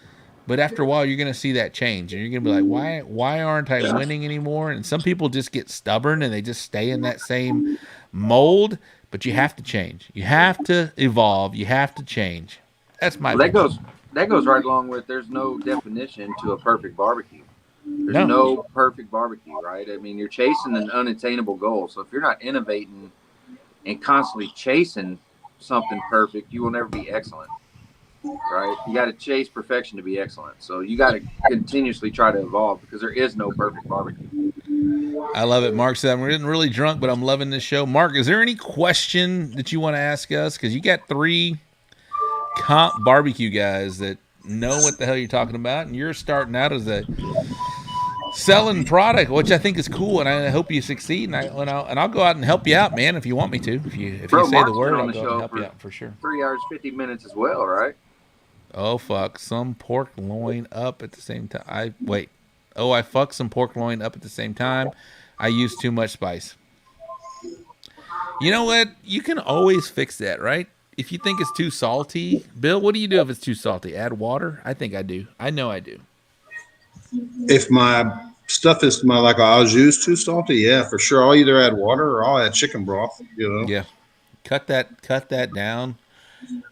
but after a while you're going to see that change, and you're going to be like, why aren't I winning anymore? And some people just get stubborn and they just stay in that same mold. But you have to change. You have to evolve. You have to change. That's my opinion. That goes right along with there's no definition to a perfect barbecue. There's no perfect barbecue, right? I mean, you're chasing an unattainable goal. So if you're not innovating and constantly chasing something perfect, you will never be excellent, right? You got to chase perfection to be excellent. So you got to continuously try to evolve, because there is no perfect barbecue. I love it. Mark said, I'm getting really drunk, but I'm loving this show. Mark, is there any question that you want to ask us? Because you got 3 comp barbecue guys that know what the hell you're talking about, and you're starting out as a selling product, which I think is cool, and I hope you succeed. And I'll go out and help you out, man, if you want me to. If you say the word, I'll go and help you out for sure. 3 hours 50 minutes as well, right? Oh fuck, some pork loin up at the same time. I fucked some pork loin up at the same time. I used too much spice. You know what? You can always fix that, right? If you think it's too salty, Bill, what do you do if it's too salty? Add water? I think I do. I know I do. If my stuff is like au jus too salty, yeah, for sure. I'll either add water or I'll add chicken broth. Yeah, cut that down.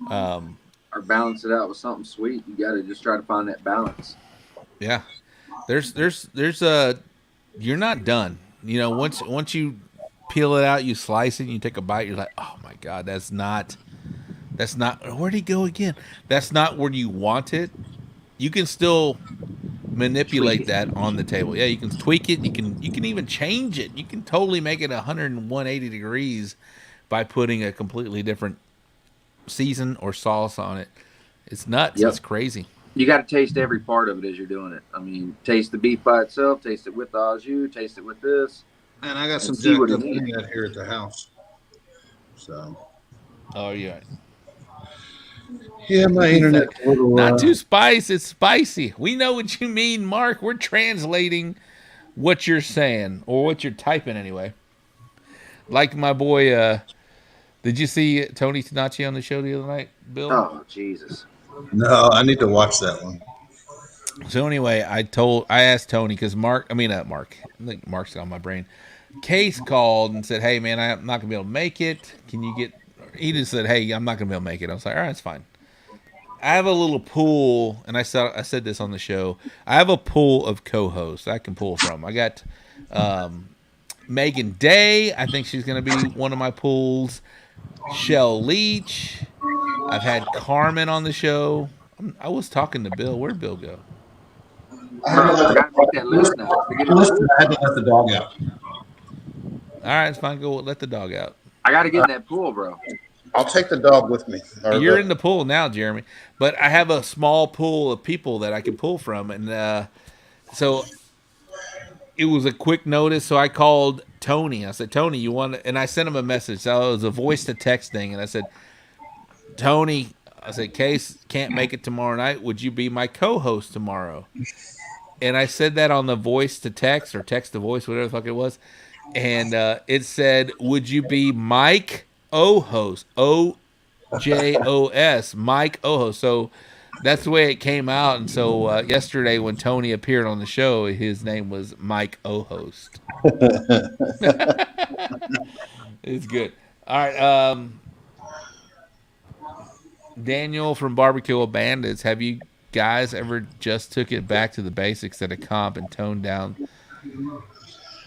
Or balance it out with something sweet. You got to just try to find that balance. Yeah, there's a, you're not done. Once you peel it out, you slice it, and you take a bite, you're like, oh my god, that's not. Where'd he go again? That's not where you want it. You can still manipulate that on the table. Yeah, you can tweak it. You can even change it. You can totally make it 180 degrees by putting a completely different season or sauce on it. It's nuts. Yep. It's crazy. You got to taste every part of it as you're doing it. I mean, taste the beef by itself, taste it with the au jus, taste it with this. And I got some jacked up in that here at the house. So. Oh yeah. Yeah, my internet's a little. Not too spicy. It's spicy. We know what you mean, Mark. We're translating what you're saying or what you're typing anyway. Like my boy. Did you see Tony Tonacci on the show the other night, Bill? Oh Jesus! No, I need to watch that one. So anyway, I asked Tony because Mark. I think Mark's on my brain. Case called and said, "Hey man, I'm not gonna be able to make it. Can you get?" He just said, "Hey, I'm not gonna be able to make it." I was like, "All right, it's fine." I have a little pool, and I said this on the show. I have a pool of co-hosts I can pull from. I got Megan Day. I think she's going to be one of my pools. Shell Leach. I've had Carmen on the show. I was talking to Bill. Where'd Bill go? I gotta make that list now. I had to let the dog out. All right, it's fine. Go let the dog out. I got to get in that pool, bro. I'll take the dog with me. You're in the pool now, Jeremy. But I have a small pool of people that I can pull from, and so it was a quick notice. So I called Tony. I said, "Tony, you want?" And I sent him a message. So it was a voice to text thing, and I said, "Tony," I said, "Case can't make it tomorrow night. Would you be my co-host tomorrow?" And I said that on the voice to text or text to voice, whatever the fuck it was, and it said, "Would you be Mike O-host? OJOS, Mike O-host." So that's the way it came out. And so yesterday when Tony appeared on the show, his name was Mike O-host. It's good. All right. Daniel from Barbecue Bandits, have you guys ever just took it back to the basics at a comp and toned down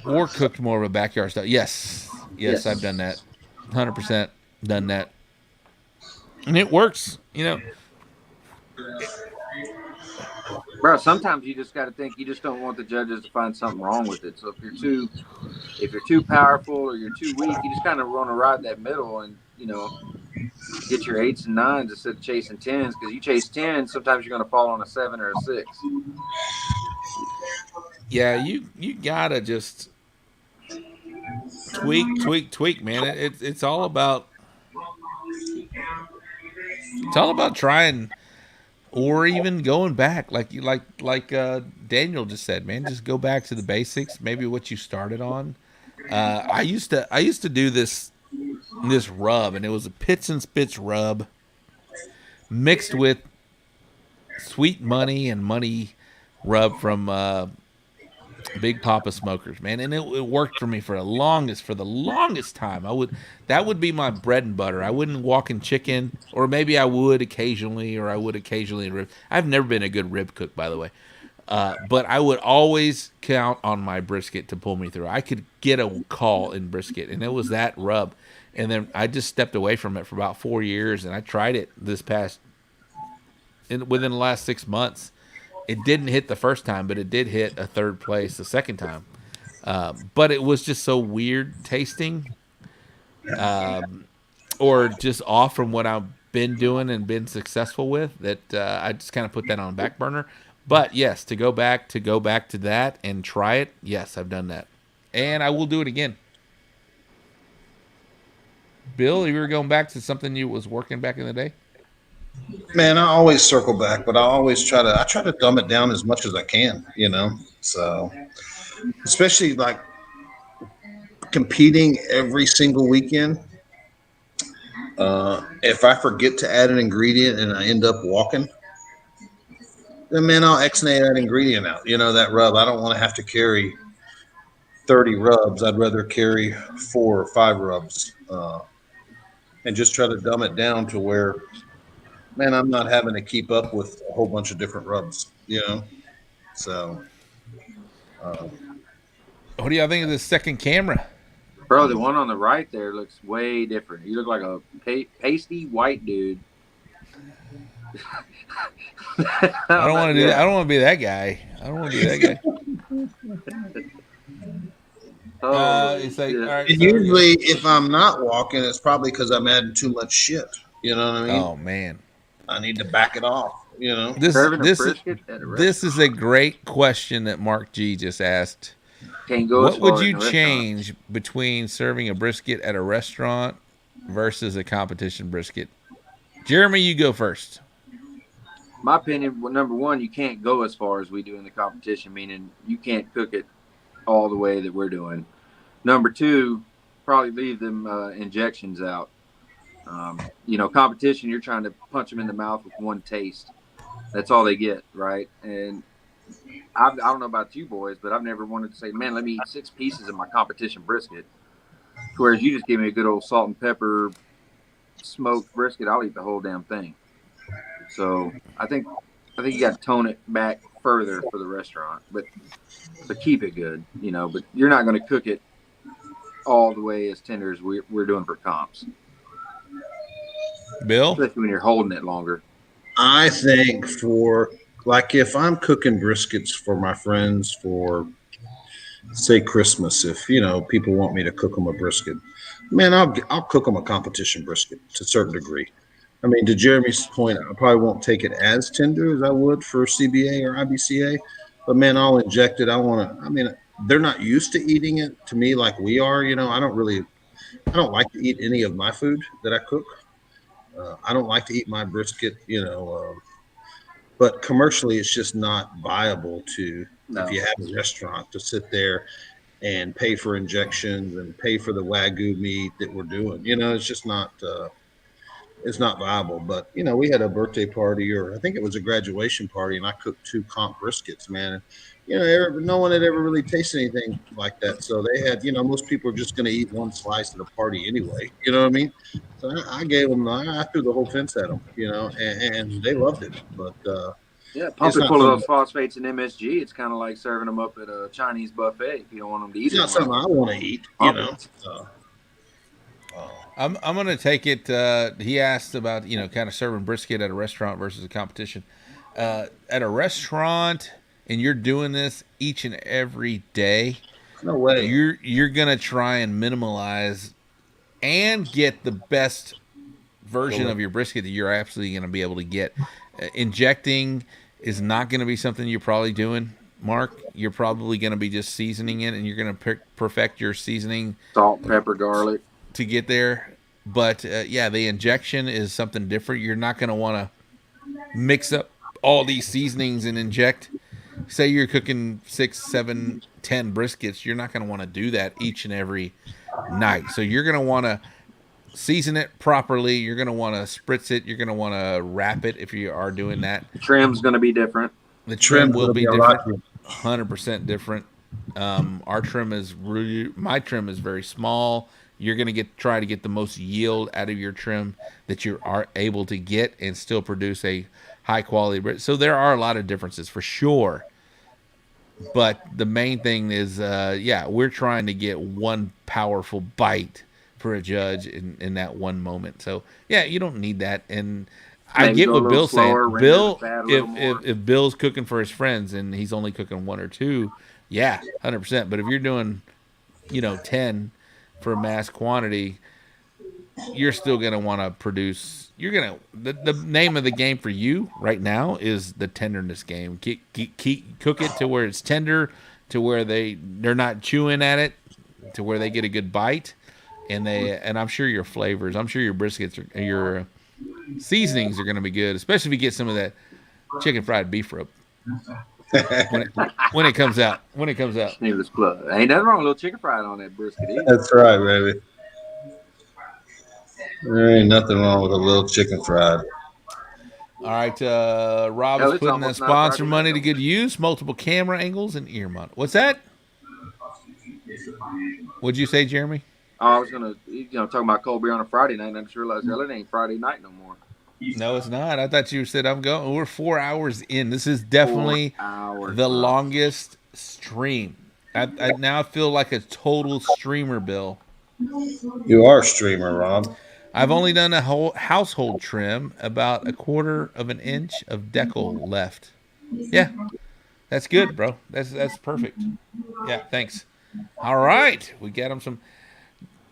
or cooked more of a backyard style? Yes, I've done that. 100% done that. And it works, Bro, sometimes you just got to think. You just don't want the judges to find something wrong with it. So if you're too powerful or you're too weak, you just kind of want to ride that middle and get your 8s and 9s instead of chasing 10s. Because you chase 10, sometimes you're going to fall on a 7 or a 6. Yeah, you gotta just tweak, man. It's all about trying. Or even going back, like Daniel just said, man, just go back to the basics. Maybe what you started on. I used to do this rub, and it was a Pits and Spits rub mixed with Sweet Money and Money rub from Big Papa Smokers, man, and it worked for me for the longest time. That would be my bread and butter. I wouldn't walk in chicken, or maybe I would occasionally, or I would occasionally rib. I've never been a good rib cook, by the way, but I would always count on my brisket to pull me through. I could get a call in brisket, and it was that rub. And then I just stepped away from it for about 4 years, and I tried it within the last 6 months. It didn't hit the first time, but it did hit a third place the second time. But it was just so weird tasting, or just off from what I've been doing and been successful with, that I just kind of put that on the back burner. But yes, to go back to that and try it, yes, I've done that. And I will do it again. Bill, you were going back to something you was working back in the day? Man, I always circle back, but I try to dumb it down as much as I can, So, especially like competing every single weekend. If I forget to add an ingredient and I end up walking, then man, I'll X-nay that ingredient out. That rub. I don't want to have to carry 30 rubs. I'd rather carry 4 or 5 rubs, and just try to dumb it down to where, man, I'm not having to keep up with a whole bunch of different rubs, So, what do y'all think of this second camera? Bro, the one on the right there looks way different. You look like a pasty white dude. I don't want to do that. I don't want to be that guy. It's like, all right, and usually, if I'm not walking, it's probably because I'm adding too much shit. You know what I mean? Oh man, I need to back it off. This is a great question that Mark G just asked. What would you change between serving a brisket at a restaurant versus a competition brisket? Jeremy, you go first. My opinion, well, number one, you can't go as far as we do in the competition, meaning you can't cook it all the way that we're doing. Number two, probably leave them injections out. Competition, you're trying to punch them in the mouth with one taste. That's all they get, right? And I don't know about you boys, but I've never wanted to say, man, let me eat 6 pieces of my competition brisket. Whereas you just give me a good old salt and pepper smoked brisket, I'll eat the whole damn thing. So I think you got to tone it back further for the restaurant, but keep it good, But you're not going to cook it all the way as tender as we're doing for comps. Bill, especially when you're holding it longer. I think if I'm cooking briskets for my friends for, say, Christmas, if people want me to cook them a brisket, man, I'll cook them a competition brisket to a certain degree. I mean, to Jeremy's point, I probably won't take it as tender as I would for CBA or IBCA, but man, I'll inject it. They're not used to eating it to me like we are. I don't like to eat any of my food that I cook. I don't like to eat my brisket, but commercially, it's just not viable if you have a restaurant to sit there and pay for injections and pay for the Wagyu meat that we're doing. It's just not. It's not viable. But we had a birthday party, or I think it was a graduation party, and I cooked 2 comp briskets, man. No one had ever really tasted anything like that. So they had, most people are just going to eat one slice at a party anyway. You know what I mean? So I gave them, I threw the whole fence at them, and they loved it. But pump it full of those phosphates and MSG. It's kind of like serving them up at a Chinese buffet if you don't want them to eat it. It's not something I want to eat, I'm going to take it. He asked about, kind of serving brisket at a restaurant versus a competition. At a restaurant, and you're doing this each and every day, no way. You're going to try and minimalize and get the best version of your brisket that you're absolutely going to be able to get. Injecting is not going to be something you're probably doing, Mark. You're probably going to be just seasoning it, and you're going to perfect your seasoning. Salt, pepper, garlic. To get there. But the injection is something different. You're not going to want to mix up all these seasonings and inject. Say you're cooking 6, 7, 10 briskets. You're not going to want to do that each and every night. So you're going to want to season it properly. You're going to want to spritz it. You're going to want to wrap it if you are doing that. The trim's going to be different. The trim will be different. 100% different. My trim is very small. You're going to try to get the most yield out of your trim that you are able to get and still produce a high quality. So there are a lot of differences for sure. But the main thing is, we're trying to get one powerful bite for a judge in that one moment. So, you don't need that. And I get what Bill's saying. Bill, if Bill's cooking for his friends and he's only cooking 1 or 2, 100%. But if you're doing, 10 for mass quantity, you're still going to want to produce. The name of the game for you right now is the tenderness game. Cook it to where it's tender, to where they're not chewing at it, to where they get a good bite, and I'm sure your flavors, I'm sure your briskets, your seasonings are going to be good, especially if you get some of that chicken fried beef rub. when it comes out. Shameless plug. Ain't nothing wrong with a little chicken fried on that brisket either. That's right, baby. There ain't nothing wrong with a little chicken fried. All right, Rob is putting that sponsor money to good use. Multiple camera angles and ear mount. What's that? What'd you say, Jeremy? I was gonna, talking about cold beer on a Friday night, and I just realized it ain't Friday night no more. No, it's not. I thought you said I'm going. We're 4 hours in. This is definitely the longest stream. I now feel like a total streamer, Bill. You are a streamer, Rob. I've only done a whole household trim, about 1/4 of an inch of decal left. Yeah, that's good, bro. That's perfect. Yeah, thanks. All right, we got him some.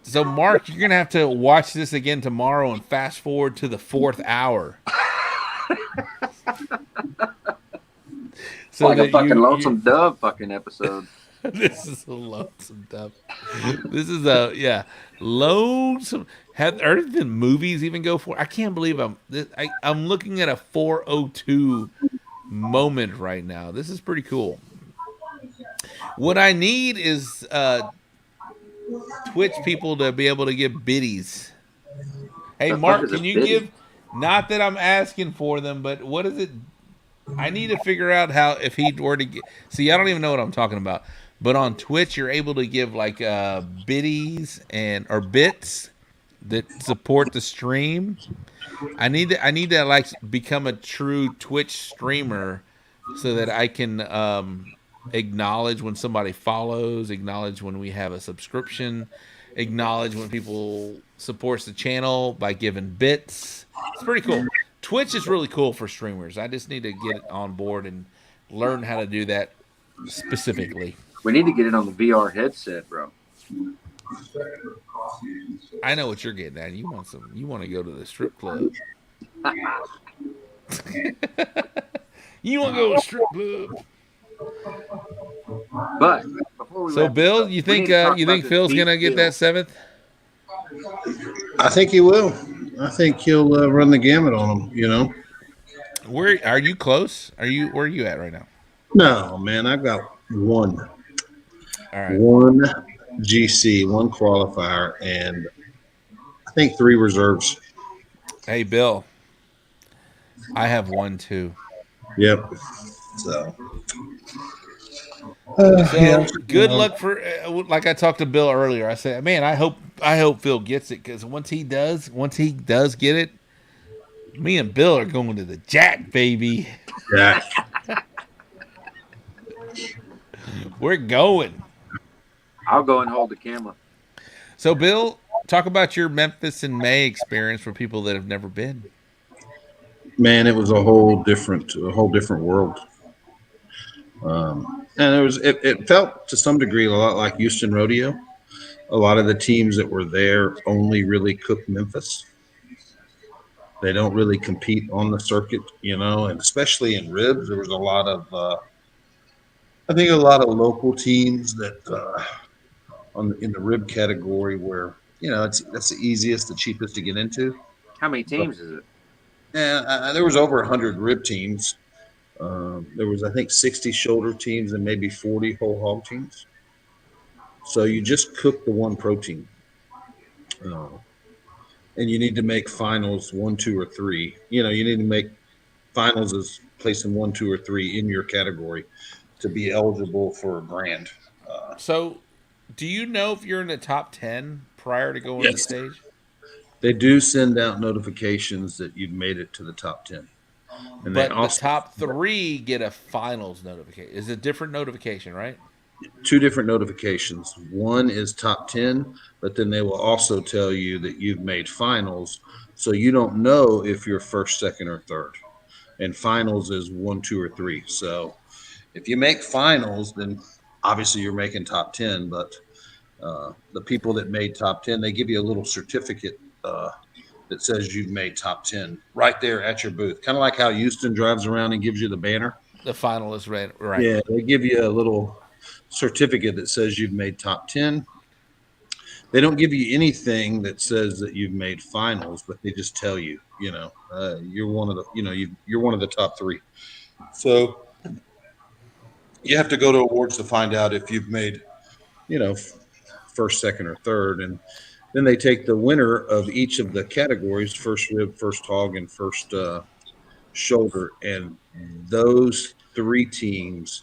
So, Mark, you're going to have to watch this again tomorrow and fast forward to the 4th hour. So like a fucking Lonesome Dove fucking episode. This is a lonesome dump. This is lonesome. Have Earth been movies even go for? I can't believe I'm looking at a 402 moment right now. This is pretty cool. What I need is Twitch people to be able to give biddies. Hey The fuck Mark, is a can you biddy? give? Not that I'm asking for them, but what is it? I need to figure out how if he were to get. See, I don't even know what I'm talking about. But on Twitch, you're able to give like biddies and or bits that support the stream. I need to like become a true Twitch streamer so that I can acknowledge when somebody follows, acknowledge when we have a subscription, acknowledge when people supports the channel by giving bits. It's pretty cool. Twitch is really cool for streamers. I just need to get it on board and learn how to do that specifically. We need to get it on the VR headset, bro. I know what you're getting at. You want some? You want to go to the strip club? You want to go to the strip club? But before we So, wrap this Bill, up, you we think need to talk about this Phil's beef gonna get deal. that seventh? I think he will. I think he'll run the gamut on him. You know. Where are you close? Where are you at right now? No, man, I've got one All right. GC, one qualifier, and I think 3 reserves. Hey, Bill. I have one too. Yep. So. So good luck for like I talked to Bill earlier. I said, man, I hope Phil gets it because once he does get it, me and Bill are going to the Jack, baby. Yeah. We're going. I'll go and hold the camera. So, Bill, talk about your Memphis in May experience for people that have never been. Man, it was a whole different world. And it felt to some degree a lot like Houston Rodeo. A lot of the teams that were there only really cook Memphis. They don't really compete on the circuit, you know, and especially in ribs, there was a lot of, I think a lot of local teams that in the rib category where, you know, that's the easiest, the cheapest to get into. How many teams is it? Yeah, there was over 100 rib teams. There was, I think, 60 shoulder teams and maybe 40 whole hog teams. So you just cook the one protein. And you need to make finals 1, 2, or 3. You know, you need to make finals as placing 1, 2, or 3 in your category to be eligible for a grand. So, do you know if you're in the top 10 prior to going to the stage? They do send out notifications that you've made it to the top 10. And But they also, the top 3 get a finals notification. It's a different notification, right? 2 different notifications. One is top 10, but then they will also tell you that you've made finals. So you don't know if you're first, second, or third. And finals is 1, 2, or 3. So if you make finals, then obviously you're making top 10. But the people that made top 10, they give you a little certificate that says you've made top 10 right there at your booth. Kind of like how Houston drives around and gives you the banner. The finalist, right? Yeah, they give you a little certificate that says you've made top 10. They don't give you anything that says that you've made finals, but they just tell you, you know, you're one of the, you know, you're one of the top 3. So you have to go to awards to find out if you've made, you know, first, second, or third. And then they take the winner of each of the categories, first rib, first hog, and first shoulder. And those 3 teams,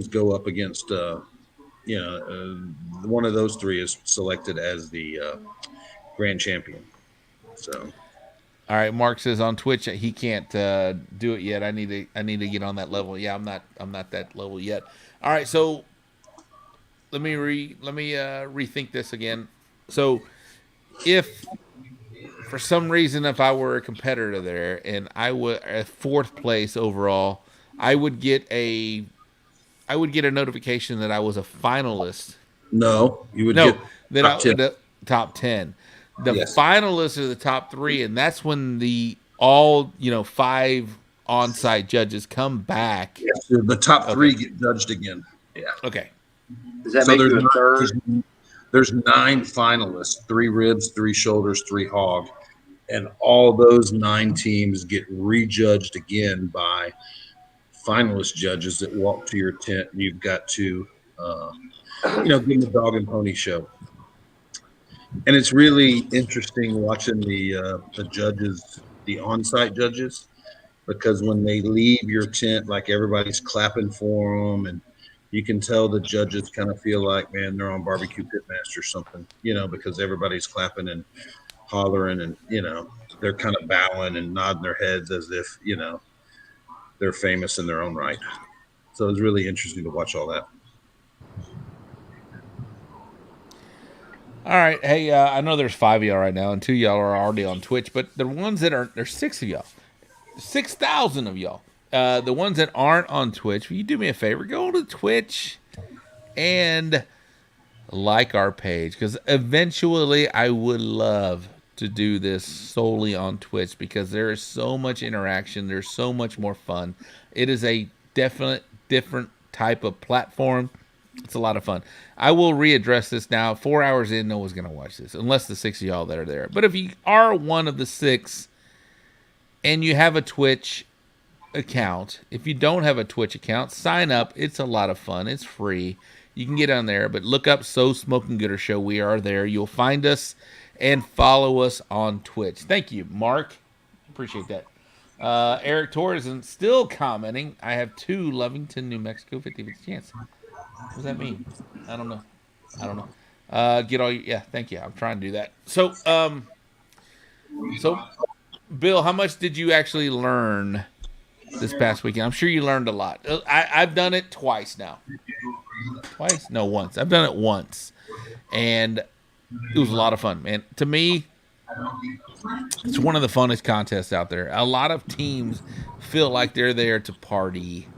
go up against, one of those 3 is selected as the grand champion. So. All right, Mark says on Twitch he can't do it yet. I need to get on that level. Yeah, I'm not that level yet. All right, so let me rethink this again. So if for some reason if I were a competitor there and I were at 4th place overall, I would get a notification that I was a finalist. No, you would get that top 10. The top 10. The Yes. finalists are the top 3, and that's when the all 5 on-site judges come back. Yes, the top three get judged again. Yeah. Okay. Does that So make you a third? there's 9 finalists: 3 ribs, 3 shoulders, 3 hog, and all those 9 teams get rejudged again by finalist judges that walk to your tent. And you've got to, give them a dog and pony show. And it's really interesting watching the judges, the on-site judges, because when they leave your tent, like everybody's clapping for them, and you can tell the judges kind of feel like, man, they're on Barbecue Pitmaster or something, because everybody's clapping and hollering, and they're kind of bowing and nodding their heads as if they're famous in their own right. So it's really interesting to watch all that. All right. Hey, I know there's 5 of y'all right now, and 2 of y'all are already on Twitch, but the ones that are, there's 6 of y'all. 6,000 of y'all. The ones that aren't on Twitch, will you do me a favor? Go to Twitch and like our page, because eventually I would love to do this solely on Twitch, because there is so much interaction. There's so much more fun. It is a definite different type of platform. It's a lot of fun. I will readdress this now. 4 hours in, no one's going to watch this, unless the 6 of y'all that are there. But if you are one of the 6 and you have a Twitch account, if you don't have a Twitch account, sign up. It's a lot of fun. It's free. You can get on there, but look up So Smokin' Gooder Show. We are there. You'll find us and follow us on Twitch. Thank you, Mark. Appreciate that. Eric Torres is still commenting. I have 2 Lovington, New Mexico, 50-50 chance. What does that mean? I don't know. Get all yeah, thank you. I'm trying to do that. So, Bill, how much did you actually learn this past weekend? I'm sure you learned a lot. I've done it twice now. Twice? No, once. I've done it once. And it was a lot of fun, man. To me, it's one of the funnest contests out there. A lot of teams feel like they're there to party.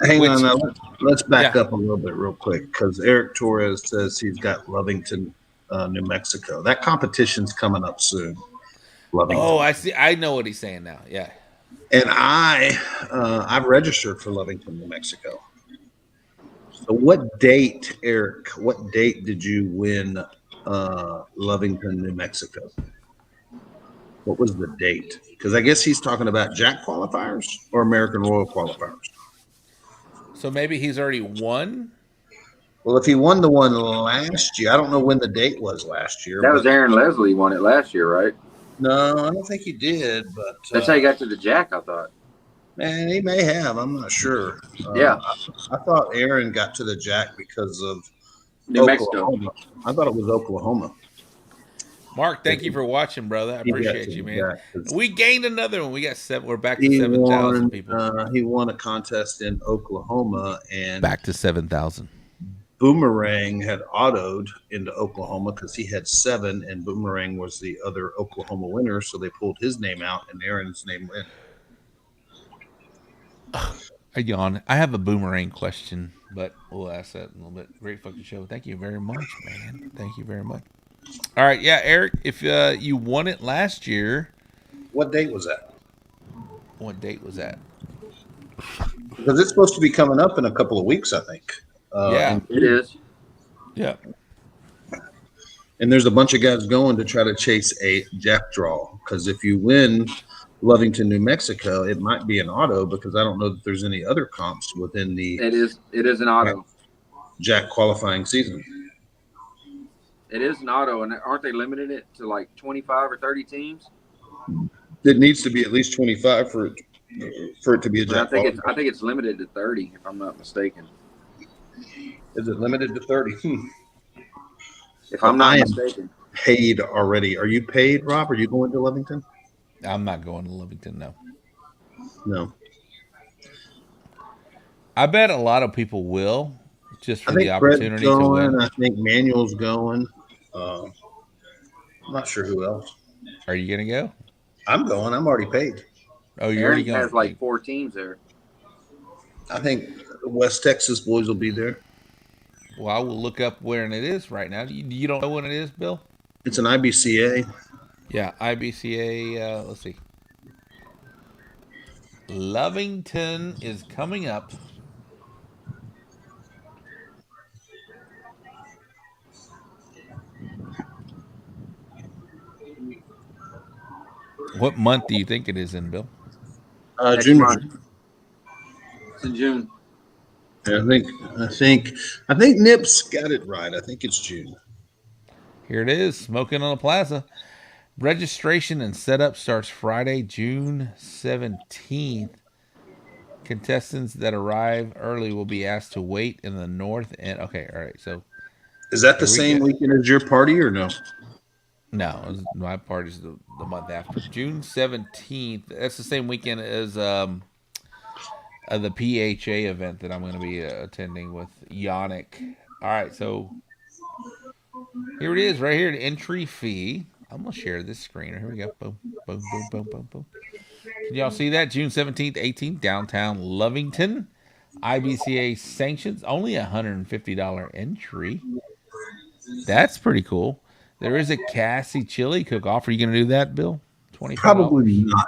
Hang on now. Let's back up a little bit real quick, because Eric Torres says he's got Lovington, New Mexico. That competition's coming up soon. Lovington. Oh, I see. I know what he's saying now. Yeah. And I've registered for Lovington, New Mexico. So what date, Eric, did you win Lovington, New Mexico? What was the date? Because I guess he's talking about Jack qualifiers or American Royal qualifiers. So maybe he's already won? Well, if he won the one last year, I don't know when the date was last year. That was Aaron Leslie won it last year, right? No, I don't think he did. But that's how he got to the Jack, I thought. Man, he may have. I'm not sure. Yeah. I thought Aaron got to the Jack because of New Mexico. I thought it was Oklahoma. Mark, thank you for watching, brother. I appreciate you, man. We gained another one. We got 7. We're back to 7,000 people. He won a contest in Oklahoma, and back to 7,000. Boomerang had autoed into Oklahoma because he had 7, and Boomerang was the other Oklahoma winner, so they pulled his name out, and Aaron's name went. I yawn. I have a Boomerang question, but we'll ask that in a little bit. Great fucking show. Thank you very much, man. Thank you very much. All right, yeah, Eric, if you won it last year. What date was that? What date was that? Because it's supposed to be coming up in a couple of weeks, I think. Yeah, it is. Yeah. And there's a bunch of guys going to try to chase a Jack draw, because if you win Lovington, New Mexico, it might be an auto, because I don't know that there's any other comps within the. It is an auto. Jack qualifying season. It is an auto, and aren't they limited it to like 25 or 30 teams? It needs to be at least 25 for it to be a Jack. I think it's limited to 30, if I'm not mistaken. Is it limited to 30? If I'm not mistaken. Paid already. Are you paid, Rob? Are you going to Lovington? I'm not going to Lovington, no. No. I bet a lot of people will, just for the opportunity to win. I think Manuel's going. I'm not sure who else. Are you going to go? I'm going. I'm already paid. Oh, you're already going? Has like 4 teams there. I think the West Texas boys will be there. Well, I will look up where it is right now. You don't know when it is, Bill? It's an IBCA. Yeah, IBCA. Let's see. Lovington is coming up. What month do you think it is in, Bill? Next June. month. It's in June. I think Nip's got it right. I think it's June. Here it is, Smoking on the Plaza. Registration and setup starts Friday, June 17th. Contestants that arrive early will be asked to wait in the north end. Okay, all right. So Is that the here we same go. weekend as your party or no? No, my party's the month after. June 17th. That's the same weekend as the PHA event that I'm going to be attending with Yannick. All right, so here it is, right here. The entry fee. I'm gonna share this screen. Here we go. Boom, boom, boom, boom, boom, boom. Can y'all see that? June 17th, 18th, downtown Lovington. IBCA sanctions. Only $150 entry. That's pretty cool. There is a Cassie chili cook-off. Are you gonna do that, Bill? $25. Probably not.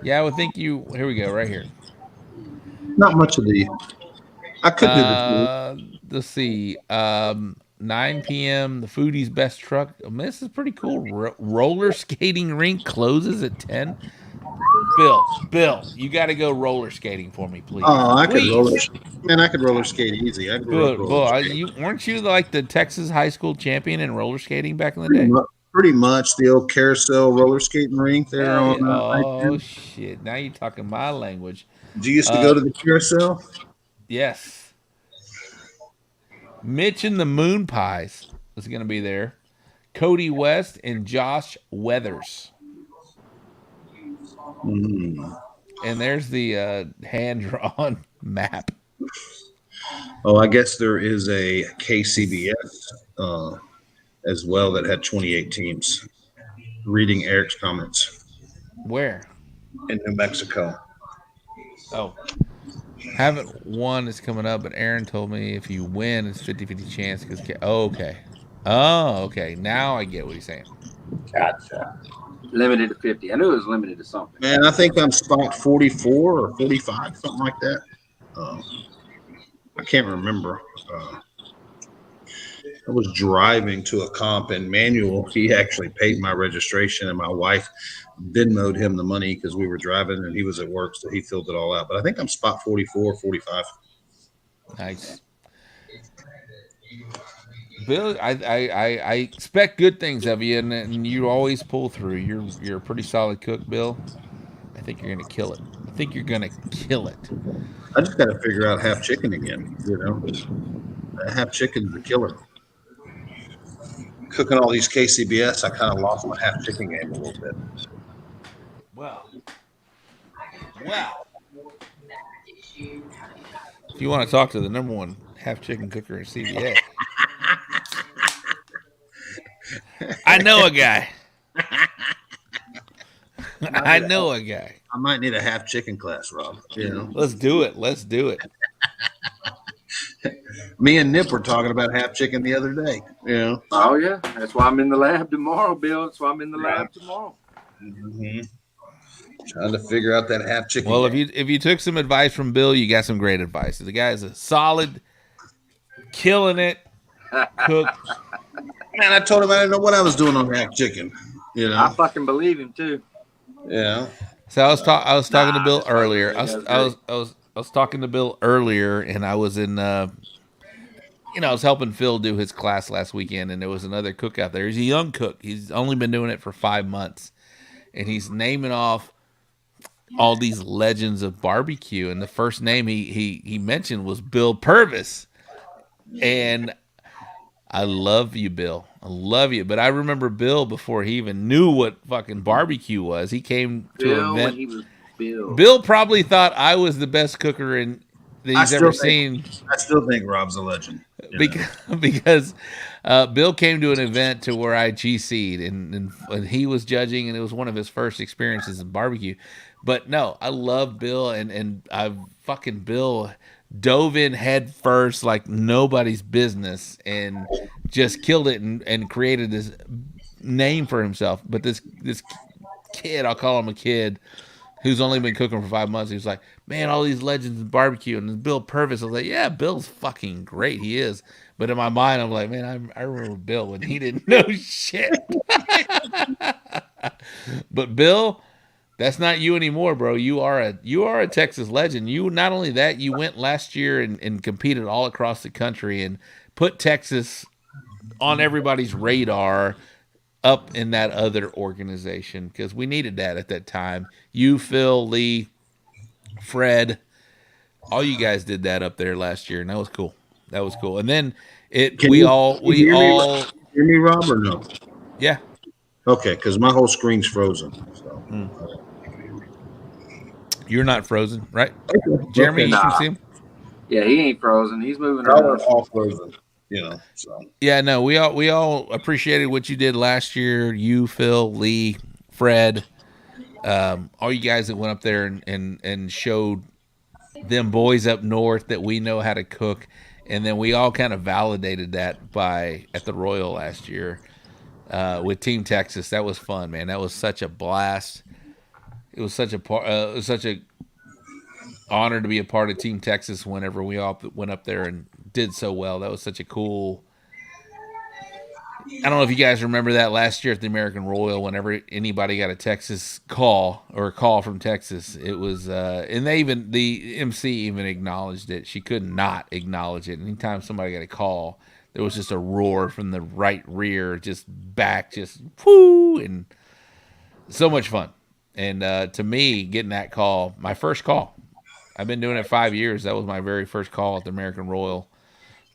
Yeah, I would think you. Here we go, right here. Not much of the. I could do the. Let's see. 9 p.m. The Foodie's Best Truck. I mean, this is pretty cool. Roller skating rink closes at 10. Bill, you got to go roller skating for me, please. Oh, I could roller. Please. Man, I could roller skate easy. I grew up roller skating. You weren't you like the Texas high school champion in roller skating back in the day? Pretty much the old carousel roller skating rink there Yeah. on. Oh shit! Now you're talking my language. Did you used to go to the carousel? Yes. Mitch and the Moon Pies is going to be there. Cody West and Josh Weathers. And there's the hand-drawn map. Oh, I guess there is a KCBS as well that had 28 teams. Reading Eric's comments. Where? In New Mexico. Oh. Haven't won is coming up, but Aaron told me if you win, it's 50-50 chance. Okay. Oh, okay. Now I get what he's saying. Gotcha. Limited to 50. I knew it was limited to something. Man, I think I'm spot 44 or 45, something like that. I can't remember. I was driving to a comp, and Manuel, he actually paid my registration, and my wife Venmo'd him the money because we were driving, and he was at work, so he filled it all out. But I think I'm spot 44, 45. Nice. Bill, I expect good things of you, and you always pull through. You're a pretty solid cook, Bill. I think you're gonna kill it. I just got to figure out half chicken again. You know, half chicken's the killer. Cooking all these KCBS, I kind of lost my half chicken game a little bit. Well. If you want to talk to the number one half chicken cooker in CBA, I know a guy. I know a guy. I might need a half chicken class, Rob. You know, let's do it. Me and Nip were talking about half chicken the other day. Yeah. Oh yeah, that's why I'm in the lab tomorrow, Bill. That's why I'm in the lab tomorrow. Mm-hmm. Trying to figure out that half chicken. Well, if you took some advice from Bill, you got some great advice. The guy's a solid, killing it cook. Man, I told him I didn't know what I was doing on half chicken. You know, I fucking believe him too. Yeah. So I was talking to Bill earlier. I was talking to Bill earlier, and I was in. I was helping Phil do his class last weekend, and there was another cook out there. He's a young cook. He's only been doing it for 5 months, and he's naming off all these legends of barbecue. And the first name he mentioned was Bill Purvis. And I love you, Bill. I love you. But I remember Bill before he even knew what fucking barbecue was. He came to an event. When he was Bill. Bill probably thought I was the best cooker that he's ever seen. I still think Rob's a legend. Because Bill came to an event to where I GC'd and he was judging, and it was one of his first experiences in barbecue. But no, I love Bill, and Bill dove in head first like nobody's business and just killed it and created this name for himself. But this kid, I'll call him a kid, who's only been cooking for 5 months. He was like, "Man, all these legends in barbecue." And Bill Purvis, I was like, "Yeah, Bill's fucking great. He is." But in my mind, I'm like, "Man, I remember Bill when he didn't know shit." But Bill, that's not you anymore, bro. You are a Texas legend. You not only that, you went last year and competed all across the country and put Texas on everybody's radar up in that other organization because we needed that at that time. You, Phil, Lee, Fred, all you guys did that up there last year, and that was cool. That was cool. And then Can we you all can you hear me, Rob, or no? yeah. Okay, because my whole screen's frozen. So. You're not frozen, right? Jeremy, Okay. you can Nah. see him. Yeah, he ain't frozen. He's moving Y'all are around. all frozen. So. Yeah, no, we all appreciated what you did last year. You, Phil, Lee, Fred, all you guys that went up there and showed them boys up north that we know how to cook, and then we all kind of validated that by at the Royal last year with Team Texas. That was fun, man. That was such a blast. It was such a honor to be a part of Team Texas whenever we all went up there and did so well. That was such a cool. I don't know if you guys remember that last year at the American Royal. Whenever anybody got a Texas call or a call from Texas, it was, and the MC even acknowledged it. She could not acknowledge it. Anytime somebody got a call, there was just a roar from the right rear, just back, just whoo, and so much fun. And to me, getting that call, my first call, I've been doing it 5 years. That was my very first call at the American Royal.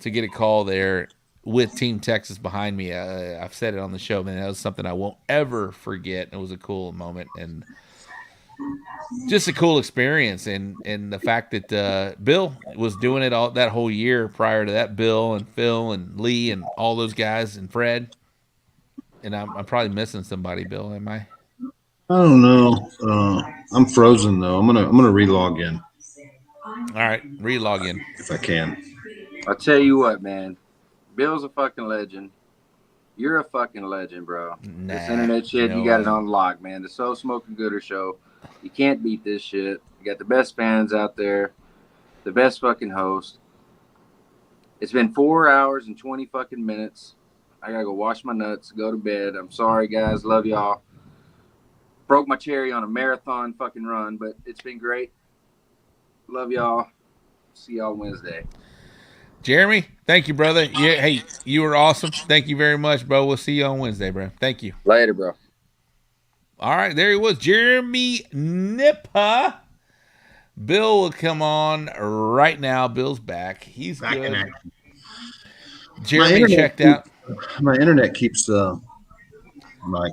To get a call there with Team Texas behind me, I've said it on the show, man. That was something I won't ever forget. It was a cool moment and just a cool experience. And the fact that Bill was doing it all that whole year prior to that, Bill and Phil and Lee and all those guys and Fred. And I'm probably missing somebody, Bill. Am I? I don't know. I'm frozen though. I'm gonna relog in All right, relog in if I can. I'll tell you what, man. Bill's a fucking legend. You're a fucking legend, bro. This internet shit, no, you got I it am. on lock, man. The So Smoking Gooder show. You can't beat this shit. You got the best fans out there, the best fucking host. It's been 4 hours and 20 fucking minutes. I gotta go wash my nuts, go to bed. I'm sorry, guys. Love y'all. Broke my cherry on a marathon fucking run, but it's been great. Love y'all. See y'all Wednesday. Jeremy, thank you, brother. Yeah, hey, you were awesome. Thank you very much, bro. We'll see you on Wednesday, bro. Thank you. Later, bro. All right, there he was, Jeremy Nippa. Bill will come on right now. Bill's back. He's Back in good. action. Jeremy checked out. My internet keeps like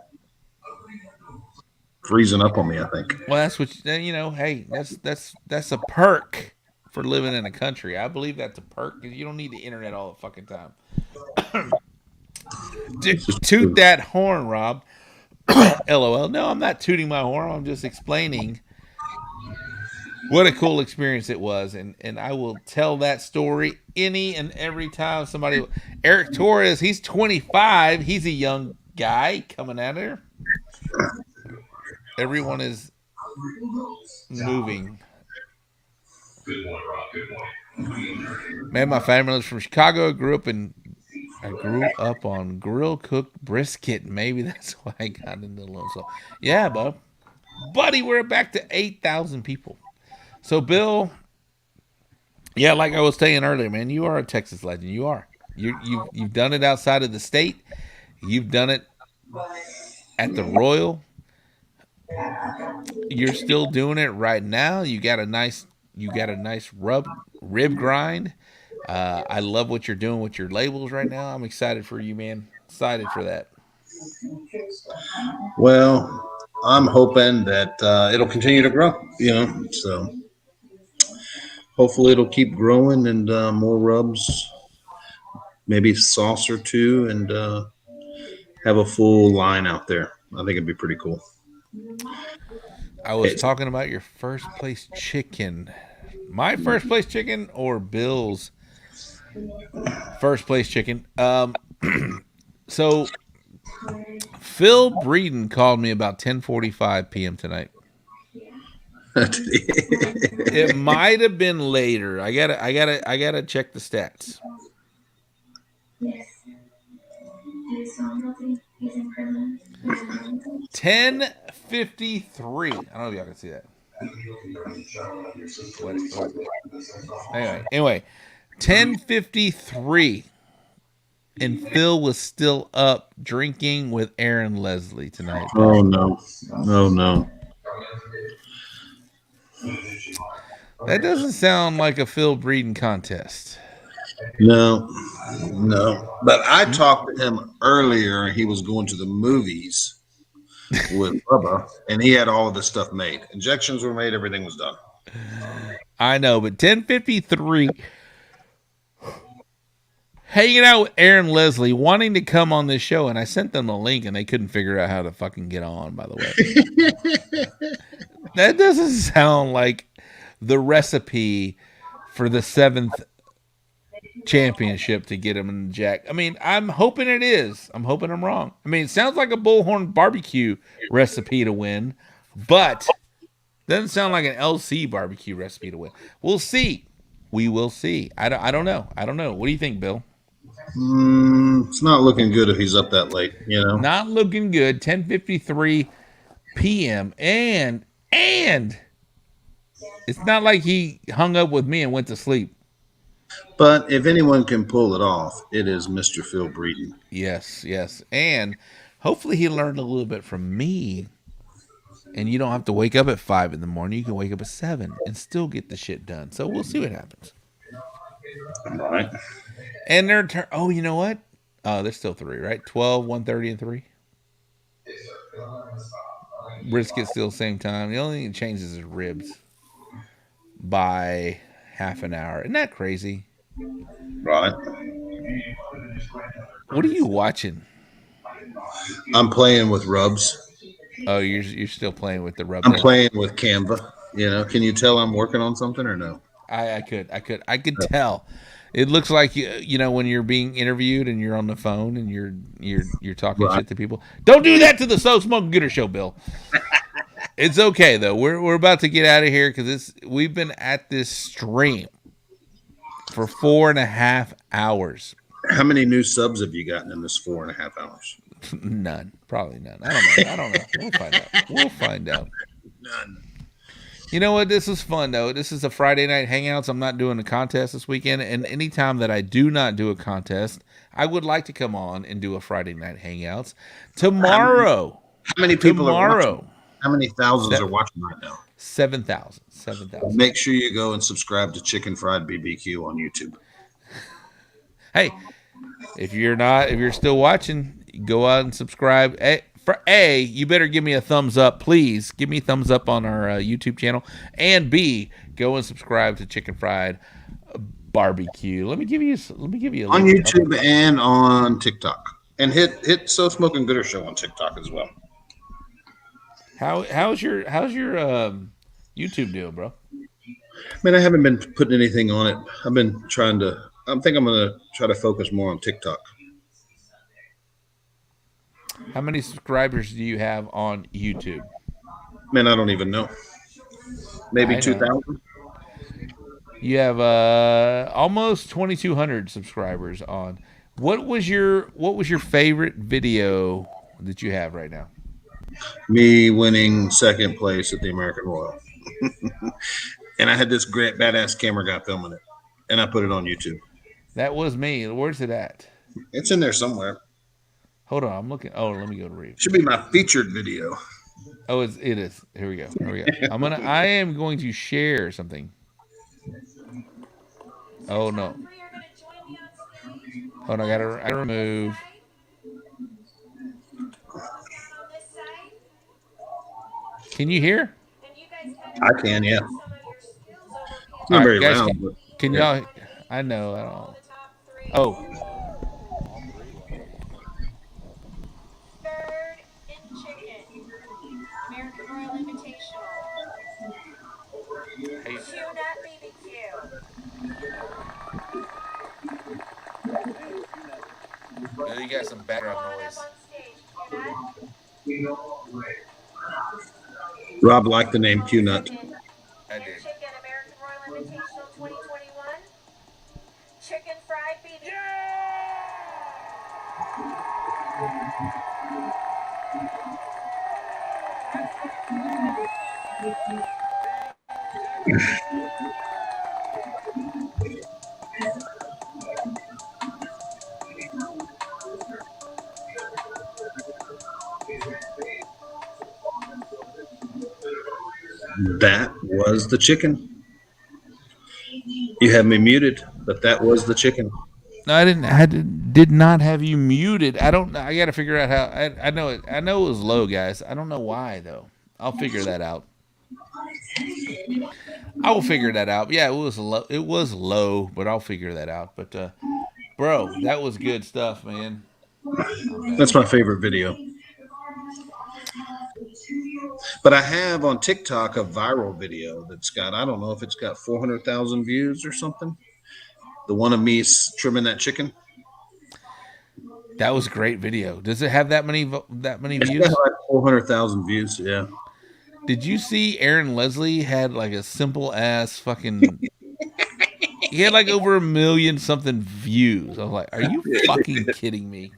freezing up on me. I think. Well, that's what Hey, that's a perk for living in a country. I believe that's a perk because you don't need the internet all the fucking time. Toot that horn, Rob. LOL. No, I'm not tooting my horn. I'm just explaining what a cool experience it was. And I will tell that story any and every time somebody. Eric Torres, he's 25. He's a young guy coming at her. Everyone is moving. Good morning, Rob. Good morning. Man, my family is from Chicago. I grew up on grill cooked brisket. Maybe that's why I got into the little. So, yeah, buddy, we're back to 8,000 people. So, Bill, yeah, like I was saying earlier, man, you are a Texas legend. You are. You've done it outside of the state. You've done it at the Royal. You're still doing it right now. You got a nice rib grind. I love what you're doing with your labels right now. I'm excited for you, man. Excited for that. Well, I'm hoping that it'll continue to grow. So hopefully it'll keep growing and more rubs, maybe sauce or two, and have a full line out there. I think it'd be pretty cool. I was talking about your first place chicken. My first place chicken or Bill's first place chicken? So Phil Breeden called me about 10:45 p.m. tonight. It might have been later. I gotta check the stats. 10:53. I don't know if y'all can see that. What? Anyway, 10:53, and Phil was still up drinking with Aaron Leslie tonight. Bill. Oh no, no. That doesn't sound like a Phil breeding contest. No, no. But I talked to him earlier. He was going to the movies with Bubba, and he had all of this stuff made. Injections were made. Everything was done. I know, but 10:53, hanging out with Aaron Leslie, wanting to come on this show, and I sent them a link, and they couldn't figure out how to fucking get on. By the way, that doesn't sound like the recipe for the 7th championship to get him in the jack. I mean, I'm hoping it is. I'm hoping I'm wrong. I mean, it sounds like a bullhorn barbecue recipe to win, but doesn't sound like an LC barbecue recipe to win. We'll see. We will see. I don't know. I don't know. What do you think, Bill? It's not looking good if he's up that late, you know. Not looking good. 10:53 p.m. and it's not like he hung up with me and went to sleep. But if anyone can pull it off, it is Mr. Phil Breeden. Yes, yes. And hopefully he learned a little bit from me. And you don't have to wake up at 5 in the morning. You can wake up at 7 and still get the shit done. So we'll see what happens. Right. And they're oh, you know what? Oh, there's still 3, right? 12, 1:30, and 3. Brisket still same time. The only thing that changes is ribs by half an hour. Isn't that crazy? Right. What are you watching? I'm playing with rubs. Oh, you're still playing with the rubs. I'm playing with Canva. You know, can you tell I'm working on something or no? I could tell. It looks like you know when you're being interviewed and you're on the phone and you're talking shit to people. Don't do that to the So Smoking Gooder Show, Bill. It's okay though. We're about to get out of here because we've been at this stream for 4.5 hours. How many new subs have you gotten in this 4.5 hours? None. Probably none. I don't know. We'll find out. We'll find out. None. You know what? This is fun, though. This is a Friday night Hangouts. I'm not doing a contest this weekend. And anytime that I do not do a contest, I would like to come on and do a Friday night Hangouts. Tomorrow. How many people are watching? How many thousands are watching right now? 7,000. Make sure you go and subscribe to Chicken Fried BBQ on YouTube. Hey, if you're still watching, go out and subscribe. You better give me a thumbs up, please. Give me a thumbs up on our YouTube channel, and B, go and subscribe to Chicken Fried Barbecue. Let me give you a link on YouTube and on TikTok, and hit So Smoking Gooder Show on TikTok as well. How's your YouTube doing, bro? Man, I haven't been putting anything on it. I've been trying to. I think I'm gonna try to focus more on TikTok. How many subscribers do you have on YouTube? Man, I don't even know. Maybe 2,000. You have almost 2,200 subscribers on. What was your favorite video that you have right now? Me winning second place at the American Royal. And I had this great badass camera guy filming it. And I put it on YouTube. That was me. Where's it at? It's in there somewhere. Hold on, I'm looking. Oh, let me go to read. Should be my featured video. Oh, it is. Here we go. I am going to share something. Oh no. Hold on, I gotta remove. Can you hear? I can, yeah. It's not right, very guys, loud. Can y'all? I know. I don't. Oh. Third in chicken. American Royal Invitational. Q-Nut BBQ. You got some background noise. Rob liked the name Q-Nut. That was the chicken. You have me muted, but that was the chicken. No, I didn't. Did not have you muted. I don't. I got to figure out how. I know it. I know it was low, guys. I don't know why though. I'll figure that out. I will figure that out. Yeah, it was low. It was low, but I'll figure that out. But bro, that was good stuff, man. That's my favorite video. But I have on TikTok a viral video that's got, I don't know if it's got 400,000 views or something. The one of me trimming that chicken. That was a great video. Does it have that many It's views? got like 400,000 views. Yeah. Did you see Aaron Leslie had like a simple ass fucking? He had like over 1 million something views. I was like, are you fucking kidding me?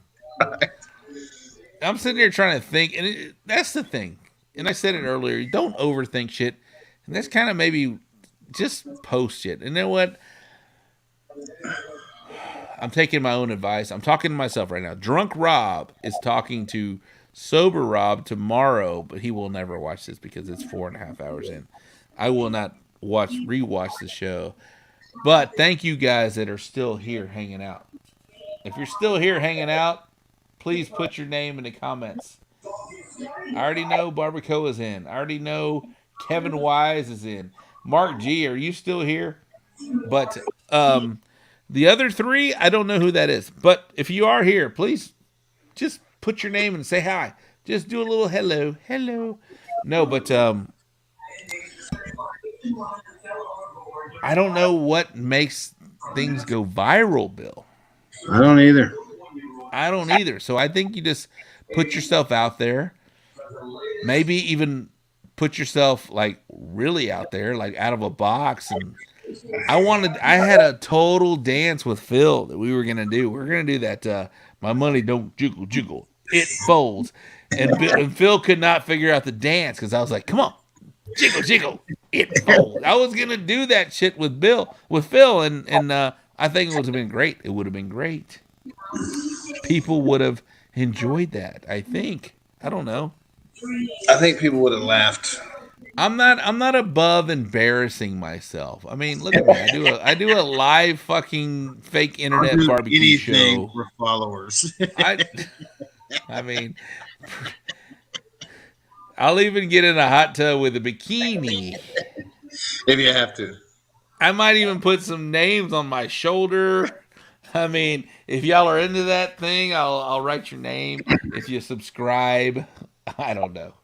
I'm sitting there trying to think, and that's the thing. And I said it earlier. Don't overthink shit. And that's kind of maybe just post shit. And you know what? I'm taking my own advice. I'm talking to myself right now. Drunk Rob is talking to Sober Rob tomorrow, but he will never watch this because it's 4.5 hours in. I will not rewatch the show. But thank you guys that are still here hanging out. If you're still here hanging out, please put your name in the comments. I already know Barbacoa is in. I already know Kevin Wise is in. Mark G, are you still here? But the other three, I don't know who that is. But if you are here, please just put your name and say hi. Just do a little hello. Hello. No, but I don't know what makes things go viral, Bill. I don't either. I don't either. So I think you just put yourself out there. Maybe even put yourself like really out there, like out of a box. And I had a total dance with Phil that we were gonna do. We are gonna do that. My money don't jiggle jiggle, it folds. And Phil could not figure out the dance because I was like, come on, jiggle jiggle, it folds. I was gonna do that shit with Phil, and I think it would have been great. It would have been great. People would have enjoyed that. I think. I don't know. I think people would have laughed. I'm not above embarrassing myself. I mean, look at me. I do a live fucking fake internet barbecue show for followers. I mean, I'll even get in a hot tub with a bikini if you have to. I might even put some names on my shoulder. I mean, if y'all are into that thing, I'll write your name. If you subscribe, I don't know.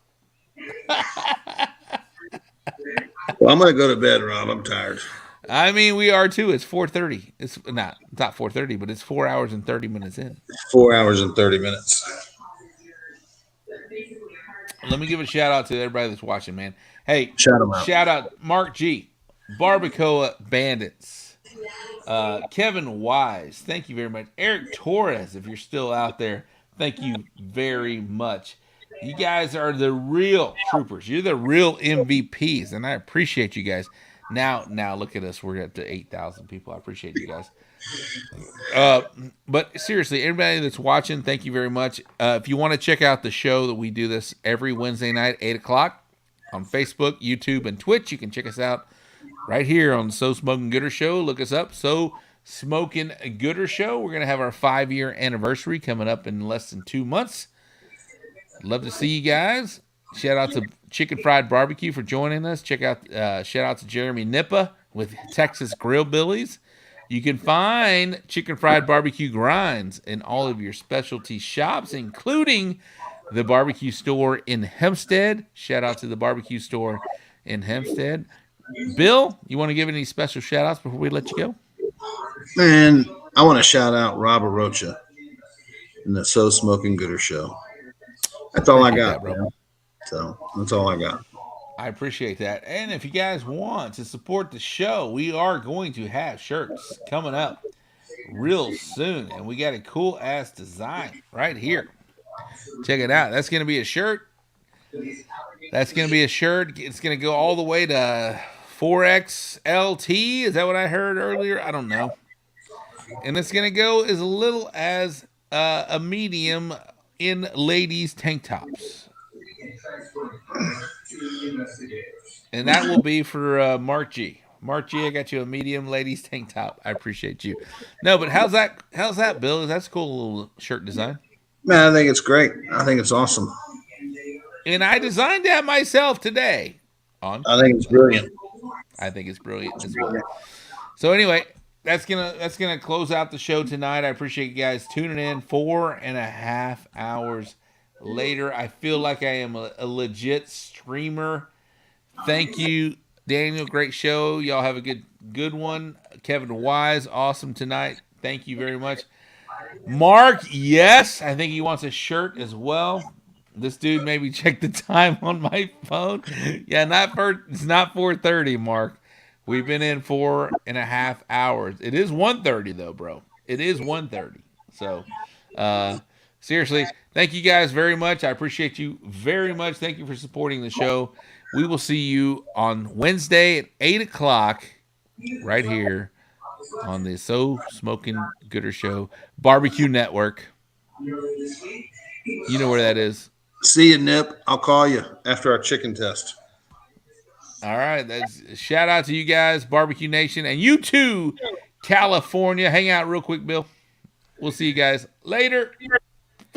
Well, I'm gonna go to bed, Rob. I'm tired. I mean, we are too. It's 4:30. It's not 4:30, but it's 4 hours and 30 minutes in. 4 hours and 30 minutes. Let me give a shout out to everybody that's watching, man. Hey, shout out Mark G, Barbacoa Bandits, Kevin Wise. Thank you very much. Eric Torres, if you're still out there, thank you very much. You guys are the real troopers. You're the real MVPs, and I appreciate you guys. Now, look at us. We're up to 8,000 people. I appreciate you guys. But seriously, everybody that's watching, thank you very much. If you want to check out the show that we do this every Wednesday night, 8 o'clock on Facebook, YouTube, and Twitch, you can check us out right here on So Smokin' Gooder Show. Look us up, So Smokin' Gooder Show. We're going to have our 5-year anniversary coming up in less than 2 months. Love to see you guys. Shout out to Chicken Fried Barbecue for joining us. Shout out to Jeremy Nippa with Texas Grill Billies. You can find Chicken Fried Barbecue Grinds in all of your specialty shops, including the barbecue store in Hempstead. Shout out to the barbecue store in Hempstead. Bill, you want to give any special shout outs before we let you go? Man, I want to shout out Rob Arocha in the So Smokin' Gooder Show. That's all I got, bro. So that's all I got. I appreciate that. And if you guys want to support the show, we are going to have shirts coming up real soon. And we got a cool ass design right here. Check it out. That's going to be a shirt. That's going to be a shirt. It's going to go all the way to 4XLT. Is that what I heard earlier? I don't know. And it's going to go as little as a medium in ladies' tank tops. And that will be for Mark G. Mark G, I got you a medium ladies tank top. I appreciate you. No, but how's that? How's that, Bill? That's a cool little shirt design. Man, I think it's great. I think it's awesome. And I designed that myself today. I think it's brilliant. I think it's brilliant as well. So anyway, that's gonna close out the show tonight. I appreciate you guys tuning in 4.5 hours later. I feel like I am a legit streamer. Thank you, Daniel. Great show. Y'all have a good one. Kevin Wise, awesome tonight. Thank you very much. Mark, yes, I think he wants a shirt as well. This dude maybe check the time on my phone. Yeah, it's not 4:30, Mark. We've been in 4.5 hours. It is 1:30 though, bro. It is 1:30. So, seriously, thank you guys very much. I appreciate you very much. Thank you for supporting the show. We will see you on Wednesday at 8:00 right here on the So Smokin' Gooder Show Barbecue Network. You know where that is. See you, Nip. I'll call you after our chicken test. All right. That's shout out to you guys, Barbecue Nation, and you too, California. Hang out real quick, Bill. We'll see you guys later.